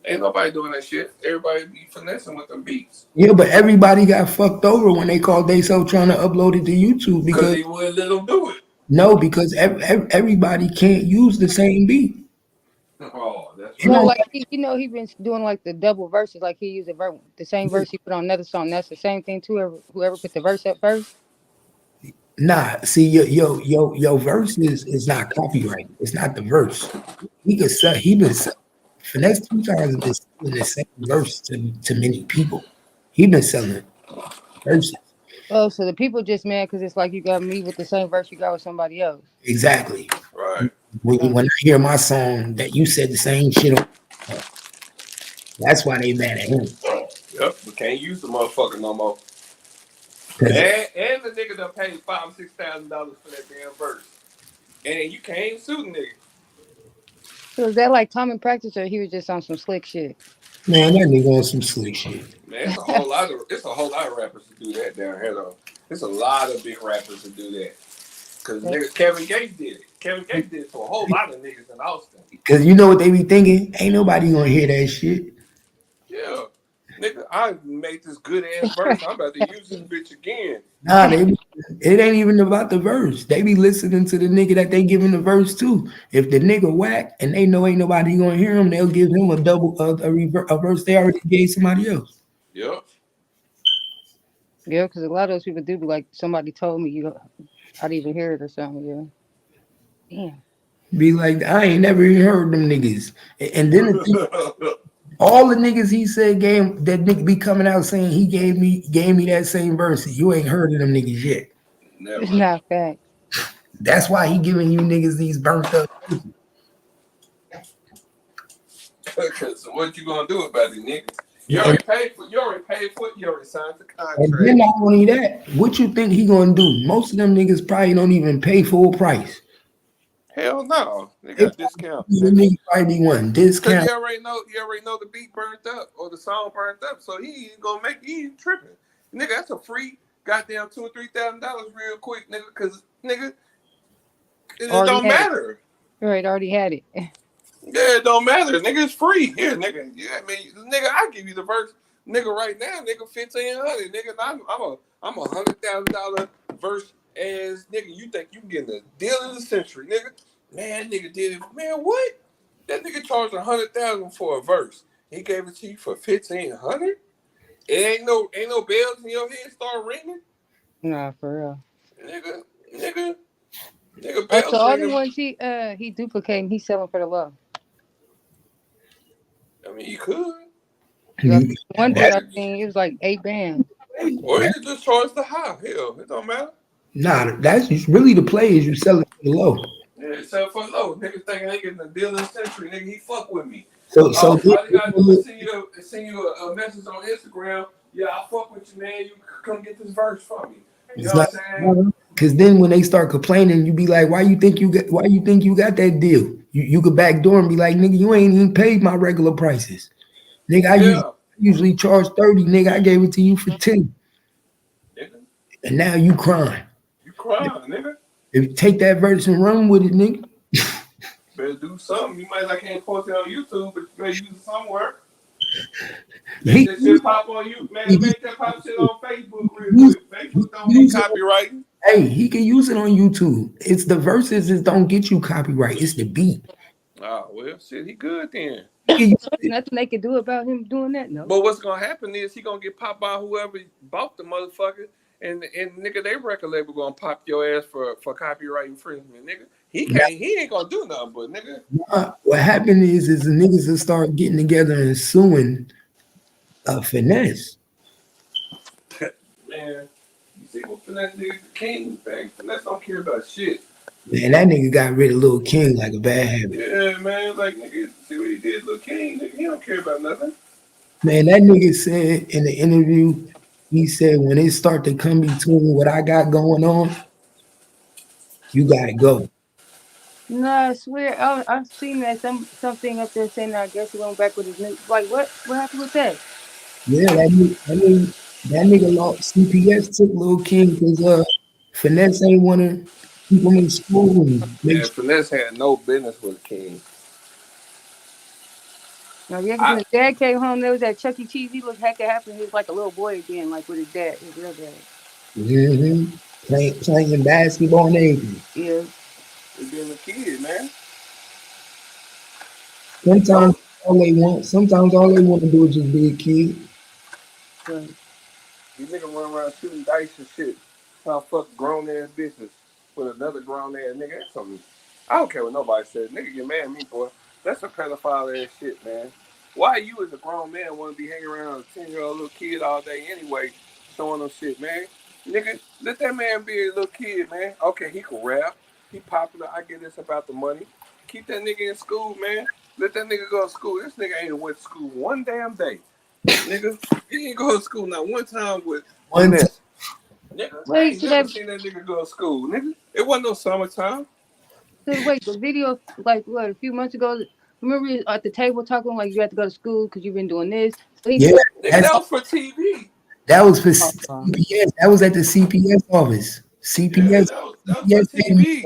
Ain't nobody doing that shit. Everybody be finessing with them beats. Yeah, but everybody got fucked over when they called themselves trying to upload it to YouTube Because because he wouldn't let them do it. no, because everybody can't use the same beat. Oh, that's You So right. know, like he been doing like the double verses. Like he used the same verse he put on another song. That's the same thing too. Whoever put the verse up first. nah. See, your verse is not copyrighted. It's not the verse. He could sell. He been selling. Finesse 2 times been selling the same verse to many people. He been selling verses. Oh, so the people just mad because it's like you got me with the same verse you got with somebody else. Exactly. Right. When I hear my song that you said the same shit on, that's why they mad at him. Yep. We can't use the motherfucker no more. Because And the nigga done paid $5,000-$6,000 for that damn verse. And you can't sue the nigga. So is that like common practice, or he was just on some slick shit? man, that nigga on some slick shit. Man, it's a whole lot of rappers to do that down here though. It's a lot of big rappers to do that. Cause nigga Kevin Gates did it. Kevin Gates did it to a whole lot of niggas in Austin. Because you know what they be thinking? Ain't nobody gonna hear that shit. Yeah. Nigga, I made this good ass verse. I'm about to use this bitch again. Nah, it ain't even about the verse. They be listening to the nigga that they giving the verse to. If the nigga whack and they know ain't nobody gonna hear him, they'll give him a double a verse they already gave somebody else. Yep. Yeah, because a lot of those people do be like, somebody told me you, I'd even hear it or something. Yeah. Damn. Be like, I ain't never even heard them niggas. And then all the niggas he said gave that nigga be coming out saying he gave me that same verse. You ain't heard of them niggas yet. It's Never. not fact. That's why he giving you niggas these burnt up. Cause what you gonna do about it, nigga? You And, already paid for it, you already signed the and then contract. not only that, what you think he gonna do? Most of them niggas probably don't even pay full price. Hell no. They They got discounts, probably, nigga. nigga probably one Cause discount. you already know the beat burnt up or the song burnt up, so he ain't gonna he ain't tripping. Nigga, that's a free goddamn $2,000 or $3,000 real quick, nigga, cause nigga, it Already don't had it. matter. Right, already had it. Yeah, it don't matter. Nigga, it's free. Here, nigga. Yeah, I mean, nigga, I give you the verse, nigga, right now, nigga, 1,500. Nigga, I'm a $100,000 verse as nigga. You think you getting the deal of the century, nigga? Man, nigga did it. Man, what? That nigga charged 100,000 for a verse. He gave it to you for 1,500. It ain't no bells in your head start ringing, Nah, for real. nigga, nigga, nigga. Oh, so Bells all the ringing. ones he duplicating, he's selling for the low. I mean, you could, Like, one or dude you I could, seen, it was like 8 bands. or you could just charge the high. Hell, it don't matter. Nah, that's really the play is you sell it for the low. Yeah, except for low. Niggas thinking they getting the deal in the century. Nigga, he fuck with me. So All you gotta do is send you a message on Instagram. Yeah, I fuck with you, man. You come get this verse from me. You it's know not what I'm saying? because then when they start complaining, you be like, why you think you got that deal? You could backdoor and be like, nigga, you ain't even paid my regular prices. Nigga, Yeah, usually charge 30, nigga. I gave it to you for 10. nigga, And now you crying. you crying, nigga. If take that verse and run with it, nigga. Better do something. You might like can't post it on YouTube, but you better use it somewhere. Make He, that shit pop on you, man. he, Make that pop shit on Facebook real use, quick. Facebook don't be use it. copywriting. Hey, he can use it on YouTube. It's the verses that don't get you copyright. It's the beat. Oh well, shit, he good then. He can use There's it. nothing they can do about him doing that. No. But what's gonna happen is he gonna get popped by whoever bought the motherfucker, and nigga, they record label gonna pop your ass for copyright infringement, nigga. He ain't gonna do nothing, but nigga. What happened is the niggas will start getting together and suing Finesse. Man, you see what Finesse nigga King thing? Finesse don't care about shit. Man, that nigga got rid of Lil King like a bad habit. Yeah, man, like nigga, see what he did, Lil King. Nigga, he don't care about nothing. Man, that nigga said in the interview, he said when it start to come between what I got going on, you gotta go. No, I swear, I've seen that something up there saying that I guess he went back with his new. Like, what happened with that? Yeah, that nigga lost CPS took Lil King because Finesse ain't want to keep him in school and make Yeah, Finesse had no business with King. No, yeah, because when his dad came home, there was that Chuck E. Cheese. He looked heck it happened. He was like a little boy again, like with his dad, his real dad. Mm-hmm. Playing basketball and everything. Yeah. He being a kid, man. Sometimes all they want to do is just be a kid. Right. These niggas run around shooting dice and shit. Trying to fuck grown ass bitches with another grown ass nigga. That's something. I don't care what nobody says. Nigga get mad at me, boy. That's a pedophile ass shit, man. Why you as a grown man want to be hanging around a 10-year-old little kid all day anyway, showing them shit, man? Nigga, let that man be a little kid, man. Okay, he can rap. He popular. I get this about the money. Keep that nigga in school, man. Let that nigga go to school. This nigga ain't went to school one damn day. Nigga, he ain't go to school not one time with Finesse. Nigga, I ain't never seen that nigga go to school, nigga. It wasn't no summertime. So wait, the video, like what, a few months ago, remember at the table talking like you had to go to school because you've been doing this? So Yeah, nigga, that was for TV. That was for CPS. That was at the CPS office. CPS. Yeah, that was for TV.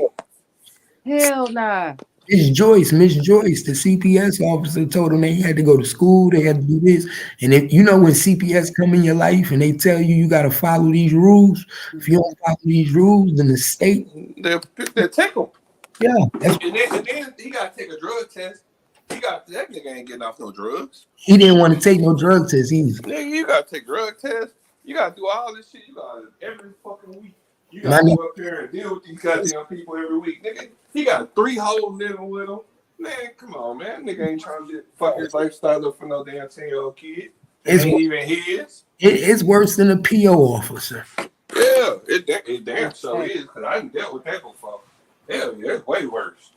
Hell nah. Miss Joyce, the CPS officer told them they had to go to school, they had to do this. And if you know when CPS come in your life and they tell you got to follow these rules, if you don't follow these rules, then the state they'll take them. Yeah. And then he got to take a drug test. That nigga ain't getting off no drugs. He didn't want to take no drug test either. Nigga, you got to take drug tests. You got to do all this shit. You got to every fucking week. You got to go up there and deal with these goddamn people every week. Nigga, he got 3 hoes living with him. Man, come on, man. Nigga ain't trying to fuck his lifestyle up for no damn 10-year-old kid. It ain't even his. It's worse than a PO officer. Yeah, it damn so is, because I done dealt with that before. Hell yeah, it's way worse.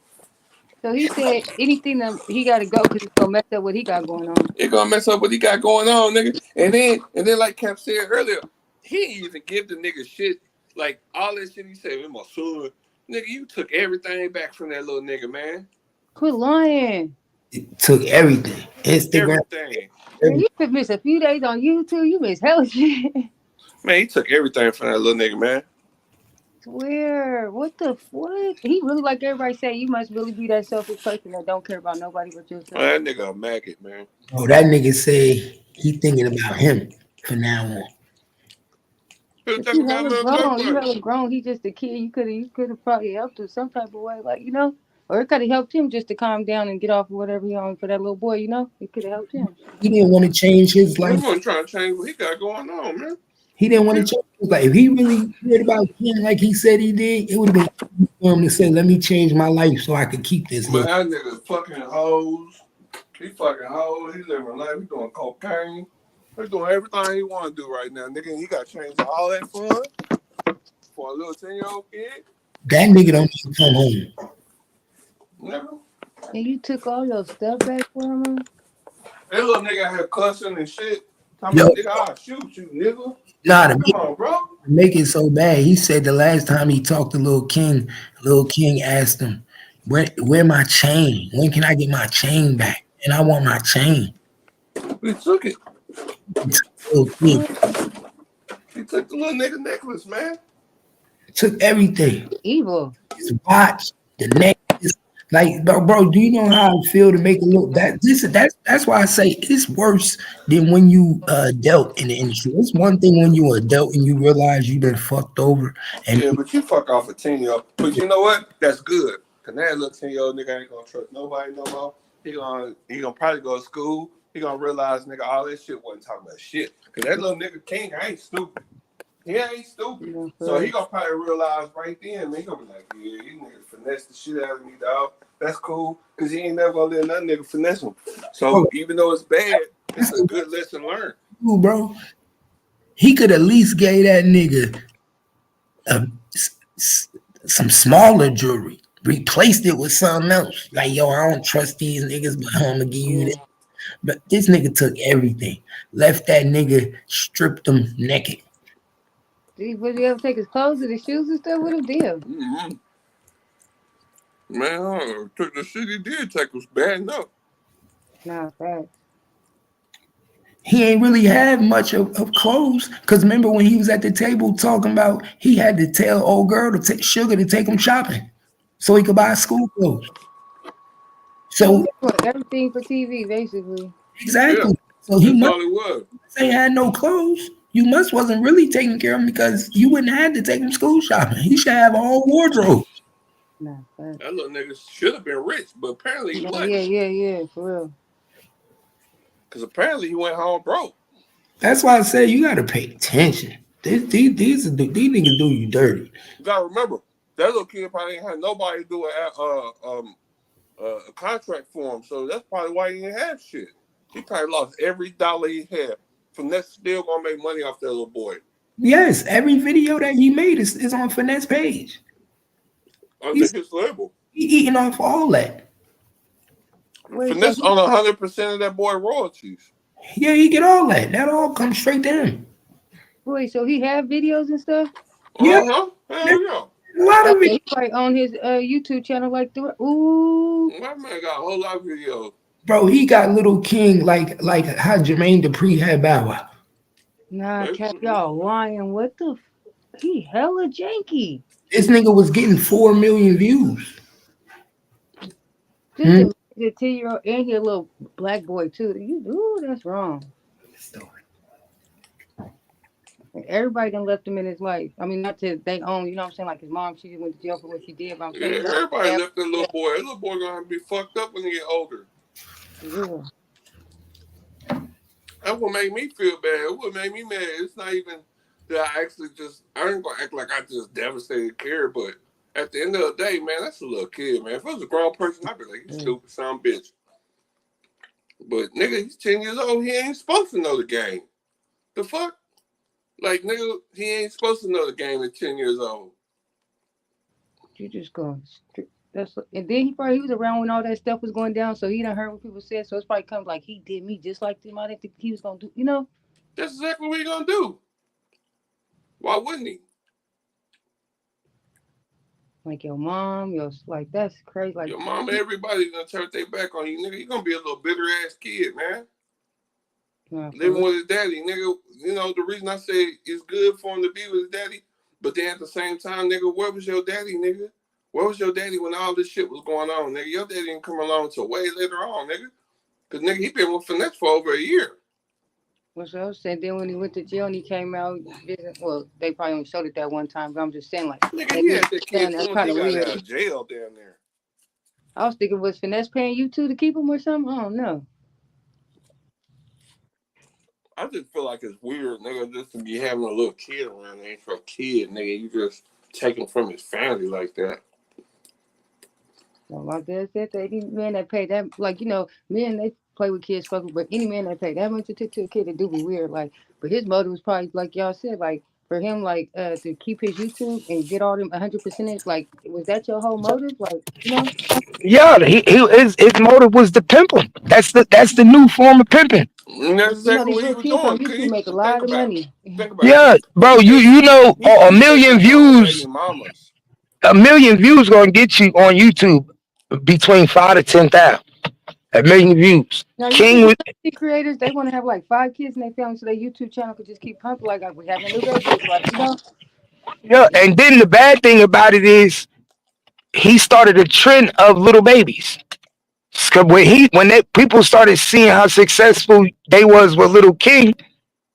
So he said anything that he got to go because it's gonna mess up what he got going on. It gonna mess up what he got going on, nigga. And then like Cap said earlier, he didn't even give the nigga shit. Like all that shit he said, my son, nigga, you took everything back from that little nigga, man. Quit lying. It took everything. Instagram. Everything. Man, you could miss a few days on YouTube. You miss hell shit. Man, he took everything from that little nigga, man. Swear, what the what? He really like everybody say. You must really be that selfish person that don't care about nobody but yourself. Oh, that nigga a maggot, man. Oh, that nigga say he thinking about him from now on. You hella grown. He just a kid. You could have probably helped him some type of way, like or it could have helped him just to calm down and get off of whatever he on for that little boy. It could have helped him. He didn't want to change his life. He wasn't trying to change what he got going on, man. He didn't want to change his life. If he really cared about him like he said he did, it would have been for him to say, "Let me change my life so I could keep this." But that nigga fucking hoes. He fucking hoes. He living life. He doing cocaine. He's doing everything he want to do right now, nigga. He got to change all that for a little 10-year-old kid. That nigga don't even come home. Never. And you took all your stuff back from him? That little nigga out here cussing and shit. Talking about, nigga, I'll shoot you, nigga. Nah, come on, bro. Make it so bad. He said the last time he talked to Lil King asked him, where my chain? When can I get my chain back? And I want my chain. He took it. He took the little nigga necklace, man. Took everything. Evil. His watch, the necklace. Like, bro, do you know how I feel to make it look that this that's why I say it's worse than when you dealt in the industry. It's one thing when you adult and you realize you've been fucked over and Yeah, but you fuck off a 10-year-old. But you know what? That's good. Cause that little 10-year-old nigga ain't gonna trust nobody no more. He gonna probably go to school. He gonna realize nigga all that shit wasn't talking about shit. Cause that little nigga King ain't stupid. He ain't stupid. Yeah, So he gonna probably realize right then, man, he gonna be like, yeah, these niggas finesse the shit out of me, dog. That's cool. Cause he ain't never gonna let another nigga finesse him. So even though it's bad, it's a good lesson learned. bro, he could at least gave that nigga some smaller jewelry. Replaced it with something else. Like, yo, I don't trust these niggas, but I'm gonna give you this. But this nigga took everything. Left that nigga, stripped him naked. Would he ever take his clothes and his shoes and stuff with him? Damn. Mm-hmm. Man, took the shit he did take was bad enough. Nah, facts. He ain't really had much of clothes. Cause remember when he was at the table talking about he had to tell old girl to take Sugar to take him shopping so he could buy school clothes. So everything for TV, basically. Exactly. Yeah, so he that's must all it was. ain't had no clothes. You must wasn't really taking care of him because you wouldn't have to take him school shopping. He should have a whole wardrobe. Nah, facts. That little nigga should have been rich, but apparently he wasn't. Yeah, for real. Because apparently he went home broke. That's why I say you got to pay attention. These niggas do you dirty. You got to remember, that little kid probably ain't had nobody do a contract for him, so that's probably why he didn't have shit. He probably lost every dollar he had. Finesse still gonna make money off that little boy. Yes, every video that he made is on Finesse page. Under his label. He eating off all that. Finesse on 100% of that boy royalties. Yeah, he get all that. That all comes straight to him. Wait, so he have videos and stuff? Yeah. Hell yeah. A lot of it. He right on his YouTube channel like the ooh. My man got a whole lot of videos. Bro, he got Little King like how Jermaine Dupri had Bow Wow. Nah, y'all lying. What the? He hella janky. This nigga was getting 4 million views. Just a 10-year-old and he a little black boy too. Ooh, that's wrong. Everybody done left him in his life. I mean, not to they own, you know what I'm saying? Like his mom, she went to jail for what she did. But I'm saying, everybody left that little boy. That little boy gonna be fucked up when he get older. Yeah. That would make me feel bad. It would make me mad. It's not even that I actually I ain't gonna act like I just devastated care, but at the end of the day, man, that's a little kid, man. If I was a grown person, I'd be like, you stupid son bitch. But nigga, he's 10 years old. He ain't supposed to know the game. The fuck? Like, nigga, he ain't supposed to know the game at 10 years old. You just going. And then he was around when all that stuff was going down, so he done heard what people said. So it's probably comes like he did me just like them. I didn't think he was gonna do. You know. That's exactly what he gonna do. Why wouldn't he? Like your mom, like that's crazy. Like your mom, everybody gonna turn their back on you, nigga. You gonna be a little bitter ass kid, man. Living with his daddy, nigga. You know the reason I say it's good for him to be with his daddy, but then at the same time, nigga, where was your daddy, nigga? Where was your daddy when all this shit was going on, nigga? Your daddy didn't come along until way later on, nigga. Cause nigga, he been with Finesse for over a year. What's I was saying? Then when he went to jail and he came out, well, they probably only showed it that one time. But I'm just saying, like, nigga, he had that kid that's kind of weird. Out of jail down there. I was thinking, was Finesse paying you two to keep him or something? I don't know. I just feel like it's weird, nigga, just to be having a little kid around there. For a kid, nigga, you just take him from his family like that. Well, my dad said that any man that paid that, like, you know, men, they play with kids, fuck with, but any man that paid that much attention to a kid, it do be weird. Like, but his motive was probably, like y'all said, like, for him, like, to keep his YouTube and get all them 100%, like, was that your whole motive? Like, you know? Yeah, his motive was to pimp him. That's the new form of pimping. That's exactly what he was doing. YouTube make a lot of money. Yeah, bro, you know, a million views. A million views gonna get you on YouTube between 5,000 to 10,000. A million views. Now, King with creators, they want to have like 5 kids in their family, so their YouTube channel could just keep pumping. Like we having a new baby, it's like, you know. Yeah, and then the bad thing about it is he started a trend of little babies. 'Cause when people started seeing how successful they was with Little King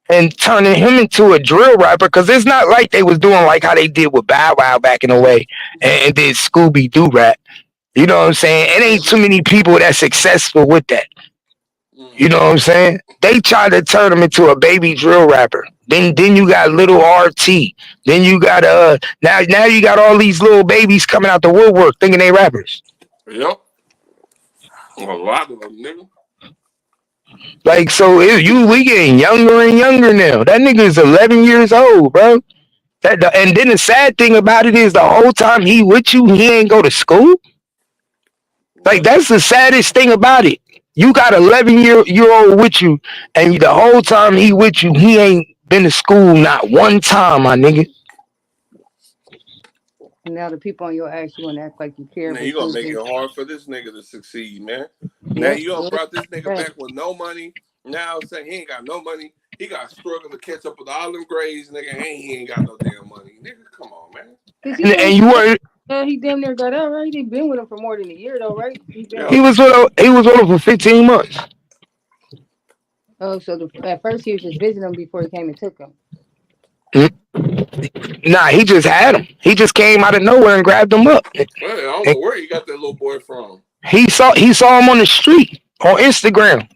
and turning him into a drill rapper, because it's not like they was doing like how they did with Bow Wow back in the way and did Scooby Doo rap. You know what I'm saying? It ain't too many people that's successful with that. You know what I'm saying? They tried to turn him into a baby drill rapper. Then you got little RT. Then you got now you got all these little babies coming out the woodwork thinking they rappers. Yep. A lot of them, nigga. Like so, we getting younger and younger now. That nigga is 11 years old, bro. And then the sad thing about it is the whole time he with you, he ain't go to school. Like that's the saddest thing about it. You got 11 year old with you, and the whole time he with you, he ain't been to school not one time, my nigga. And now the people on your ass, you want to act like you care. Now But you gonna you make it just, hard for this nigga to succeed, man. Now yeah, you done yeah, brought this nigga yeah. back with no money. Now saying he ain't got no money. He got struggled to catch up with all them grades, nigga, and he ain't got no damn money. Nigga, come on, man. Cause he And said you were he damn near got out, right? He been with him for more than a year, though, right? He been Yeah. with him. he was with him for 15 months. Oh, so at first he was just visiting him before he came and took him. Nah, he just had him. He just came out of nowhere and grabbed him up. Well, I don't know where he got that little boy from. He saw him on the street on Instagram,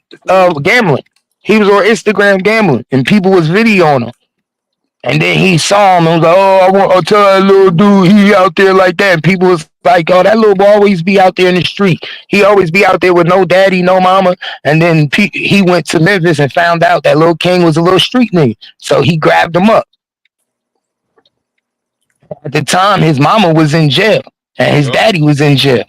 gambling. He was on Instagram gambling, and people was videoing him. And then he saw him and was like, "Oh, I want to tell that little dude he out there like that." And people was like, "Oh, that little boy always be out there in the street. He always be out there with no daddy, no mama." And then he went to Memphis and found out that Lil King was a little street nigga, so he grabbed him up. At the time, his mama was in jail and his daddy was in jail.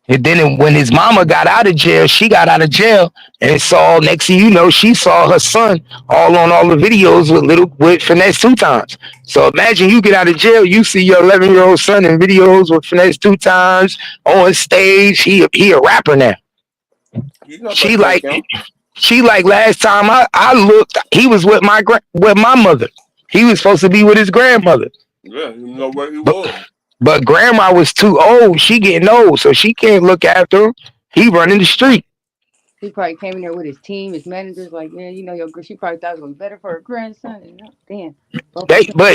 And then when his mama got out of jail, she got out of jail and saw, next thing you know, she saw her son all on all the videos with Finesse two times. So imagine you get out of jail, you see your 11-year-old son in videos with Finesse two times on stage. He a rapper now. She like last time I looked, he was with my mother. He was supposed to be with his grandmother. Yeah, you know where he was. But grandma was too old. She getting old, so she can't look after him. He running the street. He probably came in there with his team, his managers, like, man, you know, she probably thought it was better for her grandson. And damn.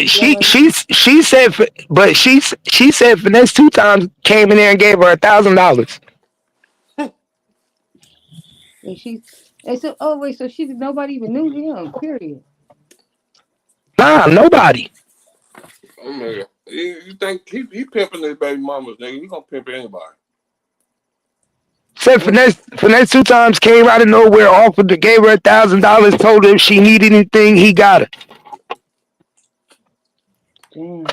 She said, but she said Finesse two times came in there and gave her $1,000. And so wait, so nobody even knew him, period. Nah, nobody. Oh, nigga. You think he pimping his baby mamas, nigga? He gonna pimp anybody. Said Finesse two times came out of nowhere, offered to gave her $1,000, told her if she needed anything, he got her. Damn.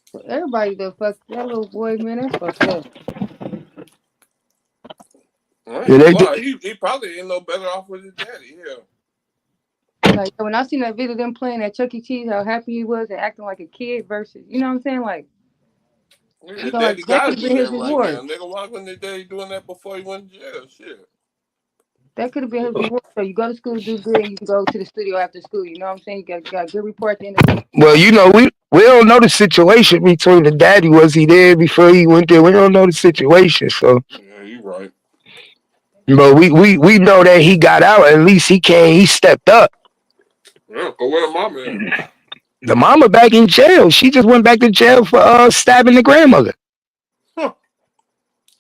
So everybody that fucked that little boy, man, that's fucked up. He probably ain't no better off with his daddy. Yeah. Like when I seen that video of them playing at Chuck E. Cheese, how happy he was and acting like a kid versus, you know what I'm saying? Like, His so daddy like that gotta could have do been that his right reward. now. Nigga, why wasn't his daddy doing that before he went to jail? Shit. That could have been his reward. So you go to school, do good, and you can go to the studio after school. You know what I'm saying? You got a good report at the end of the week. Well, you know, we don't know the situation between the daddy. Was he there before he went there? We don't know the situation, so. Yeah, you right. But we know that he got out. At least he stepped up. Yeah, go where the mama at? The mama back in jail. She just went back to jail for stabbing the grandmother. Huh.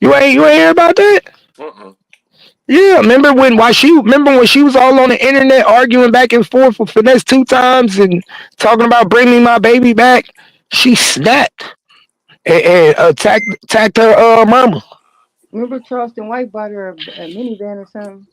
You ain't hear about that? Yeah, remember when she was all on the internet arguing back and forth with Finesse two times and talking about bring me my baby back? She snapped and attacked her mama. Remember Charleston White bought her a minivan or something?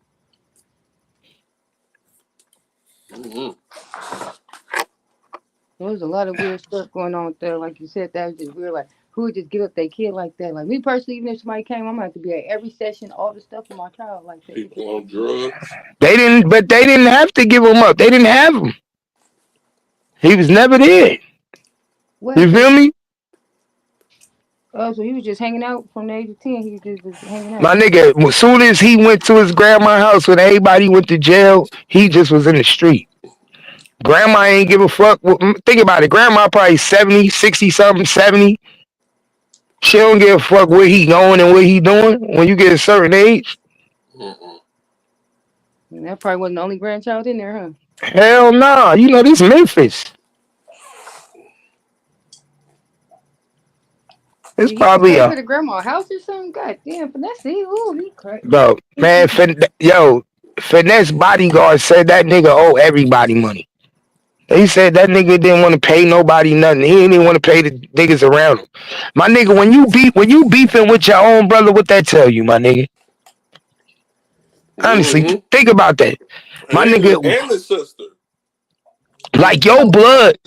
There was a lot of weird stuff going on there. Like you said, that was just weird. Like, who would just give up their kid like that? Like, me personally, even if somebody came, I'm going to have to be at every session, all the stuff for my child like that. People on drugs. They didn't have to give him up. They didn't have him. He was never there. You feel me? Oh, so he was just hanging out from the age of 10. He just was hanging out. My nigga, as soon as he went to his grandma's house when everybody went to jail, he just was in the street. Grandma ain't give a fuck. Think about it. Grandma probably 70, 60 something, 70. She don't give a fuck where he going and what he doing when you get a certain age. And that probably wasn't the only grandchild in there, huh? Hell nah. You know, this Memphis. It's Did he probably pay a for the grandma house or something? God damn, finesse. Ooh, he crazy. bro, man. Finesse bodyguard said that nigga owe everybody money. He said that nigga didn't want to pay nobody nothing. He didn't even want to pay the niggas around him. My nigga, when you beefing with your own brother, what that tell you, my nigga? Honestly, think about that. My nigga, and his sister. like your blood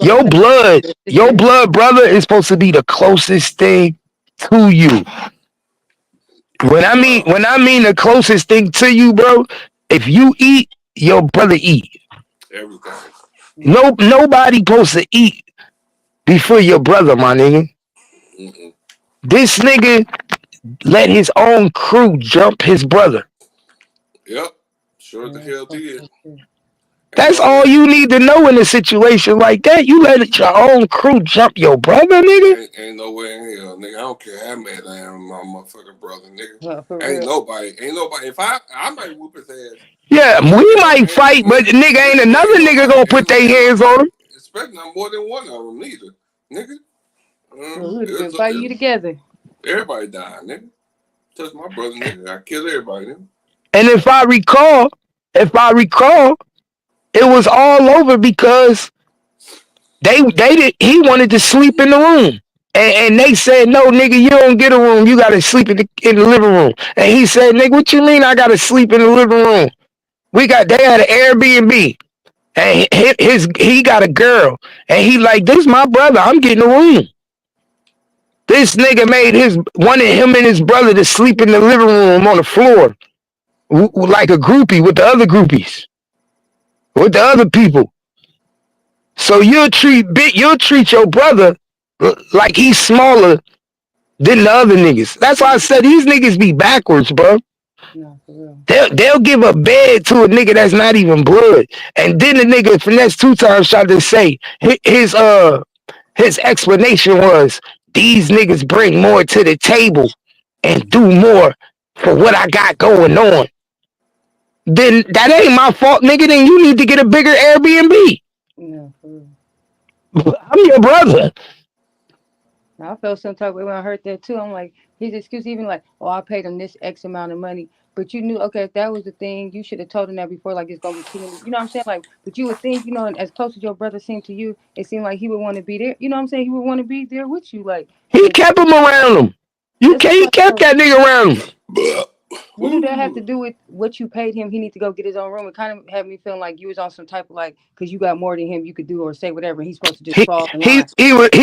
brother is supposed to be the closest thing to you. When I mean the closest thing to you, bro, if you eat, your brother eat. Everything. Nobody supposed to eat before your brother, my nigga. This nigga let his own crew jump his brother. Yep. Sure the hell did. That's all you need to know in a situation like that. You let your own crew jump your brother, nigga. Ain't no way in hell, nigga. I don't care how mad I am with my motherfucking brother, nigga. Yeah, ain't nobody. If I might whoop his ass. Yeah, we might fight, but nigga ain't another nigga gonna put their hands on him. Especially not more than one of them, neither, nigga. We would have been fighting you together. Everybody died, nigga. Touch my brother, nigga. I kill everybody, nigga. And if I recall, it was all over because he wanted to sleep in the room. And they said, no, nigga, you don't get a room. You got to sleep in the living room. And he said, nigga, what you mean I got to sleep in the living room? They had an Airbnb. And he got a girl. And he like, this is my brother. I'm getting a room. This nigga wanted him and his brother to sleep in the living room on the floor. Like a groupie with the other groupies. With the other people. So you'll treat your brother like he's smaller than the other niggas. That's why I said these niggas be backwards, bro. No, for real. They'll give a bed to a nigga that's not even blood. And then the nigga finesse 2 times tried to say his explanation was these niggas bring more to the table and do more for what I got going on. Then that ain't my fault, nigga. Then you need to get a bigger Airbnb. No, for real. I'm your brother. I felt some type of way when I heard that too. I'm like, his excuse even like, oh, I paid him this X amount of money. But you knew, okay, if that was the thing, you should have told him that before, like it's gonna be too many. You know what I'm saying? Like, but you would think, you know, and as close as your brother seemed to you, it seemed like he would want to be there. You know what I'm saying? He would want to be there with you. Like he kept him around him. He kept that nigga around him. What do that have to do with what you paid him? He need to go get his own room. It kind of had me feeling like you was on some type of like, because you got more than him, you could do or say whatever. He's supposed to just fall in line. He was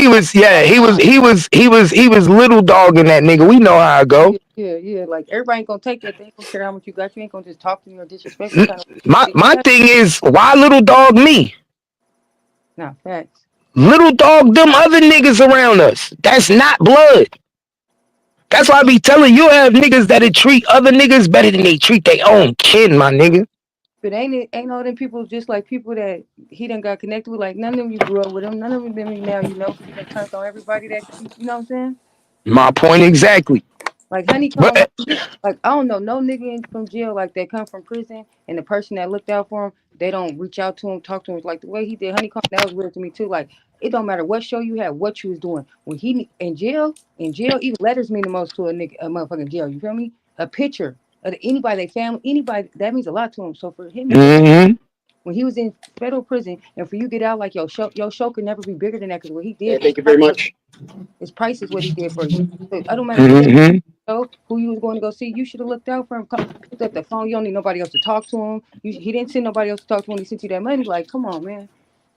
little dog in that nigga. We know how it go. Yeah. Like everybody ain't gonna take that. They don't care how much you got. You ain't gonna just talk to me or disrespect me. My thing is, why little dog me? Nah, facts. Little dog them other niggas around us. That's not blood. That's why I be telling you have niggas that'll treat other niggas better than they treat their own kin, my nigga. But ain't all them people just like people that he done got connected with? Like none of them you grew up with them. None of them now you know because he done turned on everybody that you know what I'm saying? My point exactly. Like Honeycomb, like I don't know, no nigga from jail like that come from prison, and the person that looked out for him, they don't reach out to him, talk to him like the way he did Honeycomb. That was weird to me too. Like it don't matter what show you had, what you was doing when he in jail, even letters mean the most to a nigga, a motherfucking jail. You feel me? A picture of anybody, they family, anybody that means a lot to him. So for him, when he was in federal prison, and for you get out like your show could never be bigger than that because what he did. Thank you very much. His price is what he did for you. So I don't matter. Who you was going to go see, you should have looked out for him. Picked up the phone. You don't need nobody else to talk to him. He didn't send nobody else to talk to him when he sent you that money. Like, come on, man.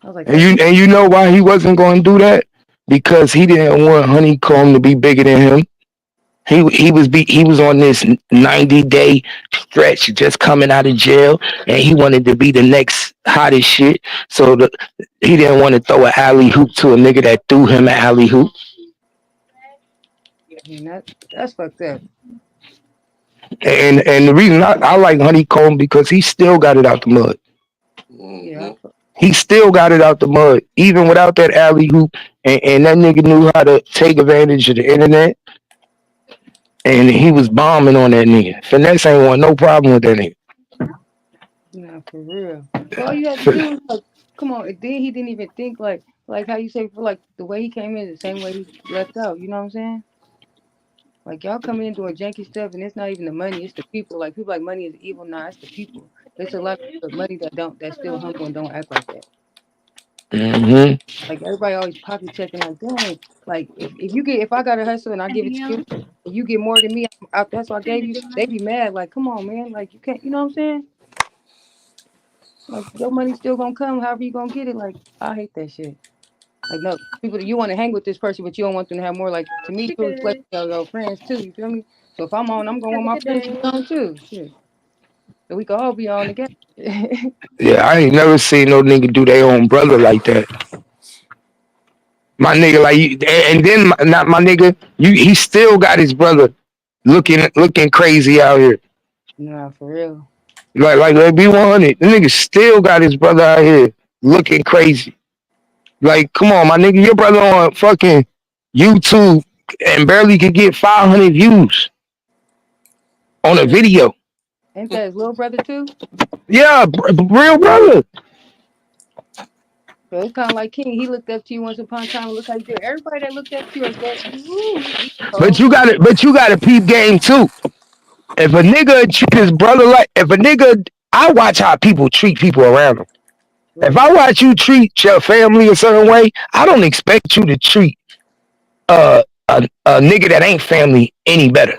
I was like, and you know why he wasn't going to do that? Because he didn't want Honeycomb to be bigger than him. He was on this 90-day stretch, just coming out of jail, and he wanted to be the next hottest shit. So he didn't want to throw an alley hoop to a nigga that threw him an alley hoop. And that's fucked up. And the reason I like Honeycomb because he still got it out the mud. Yeah. He still got it out the mud, even without that alley hoop. And that nigga knew how to take advantage of the internet. And he was bombing on that nigga. Finesse ain't want no problem with that nigga. Nah, for real. So all you had to do was like, come on. And then he didn't even think like how you say for like the way he came in, the same way he left out. You know what I'm saying? Like y'all come in doing janky stuff, and it's not even the money; it's the people. Like people like money is evil. Nah, it's the people. It's a lot of people with money that's still humble and don't act like that. Mm-hmm. Like everybody always pocket checking. Like dang, like if I got a hustle and I give it to you, and you get more than me, that's what I gave you. They be mad. Like come on, man. Like you can't. You know what I'm saying? Like your money still gonna come. However you gonna get it. Like I hate that shit. Like no people that you want to hang with this person, but you don't want them to have more. Like to me, you reflect your friends too. You feel me? So if I'm on, I'm gonna want my friends to be on too. Shit. So we can all be on together. Yeah, I ain't never seen no nigga do their own brother like that. My nigga, like, and then not my nigga, he still got his brother looking crazy out here. Nah, for real. Like be 100. The nigga still got his brother out here looking crazy. Like, come on, my nigga, your brother on fucking YouTube and barely could get 500 views on a video. Ain't that his little brother too? Yeah, real brother. So it's kind of like King. He looked up to you once upon a time. Look how you did. Everybody that looked up to you or said, "Ooh, he But cold." you got to peep game too. If a nigga treat his brother like, if a nigga, I watch how people treat people around him. If Right. I watch you treat your family a certain way, I don't expect you to treat a nigga that ain't family any better.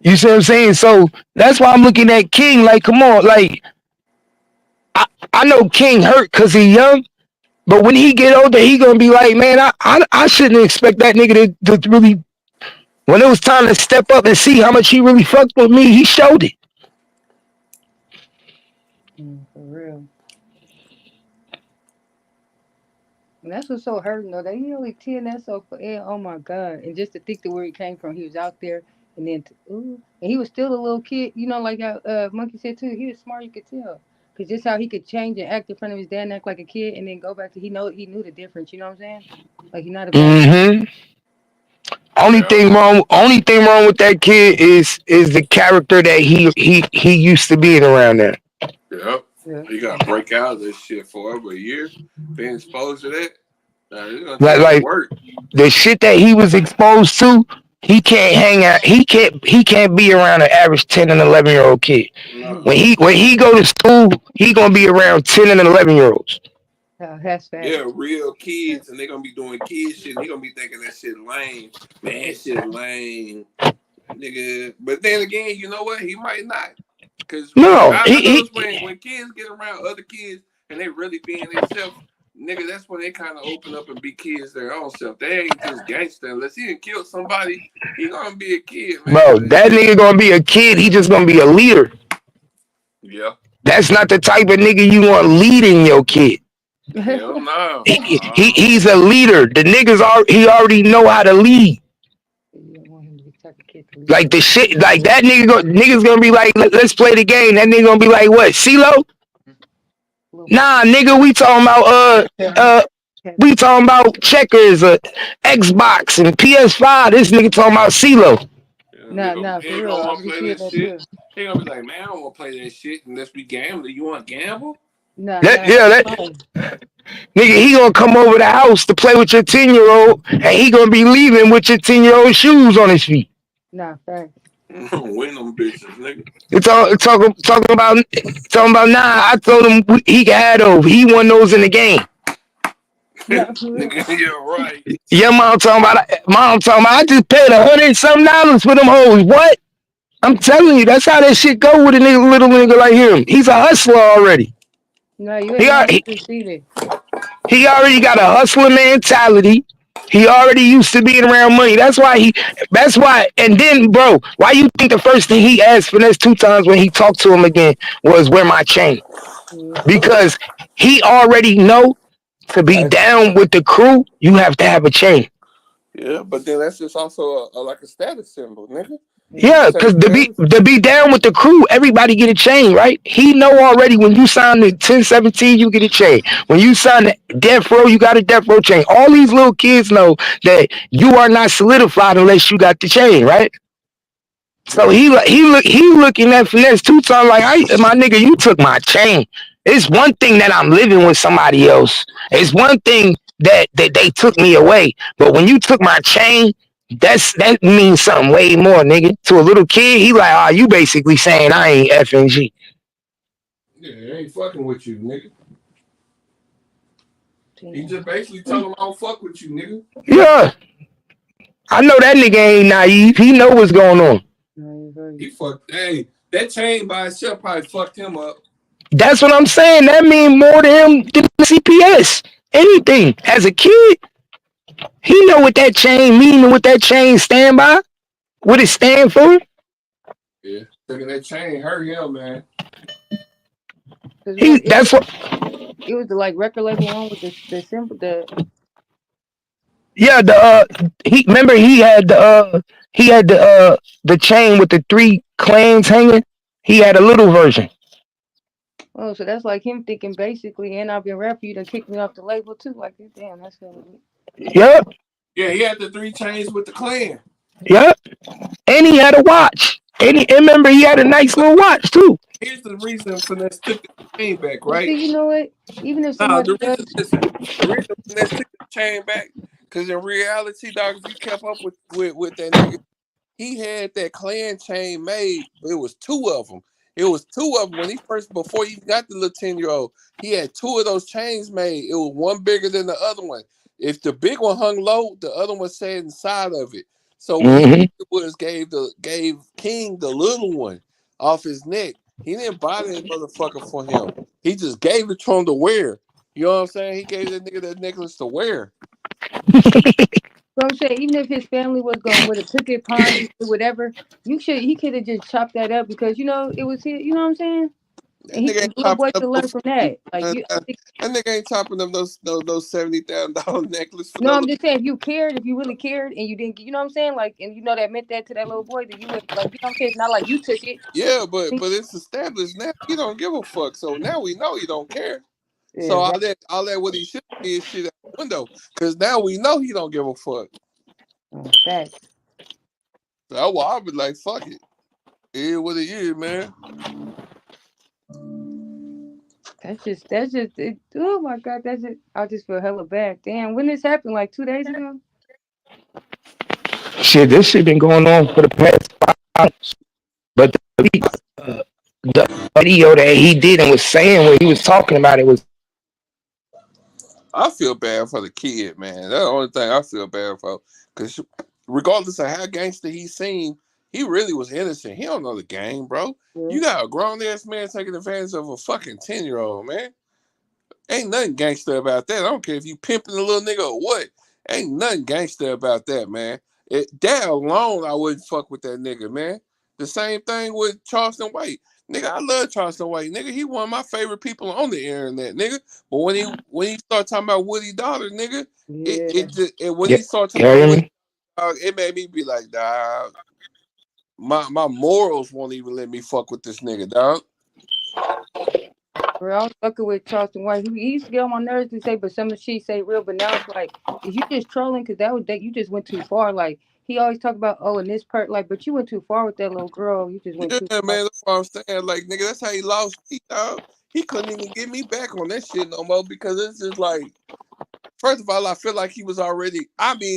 You see what I'm saying? So that's why I'm looking at King like, come on, like I know King hurt because he young, but when he get older, he gonna be like, man, I shouldn't expect that nigga to really. When it was time to step up and see how much he really fucked with me, he showed it. For real. And that's what's so hurting though. That he only 10. That's so oh my god. And just to think the where he came from, he was out there, and then ooh, and he was still a little kid. You know, like how Monkey said too. He was smart. You could tell. Cause just how he could change and act in front of his dad and act like a kid, and then go back to he knew the difference. You know what I'm saying? Like he's not a bad. Mm-hmm. Only thing wrong with that kid is the character that he used to being around there. Yep. Yeah. You gotta break out of this shit for over a year. Being exposed to that, it's gonna Like take some like work. the shit that he was exposed to, he can't hang out. He can't be around an average 10 and 11-year-old kid. No. When he go to school, he gonna be around 10 and 11-year-olds. That's Yeah, facts. real kids, and they gonna be doing kid shit. And he gonna be thinking that shit lame. Man, that shit lame, nigga. But then again, you know what? He might not. Cause No, I he notice when kids get around other kids and they really being themselves, nigga, that's when they kind of open up and be kids their own self. They ain't just gangster. Unless he done killed somebody, he gonna be a kid, man. bro, But it's that just, nigga gonna be a kid. He just gonna be a leader. yeah. That's not the type of nigga you want leading your kid. Hell no. He's a leader. The niggas he already know how to lead. You don't want him to be the type of kid to lead Like your the shit, like that niggas gonna be like, let's play the game. That nigga gonna be like, what, CeeLo? little brother. Nah, nigga, we talking about we talking about checkers, Xbox and PS5. This nigga talking about CeeLo. Yeah, Nah, he for ain't real. gonna I want to already play see that that shit. too. He gonna be like, man, I don't want to play that shit unless we gamble. You want to gamble? Nah, That fine. nigga, he gonna come over the house to play with your 10-year-old, and he gonna be leaving with your 10-year-old shoes on his feet. Nah, facts. Win them bitches, nigga. It's all talking about. Nah, I told him he could have those. He won those in the game. Nah, for real. Nigga, you're right. Your mom talking about. I just paid $100 for them hoes. What? I'm telling you, that's how that shit go with a nigga, little nigga like him. He's a hustler already. No, you He ain't al- lying. I he, can see it. he already got a hustler mentality. He already used to being around money. That's why. And then, bro, why you think the first thing he asked Finesse 2 times when he talked to him again was, where my chain? Because he already know to be down with the crew, you have to have a chain. Yeah, but then that's just also like a status symbol, nigga. Yeah, because to be down with the crew, everybody get a chain, right? He know already when you sign the 1017, you get a chain. When you sign the death row, you got a death row chain. All these little kids know that you are not solidified unless you got the chain, right? So he looking at finesse two times like, my nigga, you took my chain. It's one thing that I'm living with somebody else. It's one thing that they took me away. But when you took my chain, that means something way more, nigga. To a little kid, he like, you basically saying I ain't FNG. Yeah, I ain't fucking with you, nigga. He just basically told him I don't fuck with you, nigga. Yeah. I know that nigga ain't naive. He know what's going on. He fucked. Hey, that chain by itself probably fucked him up. That's what I'm saying. That mean more to him than CPS. Anything. As a kid, he know what that chain mean and what that chain stand by. What it stand for. Yeah, taking that chain hurt him, man. That's what. It was the like record label one with the simple Yeah, he had the chain with the 3 clans hanging. He had a little version. Oh, so that's like him thinking basically, and I've been rap you to kick me off the label too. Like, damn, that's Yep. Yeah, he had the 3 chains with the clan. Yep. And he had a watch. And remember, he had a nice little watch too. Here's the reason Finesse took the chain back, right? See, you know what? Even if somebody the reason Finesse took the chain back, because in reality, dog, if you kept up with that nigga, he had that clan chain made. It was 2 of them. It was 2 of them when before he got the little 10-year-old, he had 2 of those chains made. It was one bigger than the other one. If the big one hung low, the other one sat inside of it. So what he did was gave King the little one off his neck. He didn't buy that motherfucker for him. He just gave it to him to wear. You know what I'm saying? He gave that nigga that necklace to wear. So I'm saying, even if his family was going with a took it, pawned it, whatever, he could have just chopped that up because it was his. You know what I'm saying? And the little boy could learn from that. Like that nigga ain't chopping up those $70,000 necklace for no. I'm just saying, if you really cared, and you didn't, you know what I'm saying? Like, and that meant that to that little boy, then you would like, you know what I'm saying? It's not like you took it. Yeah, but it's established now. He don't give a fuck. So now we know he don't care. Yeah, so I'll let what he should be is shit out the window. Cause now we know he don't give a fuck. Facts. So I'll be like, fuck it. It is what it is, man. That's just it. Oh my god, that's it. I just feel hella bad. Damn, when this happened, like 2 days ago. Shit, this shit been going on for the past 5 months. But the video that he did and was saying when he was talking about it was. I feel bad for the kid, man. That's the only thing I feel bad for. Because regardless of how gangster he seemed, he really was innocent. He don't know the game, bro. Yeah. You got a grown-ass man taking advantage of a fucking 10-year-old, man. Ain't nothing gangster about that. I don't care if you pimping a little nigga or what. Ain't nothing gangster about that, man. That alone, I wouldn't fuck with that nigga, man. The same thing with Charleston White. Nigga, I love Charleston White. Nigga, he one of my favorite people on the internet, nigga. But when he started talking about Woody Dollar, nigga, he started talking about Woody Dollar, it made me be like, dog, my morals won't even let me fuck with this nigga, dog. Bro, I was fucking with Charleston White. He used to get on my nerves to say, but some of the shit say real. But now it's like, is you just trolling? Because you just went too far. Like, he always talk about, and this part, like, but you went too far with that little girl. You just went too far. Man, that's what I'm saying. Like, nigga, that's how he lost me, dog. He couldn't even get me back on that shit no more because it's just like, first of all, I feel like he was already,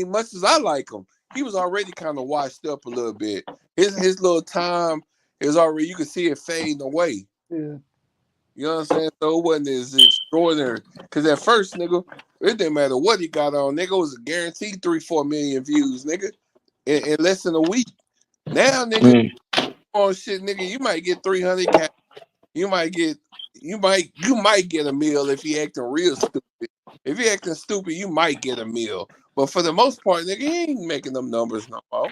much as I like him, he was already kind of washed up a little bit. His little time is already, you could see it fading away. Yeah. You know what I'm saying? So it wasn't as extraordinary. Because at first, nigga, it didn't matter what he got on. Nigga, it was a guaranteed 3-4 million views, nigga, in less than a week. Now, nigga, on shit, nigga, you might get 300K. You might get a meal if he acting real stupid. If he acting stupid, you might get a meal. But for the most part, nigga, he ain't making them numbers no more.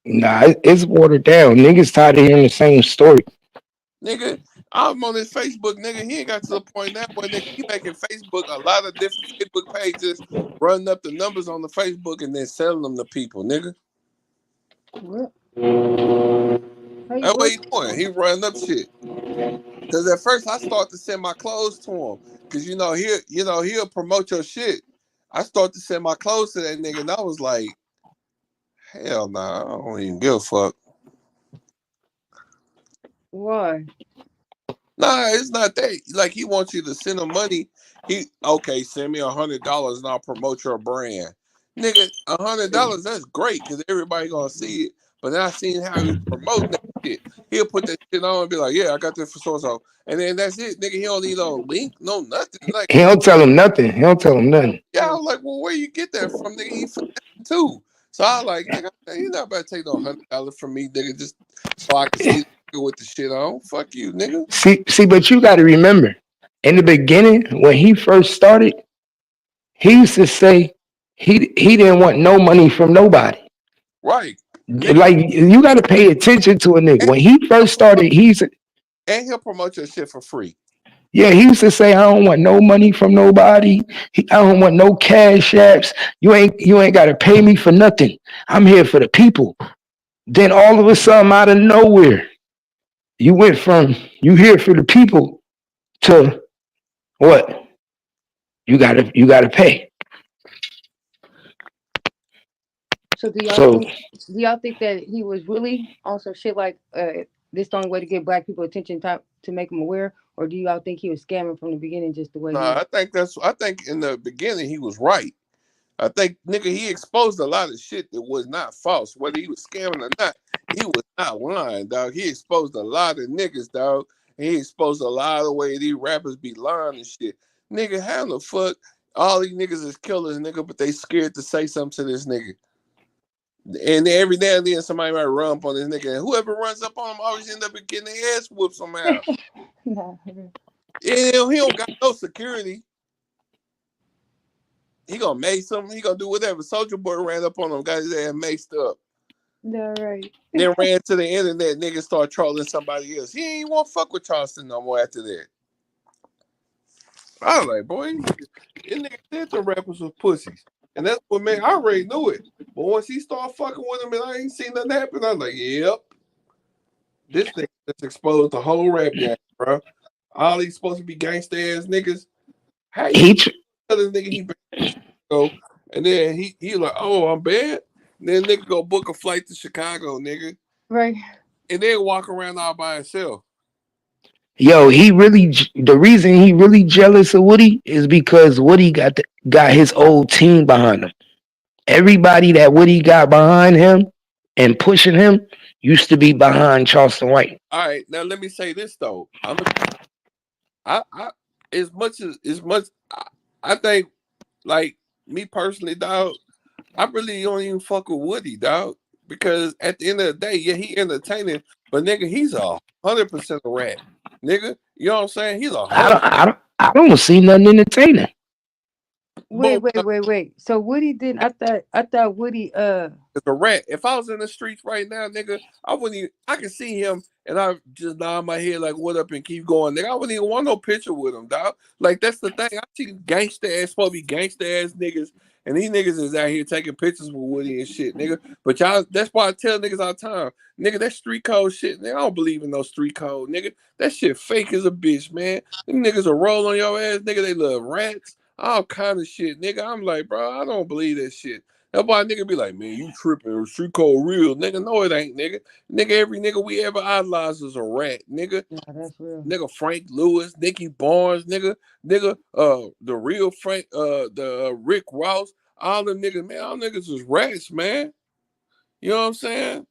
Nah, it's watered down. Niggas tired of hearing the same story. Nigga, I'm on his Facebook, nigga. He ain't got to the point now where nigga, he making Facebook a lot of different Facebook pages, running up the numbers on the Facebook and then selling them to people, nigga. What? How you That's what what? he doing. He running up shit. Cause at first I start to send my clothes to him. Cause he'll promote your shit. I start to send my clothes to that nigga, and I was like, hell nah, I don't even give a fuck. Why? Nah, it's not that. Like he wants you to send him money. Send me $100 and I'll promote your brand. Nigga, $100, that's great because everybody gonna see it. But then I seen how he was promoting that shit. He'll put that shit on and be like, yeah, I got this for so so. And then that's it, nigga. He don't need no link, no nothing. Like, He don't tell him nothing. He don't tell him nothing. yeah, I was like, well, where you get that from, nigga? He finessing too. So I was like, nigga, you not about to take no $100 from me, nigga, just so I can see the nigga with the shit on. Fuck you, nigga. See, but you got to remember, in the beginning when he first started, he used to say he didn't want no money from nobody. Right. Nigga, Like you got to pay attention to a nigga. When he first started, and he'll promote your shit for free. yeah, he used to say, I don't want no money from nobody. I don't want no cash apps. You ain't got to pay me for nothing. I'm here for the people. Then all of a sudden, out of nowhere, you went from you here for the people to what? You gotta pay. So So do y'all think that he was really on some shit like this the only way to get black people attention to make them aware, or do y'all think he was scamming from the beginning just the way he? Nah, I think in the beginning he was right. I think nigga he exposed a lot of shit that was not false. Whether he was scamming or not, he was not lying, dog. He exposed a lot of niggas, dog. And he exposed a lot of the way these rappers be lying and shit. Nigga, how the fuck all these niggas is killers, nigga, but they scared to say something to this nigga. And then every now and then somebody might run up on this nigga, and whoever runs up on him always end up getting their ass whooped somehow. Nah. And he don't got no security. He gonna mace him. He gonna do whatever. Soldier Boy ran up on him, got his ass maced up. All right. Then ran to the internet. Niggas start trolling somebody else. He ain't want to fuck with Charleston no more after that. I was like, boy, this nigga said the rappers was pussies, and that's what made. I already knew it. But once he started fucking with him, and I ain't seen nothing happen, I was like, yep, this nigga just exposed the whole rap game, bro. All these supposed to be gangsta ass niggas. How you he tell this nigga he bad in Chicago, and then he like, oh, I'm bad. And then nigga go book a flight to Chicago, nigga, Right. and then walk around all by himself. Yo, the reason he really jealous of Woody is because Woody got his old team behind him. Everybody that Woody got behind him and pushing him used to be behind Charleston White. All right, now let me say this though. I I think like me personally, dog. I really don't even fuck with Woody, dog, because at the end of the day, yeah, he entertaining, but nigga, he's 100% a rat, nigga. You know what I'm saying? He's a I hundred. don't I don't I don't see nothing entertaining. Wait, But wait, wait, wait. So Woody didn't. I thought Woody. it's a rat. If I was in the streets right now, nigga, I wouldn't even. I can see him, and I just nod my head like, "What up?" and keep going, nigga. I wouldn't even want no picture with him, dog. Like that's the thing. I see gangster ass, supposed to be gangster ass niggas, and these niggas is out here taking pictures with Woody and shit, nigga. But y'all, that's why I tell niggas all the time, nigga, that street code shit, nigga. I don't believe in no street code, nigga. That shit fake as a bitch, man. Them niggas will roll on your ass, nigga. They love rats, all kind of shit, nigga. I'm like, bro, I don't believe that shit. That's why nigga be like, man, you tripping, street code real. Nigga, no, it ain't, nigga. Nigga, every nigga we ever idolized is a rat, nigga. Nah, that's real. Nigga Frank Lewis, Nicky Barnes, nigga, the real Frank, the Rick Ross, all them niggas, man, all niggas is rats, man. You know what I'm saying?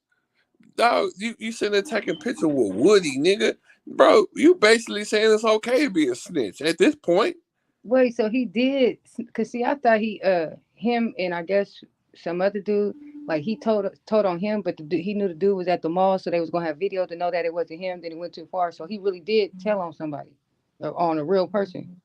Dog, you sitting there taking pictures with Woody, nigga. Bro, you basically saying it's okay to be a snitch at this point. Wait, so he did? Cause see, I thought him and I guess some other dude, like he told on him, but he knew the dude was at the mall, so they was gonna have video to know that it wasn't him. Then he went too far, so he really did tell on somebody, or on a real person.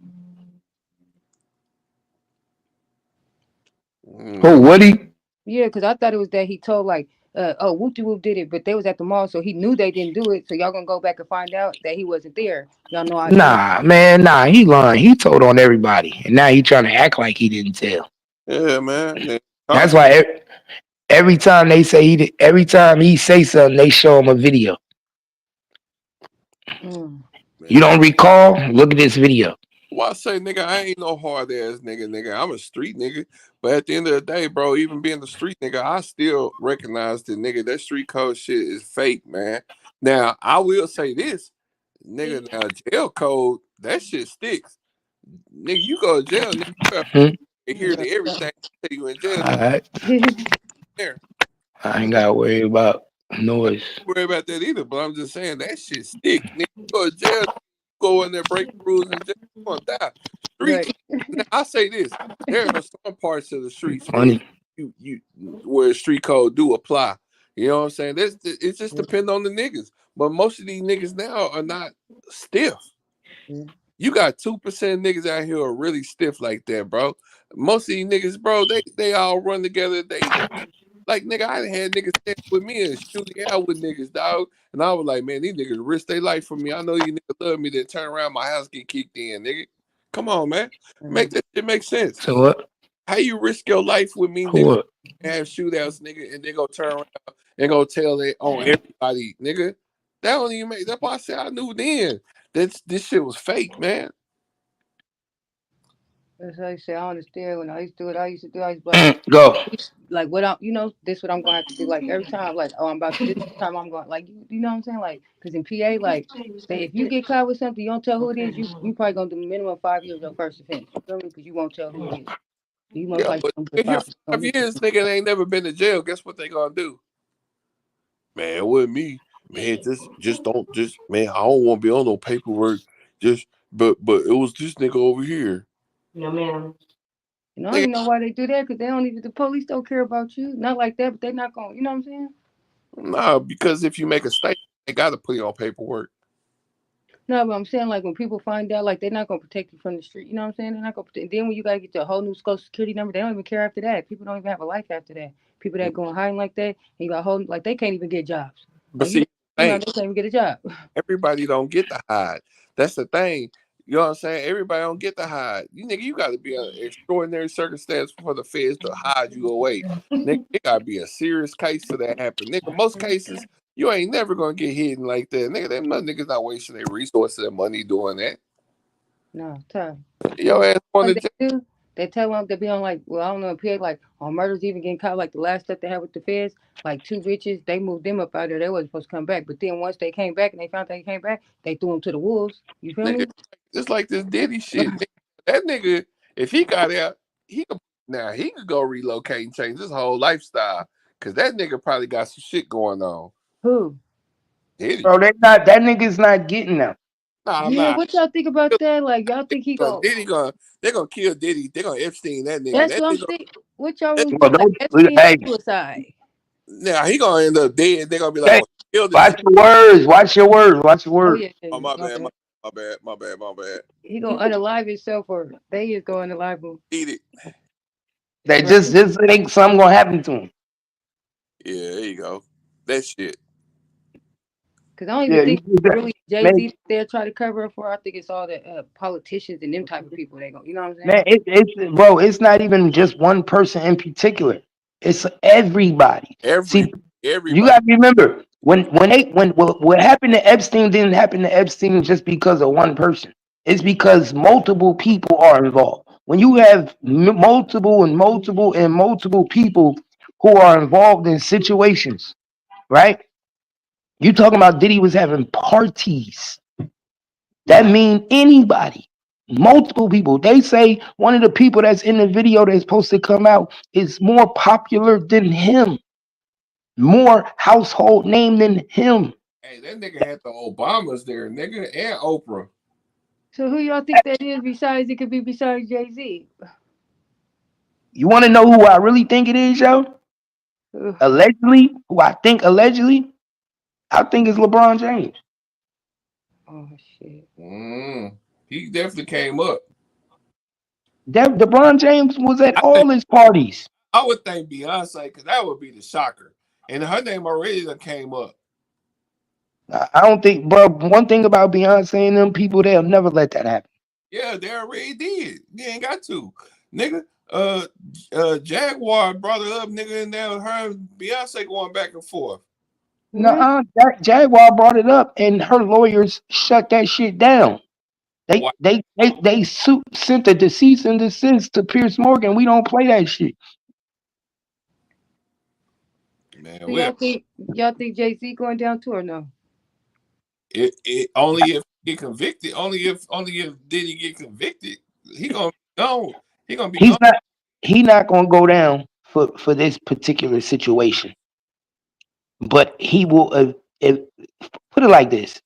Who Woody? Yeah, cause I thought it was that he told like, oh, Whoop Whoop did it, but they was at the mall, so he knew they didn't do it. So y'all gonna go back and find out that he wasn't there. Y'all know I did. Nah, man, nah, he lying. He told on everybody, and now he trying to act like he didn't tell. Yeah, man. That's Charleston, why. Every time they say every time he say something, they show him a video. Mm. You don't recall? Look at this video. Well, I say, nigga, I ain't no hard ass nigga. I'm a street nigga. But at the end of the day, bro, even being the street nigga, I still recognize that, nigga, that street code shit is fake, man. Now, I will say this, nigga, now jail code, that shit sticks. Nigga, you go to jail, nigga, you have Hmm? to hear to everything tell you in jail. All right. There. I ain't gotta worry about noise. Worry about that either, but I'm just saying that shit stick. Nigga, you go to jail, go in there, break rules in jail, you gonna die. Streets. Right. Now, I say this: there are some parts of the streets where Funny. where street code do apply. You know what I'm saying? It just depends on the niggas. But most of these niggas now are not stiff. You got 2% niggas out here who are really stiff like that, bro. Most of these niggas, bro, they all run together. They like, nigga, I had niggas stand with me and shoot it out with niggas, dog. And I was like, man, these niggas risk their life for me. I know you niggas love me. Then turn around, my house get kicked in, nigga. Come on, man. Make that shit make sense. So what? How you risk your life with me, For nigga, what? and have shootouts, nigga, and they go turn around and go tell it on everybody, nigga? That don't even make. That's why I said I knew then that this shit was fake, man. That's how I say. I understand when I used to do it. I used to do. I used to be like, Go. like what I'm, this what I'm gonna have to do. Like every time, like, oh, I'm about to this time I'm going, like, you know what I'm saying, like, because in PA, like, say if you get caught with something, you don't tell who it is, you probably gonna do minimum 5 years your first offense. You feel me? Because you won't tell who it is. You most Yeah, likely but gonna in get here 5 for years. 5 years, nigga, they ain't never been to jail. Guess what they gonna do? Man, with me, man, just don't just man, I don't want to be on no paperwork. Just but it was this nigga over here. No, ma'am. And I don't Nigga, even know why they do that because they don't even, the police don't care about you. Not like that, but they're not gonna, you know what I'm saying? nah, because if you make a statement, they gotta put you on paperwork. No, but I'm saying like when people find out, like they're not gonna protect you from the street. You know what I'm saying? They're not gonna protect. Then when you gotta get your whole new social security number, they don't even care after that. People don't even have a life after that. People that going hiding like that, and you got whole like they can't even get jobs. But Like see, they thing, can't even get a job. everybody don't get to hide. That's the thing. You know what I'm saying? Everybody don't get to hide. You nigga, you gotta be an extraordinary circumstance for the feds to hide you away. Nigga, it gotta be a serious case for that to happen. Nigga, most cases, you ain't never gonna get hidden like that. Nigga, them niggas not wasting their resources and money doing that. No, time. Your ass What wanted they to do, they tell them they be on like, well, I don't know, PA like on murders even getting caught. Like the last stuff they had with the feds, like two bitches, they moved them up out there. They wasn't supposed to come back, but then once they came back and they found they came back, they threw them to the wolves. You feel nigga, me? just like this Diddy shit. Nigga, that nigga, if he got out, he could now he could go relocate and change his whole lifestyle. Cause that nigga probably got some shit going on. Who? Diddy. Bro, they not that nigga's not getting them. Nah, Yeah, nah. what y'all think about that? Like y'all think he go? Diddy gonna they're gonna kill Diddy. They're gonna Epstein that nigga. That's That what I'm nigga saying. What y'all that, really Well, think? Like Epstein hey, suicide? now he gonna end up dead. They're gonna be like, hey, oh, he killed himself. watch your words. Watch your words. Watch your Oh words. yeah, Oh yeah, my my bad, bad. my bad. He gonna unalive himself, or they is going to unalive him. Eat it. That Right. just think something gonna happen to him. Yeah, there you go. That shit. Because I don't even Yeah, think you really Jay man. Z they'll try to cover up for. I think it's all the politicians and them type of people. They go, you know what I'm Man, saying? it's bro. It's not even just one person in particular. It's everybody. See, you Everybody. got to remember when what happened to Epstein didn't happen to Epstein just because of one person. It's because multiple people are involved. When you have multiple and multiple and multiple people who are involved in situations, right? You talking about Diddy was having parties. That mean anybody, multiple people. They say one of the people that's in the video that's supposed to come out is more popular than him, more household name than him. Hey, that nigga had the Obamas there, nigga, and Oprah. So who y'all think that is? Besides, it could be besides Jay Z. You want to know who I really think it is, yo? Allegedly, who I think allegedly, I think it's LeBron James. Oh shit. He definitely came up. LeBron James was at I think all his parties. I would think Beyonce, because that would be the shocker. And her name already done came up. I don't think, bro. One thing about Beyonce and them people, they'll never let that happen. Yeah, they already did. You ain't got to. Nigga, Jaguar brought her up, nigga, and now her and Beyonce going back and forth. No, Jaguar brought it up, and her lawyers shut that shit down. Why? Sent a cease and desist to Pierce Morgan. We don't play that shit. Man, So y'all think Jay-Z going down too or no? it only if he get convicted. Only if Diddy get convicted, he gonna be gone. He gonna be He's gone. not. He not gonna go down for this particular situation. But he will. Put it like this: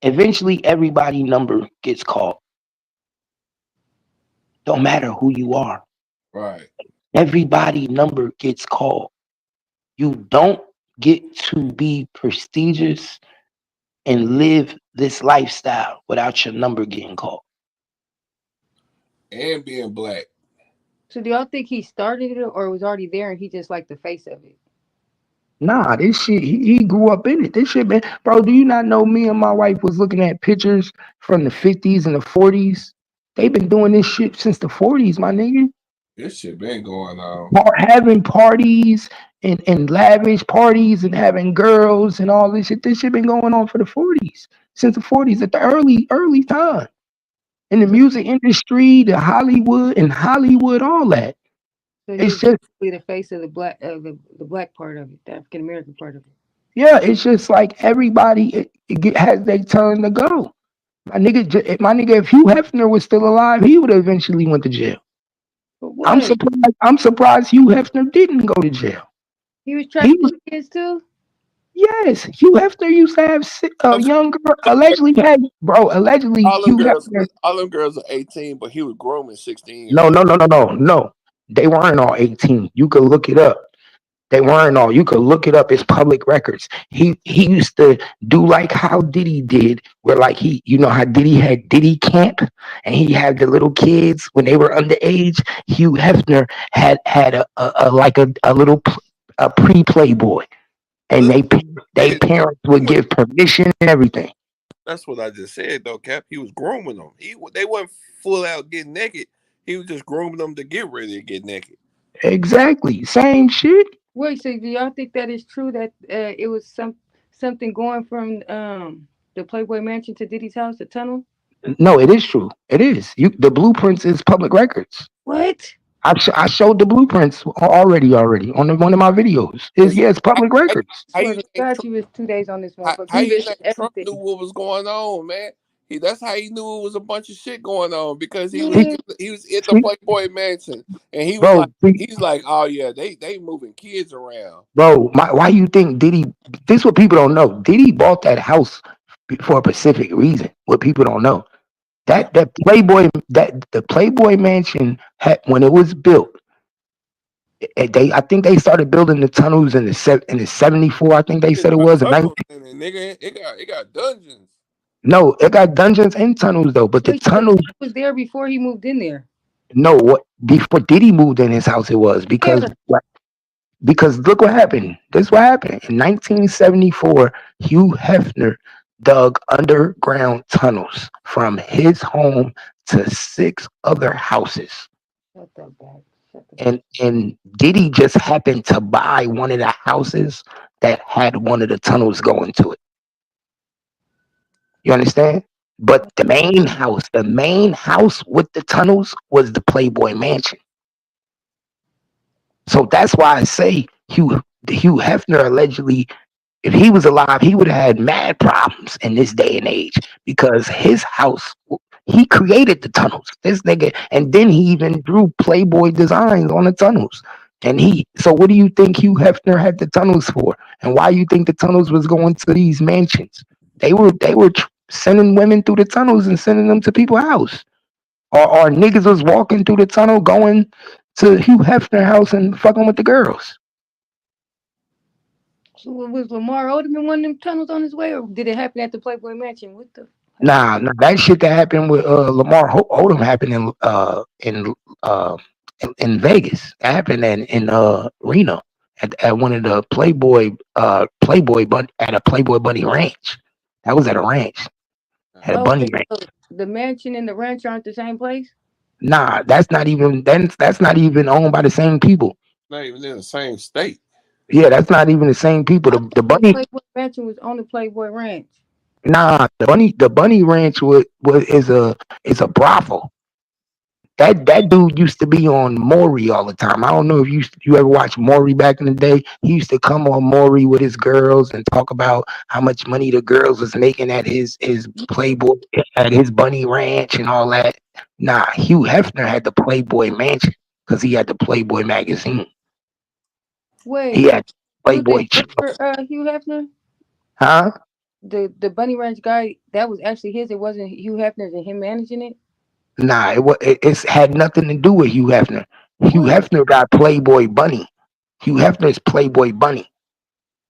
eventually, everybody number gets called. Don't matter who you are. Right. Everybody number gets called. You don't get to be prestigious and live this lifestyle without your number getting called. And being black. So do y'all think he started it or was already there and he just like the face of it? Nah, this shit, he grew up in it. This shit, man. Bro, do you not know me and my wife was looking at pictures from the 50s and the 40s? They've been doing this shit since the 40s, my nigga. This shit been going on. Having parties and lavish parties and having girls and all this shit. This shit been going on for the 40s. Since the 40s, at the early time. In the music industry, Hollywood, all that. So he It's was just basically the face of the black part of it, the African American part of it. yeah, it's just like everybody has their turn to go. My nigga, if Hugh Hefner was still alive, he would have eventually went to jail. But I'm what? surprised. I'm surprised Hugh Hefner didn't go to jail. He was He was trafficking kids too? yes. Hugh Hefner used to have a young girl. Allegedly All them Hugh girls, Hefner. all them girls are 18, but he was grooming 16 year No, olds. no, no, no, no, no. They weren't all 18. You could look it up. They weren't all. You could look it up. It's public records. He used to do like how Diddy did, where like you know how Diddy had Diddy Camp, and he had the little kids when they were underage. Hugh Hefner had a little a pre Playboy, and Look, they nigga, parents would give permission and everything. that's what I just said though, Cap. He was grooming them. They wasn't full out getting naked. He was just grooming them to get ready to get naked. Exactly, same shit. Wait, so do y'all think that is true that it was something going from the Playboy Mansion to Diddy's house, the tunnel? No, it is true. It is. The blueprints is public records. What? I showed the blueprints already on one of my videos. Cause It's public records. how Swear you to think God, Trump, you was 2 days on this motherfucker. how You you missed think Trump knew everything. what was going on, man? That's how he knew it was a bunch of shit going on because He, he was at the see, Playboy Mansion and bro, see, he's like, oh yeah, they moving kids around. bro. Why you think Diddy? This what people don't know. Diddy bought that house for a specific reason. What people don't know Yeah, that the Playboy Mansion had when it was built. I think they started building the tunnels in the 74. I think they it's said it got was in 19. tunnels in it, nigga. It got dungeons. No, it got dungeons and tunnels though. But the Wait, so he tunnels, was there before he moved in there? no, what before Diddy moved in his house, it was Yeah. because look what happened. This what happened in 1974. Hugh Hefner dug underground tunnels from his home to 6 other houses, Shut the back. Shut the back. and Diddy just happened to buy one of the houses that had one of the tunnels going to it. You understand? But the main house with the tunnels was the Playboy Mansion. So that's why I say Hugh Hefner allegedly, if he was alive, he would have had mad problems in this day and age because his house, he created the tunnels. This nigga, and then he even drew Playboy designs on the tunnels. So what do you think Hugh Hefner had the tunnels for? And why you think the tunnels was going to these mansions? They were sending women through the tunnels and sending them to people's house. Or niggas was walking through the tunnel going to Hugh Hefner house and fucking with the girls. So was Lamar Odom in one of them tunnels on his way, or did it happen at the Playboy Mansion? What the? Nah, that shit that happened with Lamar Odom happened uh, in Vegas. That happened in Reno at one of the at a Playboy Bunny ranch. That was at a ranch, at a Oh, bunny wait, ranch. so the mansion and the ranch aren't the same place? Nah, that's not even owned by the same people. Not even in the same state. Yeah, that's not even the same people. I The thought bunny, Playboy Mansion was on the Playboy Ranch. nah, the bunny ranch was is a brothel. That dude used to be on Maury all the time. I don't know if you ever watched Maury back in the day. He used to come on Maury with his girls and talk about how much money the girls was making at his Playboy at his bunny ranch and all that. Nah, Hugh Hefner had the Playboy mansion because he had the Playboy magazine. He Wait, had who Playboy did for Hugh Hefner? huh? The Bunny Ranch guy that was actually his. It wasn't Hugh Hefner's and him managing it. Nah, it's had nothing to do with Hugh Hefner. Hugh What? Hefner got Playboy Bunny. Hugh Hefner's Playboy Bunny.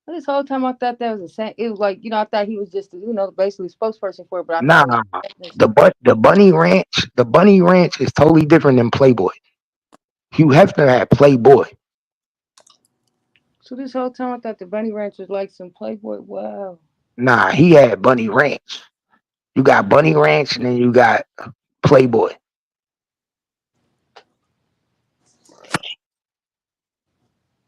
This whole time I thought that was the same. It was like I thought he was just basically spokesperson for it, but I thought Nah, it was Hefner's. the Bunny Ranch is totally different than Playboy. Hugh Hefner had Playboy. So this whole time I thought the Bunny Ranch was like some Playboy. Wow. Nah, he had Bunny Ranch. You got Bunny Ranch and then you got Playboy.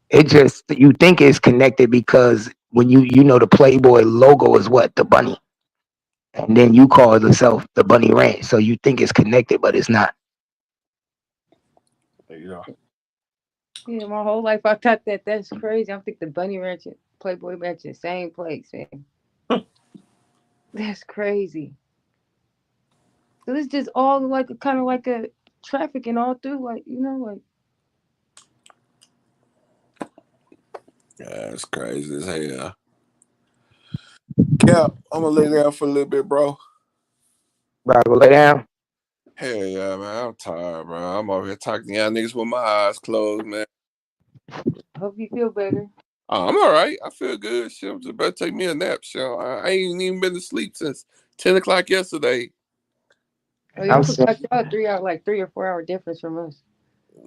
It just you think it's connected because when you know the Playboy logo is what? The bunny. And then you call yourself the Bunny Ranch. So you think it's connected, but it's not. Yeah. Yeah, my whole life I thought that. That's crazy. I think the Bunny Ranch and Playboy Ranch in the same place, man. That's crazy. So it's just all like a kind of like a trafficking all through, like like. Yeah, it's crazy as hell. Cap, I'm gonna lay down for a little bit, bro. Bro, go lay down. Hell yeah, man. I'm tired, bro. I'm over here talking to y'all niggas with my eyes closed, man. Hope you feel better. Oh, I'm all right. I feel good. Shit, I'm just about to take me a nap. Shit, I ain't even been to sleep since 10 o'clock yesterday. Oh, y'all I'm forgot saying, y'all 3 hour, like 3 or 4 hour difference from us.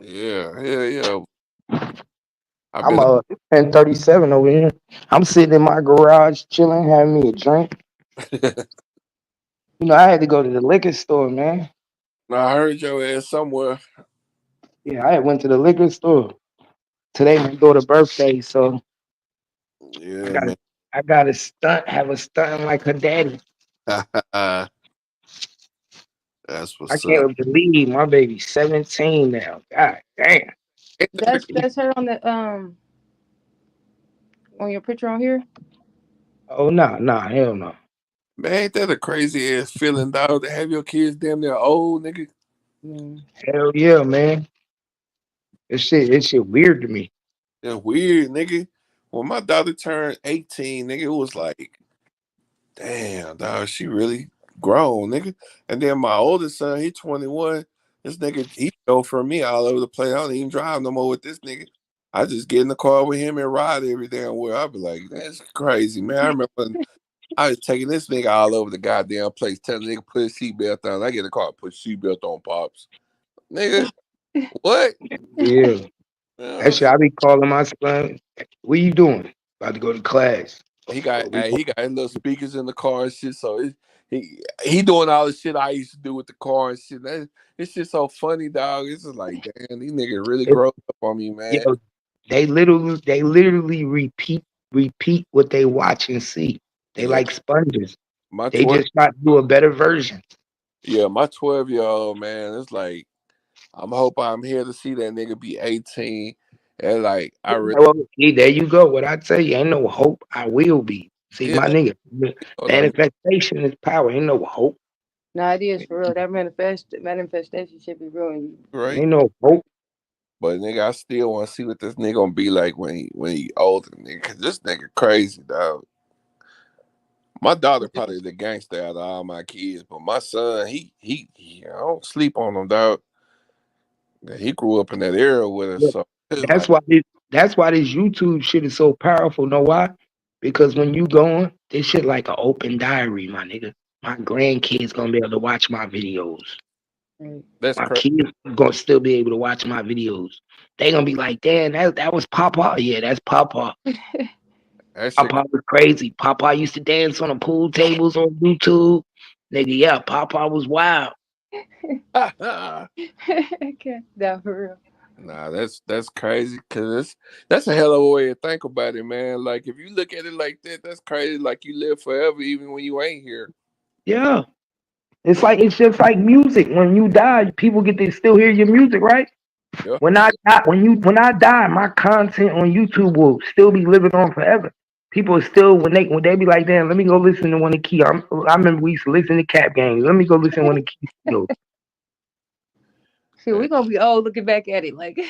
Yeah, hell yeah. I've I'm been 10:37 over here. I'm sitting in my garage chilling, having me a drink. I had to go to the liquor store, man. I heard your ass somewhere. Yeah, I had went to the liquor store. Today my daughter's birthday, so I Yeah, gotta man. I gotta have a stunt like her daddy. That's I what's up. can't believe my baby's 17 now. God damn. Ain't that a, That's her on your picture on here. Oh no, hell no. man, ain't that a crazy ass feeling, dog, to have your kids damn near old, nigga? Mm. Hell yeah, man. It's shit weird to me. That's weird, nigga. When my daughter turned 18, nigga, it was like, damn, dog, she really grown, nigga. And then my oldest son, he 21. This nigga, he go from me all over the place. I don't even drive no more with this nigga. I just get in the car with him and ride every damn where. I be like, that's crazy, man. I remember when I was taking this nigga all over the goddamn place, telling the nigga put his seatbelt on. I get in the car, put seatbelt on, pops. Nigga, what? Yeah. That Uh, shit I be calling my son. What you doing? About to go to class. he got Oh, we hey, he got his little speakers in the car and shit. So he doing all the shit I used to do with the car and shit. It's just so funny, dog. It's just like, damn, these niggas really it, grow up on me, yo, man. they literally repeat what they watch and see. They Yeah, like sponges. my They 12, just try to do a better version. yeah, my 12-year-old man. It's like I'm here to see that nigga be 18, and like I really, Well, see, there you go. What I tell you, ain't no hope. I will be. See, yeah, my nigga, what I mean, manifestation is power. Ain't no hope. Nah, it is for real. That manifestation should be real. right? Ain't no hope. But nigga, I still want to see what this nigga gonna be like when he older, nigga. Cause this nigga crazy, dog. My daughter probably the gangster out of all my kids, but my son, I don't sleep on him, dog. He grew up in that era with us, Look, so it's That's like, why this YouTube shit is so powerful. Know why? Because when you going, this shit like an open diary, my nigga. My grandkids gonna be able to watch my videos. Right. that's My crazy. kids gonna still be able to watch my videos. They gonna be like, damn, that was Papa. Yeah, that's Papa. That shit, Papa was crazy. Papa used to dance on the pool tables on YouTube. Nigga, yeah, Papa was wild. Okay, that for real. Nah, that's crazy because that's a hell of a way to think about it, man. Like if you look at it like that, that's crazy. Like you live forever even when you ain't here. Yeah. It's just like music. When you die, people get to still hear your music, right? Yeah. When I die, my content on YouTube will still be living on forever. People are still when they be like, damn, let me go listen to one of Key. I remember we used to listen to Cap Games. Let me go listen to one of Key. Shit, we gonna be old looking back at it like. You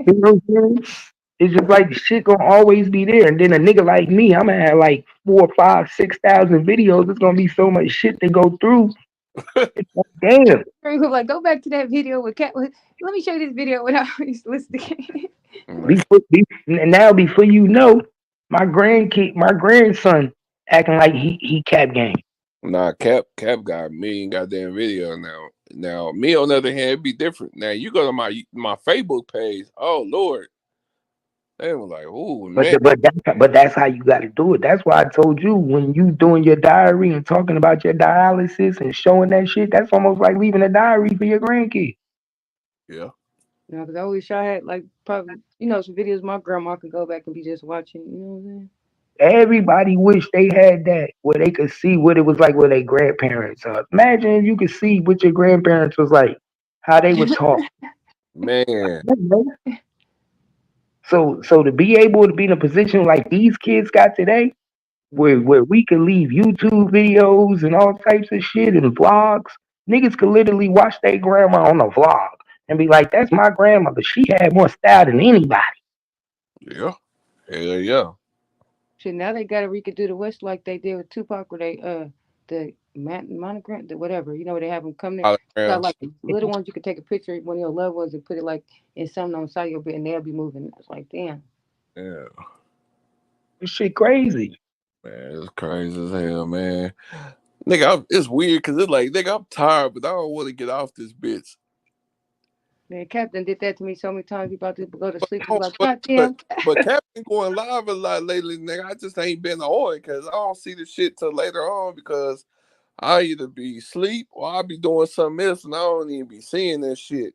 know what I'm saying? It's just like the shit gonna always be there. And then a nigga like me, I'm gonna have like 4, 5, 6,000 videos. It's gonna be so much shit to go through. It's like, damn. Like, go back to that video with Cat. Let me show you this video when I used to listen to And now before you know, my grandson acting like he Cap Game. Nah, Cap got a million goddamn video now. Now me on the other hand, it'd be different. Now you go to my Facebook page. Oh Lord, they were like, oh man. But that's how you got to do it. That's why I told you when you doing your diary and talking about your dialysis and showing that shit. That's almost like leaving a diary for your grandkid. Yeah. No, because I wish I had like probably some videos my grandma could go back and be just watching. You know what I'm saying? Everybody wish they had that where they could see what it was like with their grandparents. Imagine if you could see what your grandparents was like, how they would talk. Man. So to be able to be in a position like these kids got today, where we could leave YouTube videos and all types of shit and vlogs, niggas could literally watch their grandma on a vlog and be like, "That's my grandmother. She had more style than anybody." Yeah. Hell yeah. Shit, now they got to redo the West like they did with Tupac, where they the monogram, the whatever, where they have them come there. Got Hologram. like little ones you could take a picture of one of your loved ones and put it like in something on the side of your bed, and they'll be moving. It's like, damn. Yeah. This shit crazy. Man, it's crazy as hell, man. Nigga, it's weird because it's like, nigga, I'm tired, but I don't want to get off this bitch. Man, Captain did that to me so many times. We about to go to sleep. But, Like, but, God damn. but Captain going live a lot lately, nigga. I just ain't been on because I don't see the shit till later on because I either be asleep or I'll be doing something else and I don't even be seeing that shit.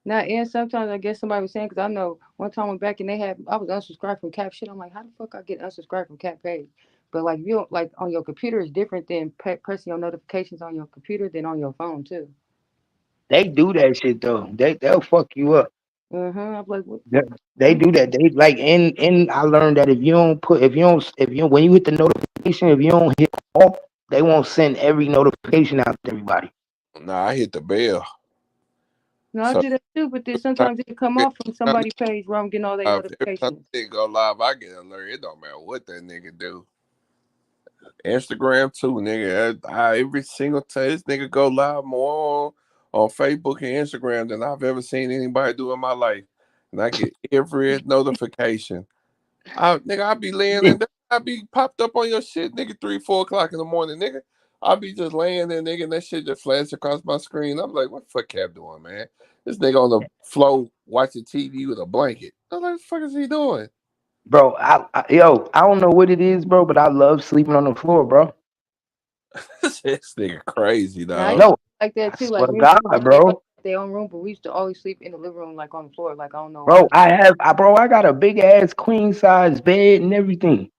Now, and sometimes I guess somebody was saying, because I know one time I went back and I was unsubscribed from Cap shit. I'm like, how the fuck I get unsubscribed from Cap page? But like, you don't, like on your computer is different than pressing your notifications on your computer than on your phone too. They do that shit though. They'll fuck you up. I'm like, what? They do that. They like and I learned that if you when you hit the notification, if you don't hit off, they won't send every notification out to everybody. Nah, I hit the bell. No, I So do that too, but then sometimes it come off from somebody's page where I'm getting all their every time notifications. they go live, I get an alert. It don't matter what that nigga do. Instagram too, nigga. Every single time this nigga go live more on Facebook and Instagram than I've ever seen anybody do in my life. And I get every notification. Nigga, I be laying in there. I be popped up on your shit, nigga, 3, 4 o'clock in the morning, nigga. I be just laying there, nigga, and that shit just flash across my screen. I'm like, what the fuck Cap doing, man? This nigga on the floor watching TV with a blanket. I'm like, what the fuck is he doing? Bro, I don't know what it is, bro, but I love sleeping on the floor, bro. This nigga crazy, Now, I dog. used to No, like that I too. swear Like to me and God, my bro. had their own room, but we used to always sleep in the living room, like on the floor. Like I don't know why. Bro, I got a big ass queen size bed and everything.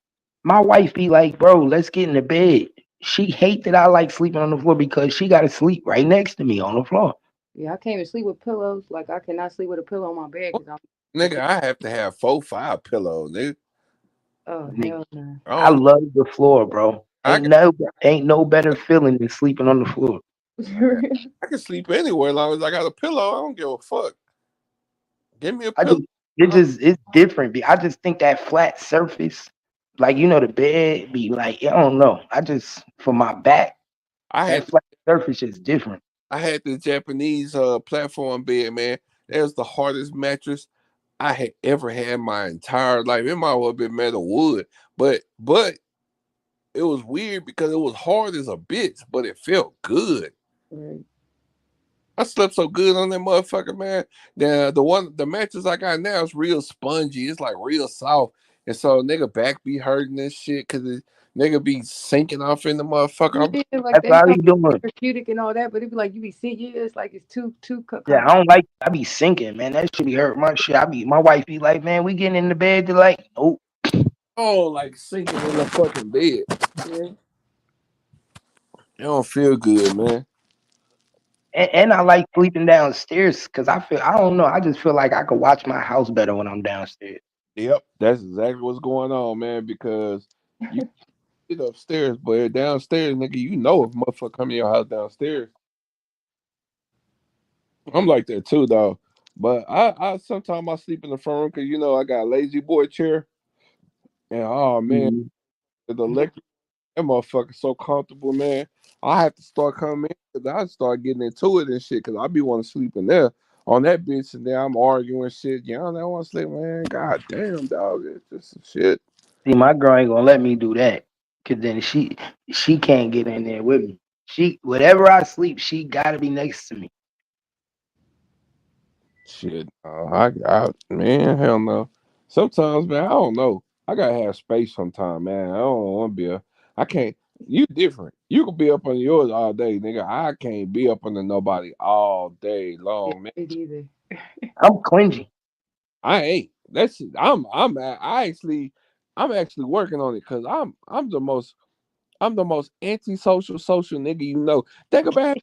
My wife be like, bro, let's get in the bed. She hate that I like sleeping on the floor because she got to sleep right next to me on the floor. Yeah, I can't even sleep with pillows. Like I cannot sleep with a pillow on my bed because I'm. Nigga, I have to have 4, 5 pillows, nigga. Oh Nigga, hell no. I love the floor, bro. I can, Ain't no better feeling than sleeping on the floor. I can sleep anywhere as long as I got a pillow. I don't give a fuck. Give me a I pillow. just it's different. I just think that flat surface, like the bed be like, I don't know. I just for my back, I that had flat surface is different. I had the Japanese platform bed, man. That was the hardest mattress I had ever had in my entire life. It might well have been made of wood, but it was weird because it was hard as a bitch, but it felt good. Right. I slept so good on that motherfucker, man. The mattress I got now is real spongy. It's like real soft. And so nigga back be hurting this shit because Nigga be sinking off in the motherfucker. Yeah, like That's they all talk he doing. therapeutic and all that, but it'd be like you be seeing, yeah, it's like it's too Yeah, I don't like. I be sinking, man. That should be hurt my shit. My wife be like, man, we getting in the bed to like, nope. Oh, like sinking in the fucking bed. Yeah. It don't feel good, man. And I like sleeping downstairs because I don't know. I just feel like I could watch my house better when I'm downstairs. Yep, that's exactly what's going on, man. Because you get upstairs, but downstairs, nigga, you know if motherfucker come in your house downstairs. I'm like that too, though. But I sometimes I sleep in the front room because you know I got a lazy boy chair, and oh man, Mhm. the electric that motherfucker so comfortable, man. I have to start coming in because I start getting into it and shit because I be want to sleep in there on that bitch, and then I'm arguing shit. You know, I want to sleep, man. God damn, dog, it's just some shit. See, my girl ain't gonna let me do that because then she can't get in there with me. She whatever I sleep, she gotta be next to me. Shit, man, hell no. Sometimes, man, I don't know. I gotta have space sometime, man. I don't want to be a. I can't. You different. You can be up on yours all day, nigga. I can't be up under nobody all day Yeah, long, man. it either. I'm clingy. I ain't. That's. I'm actually working on it because I'm the most antisocial social nigga you know. Think about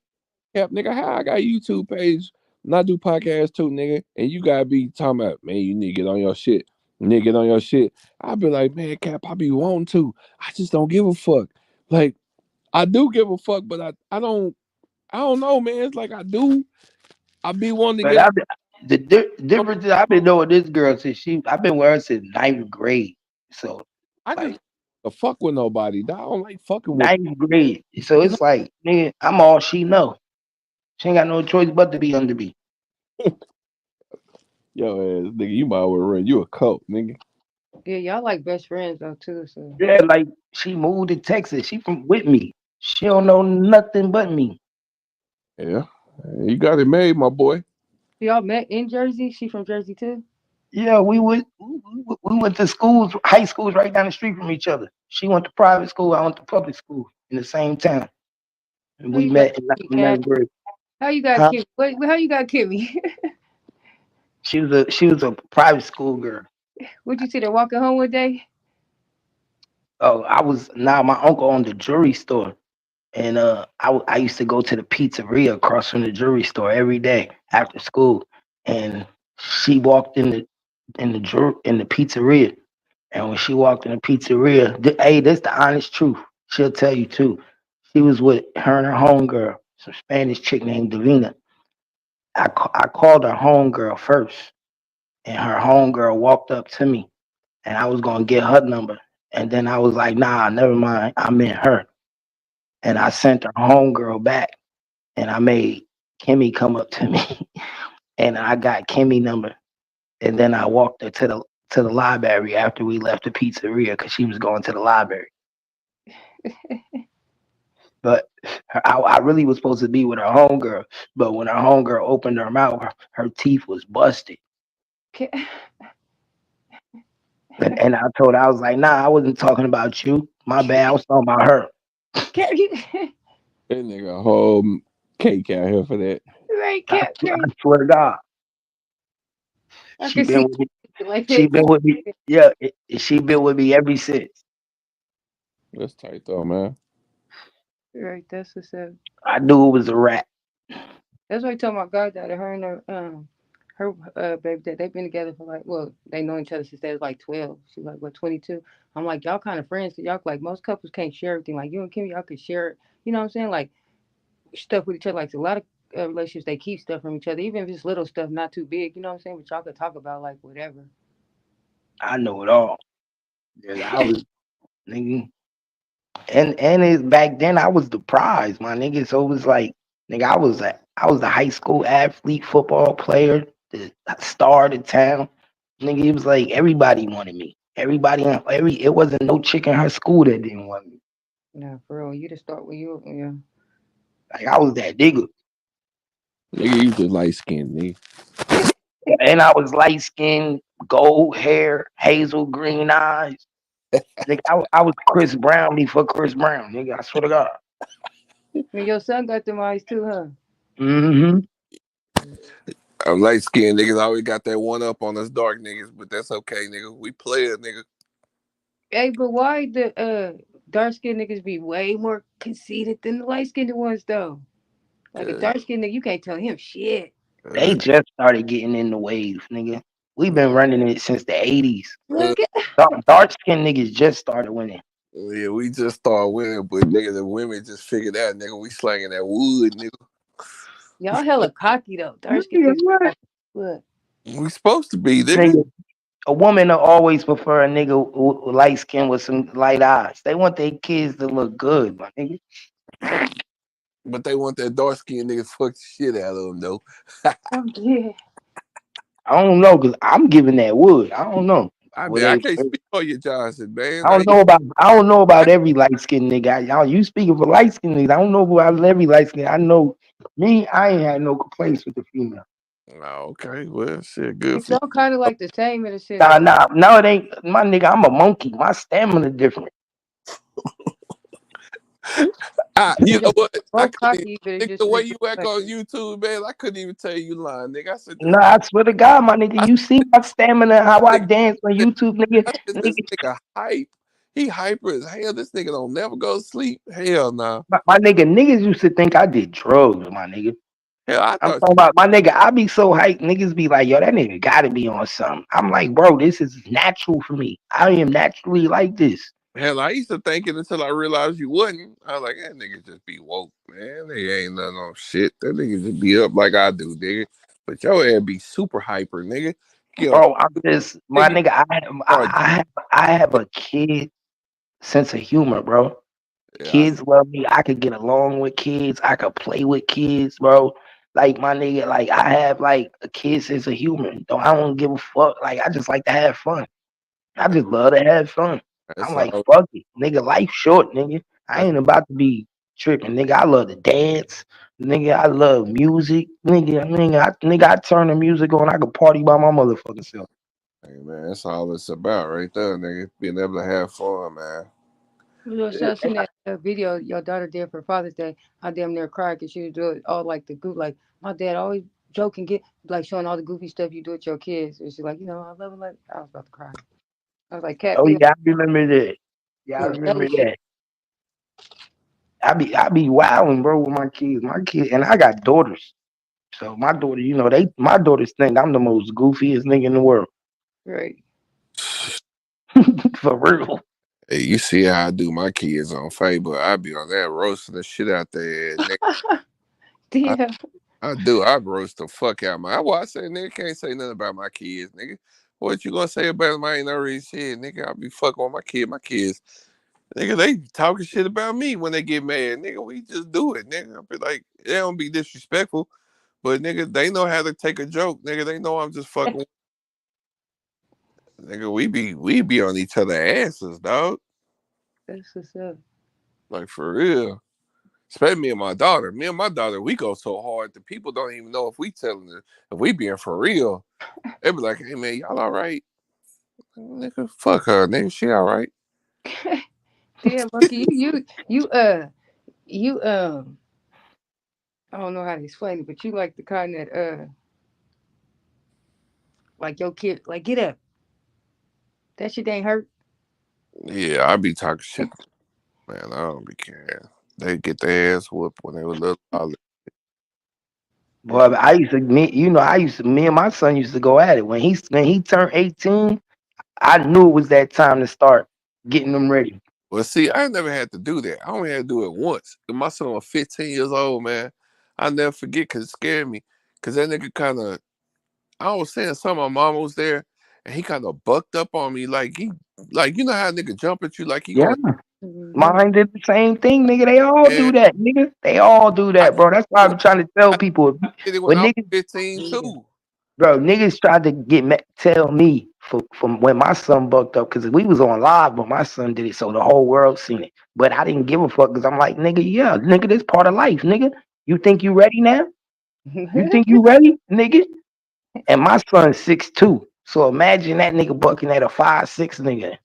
Cap, nigga, how I got a YouTube page and I do podcasts too, nigga, and you gotta be talking about, man, you need to get on your shit. You need to get on your shit. I be like, man, Cap, I be wanting to. I just don't give a fuck. Like, I do give a fuck, but I don't know, man. It's like I do. I be wanting to But get on. difference is I've been knowing this girl since I've been with her since ninth grade. So I just like don't fuck with nobody. I don't like fucking with ninth grade. So you know. it's like, nigga, I'm all she know. She ain't got no choice but to be under me. Yo ass nigga, you might well run you a cult, nigga. Yeah, y'all like best friends though too. So Yeah, like she moved to Texas. She from with me. She don't know nothing but me. Yeah. You got it made, my boy. y'all met in Jersey. She from Jersey too. Yeah, we went to schools, high schools right down the street from each other. She went to private school, I went to public school in the same town. And How we you got met in Kimmy, Cat? ninth grade. How you got Huh? Kimmy? How you got Kimmy? She was a private school girl. Would you see her walking home one day? Oh, my uncle owned a jewelry store. And I used to go to the pizzeria across from the jewelry store every day after school. And she walked in the pizzeria. And when she walked in the pizzeria, hey, this the honest truth. She'll tell you too. She was with her and her homegirl, some Spanish chick named Delina. I called her homegirl first, and her homegirl walked up to me, and I was gonna get her number. And then I was like, nah, never mind. I meant her. And I sent her homegirl back, and I made Kimmy come up to me, and I got Kimmy number. And then I walked her to the library after we left the pizzeria because she was going to the library. But I really was supposed to be with her homegirl. But when her homegirl opened her mouth, her teeth was busted. And I told her, I was like, nah, I wasn't talking about you. My bad. I was talking about her. That nigga whole cake out here for that. Right, I, Cat I crazy. swear to God, I she can been see with me. like She that. been with me. Yeah, she been with me ever since. That's tight though, man. Right, that's what's up. I knew it was a rat. That's why I told my goddaughter, her and her baby dad, they've been together for like, well, they know each other since they was like 12. She's like, what, 22? I'm like, y'all kind of friends, 'cause y'all like most couples can't share everything. Like you and Kim, y'all could share, you know what I'm saying? Like stuff with each other. Like a lot of relationships, they keep stuff from each other, even if it's little stuff, not too big. You know what I'm saying? But y'all could talk about like whatever. I know it all. Yeah, I was nigga. And it, back then I was the prize, my nigga. So it was like, nigga, I was the high school athlete, football player, the star of the town. Nigga, it was like everybody wanted me. It wasn't no chick in her school that didn't want me. Nah, for real. You just start when you, yeah. Like I was that nigga. Nigga, you just light skinned, nigga. And I was light skinned, gold hair, hazel green eyes. Nigga, I was Chris Brown before Chris Brown, nigga. I swear to God. And your son got them eyes too, huh? Mm-hmm. I'm light skinned niggas always got that one up on us dark niggas, but that's okay, nigga. We play it, nigga. Hey, but why the dark skinned niggas be way more conceited than the light skinned ones though? Like a Cause, dark skinned nigga, you can't tell him shit. They uh, just started getting in the wave, nigga. We've been running it since the 80s. uh, Look at Dark skinned niggas just started winning. yeah, we just start winning, but nigga, the women just figured out, nigga, we slanging that wood, nigga. y'all hella cocky though. Dark skinned Nigga, niggas. what? Look. We supposed to be, nigga. Nigga, a woman will always prefer a nigga with light skin with some light eyes. They want their kids to look good, my nigga. But they want that dark skinned nigga to fuck the shit out of them, though. I'm dead. I don't know, cause I'm giving that wood. I don't know. I Well, mean, I can't speak for you, Johnson, man. I don't know about every light skinned nigga. Y'all, you speaking for light skinned niggas. I don't know about every light skin. I know me. I ain't had no complaints with the female. Oh, okay, well, shit, good It's for you. all kind of like the same in a sense. Nah, Though. nah, no, it ain't. My nigga, I'm a monkey. My stamina different. You know what? I Both couldn't even, cocky, but it nigga, just the way make you act on YouTube, man, I couldn't even tell you lying, nigga. I said this, Nah, I swear to God, my nigga, I you see my stamina, how I nigga, dance on YouTube, nigga. I said this Nigga, nigga hype. He hyper as hell. This nigga don't never go to sleep. Hell nah. my nigga, niggas used to think I did drugs, my nigga. Hell, I I'm thought talking about my nigga. I be so hyped. Niggas be like, yo, that nigga gotta be on something. I'm like, bro, this is natural for me. I am naturally like this. hell, I used to think it until I realized you wasn't. I was like, that nigga just be woke, man. They ain't nothing on shit. That nigga just be up like I do, nigga. But your ass be super hyper, nigga. Get on, Bro, I'm just my nigga. nigga. Start, I have a kid sense of humor, bro. yeah, Kids love me. I could get along with kids. I could play with kids, bro. Like my nigga, like I have like a kid sense of humor. Though I don't give a fuck. Like I just like to have fun. I just love to have fun. I'm that's like, all. fuck it. Nigga, life short, nigga. I That's ain't about to be tripping. Nigga, I love to dance. Nigga, I love music. Nigga, I turn the music on. I could party by my motherfucking self. hey, man. That's all it's about, right there, nigga. Being able to have fun, man. You know, so I seen that video your daughter did for Father's Day. I damn near cried because she was doing all like the goof. Like my dad always joking, get like showing all the goofy stuff you do with your kids. And she's like, you know, I love it. Like I was about to cry. I was like, Cat, Oh be yeah, I remember that. Yeah, I on remember belly shit. that. I be wilding, bro, with my kids. My kids, and I got daughters. So my daughter, my daughters think I'm the most goofiest nigga in the world. Right. For real. Hey, you see how I do my kids on Facebook. I be on that roasting the shit out there, nigga. I, Damn. I do. I roast the fuck out my. Well, I say nigga can't say nothing about my kids, nigga. What you gonna say about them? I ain't already said, nigga. I be fucking with my kid. My kids, nigga, they talking shit about me when they get mad, nigga. We just do it, nigga. I be like, they don't be disrespectful, but nigga, they know how to take a joke, nigga. They know I'm just fucking. Nigga, we be on each other asses, dog. That's what's up. Like for real. Especially me and my daughter. Me and my daughter, we go so hard that people don't even know if we telling it, if we being for real. They be like, hey man, y'all all right? Nigga, fuck her, nigga. She all right. Damn, Monkey, you I don't know how to explain it, but you like the kind that like your kid like get up. That shit ain't hurt. Yeah, I be talking shit, man. I don't be caring. They get their ass whooped when they were little. Boy, I used to me and my son used to go at it. When he turned 18, I knew it was that time to start getting them ready. Well, see, I never had to do that. I only had to do it once. And my son was 15 years old, man. I never forget because it scared me. Because that nigga kind of, I was saying something, my mama was there, and he kind of bucked up on me. Like, you know how a nigga jump at you like he Yeah. going Mm-hmm. Mine did the same thing, nigga. They all to. do that, nigga. They all do I that, bro. That's why did I'm trying to tell I people. did it when When I was niggas 15 Yeah. too. Bro, niggas tried to tell me from when my son bucked up because we was on live, but my son did it, so the whole world seen it. But I didn't give a fuck because I'm like, nigga, yeah, nigga, this part of life, nigga. You think you ready now? You think you ready, nigga? And my son's 6'2", so imagine that nigga bucking at a 5'6" nigga.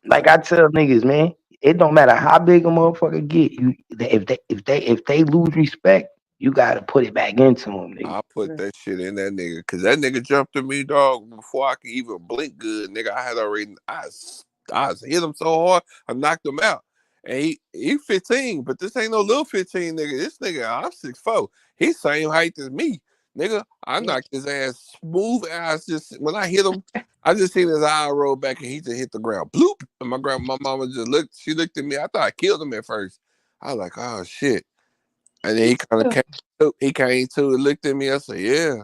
Like I tell niggas, man, it don't matter how big a motherfucker get. If they lose respect, you gotta put it back into them, nigga. I put that shit in that nigga because that nigga jumped at me, dog, before I could even blink good. Nigga, I had already, I hit him so hard, I knocked him out. And he 15, but this ain't no little 15 nigga. This nigga, I'm 6'4". He's same height as me. Nigga, I knocked his ass smooth ass. Just when I hit him, I just seen his eye roll back and he just hit the ground. Bloop. And my mama just looked, she looked at me. I thought I killed him at first. I was like, oh shit. And then he kind of came to and looked at me. I said, yeah.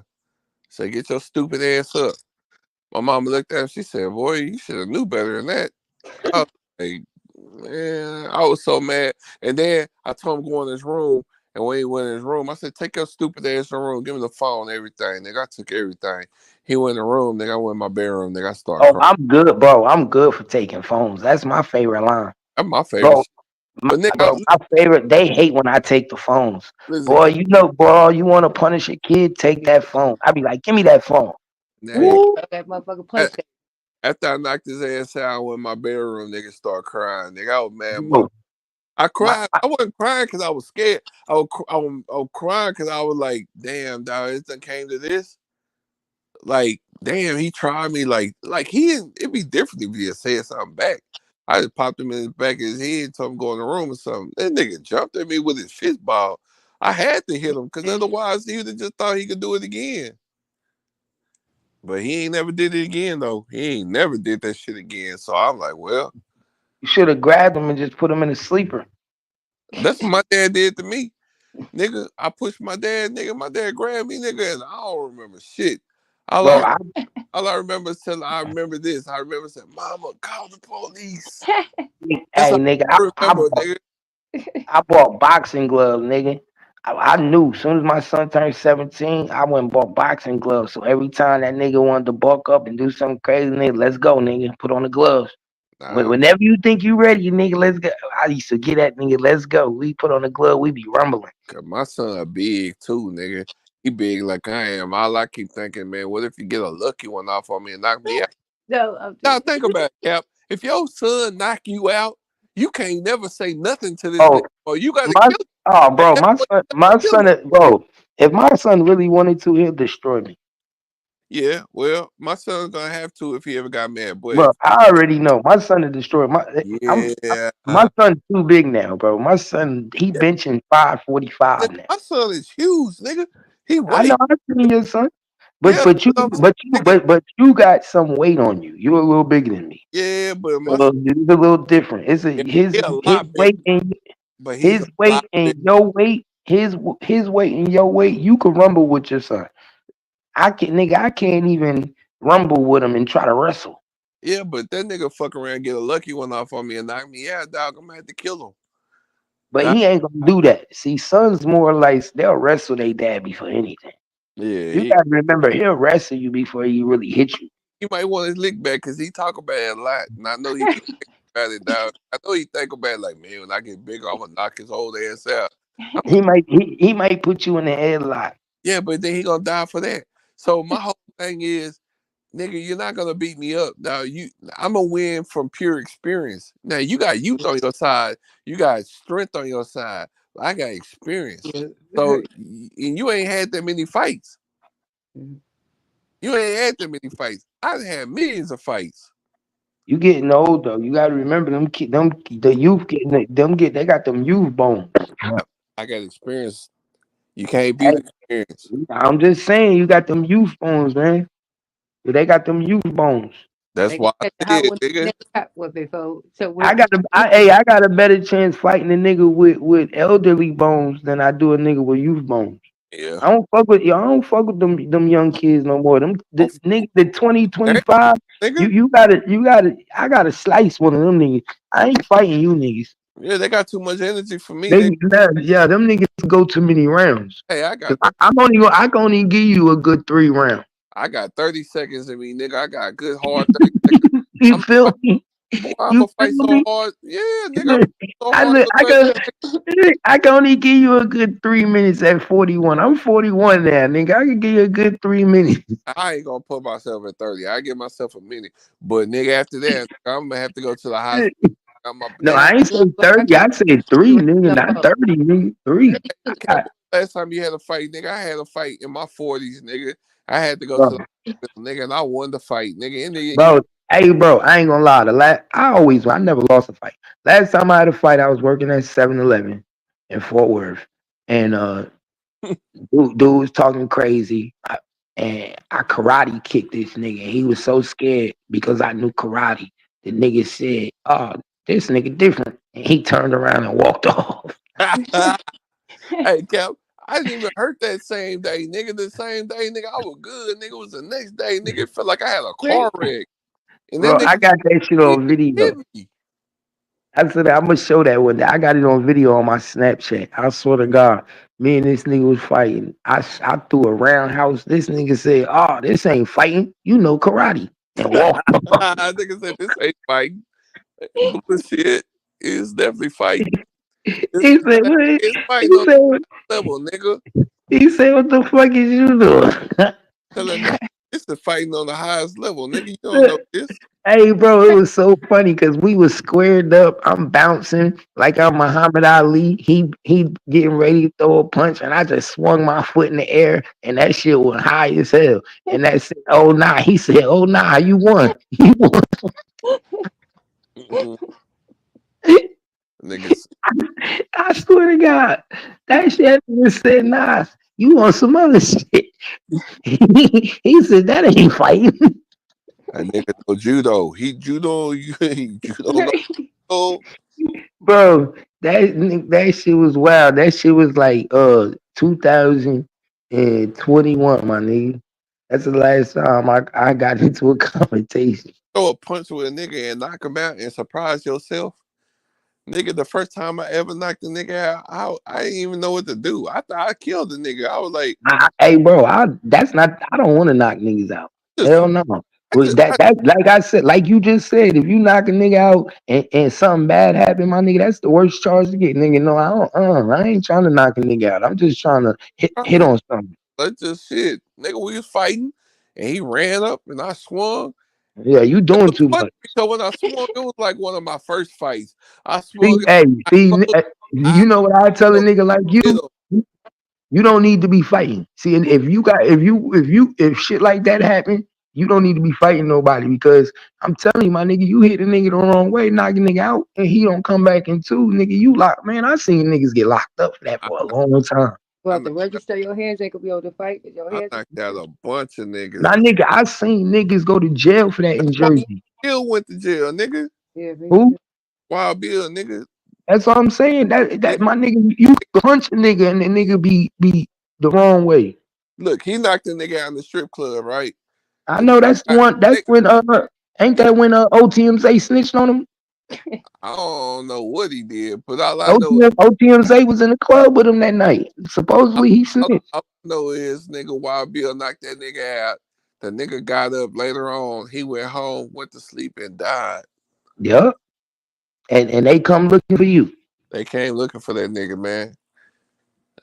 Say, get your stupid ass up. My mama looked at him. She said, boy, you should have knew better than that. I was like, man, I was so mad. And then I told him to go in his room. And when he went in his room, I said, take your stupid ass in the room. Give me the phone and everything. Nigga, I took everything. He went in the room. Nigga, I went in my bedroom. Nigga, I started Oh, crying. I'm good, bro. I'm good for taking phones. That's my favorite line, That's my favorite bro. shit. But nigga, My favorite. They hate when I take the phones. listen, Boy, boy, you want to punish a kid? Take that phone. I be like, give me that phone. hey, Woo. That motherfucker PlayStation. after I knocked his ass out, I went in my bedroom. Nigga, start crying. Nigga, I was mad, mother. Bro, I my, cried. I wasn't crying because I was scared. I was crying because I was like, damn, dog, it done came to this. Like, damn, he tried me. Like it'd be different if he had said something back. I just popped him in the back of his head and told him to go in the room or something. That nigga jumped at me with his fist ball. I had to hit him because otherwise he would have just thought he could do it again. But he ain't never did it again, though. He ain't never did that shit again. So I'm like, well, you should have grabbed him and just put him in a sleeper, that's what my dad did to me. Nigga, I pushed my dad, nigga. My dad grabbed me, nigga, and I don't remember shit. All bro. I all I remember is telling I remember this. I remember saying, Mama, call the police. That's Hey, all nigga, I remember, nigga. I bought boxing gloves, nigga. I knew as soon as my son turned 17, I went and bought boxing gloves. So every time that nigga wanted to bulk up and do something crazy, nigga, let's go, nigga. Put on the gloves. Nah, Whenever you think you ready, nigga, let's go. I used to get that nigga, let's go. We put on the glove, we be rumbling. cause my son big too, nigga. He big like I am. All I keep thinking, man, what if you get a lucky one off on me and knock me out? No, I'm Now just. think about it, Cap. If your son knock you out, you can't never say nothing to this nigga. Oh, Or you got to my kill him. oh, At bro, that point, you my gotta kill son, him. bro. If my son really wanted to, he'll destroy me. Yeah, well, my son's gonna have to if he ever got mad. But Bro, if I already know my son to destroy yeah, my son's too big now, bro. My son, he yeah, benching 545 now. my son is huge, nigga. He I know weight, I seen your son, yeah, but I'm saying, nigga, but you got some weight on you. You're a little bigger than me. yeah, but my So it's a little different. It's a yeah, his he a his lot bigger, weight and but he's a his weight lot and bigger. your weight, his weight and your weight. You could rumble with your son. I can't even rumble with him and try to wrestle. Yeah, but that nigga fuck around, and get a lucky one off on me and knock me out, dog. I'm gonna have to kill him. But Nah, he ain't gonna do that. See, sons more like they'll wrestle their dad before anything. yeah, You gotta remember he'll wrestle you before he really hit you. he might want his lick back because he talk about it a lot, and I know he be thinking about it, dog. I know he think about it like, man, when I get bigger, I'm gonna knock his whole ass out. I'm like, He might put you in the headlock. yeah, but then he gonna die for that. So my whole thing is, nigga, you're not gonna beat me up. Now I'm gonna win from pure experience. Now you got youth on your side, you got strength on your side. I got experience. So and you ain't had that many fights. You ain't had that many fights. I've had millions of fights. You getting old though. You gotta remember the youth they got them youth bones. Yep. I got experience. You can't beat Hey, experience. I'm just saying you got them youth bones, man. They got them youth bones. That's They can why I catch a hot said, one, nigga. never hot one before. So I got a better chance fighting a nigga with elderly bones than I do a nigga with youth bones. Yeah. I don't fuck with you. I don't fuck with them young kids no more. Them Oh, the nigga the 20 damn, 25. nigga. You gotta I gotta slice one of them niggas. I ain't fighting you niggas. Yeah, they got too much energy for me, They nigga. yeah, them niggas go too many rounds. Hey, Cause I can only give you a good 3 rounds. I got 30 seconds in me, nigga. I got a good hard 30 seconds. You I'm feel me? Boy, I'm You gonna fight feel so me? hard. Yeah, nigga, I'm so I hard look, to I touch. I can only give you a good 3 minutes at 41. I'm 41 now, nigga. I can give you a good 3 minutes. I ain't gonna put myself at 30. I give myself a minute. But nigga, after that, I'm gonna have to go to the hospital. No, Nigga, I ain't say 30. I said three, nigga, not 30, nigga. Three. I I can't got, believe last time you had a fight, nigga. I had a fight in my 40s, nigga. I had to go to the bro, hospital, nigga, and I won the fight, nigga. And bro. Hey, bro, I ain't gonna lie. I never lost a fight. Last time I had a fight, I was working at 7-Eleven in Fort Worth. And dude was talking crazy. And I karate kicked this nigga. And he was so scared because I knew karate. The nigga said, "Oh, this nigga different." And he turned around and walked off. hey, Cap, I didn't even hurt that same day, nigga. The same day, nigga, I was good. Nigga, it was the next day, nigga. It felt like I had a car wreck. And then Bro, I nigga got that shit hit on video. me. I said I'm gonna show that one day. I got it on video on my Snapchat. I swear to God, me and this nigga was fighting. I threw a roundhouse. This nigga said, "Oh, this ain't fighting. You know karate," and walked. Nigga said this ain't fighting. Bullshit. It's definitely fighting. It's, He said, "What?" it's He fighting on said, the level, nigga. "He said, what the fuck is you doing?" Tell that nigga, it's the fighting on the highest level, nigga. You don't know this. Hey, bro, it was so funny because we was squared up. I'm bouncing like I'm Muhammad Ali. He getting ready to throw a punch, and I just swung my foot in the air, and that shit was high as hell. And that said, "Oh nah," he said, "Oh nah, you won." You won. Mm-hmm. Niggas. I swear to God, that shit just said, "Nah, you want some other shit." He said, "That ain't fighting." That nigga know judo. He judo. He judo. No. Bro, that shit was wild. That shit was like 2021, my nigga. That's the last time I got into a confrontation. Throw a punch with a nigga and knock him out and surprise yourself. Nigga, the first time I ever knocked a nigga out, I didn't even know what to do. I thought I killed the nigga. I was like, Hey, bro, that's not. I don't want to knock niggas out. just, Hell no. I just, That like I said, like you just said, if you knock a nigga out and something bad happen, my nigga, that's the worst charge to get, nigga. No, I don't. I ain't trying to knock a nigga out. I'm just trying to hit on something. that's just shit. Nigga, we was fighting and he ran up and I swung. Yeah, you It doing was too funny much. because when I swung, it was like one of my first fights. I See, swung, hey, I see, closed my eyes, you know what I tell a nigga like hit you? him. You don't need to be fighting. See, and if shit like that happen, you don't need to be fighting nobody because I'm telling you, my nigga, you hit a nigga the wrong way, knock a nigga out, and he don't come back in two, nigga. You lock, man. I seen niggas get locked up for that I, for a long time. You I, have to knocked, register your hands. They could be able to fight with your I hands. knocked out a bunch of niggas. Now, nigga, I seen niggas go to jail for that in Wild Jersey. Bill went to jail, nigga. Yeah, me Who? too. Wild Bill, nigga. That's what I'm saying. That Nigga, that my nigga, you punch a nigga and the nigga be the wrong way. look, he knocked the nigga out in the strip club, right? I The know that's the nigga, one. That's nigga, when ain't that when OTMZ snitched on him? I don't know what he did, but all I know, OTMZ was in the club with him that night. Supposedly he snitched. all I know is nigga Wild Bill knocked that nigga out. The nigga got up later on. He went home, went to sleep, and died. Yup. And they come looking for you. They came looking for that nigga, man.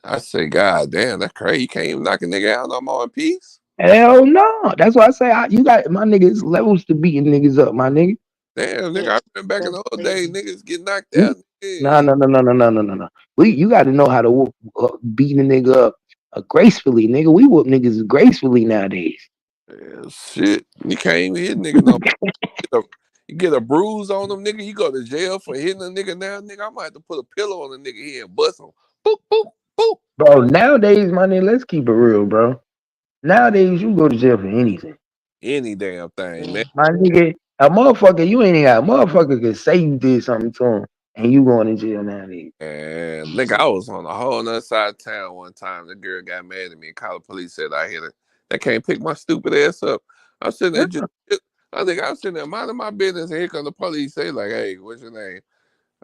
I said, God damn, that's crazy. You can't even knock a nigga out no more in peace. Hell no. That's why I say you got my niggas levels to beating niggas up, my nigga. Damn, Yeah, nigga, I remember back in that's the old days, crazy. niggas get knocked We, out. no, Nigga. no, no, no, no, no, no, no, no. You got to know how to beat a nigga up gracefully, nigga. We whoop niggas gracefully nowadays. Yeah, shit. You can't even hit nigga no more. You get a bruise on them, nigga. You go to jail for hitting a nigga now, nigga. I might have to put a pillow on the nigga head and bust him. Boop, boop, boop. Bro, nowadays, my nigga, let's keep it real, bro. Nowadays, you go to jail for anything. Any damn thing, man. My nigga, a motherfucker, you ain't got a motherfucker could say you did something to him and you going to jail nowadays. And nigga, I was on a whole nother side of town one time. The girl got mad at me and called the police, said I hit her. They can't pick my stupid ass up. I'm sitting there I think I'm sitting there minding my business, and here come the police. They like, hey, what's your name?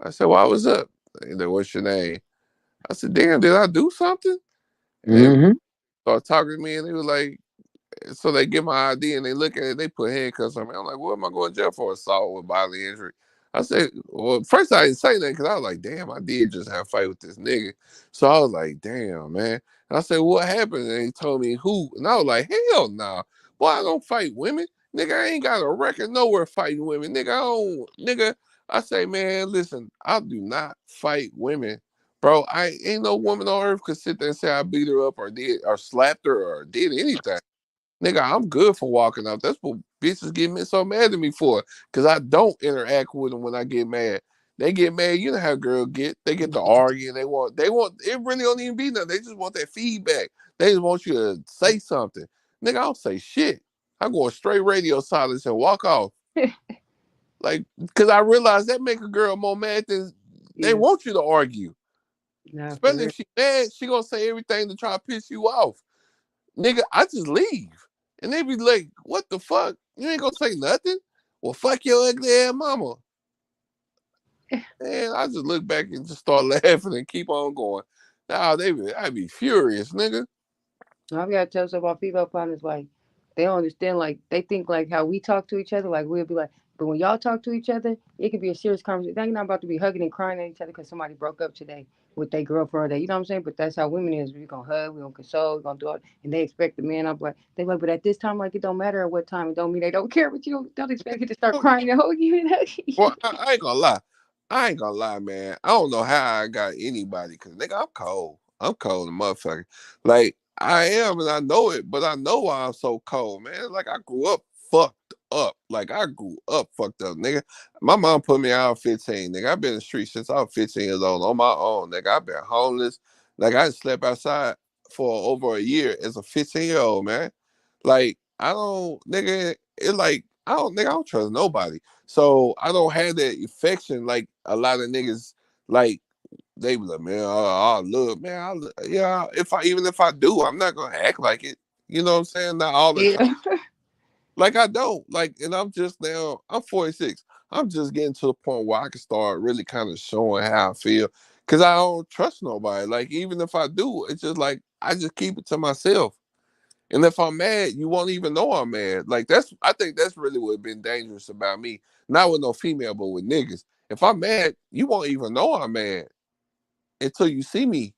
I said, well, I was up. They like, what's your name? I said, damn, did I do something? And they Mm-hmm. started talking to me, and they was like, So they get my ID and they look at it. They put handcuffs on me. I'm like, what am I going to jail for? Assault with bodily injury. I said, well, first I didn't say that because I was like, damn, I did just have a fight with this nigga. So I was like, damn, man. And I said, what happened? And he told me who. And I was like, hell no. Nah. Boy, I don't fight women. Nigga, I ain't got a record nowhere fighting women. Nigga, I don't. Nigga, I say, man, listen, I do not fight women. Bro, I ain't no woman on earth could sit there and say I beat her up or did or slapped her or did anything. Nigga, I'm good for walking out. That's what bitches get me so mad at me for. Cause I don't interact with them when I get mad. They get mad. You know how girls get. They get to argue and they want it really don't even be nothing. They just want that feedback. They just want you to say something. Nigga, I don't say shit. I go straight radio silence and walk off. Like, cause I realize that make a girl more mad than they want you to argue. Nah, for Especially real. if she mad, she gonna say everything to try to piss you off. Nigga, I just leave. And they be like, what the fuck? You ain't gonna say nothing? Well, fuck your ugly ass mama. And I just look back and just start laughing and keep on going. Nah, I'd be furious, nigga. I've got to tell some of our female partners, like, they don't understand, like, they think, like, how we talk to each other, like, we'll be like, but when y'all talk to each other, it could be a serious conversation. They're not about to be hugging and crying at each other because somebody broke up today with their girlfriend or that, you know what I'm saying? But that's how women is. We're going to hug, we're going to console, we're going to do it. And they expect the man, I'm like, they like, but at this time, like, it don't matter at what time. It don't mean they don't care, but you don't expect it to start crying and hugging you and hugging you. Well, I ain't gonna lie. I ain't gonna lie, man. I don't know how I got anybody, cause nigga, I'm cold. I'm cold, motherfucker. Like I am, and I know it, but I know why I'm so cold, man. Like I grew up fucked up. Like I grew up fucked up, nigga. My mom put me out at 15, nigga. I've been in the street since I was 15 years old on my own, nigga. I've been homeless. Like I slept outside for over a year as a 15-year-old, man. Like I don't, nigga. It like I don't, nigga. I don't trust nobody. So I don't have that affection like a lot of niggas like they be like, man, I love, man, yeah. If I do, I'm not gonna act like it. You know what I'm saying? Not all the time. Yeah. Like I don't like, and I'm just now. I'm 46. I'm just getting to the point where I can start really kind of showing how I feel because I don't trust nobody. Like even if I do, it's just like I just keep it to myself. And if I'm mad, you won't even know I'm mad. Like I think that's really what been dangerous about me. Not with no female, but with niggas. If I'm mad, you won't even know I'm mad until you see me.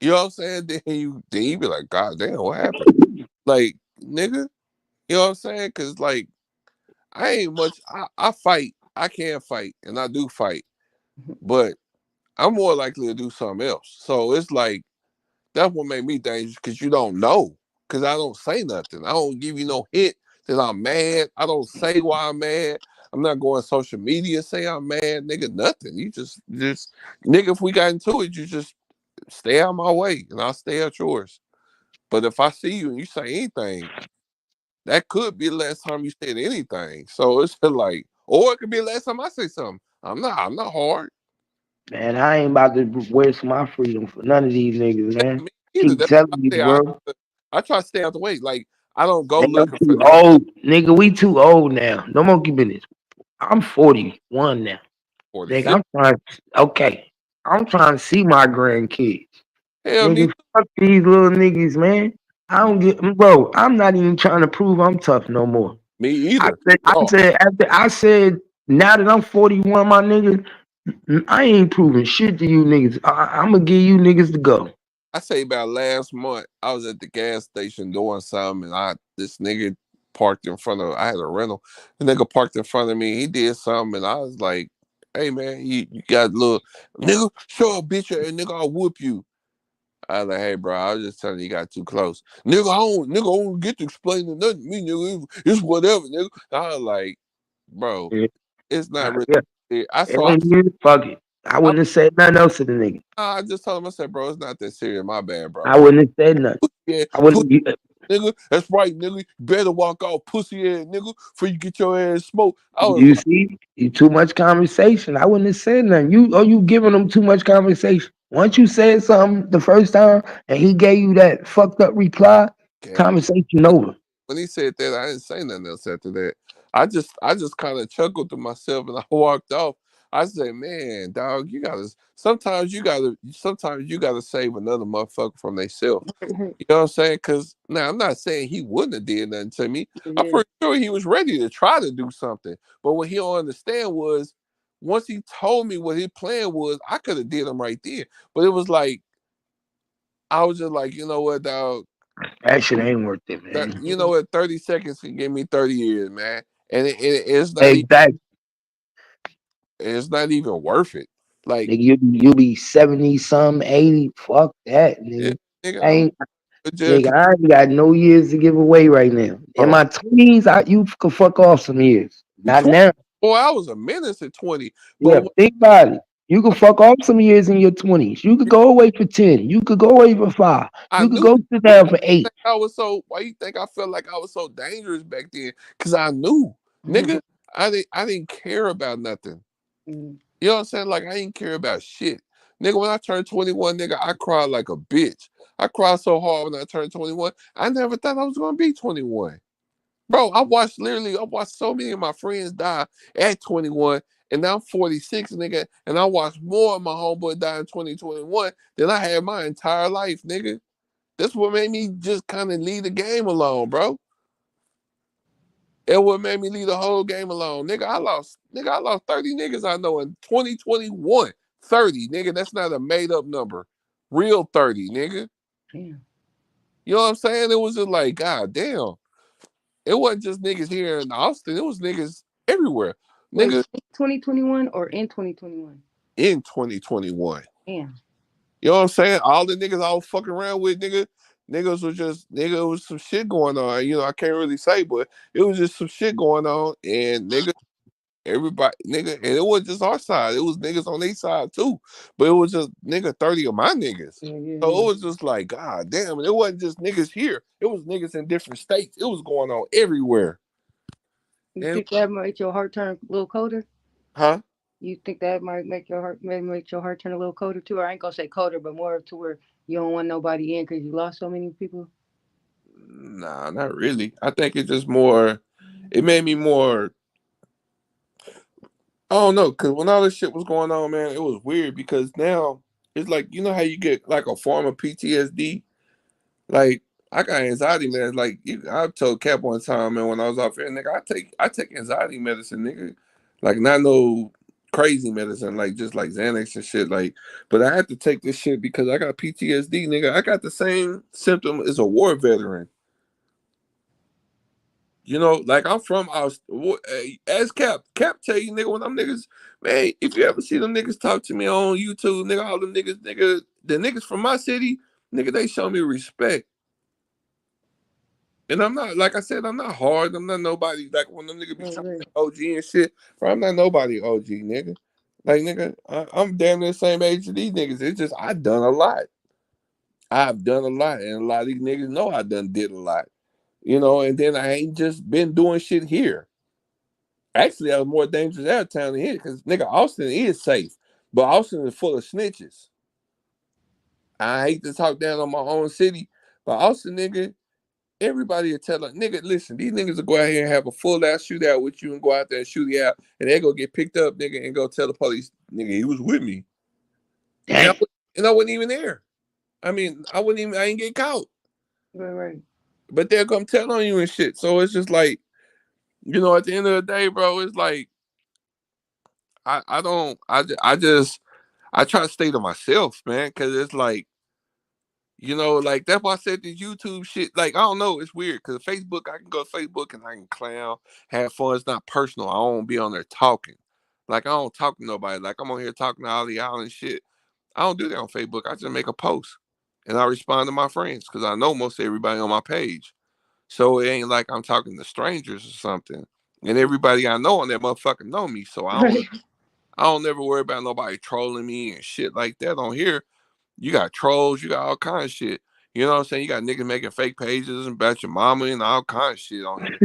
You know what I'm saying? Then you be like, God damn, what happened? Like, nigga, you know what I'm saying? Cause like I ain't much I fight. I can fight and I do fight, but I'm more likely to do something else. So it's like that's what made me dangerous because you don't know. Because I don't say nothing. I don't give you no hint that I'm mad. I don't say why I'm mad. I'm not going on social media say I'm mad, nigga. Nothing. You just nigga. If we got into it, you just stay out my way, and I'll stay out yours. But if I see you and you say anything, that could be the last time you said anything. So it's like, or it could be the last time I say something. I'm not hard. Man, I ain't about to waste my freedom for none of these niggas, man. Me either. Keep That's telling why you, I say bro. I try to stay out the way. Like I don't go Nigga, I'm looking for too niggas. old. Nigga, we too old now. No monkey business. I'm 41 now. Nigga, 46. I'm trying okay. I'm trying to see my grandkids. Hell, me Nigga, fuck these little niggas, man. I don't get bro, I'm not even trying to prove I'm tough no more. me I either. said, I No, said, after I said, now that I'm 41, my nigga, I ain't proving shit to you niggas. I'm gonna give you niggas to go. I say about last month I was at the gas station doing something, and this nigga parked in front of. I had a rental. The nigga parked in front of me. He did something, and I was like, "Hey man, you got a little nigga, show a bitch, and nigga, I'll whoop you." I was like, "Hey bro, I was just telling you, you got too close, nigga. I don't get to explain to nothing. Me, nigga, it's whatever, nigga." I was like, "Bro, Yeah, it's not really." yeah. I It so ain't you, fuck it. I I, wouldn't have said nothing else to the nigga. I just told him, I said, "Bro, it's not that serious. My bad, bro." I wouldn't have said nothing. Yeah, I wouldn't. nigga. That's right, nigga. You better walk out, pussy ass nigga, before you get your ass smoked. I was You like, see, you too much conversation. I wouldn't have said nothing. You giving them too much conversation. Once you said something the first time and he gave you that fucked up reply, okay. conversation over. When he said that, I didn't say nothing else after that. I just kind of chuckled to myself and I walked off. I say, man, dog, sometimes you gotta save another motherfucker from themselves. You know what I'm saying? Because now I'm not saying he wouldn't have did nothing to me. I'm Yeah. pretty sure he was ready to try to do something. But what he don't understand was once he told me what his plan was, I could have did him right there. But it was like I was just like, you know what, dog? That shit ain't worth it, That, man. you know what? 30 seconds can give me 30 years, man. And Exactly. it's not even worth it. Like, Nigga, you be 70 some, 80. Fuck that, yeah, nigga. nigga, I I'm ain't a jail. nigga, I ain't got no years to give away right now. In Oh, my 20s, you could fuck off some years. Not 20, now. boy, I was a menace at 20. Yeah, But when, think about it. You could fuck off some years in your 20s. You could go away for 10. You could go away for 5. I You could knew go sit down for 8. why you think I felt like I was so dangerous back then? Cause I knew, nigga, I didn't care about nothing. You know what I'm saying? Like I didn't care about shit. Nigga, when I turned 21, nigga, I cried like a bitch. I cried so hard when I turned 21. I never thought I was gonna be 21. Bro, I watched so many of my friends die at 21, and now I'm 46, nigga, and I watched more of my homeboy die in 2021 than I had my entire life, nigga. That's what made me just kind of leave the game alone, bro. It what made me leave the whole game alone. Nigga, I lost 30 niggas I know in 2021. 30, nigga, that's not a made up number. Real 30, nigga. Damn. You know what I'm saying? It was just like, God damn. It wasn't just niggas here in Austin. It was niggas everywhere. Wait, Nigga, 2021 or in 2021? in 2021. Damn. You know what I'm saying? All the niggas I was fucking around with, niggas was just, nigga, it was some shit going on. You know, I can't really say, but it was just some shit going on. And nigga, everybody, nigga, and it wasn't just our side. It was niggas on their side too. But it was just, nigga, 30 of my niggas. Yeah, yeah, So yeah. it was just like, God damn. And it wasn't just niggas here. It was niggas in different states. It was going on everywhere. You And, think that might make your heart turn a little colder? huh? You think that might make your heart maybe make your heart turn a little colder too? Or I ain't gonna say colder, but more to where you don't want nobody in because you lost so many people. Nah, not really. I think it's just more, it made me more, I don't know, because when all this shit was going on, man, it was weird because now it's like, you know how you get like a form of PTSD? Like, I got anxiety medicine. Like, I told Cap one time, man, when I was off here, nigga, I take anxiety medicine, nigga. Like, not no crazy medicine, like just like Xanax and shit. Like, but I had to take this shit because I got PTSD, nigga. I got the same symptom as a war veteran. You know, like I'm from as Cap tell you, nigga, when them niggas, man, if you ever see them niggas talk to me on YouTube, nigga, all them niggas, nigga, the niggas from my city, nigga, they show me respect. And I'm not, like I said, I'm not hard. I'm not nobody, like when them niggas be Right, trying right. to OG and shit, bro, I'm not nobody OG, nigga. Like, nigga, I'm damn near the same age as these niggas. It's just, I done a lot. I've done a lot. And a lot of these niggas know I done did a lot. You know, and then I ain't just been doing shit here. Actually, I was more dangerous out of town than here because nigga, Austin is safe, but Austin is full of snitches. I hate to talk down on my own city, but Austin, nigga, everybody will tell like, nigga, listen, these niggas will go out here and have a full ass shootout with you and go out there and shoot you out, and they go get picked up, nigga, and go tell the police, nigga, he was with me, and Damn. I wasn't even there. I mean, I ain't get caught, Right, right. but they'll come tell on you and shit. So it's just like, you know, at the end of the day, bro, it's like I don't, I try to stay to myself, man, because it's like, you know, like that's why I said this YouTube shit. Like, I don't know, it's weird because Facebook, I can go to Facebook and I can clown, have fun. It's not personal. I don't be on there talking. Like, I don't talk to nobody. Like, I'm on here talking to all the y'all and shit. I don't do that on Facebook. I just make a post and I respond to my friends because I know most everybody on my page. So it ain't like I'm talking to strangers or something. And everybody I know on that motherfucker know me. So Right. I don't never worry about nobody trolling me and shit like that on here. You got trolls, you got all kinds of shit. You know what I'm saying? You got niggas making fake pages about your mama and all kinds of shit on here.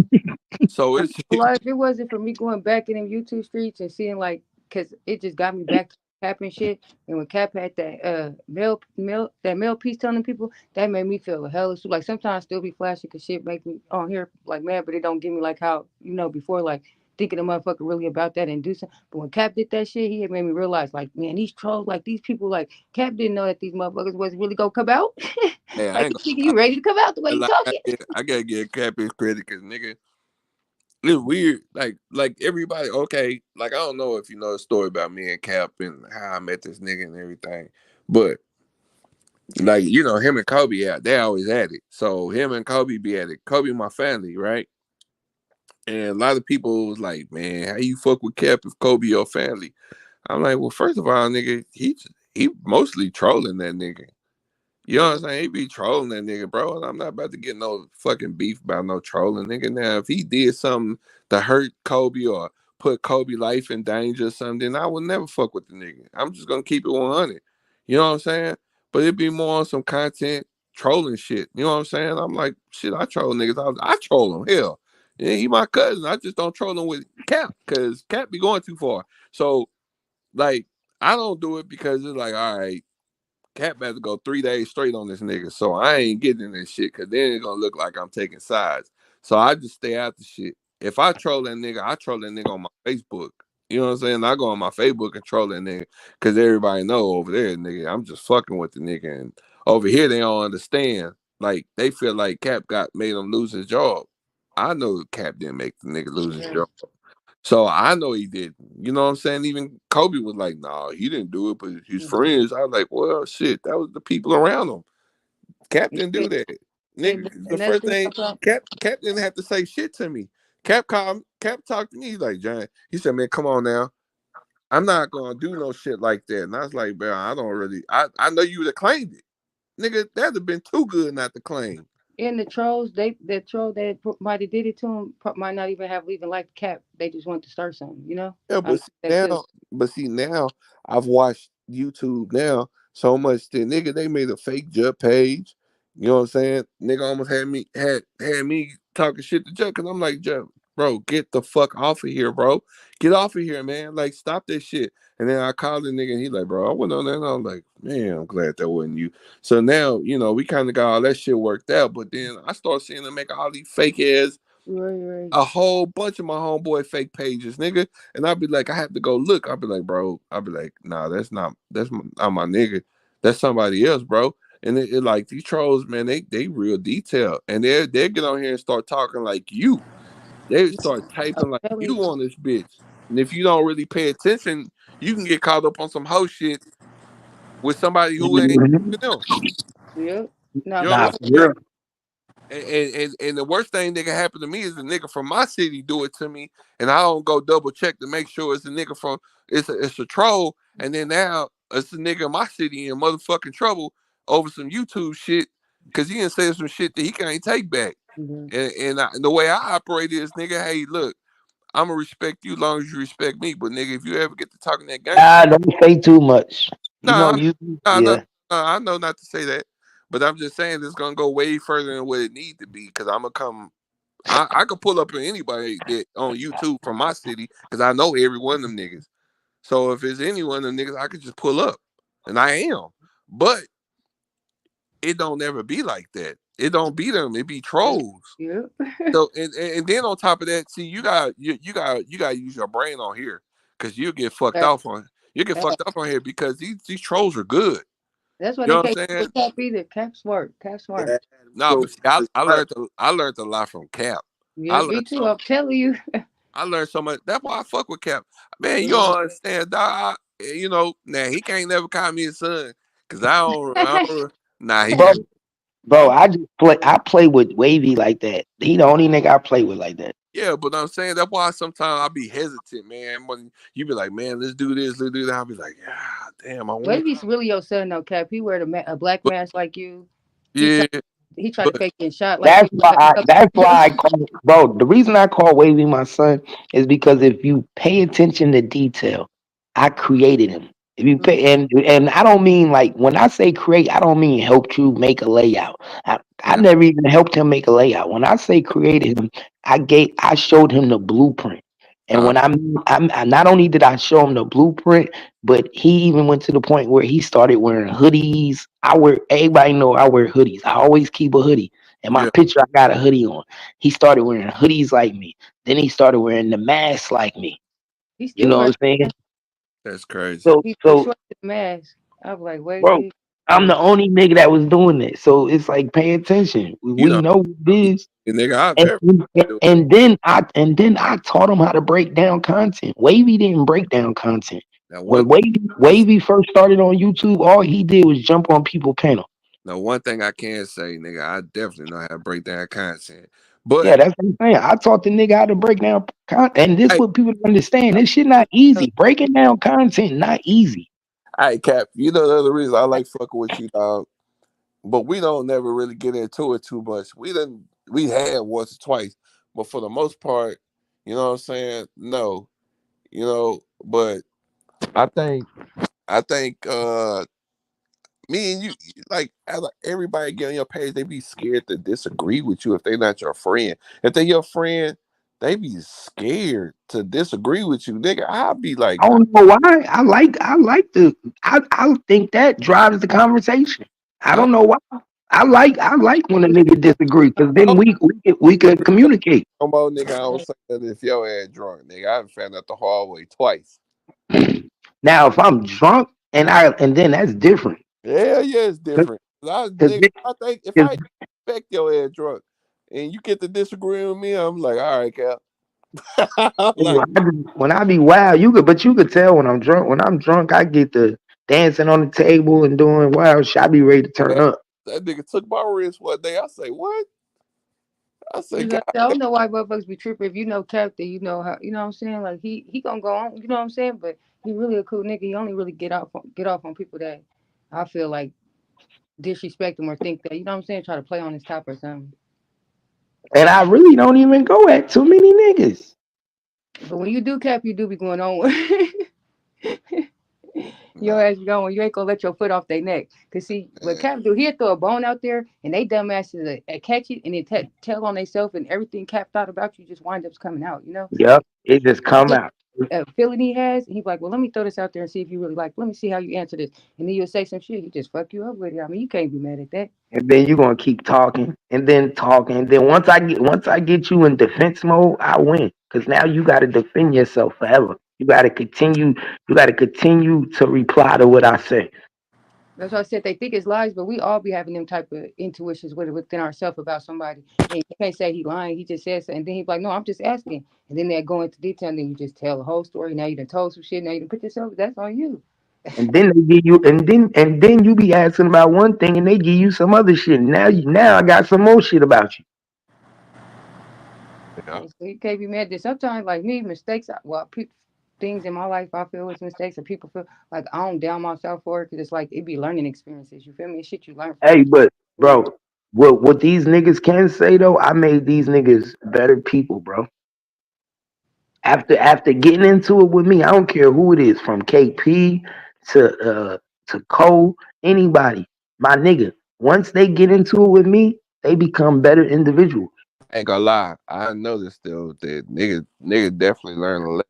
So I'm it's not gonna lie, if it wasn't for me going back in them YouTube streets and seeing like, cause it just got me back to Cap and shit. And when Cap had that mail piece telling people, that made me feel a hell of like sometimes I still be flashing cause shit make me on here like mad, but it don't give me like how before like thinking the motherfucker really about that and do something. But when Cap did that shit, he had made me realize, like, man, these trolls, like these people, like Cap didn't know that these motherfuckers wasn't really gonna come out. Hey, I Like ain't you think you gonna ready to come out the way lie. you Like, talking? I gotta give Cap his credit because nigga, it's weird. Like everybody, okay. Like I don't know if you know the story about me and Cap and how I met this nigga and everything, but like you know him and Kobe out, they always at it. So him and Kobe be at it. Kobe, my family, right? And a lot of people was like, man, how you fuck with Cap if Kobe your family? I'm like, well, first of all, nigga, he mostly trolling that nigga. You know what I'm saying? He be trolling that nigga, bro. And I'm not about to get no fucking beef about no trolling nigga. Now, if he did something to hurt Kobe or put Kobe life in danger or something, then I would never fuck with the nigga. I'm just gonna keep it 100. You know what I'm saying? But it'd be more on some content trolling shit. You know what I'm saying? I'm like, shit, I troll niggas. I troll him. Hell, yeah, he my cousin. I just don't troll him with Cap because Cap be going too far. So, like, I don't do it because it's like, all right. Cat about to go 3 days straight on this nigga, so I ain't getting in this shit because then it's gonna look like I'm taking sides. So I just stay out the shit. If I troll that nigga, I troll that nigga on my Facebook. You know what I'm saying? I go on my Facebook and troll that nigga because everybody know over there, nigga, I'm just fucking with the nigga. And over here, they don't understand. Like they feel like Cap got made him lose his job. I know Cap didn't make the nigga lose his job. So I know he didn't. You know what I'm saying? Even Kobe was like, nah, he didn't do it, but his friends, I was like, well, shit, that was the people around him. Cap didn't do that. Nigga, the And that's first just thing, Cap didn't have to say shit to me. Cap talked to me, he's like, John, he said, man, come on now. I'm not gonna do no shit like that. And I was like, bro, I don't really I know you would have claimed it. Nigga, that'd have been too good not to claim. and the trolls, the troll that might have did it to him might not even have even liked Cap. They just want to start something, you know. Yeah, I that too. but see now I've watched YouTube now so much that nigga they made a fake Jut page. You know what I'm saying? Nigga almost had me talking shit to Jut because I'm like, Jut, bro, get the fuck off of here, bro. Get off of here, man. Like, stop this shit. And then I called the nigga and he like, bro, I went on there and I was like, man, I'm glad that wasn't you. So now, you know, we kind of got all that shit worked out. But then I started seeing them make all these fake ass Right. a whole bunch of my homeboy fake pages, nigga. And I'd be like, I have to go look. I'll be like, bro, I'll be like, nah, not my nigga. That's somebody else, bro. And it like these trolls, man, they real detailed. And they get on here and start talking like you. They start typing like Tell you me. on this bitch. And if you don't really pay attention, you can get caught up on some hoe shit with somebody who ain't Mhm. even them. Yep. No, You know for what Nah, real. I'm for saying? real. And the worst thing that can happen to me is a nigga from my city do it to me, and I don't go double check to make sure it's a nigga from it's a troll, and then now it's a nigga in my city in motherfucking trouble over some YouTube shit because he didn't say some shit that he can't take back. Mm-hmm. And the way I operate is, nigga, hey, look, I'ma respect you as long as you respect me, but nigga, if you ever get to talking that gangster, Nah, don't say too much. You know nah, you. nah, nah, Yeah. I know not to say that, but I'm just saying it's gonna go way further than what it need to be because I'm gonna come. I could pull up on anybody that on YouTube from my city because I know every one of them niggas. So if it's any one of them niggas, I could just pull up, and I am. But it don't ever be like that. It don't be them. It be trolls. Yep. So and then on top of that, see you got to use your brain on here because you get fucked That- off on here because these trolls are good. That's why You they know what can't I'm with saying? Cap either. Cap smart. Cap smart. No, but see, I learned a lot from Cap. I Yeah, me learned too. so I'm telling you. I learned so much. That's why I fuck with Cap. Man, you don't understand, dog. You know, now he can't never call me his son because I don't. Nah, he Bro, can't. bro, Huh? I play with Wavy like that. He the only nigga I play with like that. Yeah, but I'm saying that's why sometimes I be hesitant, man. When you be like, man, let's do this, let's do that. I'll be like, yeah, damn, I want. Wavy's really your son, though, Cap. He wear a black But mask like you. He try yeah, he try to but fake getting shot like That's you. why Like a I couple that's why I videos. call bro. The reason I call Wavy my son is because if you pay attention to detail, I created him. If you Mm, pay and I don't mean like when I say create, I don't mean helped you make a layout. I yeah, never even helped him make a layout. When I say created him, I showed him the blueprint. And uh, when I not only did I show him the blueprint, but he even went to the point where he started wearing hoodies. I wear everybody know I wear hoodies. I always keep a hoodie. In my Yeah, picture, I got a hoodie on. He started wearing hoodies like me. Then he started wearing the mask like me. He You still know what wears I'm saying? that's crazy. So, he so, short to the mask. I was like, bro, wait. I'm the only nigga that was doing it. So it's like, pay attention. You We know, know what it is. nigga, I've And, ever do it. and then I taught him how to break down content. Wavy didn't break down content. Now one When thing I s- Wavy first started on YouTube, all he did was jump on people panel. now one thing I can say, nigga, I definitely know how to break down content. But Yeah, that's what I'm saying. I taught the nigga how to break down content, and this hey, what people don't understand. This shit not easy. Breaking down content not easy. hey, Cap, you know the other reason I like fucking with you, dog. But we don't never really get into it too much. We had once or twice, but for the most part, you know what I'm saying? No, but I think I think me and you, like everybody get on your page, they be scared to disagree with you if they not your friend. If they your friend, they be scared to disagree with you, nigga. I'll be like, I don't know why. I think that drives the conversation. I I don't know why. I like when a nigga disagree because then don't we could communicate. no more, nigga. I don't say that if your ass drunk, nigga. I found out the hard way twice. Now if I'm drunk and then that's different. Yeah, yeah, it's Cause, different. cause, Nigga, I think if 'cause I expect your ass drunk and you get to disagree with me, I'm like, all right, Cap. I'm like, when I be wild, you could tell when I'm drunk. When I'm drunk, I get the dancing on the table and doing wild shit. I be ready to turn that, up. that nigga took my wrist one day. I say, what? I say, It's God, like, I don't know why motherfuckers be tripping. If you know Captain, you know how you know what I'm saying. Like he gonna go on. You know what I'm saying. But he really a cool nigga. He only really get off on people that I feel like disrespect him or think that you know what I'm saying. Try to play on his top or something. And I really don't even go at too many niggas. But when you do Cap, you do be going on. Your nah. ass going, you ain't gonna let your foot off their neck. Cause see, what Man. Cap do, he'll throw a bone out there, and they dumbasses catch it, and then tell on themselves, and everything Cap thought about you just wind up coming out. You know, Yep, it just come see out. a feeling he has, and he's like, well, let me throw this out there and see if you really like. Let me see how you answer this, and then you'll say some shit. He just fuck you up with it. I mean, you can't be mad at that. And then you're gonna keep talking and then talking. And then once I get you in defense mode, I win. Cause now you gotta defend yourself forever. You gotta continue to reply to what I say. That's why I said they think it's lies, but we all be having them type of intuitions within ourselves about somebody. And you can't say he lying. He just says something. And then he's like, no, I'm just asking. And then they go into detail, and then you just tell the whole story. Now you done told some shit. Now you done put yourself. That's on you. And then they give you and then you be asking about one thing and they give you some other shit. Now I got some more shit about you. Yeah. And so you can't be mad. That sometimes, like me, mistakes. Things in my life I feel it's mistakes, and people feel like I don't down myself for it because it's like it be learning experiences. You feel me? It's shit you learn from. Hey, but Experience. bro, what these niggas can say though, I made these niggas better people, bro. After getting into it with me, I don't care who it is, from KP to Cole, anybody, my nigga. Once they get into it with me, they become better individuals. I ain't gonna lie. I noticed though that nigga definitely learn a lesson.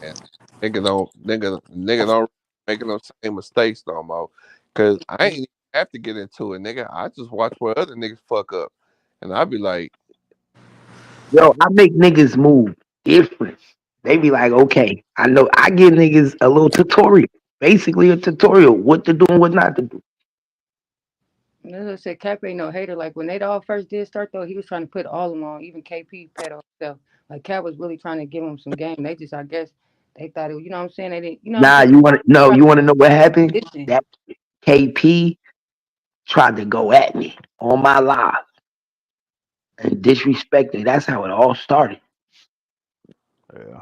Man. Nigga don't making those same mistakes no more. Cause I ain't even have to get into it, nigga. I just watch where other niggas fuck up. And I be like, Yo, I make niggas move different. They be like, okay, I know. I give niggas a little tutorial, basically a tutorial, what to do and what not to do. As I said, Cap ain't no hater. Like when they all first did start though, he was trying to put all of them on. Even KP pet on himself. Like Cap was really trying to give him some game. They just, I guess, they thought it. You know what I'm saying? They didn't. You know what I'm Nah, saying? you want to no, Try you want to know what happened? to listen. That KP tried to go at me on my live and disrespect me. That's how it all started. yeah,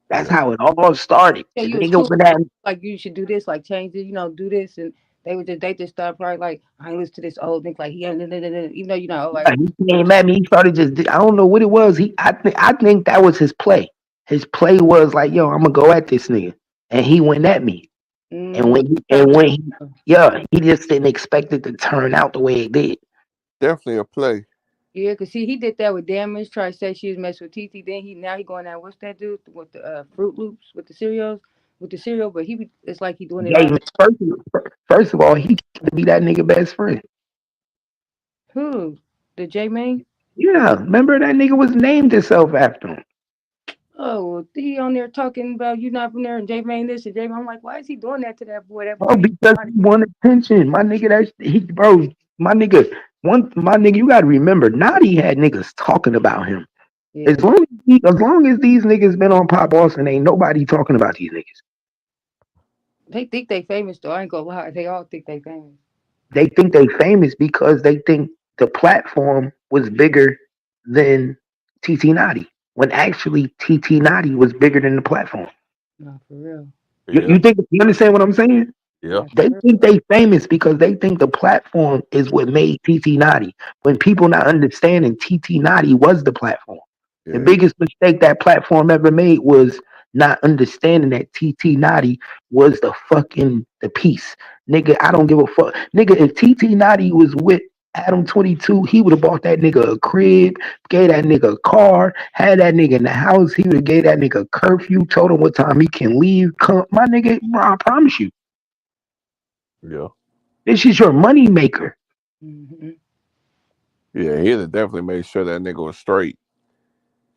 That's yeah, how it all started. Yeah, The you was nigga cool. went at me. Like you should do this. Like change it. You know, do this. And they just started probably like I ain't listen to this old nigga. Like he ain't even though you know like. He came at me. He started I don't know what it was. I think that was his play. His play was like, yo, I'm gonna go at this nigga, and he went at me. And Mm, when he, trying to and put when he, yeah, he just didn't expect it to turn out the way it did. definitely a play. Yeah, cause see, he did that with Damage. Try to say she was messing with Titi. Then he going out. What's that dude with the Fruit Loops with the cereals, with the cereal? But it's like he doing it Gay all. man, first of all, he tried to be that nigga best friend. Who? The J Main? Yeah, remember that nigga was named himself after him. Oh, well, he on there talking about you not from there and J Main this and J Main. I'm like, why is he doing that to that boy? That boy Bro, need because somebody. he want attention. My nigga, my nigga, my nigga, you gotta remember, Naughty had niggas talking about him. Yeah. As long as these niggas been on Pop Austin, ain't nobody talking about these niggas. They think they famous though. I ain't gonna lie. They all think they famous. They think they famous because they think the platform was bigger than TT Naughty. When actually TT Naughty was bigger than the platform. No, for real. Yeah, You understand what I'm saying? yeah, Yeah, They for real. think they famous because they think the platform is what made TT Naughty. When people not understanding TT Naughty was the platform. The yeah, biggest mistake that platform ever made was not understanding that TT Naughty was the piece. Nigga, I don't give a fuck. Nigga, if TT Naughty was with Adam 22, he would have bought that nigga a crib, gave that nigga a car, had that nigga in the house. He would have gave that nigga a curfew, told him what time he can leave. Come, my nigga, bro, I promise you. yeah. This is your money maker. Mm-hmm. Yeah, he'd have definitely made sure that nigga was straight.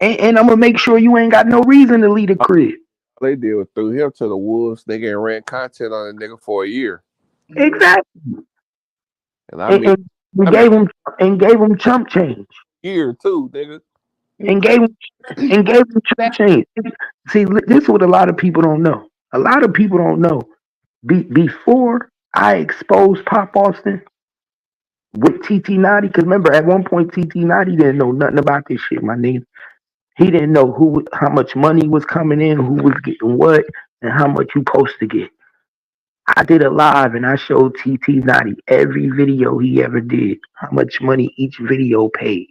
And I'm gonna make sure you ain't got no reason to leave the crib. All they did was threw him to the wolves. Nigga and ran content on a nigga for a year. Yeah. Exactly. And I And, mean, and, and I mean, gave him chump change. year too, nigga. Yeah. And gave him chump change. See, this is what a lot of people don't know. A lot of people don't know. Before I exposed Pop Austin with TT Naughty, because remember at one point TT Naughty didn't know nothing about this shit, my nigga. He didn't know how much money was coming in, who was getting what, and how much you supposed to get. I did a live and I showed TT Naughty every video he ever did, how much money each video paid,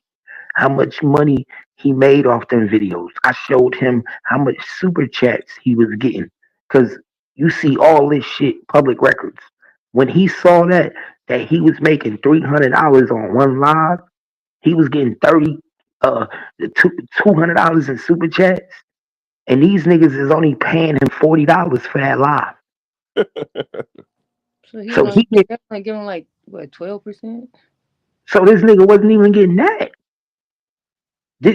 how much money he made off them videos. I showed him how much super chats he was getting. Cause you see all this shit, public records. When he saw that he was making $300 on one live, he was getting 30 uh $200 in super chats, and these niggas is only paying him $40 for that live. So he was So only he get definitely giving like what 12%. so this nigga wasn't even getting that.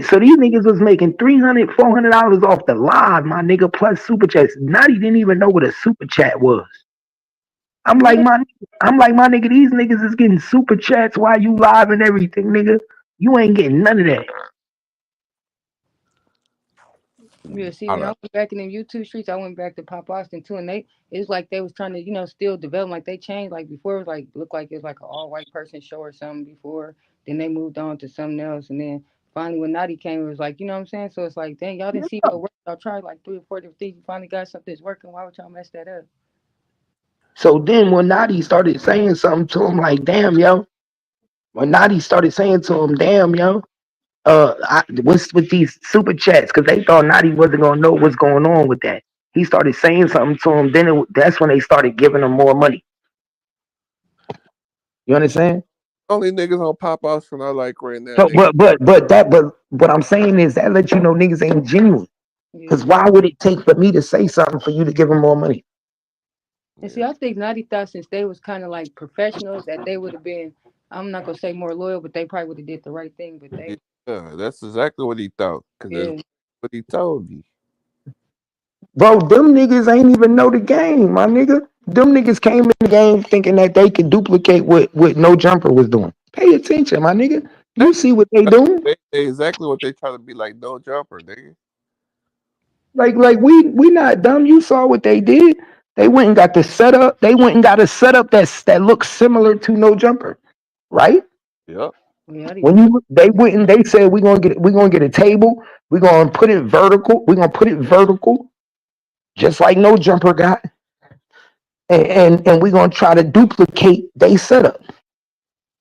So these niggas was making $300, $400 off the live, my nigga, plus super chats. Naughty didn't even know what a super chat was. I'm like Yeah. my nigga, these niggas is getting super chats while you live and everything, nigga. You ain't getting none of that. Yeah, see, I when I don't. went back in them YouTube streets, I went back to Pop Austin too, and it's like they was trying to, still develop. Like they changed. Like before, it was like looked like it was like an all white person show or something before. Then they moved on to something else, and then finally when Naughty came, it was like, you know what I'm saying? So it's like, dang, y'all didn't see what worked. Y'all tried like 3 or 4 different things. You finally got something that's working. Why would y'all mess that up? So then when Naughty started saying something to him like, damn, yo, when Naughty started saying to him, damn, yo, what's with these super chats? Because they thought Naughty wasn't gonna know what's going on with that. He started saying something to him. Then that's when they started giving him more money. You understand? Only niggas on Pop Austin I like right now, So, nigga. but what I'm saying is that lets you know niggas ain't genuine. Because Yeah. why would it take for me to say something for you to give them more money? And see, Yeah, I think Naughty thought since they was kind of like professionals that they would have been. I'm not gonna say more loyal, but they probably would have did the right thing. But they, yeah, that's exactly what he thought. Cause that's yeah. what he told me. Bro, them niggas ain't even know the game, my nigga. Them niggas came in the game thinking that they could duplicate what No Jumper was doing. Pay attention, my nigga. You Exactly, see what they doing? exactly what they try to be like. No jumper, nigga. Like we not dumb. You saw what they did. They went and got the setup. They went and got a setup that looks similar to No Jumper, right? Yep. Yeah, I didn't When even know. they went and they said we're gonna get a table, we're gonna put it vertical, just like No Jumper got, and we're gonna try to duplicate they setup.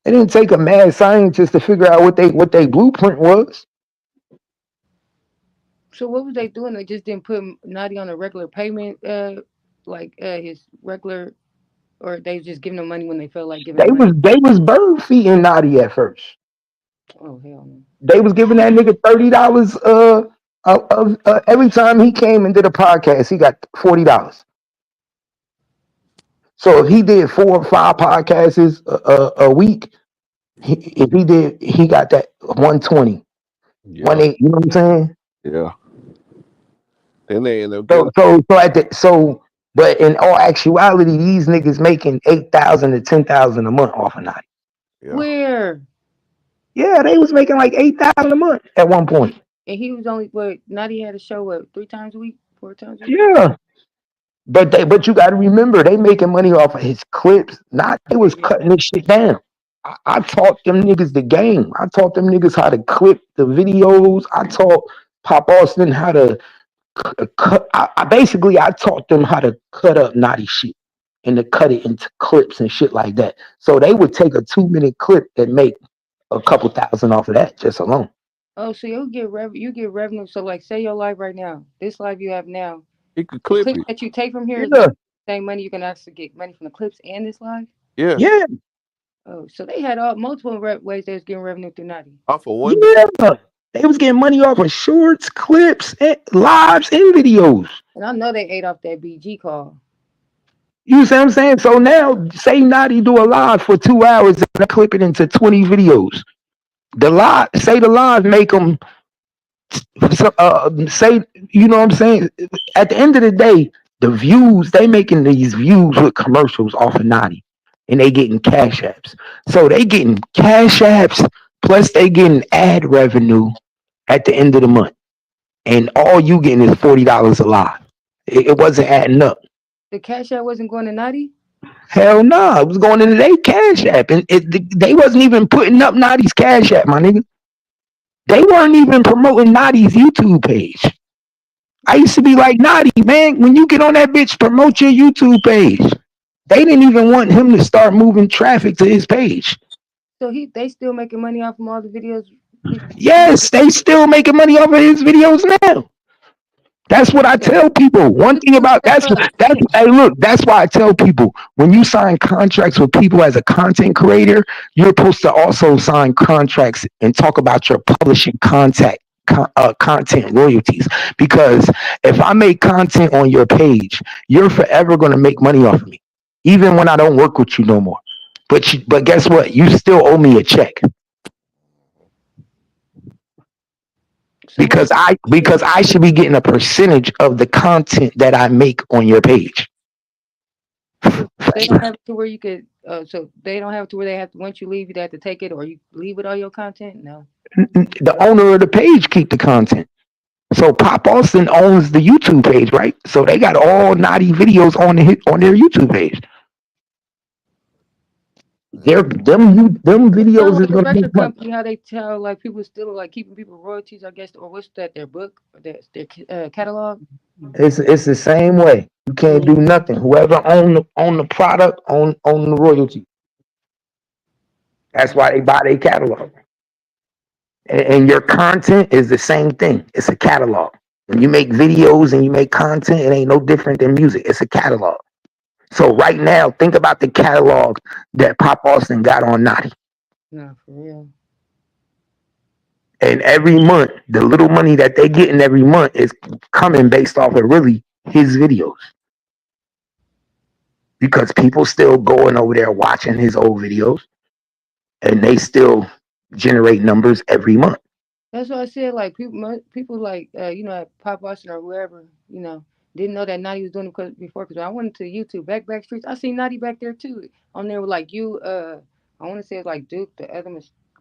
It didn't take a mad scientist to figure out what they blueprint was. So what was they doing? They just didn't put Naughty on a regular payment, like his regular, or they just giving him money when they felt like giving him They money. was they was bird feeding Naughty at first. Oh hell no. They was giving that nigga $30 every time he came and did a podcast. He got $40. So if he did 4 or 5 podcasts a week, If he did, he got that 120, Yeah, you know what I'm saying? yeah. Then they end up So, getting. but in all actuality, these niggas making 8,000 to 10,000 a month off of night. Yeah, Where? Yeah, they was making like 8,000 a month at one point. And he was only what? Naughty had a show what? 3 times a week? 4 times a week? Yeah, but you got to remember they making money off of his clips. Not they was cutting this shit down. I taught them niggas the game. I taught them niggas how to clip the videos. I taught Pop Austin how to cut. I taught them how to cut up naughty shit and to cut it into clips and shit like that. So they would take a 2 minute clip and make a couple thousand off of that just alone. Oh, so you get revenue. So like say your live right now, this live you have now, he could the clip clips it. that you take from here is Yeah, like the same money you can actually get money from the clips and this live. Yeah, yeah, Oh, so they had all multiple ways they was getting revenue through Naughty. off of one video. yeah. They was getting money off of shorts, clips, and lives and videos. And I know they ate off that BG call. You see what I'm saying? So now, say Naughty do a live for 2 hours and I clip it into 20 videos. The live make them say, you know what I'm saying? At the end of the day, the views, they making these views with commercials off of Naughty and they getting cash apps. So they getting cash apps plus they getting ad revenue at the end of the month. And all you getting is $40 a live. It wasn't adding up. The cash out wasn't going to Naughty. Hell no, nah, it was going into their cash app, and they wasn't even putting up Naughty's cash app, my nigga. They weren't even promoting Naughty's YouTube page. I used to be like, Naughty, man, when you get on that bitch, promote your YouTube page. They didn't even want him to start moving traffic to his page. So they still making money off from all the videos. Yes, they still making money off of his videos now. That's what I tell people. One thing about that's hey look, that's why I tell people when you sign contracts with people as a content creator, you're supposed to also sign contracts and talk about your publishing content royalties. Because if I make content on your page, you're forever gonna make money off of me, even when I don't work with you no more. But guess what? You still owe me a check. Because I should be getting a percentage of the content that I make on your page. They don't have it to where you could. So they don't have it to where they have to. Once you leave, you have to take it, or you leave with all your content. No. The owner of the page keep the content. So Pop Austin owns the YouTube page, right? So they got all naughty videos on their YouTube page. Them Kind of videos is like a gonna record make money. company, how they tell like people still like keeping people royalties, I guess, or what's that? Their book, or their catalog. It's the same way. You can't do nothing. Whoever own the product own the royalty. That's why they buy their catalog. And your content is the same thing. It's a catalog. When you make videos and you make content, it ain't no different than music. It's a catalog. So right now, think about the catalog that Pop Austin got on Naughty. No, for real. And every month, the little money that they getting every month is coming based off of really his videos. Because people still going over there watching his old videos and they still generate numbers every month. That's why I said like people like at Pop Austin or whoever didn't know that Naughty was doing it before. Because when I went to YouTube back streets, I seen Naughty back there too. On there with like I want to say it's like Duke, the other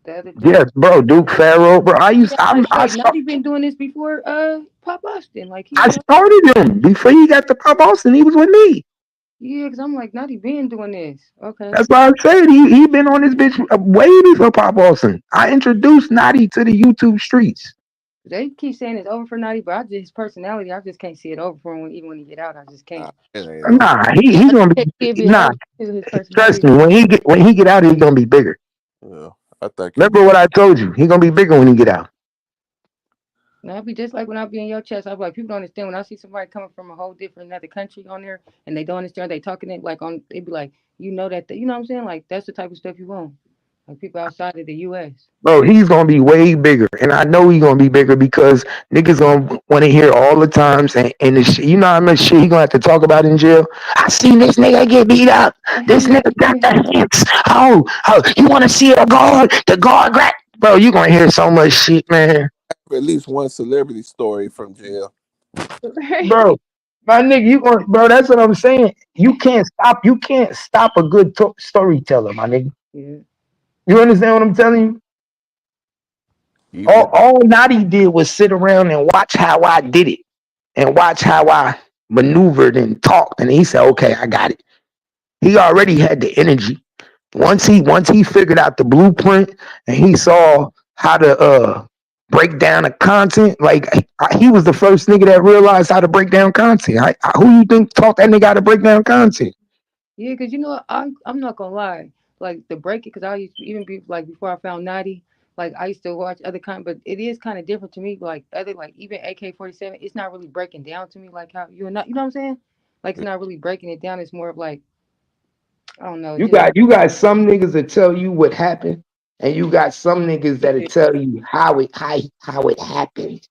dude. Yes, bro, Duke Farrow, bro. Yeah, like wait, Naughty been doing this before Pop Austin. Like he I was on. started him before he got to Pop Austin. He was with me. Yeah, because I'm like Naughty been doing this. Okay. That's why I said he been on this bitch way before Pop Austin. I introduced Naughty to the YouTube streets. They keep saying it's over for Naughty, but his personality, I just can't see it over for him even when he get out. I just can't. Nah, he gonna be nah. His Trust personality. me, when he get out, he gonna be bigger. Yeah, I think. Remember what I told you? He gonna be bigger when he get out. No, it'd be just like when I be in your chest. I'm like, people don't understand when I see somebody coming from a whole different another country on there and they don't understand. They talking it like on. They be like, that. You know what I'm saying? Like that's the type of stuff you want. Like people outside of the U.S. Bro, he's gonna be way bigger, and I know he's gonna be bigger because niggas gonna want to hear all the times and the shit, you know how much shit he gonna have to talk about in jail. I seen this nigga get beat up. This nigga got the hits. Oh, you want to see a guard? The guard grab. Bro, you gonna hear so much shit, man. At least one celebrity story from jail. Bro, my nigga, you going, bro? That's what I'm saying. You can't stop. You can't stop a good storyteller, my nigga. Yeah. You understand what I'm telling you? Even if All Naughty did was sit around and watch how I did it and watch how I maneuvered and talked. And he said, okay, I got it. He already had the energy. Once he figured out the blueprint and he saw how to break down the content, like he was the first nigga that realized how to break down content. Who you think taught that nigga how to break down content? Yeah, because you know what, I'm not gonna lie. Like the breaking, because I used to even be like before I found Naughty, like I used to watch other kind, but it is kind of different to me. Like other like even AK-47, it's not really breaking down to me like how you're not. You know what I'm saying? Like it's not really breaking it down. It's more of like I don't know. You Just got some niggas that tell you what happened, and you got some niggas that'll tell you how it happened,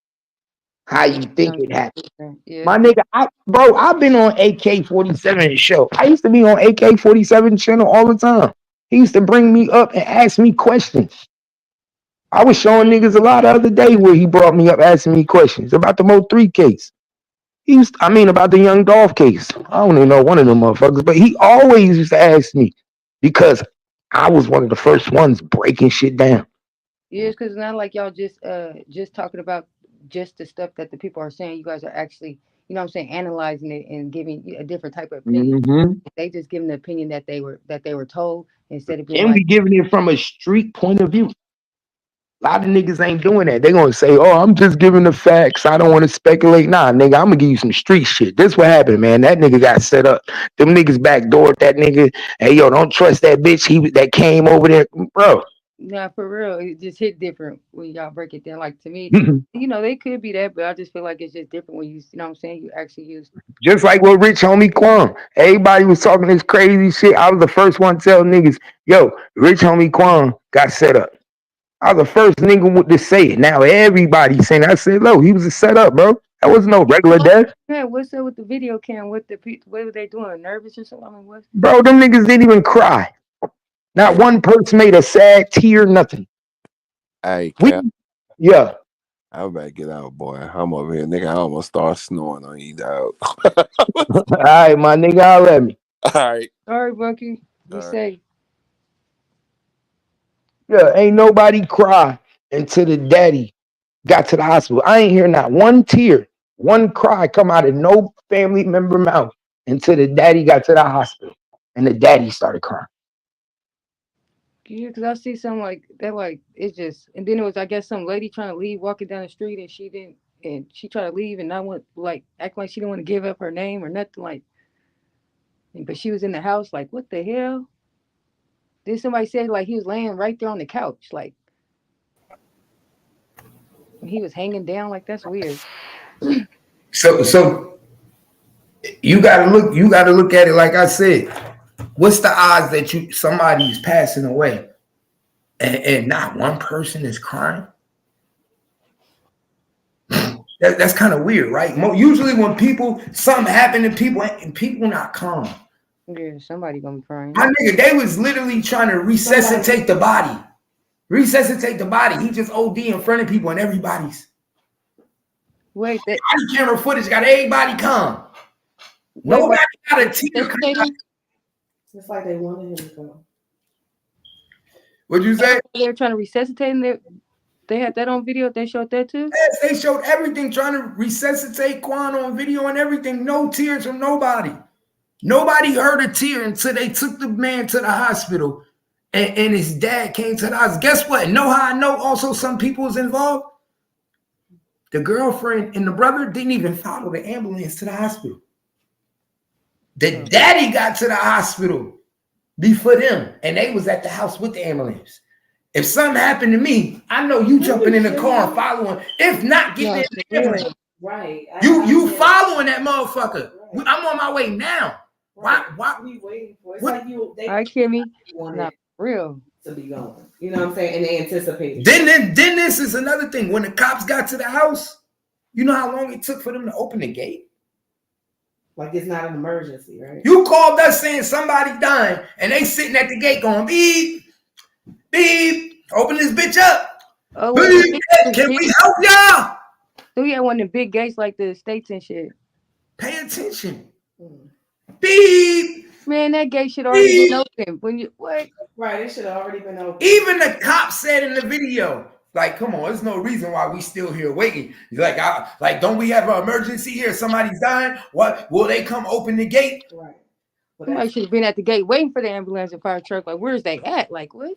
how you think it happened. yeah, My nigga, I've been on AK-47 show. I used to be on AK-47 channel all the time. He used to bring me up and ask me questions. I was showing niggas a lot the other day where he brought me up asking me questions about the Mo3 case. About the Young Dolph case. I don't even know one of them motherfuckers, but he always used to ask me because I was one of the first ones breaking shit down. yeah. Because it's not like y'all just talking about just the stuff that the people are saying. You guys are actually, you know what I'm saying, analyzing it and giving a different type of opinion. Mm-hmm. They just giving the opinion that they were told instead of being And like, we giving it from a street point of view. A lot of niggas ain't doing that. They gonna say, "Oh, I'm just giving the facts. I don't want to speculate." Nah, nigga, I'm gonna give you some street shit. This what happened, man. That nigga got set up. Them niggas backdoored that nigga. Hey, yo, don't trust that bitch. That came over there, bro. nah, for real, it just hit different when y'all break it down. Like to me, you know, they could be that, but I just feel like it's just different when you know what I'm saying, you actually use. Just like what Rich Homie Quan. Everybody was talking this crazy shit. I was the first one to tell niggas, yo, Rich Homie Quan got set up. I was the first nigga to say it. Now everybody saying I said, "Look, he was a setup, bro. That was no regular death." Yeah, what's up with the video cam? What were they doing? Nervous or something? I mean, what? Bro, them niggas didn't even cry. Not one person made a sad tear, nothing. Hey, Cap, Yeah. I'm about to get out, boy. I'm over here, nigga. I almost start snoring on you, dog. All right, my nigga, I'll let me. All right. All right, Bucky. Be safe. Yeah, ain't nobody cry until the daddy got to the hospital. I ain't hear not one tear, one cry come out of no family member mouth until the daddy got to the hospital. And the daddy started crying. Yeah, because I see something like that, like it's just, and then it was, I guess, some lady trying to leave, walking down the street, and she didn't, and she tried to leave, and I went like act like she didn't want to give up her name or nothing, like, but she was in the house, like, what the hell? Then somebody said like he was laying right there on the couch, like he was hanging down, like that's weird. So you gotta look at it like I said. What's the odds that somebody's passing away and not one person is crying? That's kind of weird, right? Usually when something happen to people and people not calm. Yeah, somebody gonna be crying. My nigga, they was literally trying to resuscitate the body. Resuscitate the body. He just OD in front of people and everybody's. Wait, that body camera footage got everybody calm. Nobody got a tear. It's like they wanted him to go. What'd you say? They were trying to resuscitate him. They had that on video. They showed that too. Yes, they showed everything, trying to resuscitate Quan on video and everything. No tears from nobody. Nobody heard a tear until they took the man to the hospital and his dad came to the hospital. Guess what? Know how I know also some people was involved? The girlfriend and the brother didn't even follow the ambulance to the hospital. The daddy got to the hospital before them, and they was at the house with the ambulance. If something happened to me, I know you jumping in the car and following. If not, getting in the ambulance. Right. You following that motherfucker. Right. I'm on my way now. Right. Why we waiting for? It's like you. All right, Kimmy. Not real. to be going. You know what I'm saying? And they anticipated. Then this is another thing. When the cops got to the house, you know how long it took for them to open the gate? Like it's not an emergency, right? You called us saying somebody dying, and they sitting at the gate going, beep, beep, open this bitch up. Oh, Beep, can we help y'all? So we had one of the big gates like the states and shit. Pay attention. Beep. Man, that gate should already been open. When you what? Right, it should have already been open. Even the cop said in the video, like, come on, there's no reason why we still here waiting. Like, don't we have an emergency here? Somebody's dying. What will they come open the gate? Right. Somebody should have been at the gate waiting for the ambulance and fire truck. Like, where's they at? Like, what?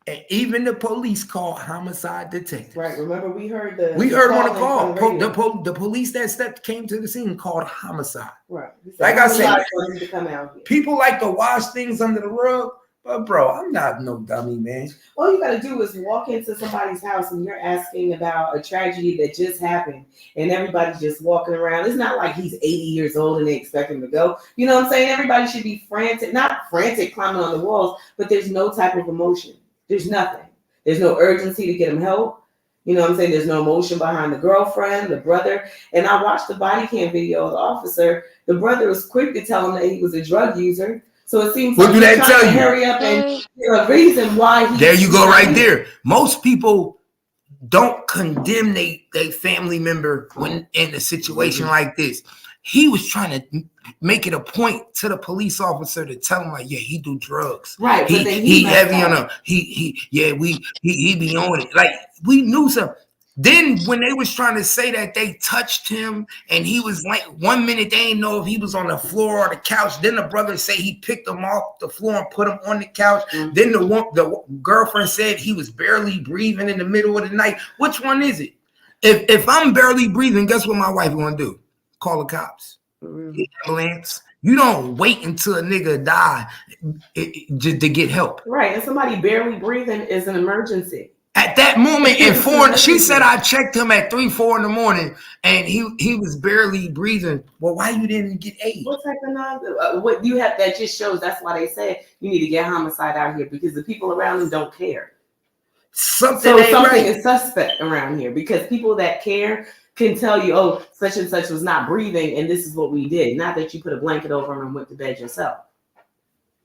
And even the police called homicide detectives. Right. Remember, we heard on the call. The police that came to the scene called homicide. Right. Like I said, to come out here. People like to wash things under the rug. But bro, I'm not no dummy, man. All you gotta do is walk into somebody's house and you're asking about a tragedy that just happened, and everybody's just walking around. It's not like he's 80 years old and they expect him to go. You know what I'm saying? Everybody should be frantic, not frantic climbing on the walls, but there's no type of emotion. There's nothing. There's no urgency to get him help. You know what I'm saying? There's no emotion behind the girlfriend, the brother. And I watched the body cam video of the officer. The brother was quick to tell him that he was a drug user. So it seems what like do that tell you? Hurry up and a reason why. There you go, right there. Most people don't condemn they family member when in a situation like this. He was trying to make it a point to the police officer to tell him like, yeah, he do drugs. Right. He heavy on him. He be on it. Like we knew something. Then when they was trying to say that they touched him and he was like 1 minute they didn't know if he was on the floor or the couch. Then the brother say he picked him off the floor and put him on the couch. Mm-hmm. Then the girlfriend said he was barely breathing in the middle of the night. Which one is it? If I'm barely breathing, guess what my wife gonna do? Call the cops. Ambulance. You don't wait until a nigga die to get help. Right, and somebody barely breathing is an emergency. At that moment, she said I checked him at 3-4 in the morning, and he was barely breathing. Well, why you didn't get aid? What type of what you have that just shows that's why they said you need to get homicide out here because the people around them don't care. Something is suspect around here because people that care can tell you, oh, such and such was not breathing, and this is what we did. Not that you put a blanket over him and went to bed yourself.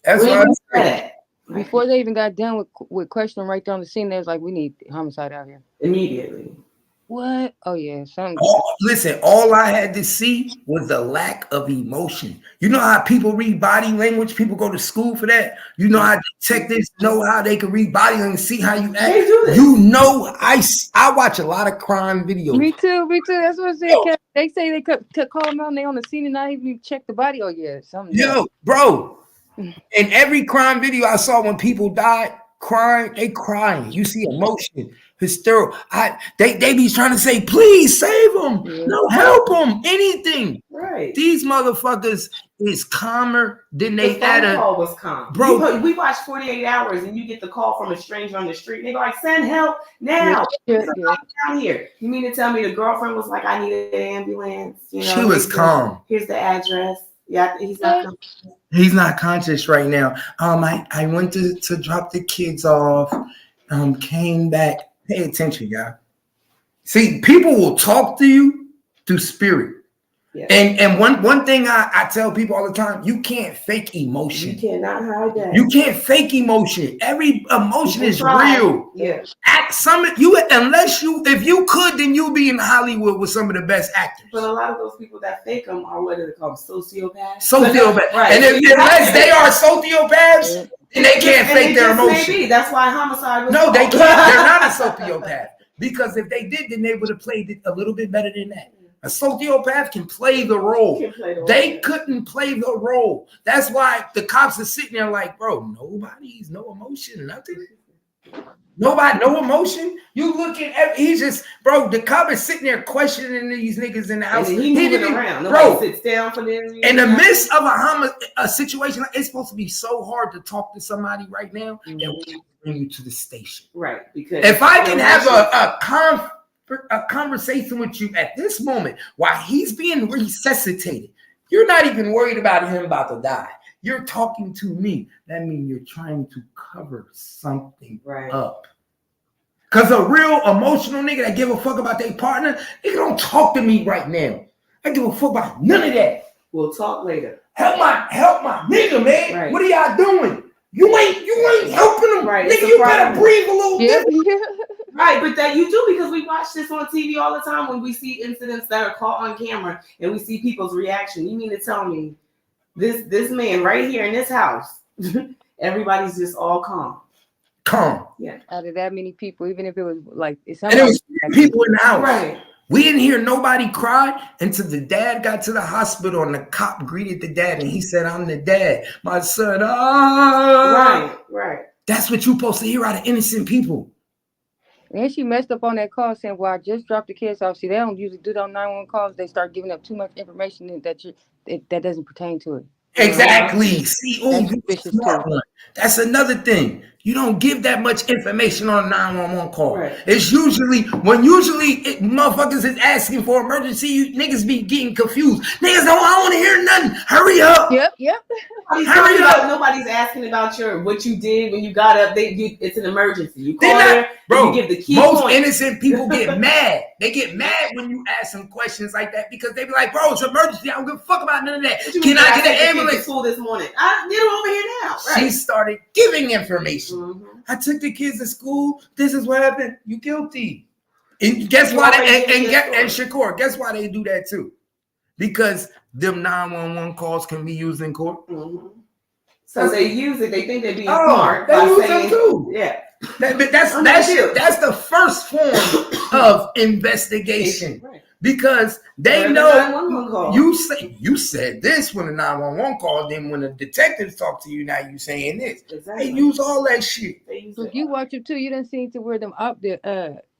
That's what I said. Before they even got done with questioning right there on the scene, they was like, we need homicide out here. Immediately. What? Oh, yeah. Listen, all I had to see was the lack of emotion. You know how people read body language? People go to school for that. You know how detectives know how they can read body language and see how you act. You know, I watch a lot of crime videos. Me too. That's what I said. They say they could call them out and they on the scene and not even check the body. Oh, yeah. Bro. In every crime video I saw when people died crying, they crying. You see emotion, hysterical. They be trying to say, please save them. No, help them. Anything. Right. These motherfuckers is calmer than they had a call was calm. Bro, we watched 48 Hours and you get the call from a stranger on the street. And they go like, send help now. Down here. You mean to tell me the girlfriend was like, I need an ambulance? You know, she was calm. Here's the address. Yeah, he's not. He's not conscious right now. I went to drop the kids off. Came back. Pay attention, y'all. See, people will talk to you through spirit. Yeah. And one thing I tell people all the time, you can't fake emotion. You cannot hide that. You can't fake emotion. Every emotion is real. Yeah. If you could, then you'll be in Hollywood with some of the best actors. But a lot of those people that fake them are what do they call them? Sociopaths. Right. And unless they are sociopaths, then they can't fake their emotion. That's why homicide was No, they can't. They're not a sociopath. Because if they did, then they would have played it a little bit better than that. A sociopath can play the role. They couldn't play the role. That's why the cops are sitting there like, bro, nobody's no emotion, nothing. Nobody, no emotion. You looking at he's just, bro. The cop is sitting there questioning these niggas in the house. And he moving around. Nobody sits down for them. In the midst of a situation, it's supposed to be so hard to talk to somebody right now that we bring you to the station. Right. Because if I can have a conversation with you at this moment while he's being resuscitated, you're not even worried about him about to die. you're talking to me. That means you're trying to cover something up. Cause a real emotional nigga that give a fuck about their partner, nigga don't talk to me right now. I give a fuck about none of that. We'll talk later. Help my nigga, man. Right. What are y'all doing? You ain't helping them. Right. Nigga, you better breathe a little bit. Right, but that you do because we watch this on TV all the time when we see incidents that are caught on camera and we see people's reaction. You mean to tell me this man right here in this house, everybody's just all calm. Calm. Yeah. Out of that many people, even if it was like it's and it was people in the house. Right. We didn't hear nobody cry until the dad got to the hospital and the cop greeted the dad and he said, "I'm the dad. My son." Right. That's what you're supposed to hear out of innocent people. And she messed up on that call saying, "Well, I just dropped the kids off." See, they don't usually do those 911 calls. They start giving up too much information that doesn't pertain to it. Exactly. See, That's suspicious too. That's another thing. You don't give that much information on a 911 call. Right. It's usually motherfuckers is asking for emergency, you niggas be getting confused. Niggas don't want to hear nothing. Hurry up. Yep. Hurry up. Nobody's asking about what you did when you got up. It's an emergency. You call there, bro. You give the key Most point. innocent people get mad. They get mad when you ask them questions like that because they be like, "Bro, it's an emergency. I don't give a fuck about none of that. Can I get an ambulance?" School this morning. I get them over here now. Right. She started giving information. Mm-hmm. I took the kids to school. This is what happened. You guilty. And guess why? And Shakur, guess why they do that too? Because them 911 calls can be used in court. Mm-hmm. So they use it. They think they're being smart. They use them too. Yeah. That's the first form of investigation. Right. Because they know you said this when the 911 called, then when the detectives talk to you, now you saying this. Exactly. They use all that shit. If you watch it too, you done seen to where the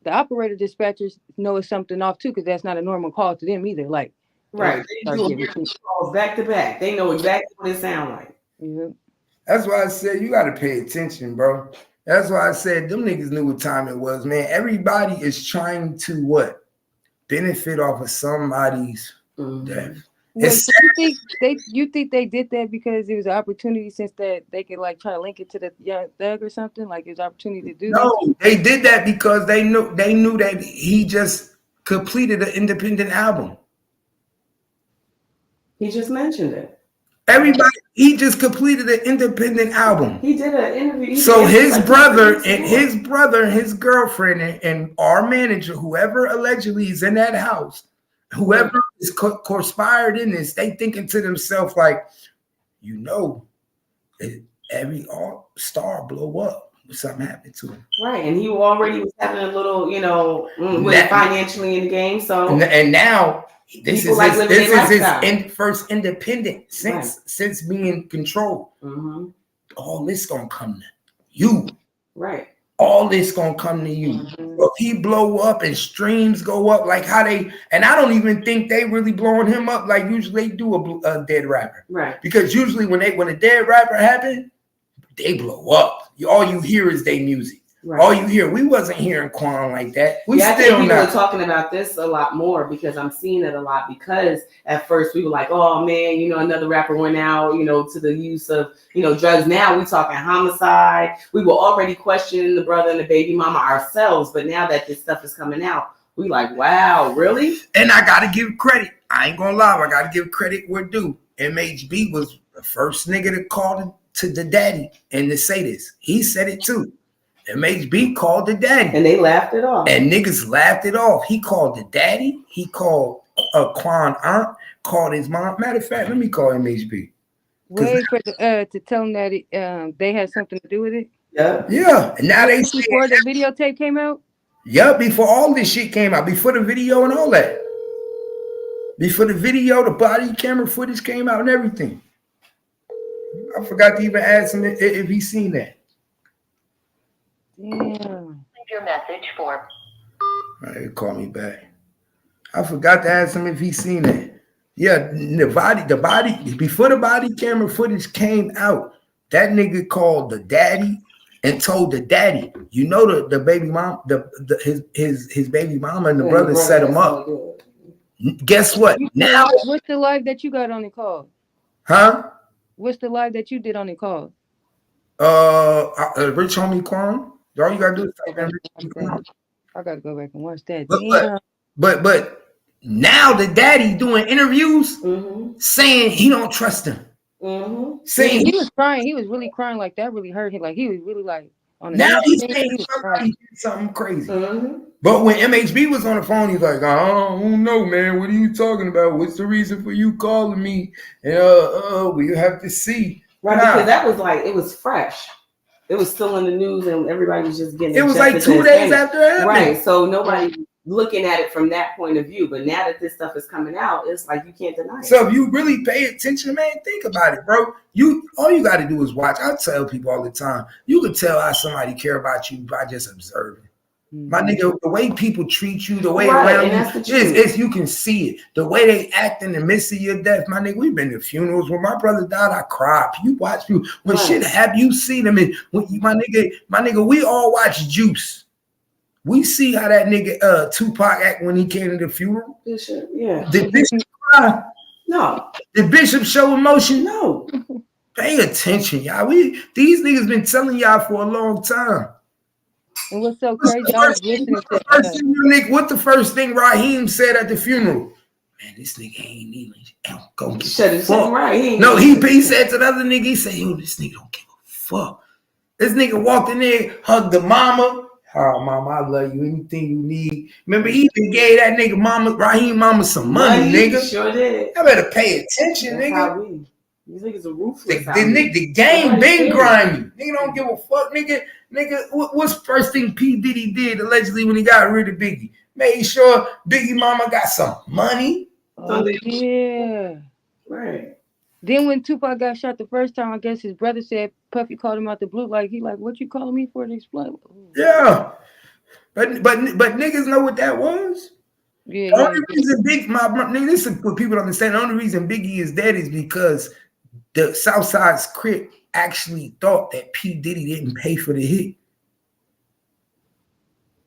operator dispatchers know it's something off too, because that's not a normal call to them either. Like right, they do calls back to back. They know exactly what it sounds like. Yeah. That's why I said you got to pay attention, bro. That's why I said them niggas knew what time it was, man. Everybody is trying to what? Benefit off of somebody's death. You think they did that because it was an opportunity, since that they could like try to link it to the Young Thug or something? Like it was an opportunity to do that? No, they did that because they knew that he just completed an independent album. He just mentioned it. He just completed an independent album. He did an interview. So his brother and his girlfriend and our manager, whoever allegedly is in that house, whoever is conspired in this, they thinking to themselves like, every star blow up when something happened to him. Right, and he already was having a little, financially in the game. So and now. This is his first independent since being controlled. Mm-hmm. All this gonna come to you. Right. All this gonna come to you. Mm-hmm. If he blow up and streams go up like how they, and I don't even think they really blowing him up like usually they do a dead rapper. Right. Because usually when a dead rapper happen, they blow up. All you hear is their music. Right. All you hear, we wasn't hearing Quan like that. I think people are talking about this a lot more because I'm seeing it a lot. Because at first we were like, "Oh man, another rapper went out, to the use of, drugs." Now we talking homicide. We were already questioning the brother and the baby mama ourselves, but now that this stuff is coming out, we like, wow, really? And I gotta give credit. I ain't gonna lie, I gotta give credit where due. MHB was the first nigga to call to the daddy and to say this. He said it too. MHB called the daddy. And they laughed it off. And niggas laughed it off. He called the daddy. He called Quan aunt, called his mom. Matter of fact, let me call MHB. Wait for to tell him that they had something to do with it? Yeah. And now before the videotape came out? Yeah, before all this shit came out. Before the video and all that. Before the video, the body camera footage came out and everything. I forgot to even ask him if he's seen that. Yeah. Your message for. All right, call me back. I forgot to ask him if he's seen that. Yeah, the body before the body camera footage came out, that nigga called the daddy and told the daddy, the baby mom, his baby mama and the brother set him up. Guess what? Now what's the live that you got on the call? Huh? What's the live that you did on the call? Rich Homie Quan. All you gotta do is type in Rich Homie Quan. I gotta go back and watch that. But now the daddy doing interviews saying he don't trust him. Saying he was crying. He was really crying. Like that really hurt him. Like he was really like on the now he's thing, saying he was somebody did something crazy. But when MHB was on the phone, he's like, I don't know, man. What are you talking about? What's the reason for you calling me? And we have to see. Right, because that was like, it was fresh. It was still in the news and everybody was just getting it. It was like 2 days after it happened. Right. So nobody looking at it from that point of view. But now that this stuff is coming out, it's like you can't deny it. So if you really pay attention, man, think about it, bro. All you got to do is watch. I tell people all the time, you can tell how somebody care about you by just observing. My nigga, the way people treat you, the way around you, is you can see it. The way they act in the midst of your death, my nigga. We've been to funerals. When my brother died, I cried. You watch people. When shit happen, you see them. And when my nigga, we all watch Juice. We see how that nigga Tupac act when he came to the funeral. Yeah. Did Bishop cry? No. Did Bishop show emotion? No. Pay attention, y'all. These niggas been telling y'all for a long time. And what's so crazy? I was listening to what the first thing Raheem said at the funeral? Man, this nigga ain't even gonna give a fuck. Right. No, he said to the other nigga, he said, yo, this nigga don't give a fuck. This nigga walked in there, hugged the mama. Oh, mama, I love you. Anything you need. Remember, he even gave that nigga Raheem mama some money, nigga. Sure did. I better pay attention, nigga. These niggas are ruthless. The game been grimy. Nigga don't give a fuck, nigga. What's first thing P. Diddy did allegedly when he got rid of Biggie? Made sure Biggie mama got some money. Oh, yeah. Right. Then when Tupac got shot the first time, I guess his brother said Puffy called him out the blue. Like, what you calling me for to explain? Yeah. But niggas know what that was. Yeah. The only reason this is what people don't understand. The only reason Biggie is dead is because the Southside's Crip actually thought that P. Diddy didn't pay for the hit.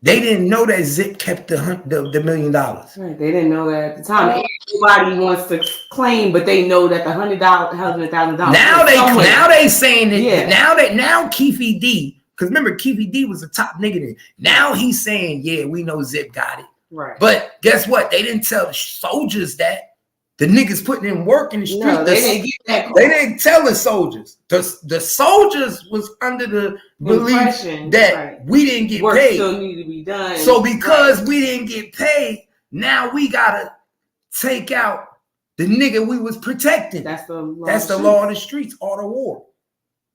They didn't know that Zip kept the $1 million. Right. They didn't know that at the time. Nobody wants to claim, but they know that the $100,000. Now they saying that. Now Keefe D, because remember Keefe D was the top nigga then. Now he's saying, yeah, we know Zip got it. Right. But guess what? They didn't tell soldiers that. The niggas putting in work in the street. No, they didn't get that call. They didn't tell the soldiers. The soldiers was under the belief that we didn't get work paid. Still need to be done. So because we didn't get paid, now we gotta take out the nigga we was protecting. That's the law of the streets, order of war.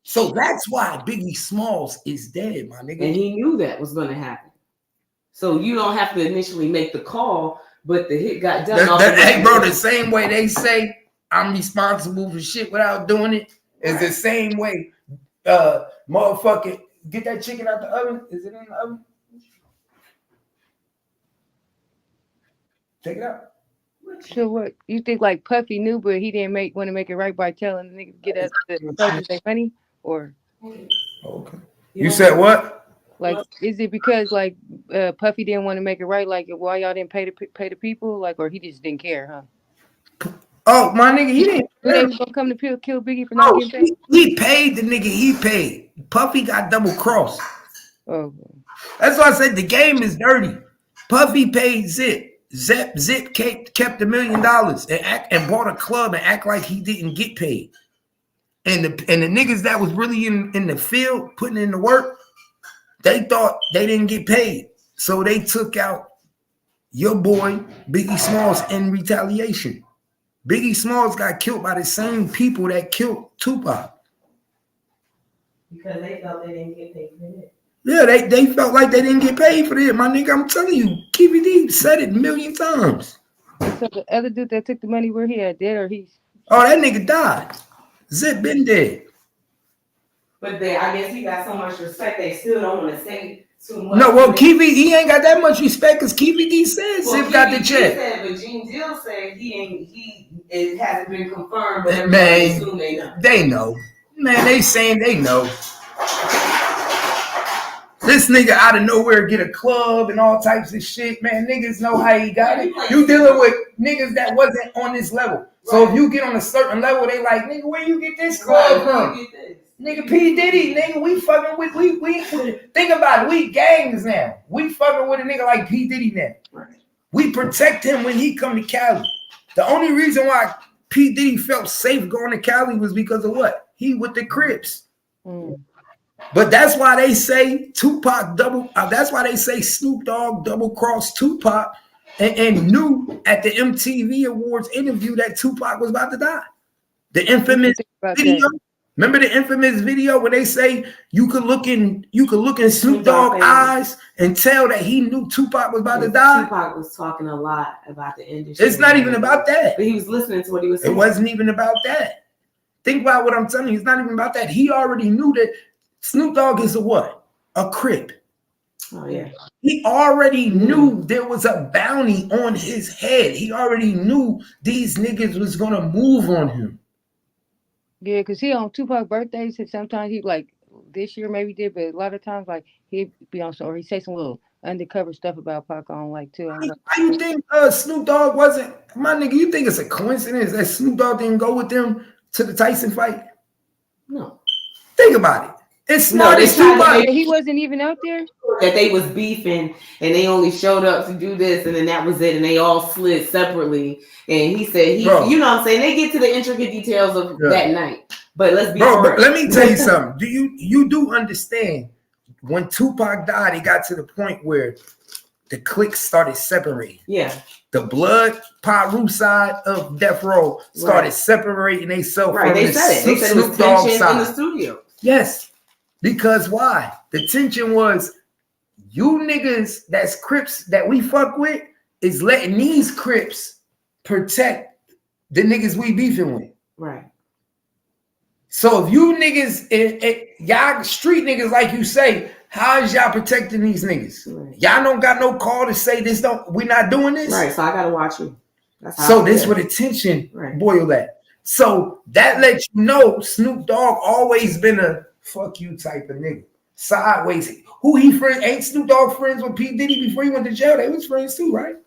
So that's why Biggie Smalls is dead, my nigga. And he knew that was gonna happen. So you don't have to initially make the call. But the hit got done. Hey, bro, the same way they say I'm responsible for shit without doing it is the same way, motherfucker, get that chicken out the oven. Is it in the oven? Take it out. So what? You think like Puffy knew, but he didn't want to make it right by telling the niggas get us the soldiers their money, or? Okay. You said what? Like, is it because like Puffy didn't want to make it right? Like, why y'all didn't pay the people? Like, or he just didn't care, huh? Oh, my nigga, he didn't. They was gonna come to kill Biggie for not getting paid. He paid the nigga. He paid. Puffy got double crossed. Oh, that's why I said the game is dirty. Puffy paid Zip. Zip kept $1 million and bought a club and act like he didn't get paid. And the niggas that was really in the field putting in the work. They thought they didn't get paid. So they took out your boy, Biggie Smalls, in retaliation. Biggie Smalls got killed by the same people that killed Tupac. Because they felt they didn't get paid for it. Yeah, they felt like they didn't get paid for it. My nigga, I'm telling you, Keefe D said it 1 million times. So the other dude that took the money, where he at, dead or he's? Oh, that nigga died. Zip been dead. But I guess he got so much respect, they still don't want to say too much. No, well, Keefe, he ain't got that much respect because Keefe D said Zip got the check. But Gene Deal said it hasn't been confirmed, but man, assume they know. They know. Man, they saying they know. This nigga out of nowhere get a club and all types of shit, man. Niggas know how he got it. You dealing with niggas that wasn't on this level. So if you get on a certain level, they like, nigga, where you get this club from? Nigga, P. Diddy, nigga, we fucking with, we think about it, we gangs now. We fucking with a nigga like P. Diddy now. We protect him when he come to Cali. The only reason why P. Diddy felt safe going to Cali was because of what? He with the Crips. But that's why they say Tupac that's why they say Snoop Dogg double crossed Tupac and knew at the MTV Awards interview that Tupac was about to die. The infamous video. Remember the infamous video where they say you could look in Snoop Dogg eyes and tell that he knew Tupac was about to die? Tupac was talking a lot about the industry. It's not even about that. But he was listening to what he was saying. It wasn't even about that. Think about what I'm telling you. It's not even about that. He already knew that Snoop Dogg is a what? A Crip. Oh, yeah. He already knew there was a bounty on his head. He already knew these niggas was going to move on him. Yeah, because he on Tupac's birthdays, and sometimes he like this year maybe did, but a lot of times like he'd be on or he say some little undercover stuff about Pac on like too. Why you think Snoop Dogg wasn't my nigga? You think it's a coincidence that Snoop Dogg didn't go with them to the Tyson fight? No. Think about it. It's no, not Tupac. He wasn't even out there. That they was beefing and they only showed up to do this and then that was it and they all slid separately. And he said you know what I'm saying? They get to the intricate details of that night. But let's be but let me tell you something. Do you do understand when Tupac died, it got to the point where the cliques started separating. Yeah. The blood Paru side of Death Row started separating themselves from they the said it. They said it was Snoop Dogg tension side. in the studio. Yes. Because why? The tension was you niggas that's Crips that we fuck with is letting these Crips protect the niggas we beefing with. Right. So if you niggas, y'all street niggas like you say, how is y'all protecting these niggas? Right. Y'all don't got no call to say this. We not doing this. Right. So I gotta watch you. That's how so this where the tension boil at. So that lets you know Snoop Dogg always been a fuck you type of nigga. Sideways. Who he friend? Ain't Snoop Dogg friends with P. Diddy before he went to jail? They was friends too, right?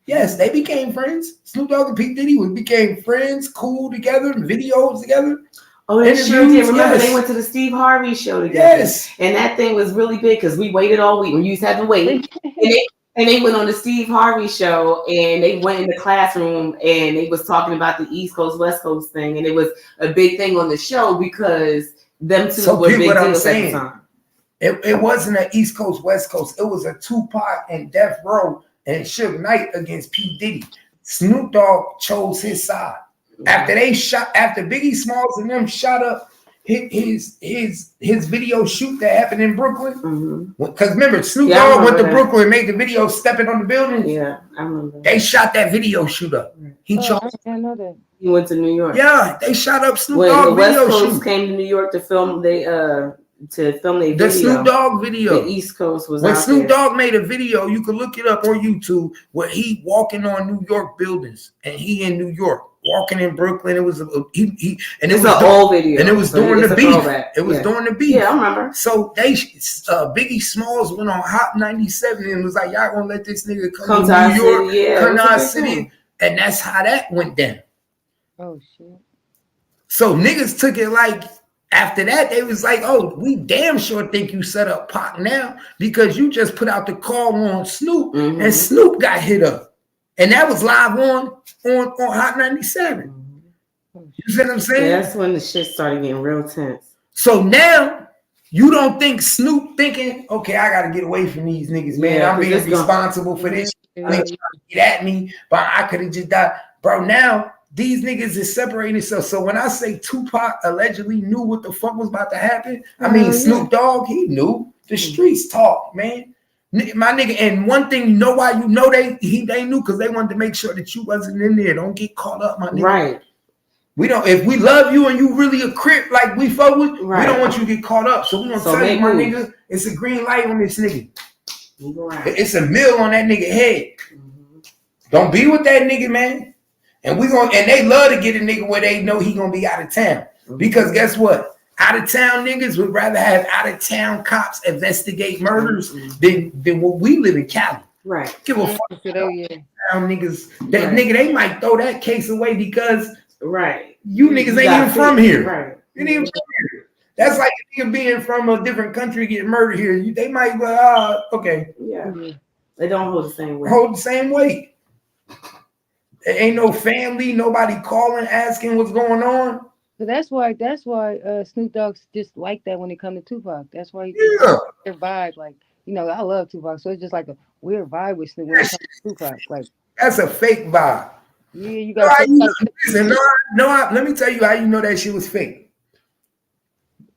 Yes, they became friends. Snoop Dogg and P. Diddy became friends, cool together, videos together. Oh, they sure did. Remember, they went to the Steve Harvey show together. Yes. And that thing was really big because we waited all week. We used to have to wait. And they went on the Steve Harvey show and they went in the classroom and they was talking about the East Coast, West Coast thing. And it was a big thing on the show because them two were big deals at the time. It wasn't an East Coast, West Coast. It was a Tupac and Death Row and Suge Knight against P. Diddy. Snoop Dogg chose his side. After Biggie Smalls and them shot up his video shoot that happened in Brooklyn. Because remember, Snoop Dogg went to Brooklyn and made the video stepping on the building. Yeah, I remember. They shot that video shoot up. He chose. I know that. He went to New York. Yeah, they shot up Snoop when Dogg the West video Coast shoot. Came to New York to film their video. The Snoop Dogg video. The East Coast was when out Snoop there. Dogg made a video, you can look it up on YouTube, where he walking on New York buildings, and he in New York walking in Brooklyn. It was It's an old video, and it was during the beef. It was during the beef. Yeah, I remember. So Biggie Smalls went on Hot 97 and was like, "Y'all gonna let this nigga come to New York, come to our city?" And that's how that went down. Oh shit! So niggas took it like. After that, they was like, "Oh, we damn sure think you set up Pac now because you just put out the call on Snoop, and Snoop got hit up, and that was live on Hot 97." You see what I'm saying? Yeah, that's when the shit started getting real tense. So now you don't think Snoop thinking, "Okay, I got to get away from these niggas, man. I'm being responsible for this. They trying to get at me, but I could have just died, bro." Now. These niggas is separating themselves. So when I say Tupac allegedly knew what the fuck was about to happen, I mean Snoop Dogg, he knew. The streets talk, man. My nigga, and one thing, you know why you know they knew? Because they wanted to make sure that you wasn't in there. Don't get caught up, my nigga. Right. We don't, if we love you and you really a Crip like we fuck with, we don't want you to get caught up. So we gonna tell you, my nigga, it's a green light on this nigga. It's a mill on that nigga head. Don't be with that nigga, man. And they love to get a nigga where they know he gonna be out of town. Because guess what? Out of town niggas would rather have out of town cops investigate murders than what we live in Cali. Right. Give a fuck. Town niggas. That nigga, they might throw that case away because you niggas ain't even from here. Right. You ain't even from here. That's like a nigga being from a different country getting murdered here. They might okay. Yeah. They don't hold the same weight. Hold the same weight. There ain't no family, nobody calling, asking what's going on. So that's why Snoop Dogg's just like that when it comes to Tupac. That's why their vibe, like, you know, I love Tupac, so it's just like a weird vibe with Snoop when it comes to Tupac. Like, that's a fake vibe. Yeah, you got listen, let me tell you how you know that shit was fake.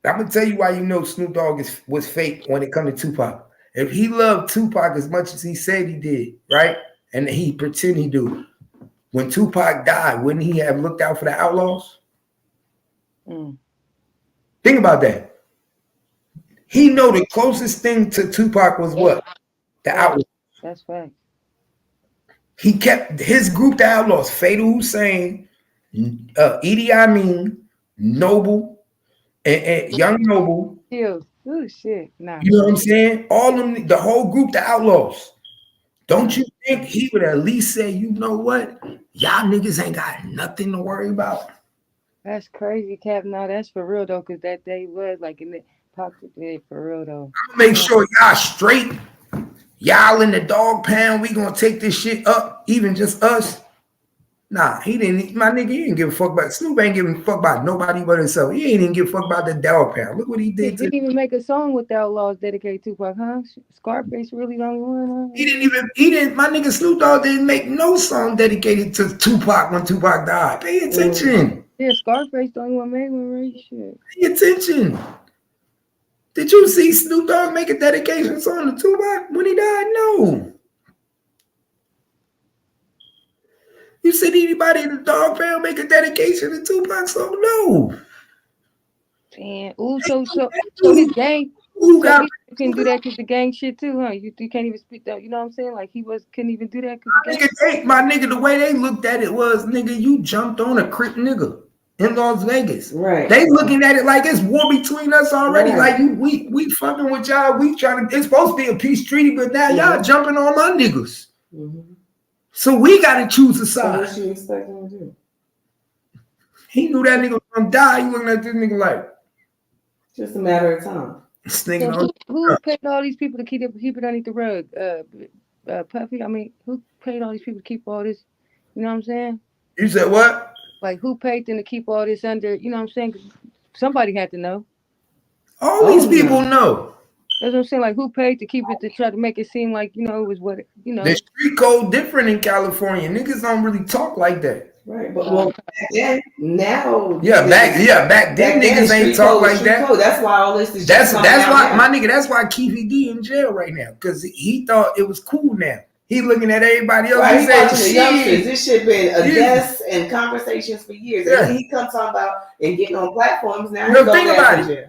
I'm gonna tell you why you know Snoop Dogg was fake when it comes to Tupac. If he loved Tupac as much as he said he did, right? And he pretend he do. When Tupac died, wouldn't he have looked out for the outlaws? Think about that. He know the closest thing to Tupac was what? The outlaws. That's fact. He kept his group, the outlaws, Fatal Hussein, Edie Amin, Noble, and Young Noble. Oh shit. Nah. You know what I'm saying? All them, the whole group, the outlaws. Don't you think he would at least say, you know what? Y'all niggas ain't got nothing to worry about. That's crazy, Cap. No, that's for real though, because that day was like in the pocket for real though. Make sure y'all straight. Y'all in the dog pound. We gonna take this shit up, even just us. Nah, he didn't. My nigga, he didn't give a fuck about Snoop. Ain't giving a fuck about nobody but himself. He ain't even give a fuck about the dog pound. Look what he did. He didn't even make a song with the Outlaws dedicated to Tupac, huh? Scarface really the only one. Huh? He didn't. My nigga Snoop Dogg didn't make no song dedicated to Tupac when Tupac died. Pay attention. Yeah, Scarface the only one made one, right? Shit. Pay attention. Did you see Snoop Dogg make a dedication song to Tupac when he died? No. You said anybody in the dog pound make a dedication to Tupac song? No. Damn. Ooh, so his gang. He couldn't do that because the gang shit too, huh? You can't even speak that. You know what I'm saying? Like he couldn't even do that because the gang. My nigga, the way they looked at it was, nigga, you jumped on a Crip nigga in Las Vegas. Right. They looking at it like it's war between us already. Right. Like we fucking with y'all. We trying to. It's supposed to be a peace treaty, but now y'all jumping on my niggas. So we got to choose a side. So what you expect him to do? He knew that nigga was gonna die. He looking at this nigga like, just a matter of time. So who paid all these people to keep it underneath the rug? Puffy. I mean, who paid all these people to keep all this? You know what I'm saying? You said what? Like who paid them to keep all this under? You know what I'm saying? Somebody had to know. All these people know. That's what I'm saying. Like who paid to keep it to try to make it seem like it was what The street code different in California. Niggas don't really talk like that. Right, but well, back then, now. Back then niggas ain't talk like that. Code. That's why all this is. That's why my nigga. That's why Keefy D in jail right now because he thought it was cool now. He looking at everybody else. Right, he said, this shit been a death and conversations for years. Yeah. And he comes talking about and getting on platforms now. No, think about it.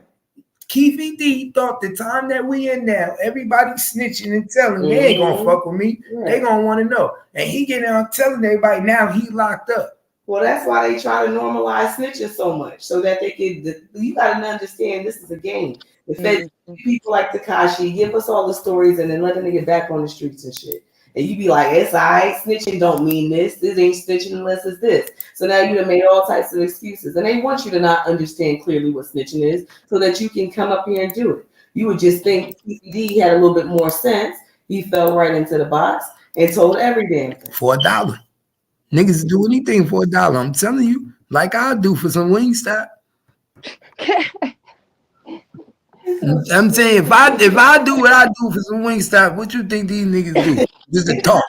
Keefy D thought the time that we in now, everybody snitching and telling they ain't gonna fuck with me. Right. They gonna want to know. And he getting out telling everybody now he locked up. Well, that's why they try to normalize snitching so much, so that they could. You gotta understand this is a game. If people like Tekashi give us all the stories and then let them get back on the streets and shit. And you be like, it's all right, snitching don't mean this. This ain't snitching unless it's this. So now you have made all types of excuses. And they want you to not understand clearly what snitching is so that you can come up here and do it. You would just think PPD had a little bit more sense. He fell right into the box and told every damn thing. For $1. Niggas do anything for $1. I'm telling you, like I do for some Wingstop. I'm saying if I do what I do for some Wingstop, what you think these niggas do? Just to talk.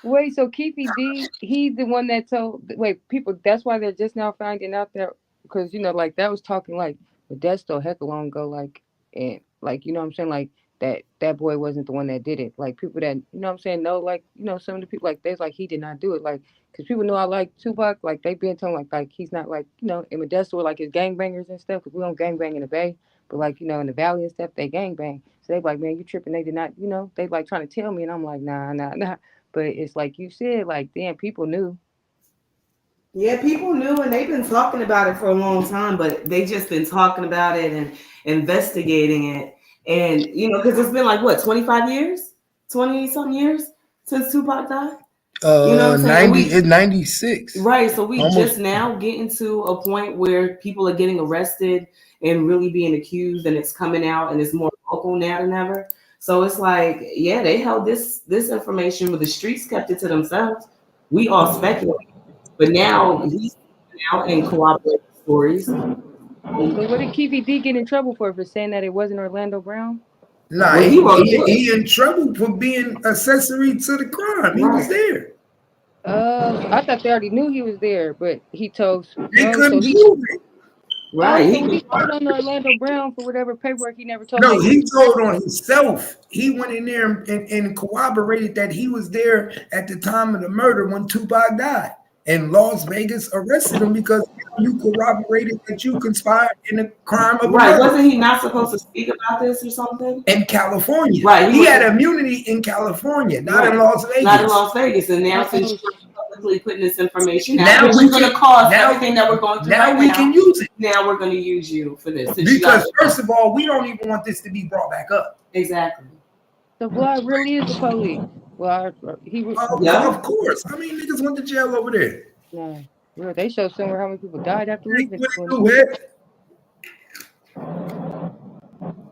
Wait, so Keefy D, he's the one that told people. That's why they're just now finding out that because like that was talking like, but that's still heck a long ago. Like and like you know what I'm saying like that boy wasn't the one that did it. Like people that what I'm saying no like some of the people like there's like he did not do it like. Because people know I like Tupac, like they been telling like he's not like in Modesto like his gangbangers and stuff. Because we don't gangbang in the Bay, but like in the Valley and stuff they gangbang. So they like, man, you tripping? They did not, they like trying to tell me, and I'm like, nah. But it's like you said, like damn, people knew. Yeah, people knew and they've been talking about it for a long time, but they just been talking about it and investigating it. And because it's been like what, 25 years? 20 something years since Tupac died? You know what I'm saying? 90 it's 96. Right. So we Almost. just now getting to a point where people are getting arrested and really being accused, and it's coming out and it's more vocal now than ever. So it's like, yeah, they held this information, but the streets kept it to themselves. We all speculate. But now he's out and corroborating stories. So what did Keefy D get in trouble for saying that it wasn't Orlando Brown? Nah, Well, he in trouble for being accessory to the crime. He was there. So I thought they already knew he was there, but he told. They couldn't so he. prove it. Right. So he told on Orlando Brown for whatever paperwork he never told. No, that he told on himself. He went in there and corroborated that he was there at the time of the murder when Tupac died. And Las Vegas arrested him because you corroborated that you conspired in the crime of a Right. murder. Wasn't he not supposed to speak about this or something? In California. Right. He had immunity in California, not in Las Vegas. Not in Las Vegas. And now since you're publicly putting this information out, Now which we is going to can- cause now- everything that we're going through now right we now. can use it. Now we're going to use you for this. since you Because got- first of all, we don't even want this to be brought back up. Exactly. So Vlad really is the police. Well, he was. Of course. I mean, niggas went to jail over there. Nah, real. They showed somewhere how many people died after leaving.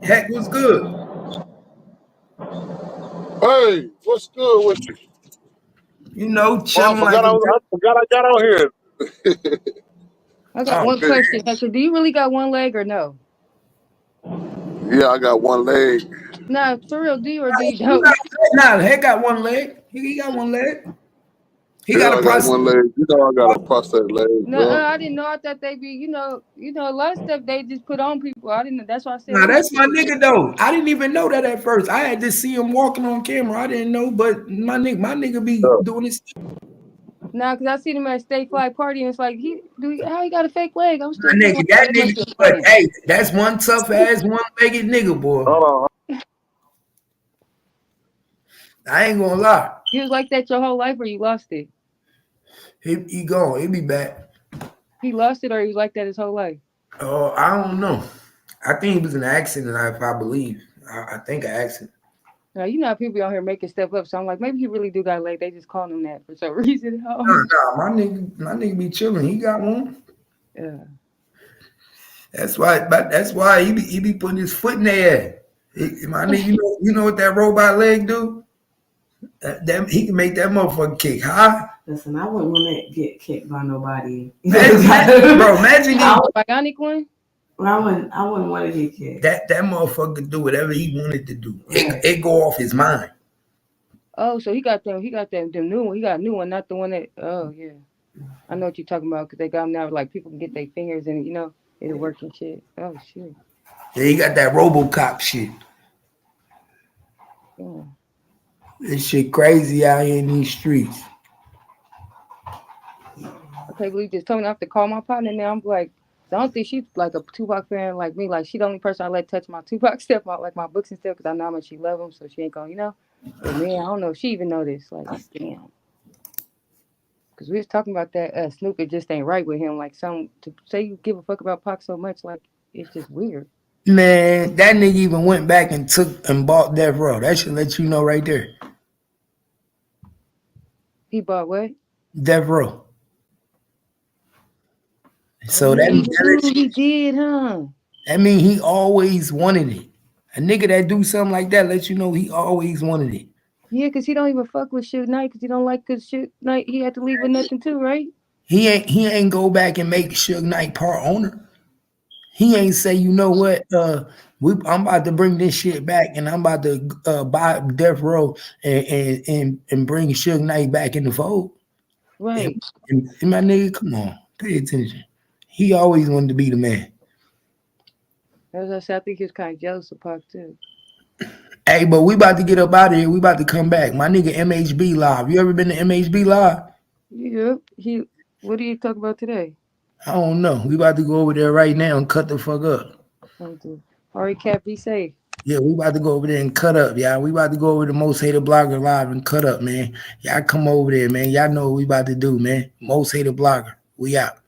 Heck was good. Hey, what's good with you? You know, Oh, chilling I forgot I got on here. I got one question. So do you really got one leg or no? Yeah, I got one leg. Nah, for real, do you or do you don't? Nah, Heck got one leg. He got one leg. He Yeah, got a I got prostate. one leg. You know, I got a prostate leg. No, bro. I didn't know. I thought they be, a lot of stuff they just put on people. I didn't know. That's why I said. Nah, that's my nigga though. I didn't even know that at first. I had to see him walking on camera. I didn't know, but my nigga be doing this. Nah, cause I seen him at State Fly Party, and it's like how he got a fake leg? I'm still My nigga, that nigga, but hey, that's one tough ass one-legged nigga, boy. Hold on. I ain't gonna lie. He was like that your whole life, or you lost it? He gone. He be back. He lost it, or he was like that his whole life? Oh, I don't know. I think it was an accident. If I believe, I think an accident. Now you know how people out here making stuff up, so I'm like, maybe he really do got a leg. They just calling him that for some reason. Nah, my nigga be chilling. He got one. Yeah. That's why he be putting his foot in there. My nigga, you know what that robot leg do? That he can make that motherfucker kick high. Listen, I wouldn't want to get kicked by nobody. Imagine the bionic one. I wouldn't want to get kicked. That motherfucker could do whatever he wanted to do. It go off his mind. Oh, so he got them new one. He got a new one, not the one that. Oh yeah, I know what you're talking about because they got them now. Like people can get their fingers and it'll work and shit. Oh shit. Yeah, he got that RoboCop shit. Yeah. This shit crazy out here in these streets. I can't believe just told me I have to call my partner now. I'm like, I don't think she's like a Tupac fan like me. Like she the only person I let touch my Tupac stuff, like my books and stuff, because I know how much she love him. So she ain't gonna, But man, I don't know if she even know this. Like, damn. Because we was talking about that Snoop, it just ain't right with him. Like to say you give a fuck about Pac so much, like it's just weird. Man, that nigga even went back and bought Death Row. That should let you know right there. He bought what? Death Row. So he did, huh? That mean he always wanted it. A nigga that do something like that lets you know he always wanted it. Yeah, because he don't even fuck with Suge Knight because he don't like because Suge Knight, he had to leave with nothing too, right? He ain't go back and make Suge Knight part owner. He ain't say, you know what, I'm about to bring this shit back and I'm about to buy Death Row and bring Suge Knight back in the fold. Right. And my nigga, come on, pay attention. He always wanted to be the man. As I said, I think he was kind of jealous of Pac too. Hey, but we about to get up out of here. We about to come back. My nigga MHB Live. You ever been to MHB Live? Yeah. What do you talk about today? I don't know. We about to go over there right now and cut the fuck up. All right, Cap, be safe. Yeah, we about to go over there and cut up, y'all. We about to go over to Most Hated Blogger Live and cut up, man. Y'all come over there, man. Y'all know what we about to do, man. Most Hated Blogger. We out.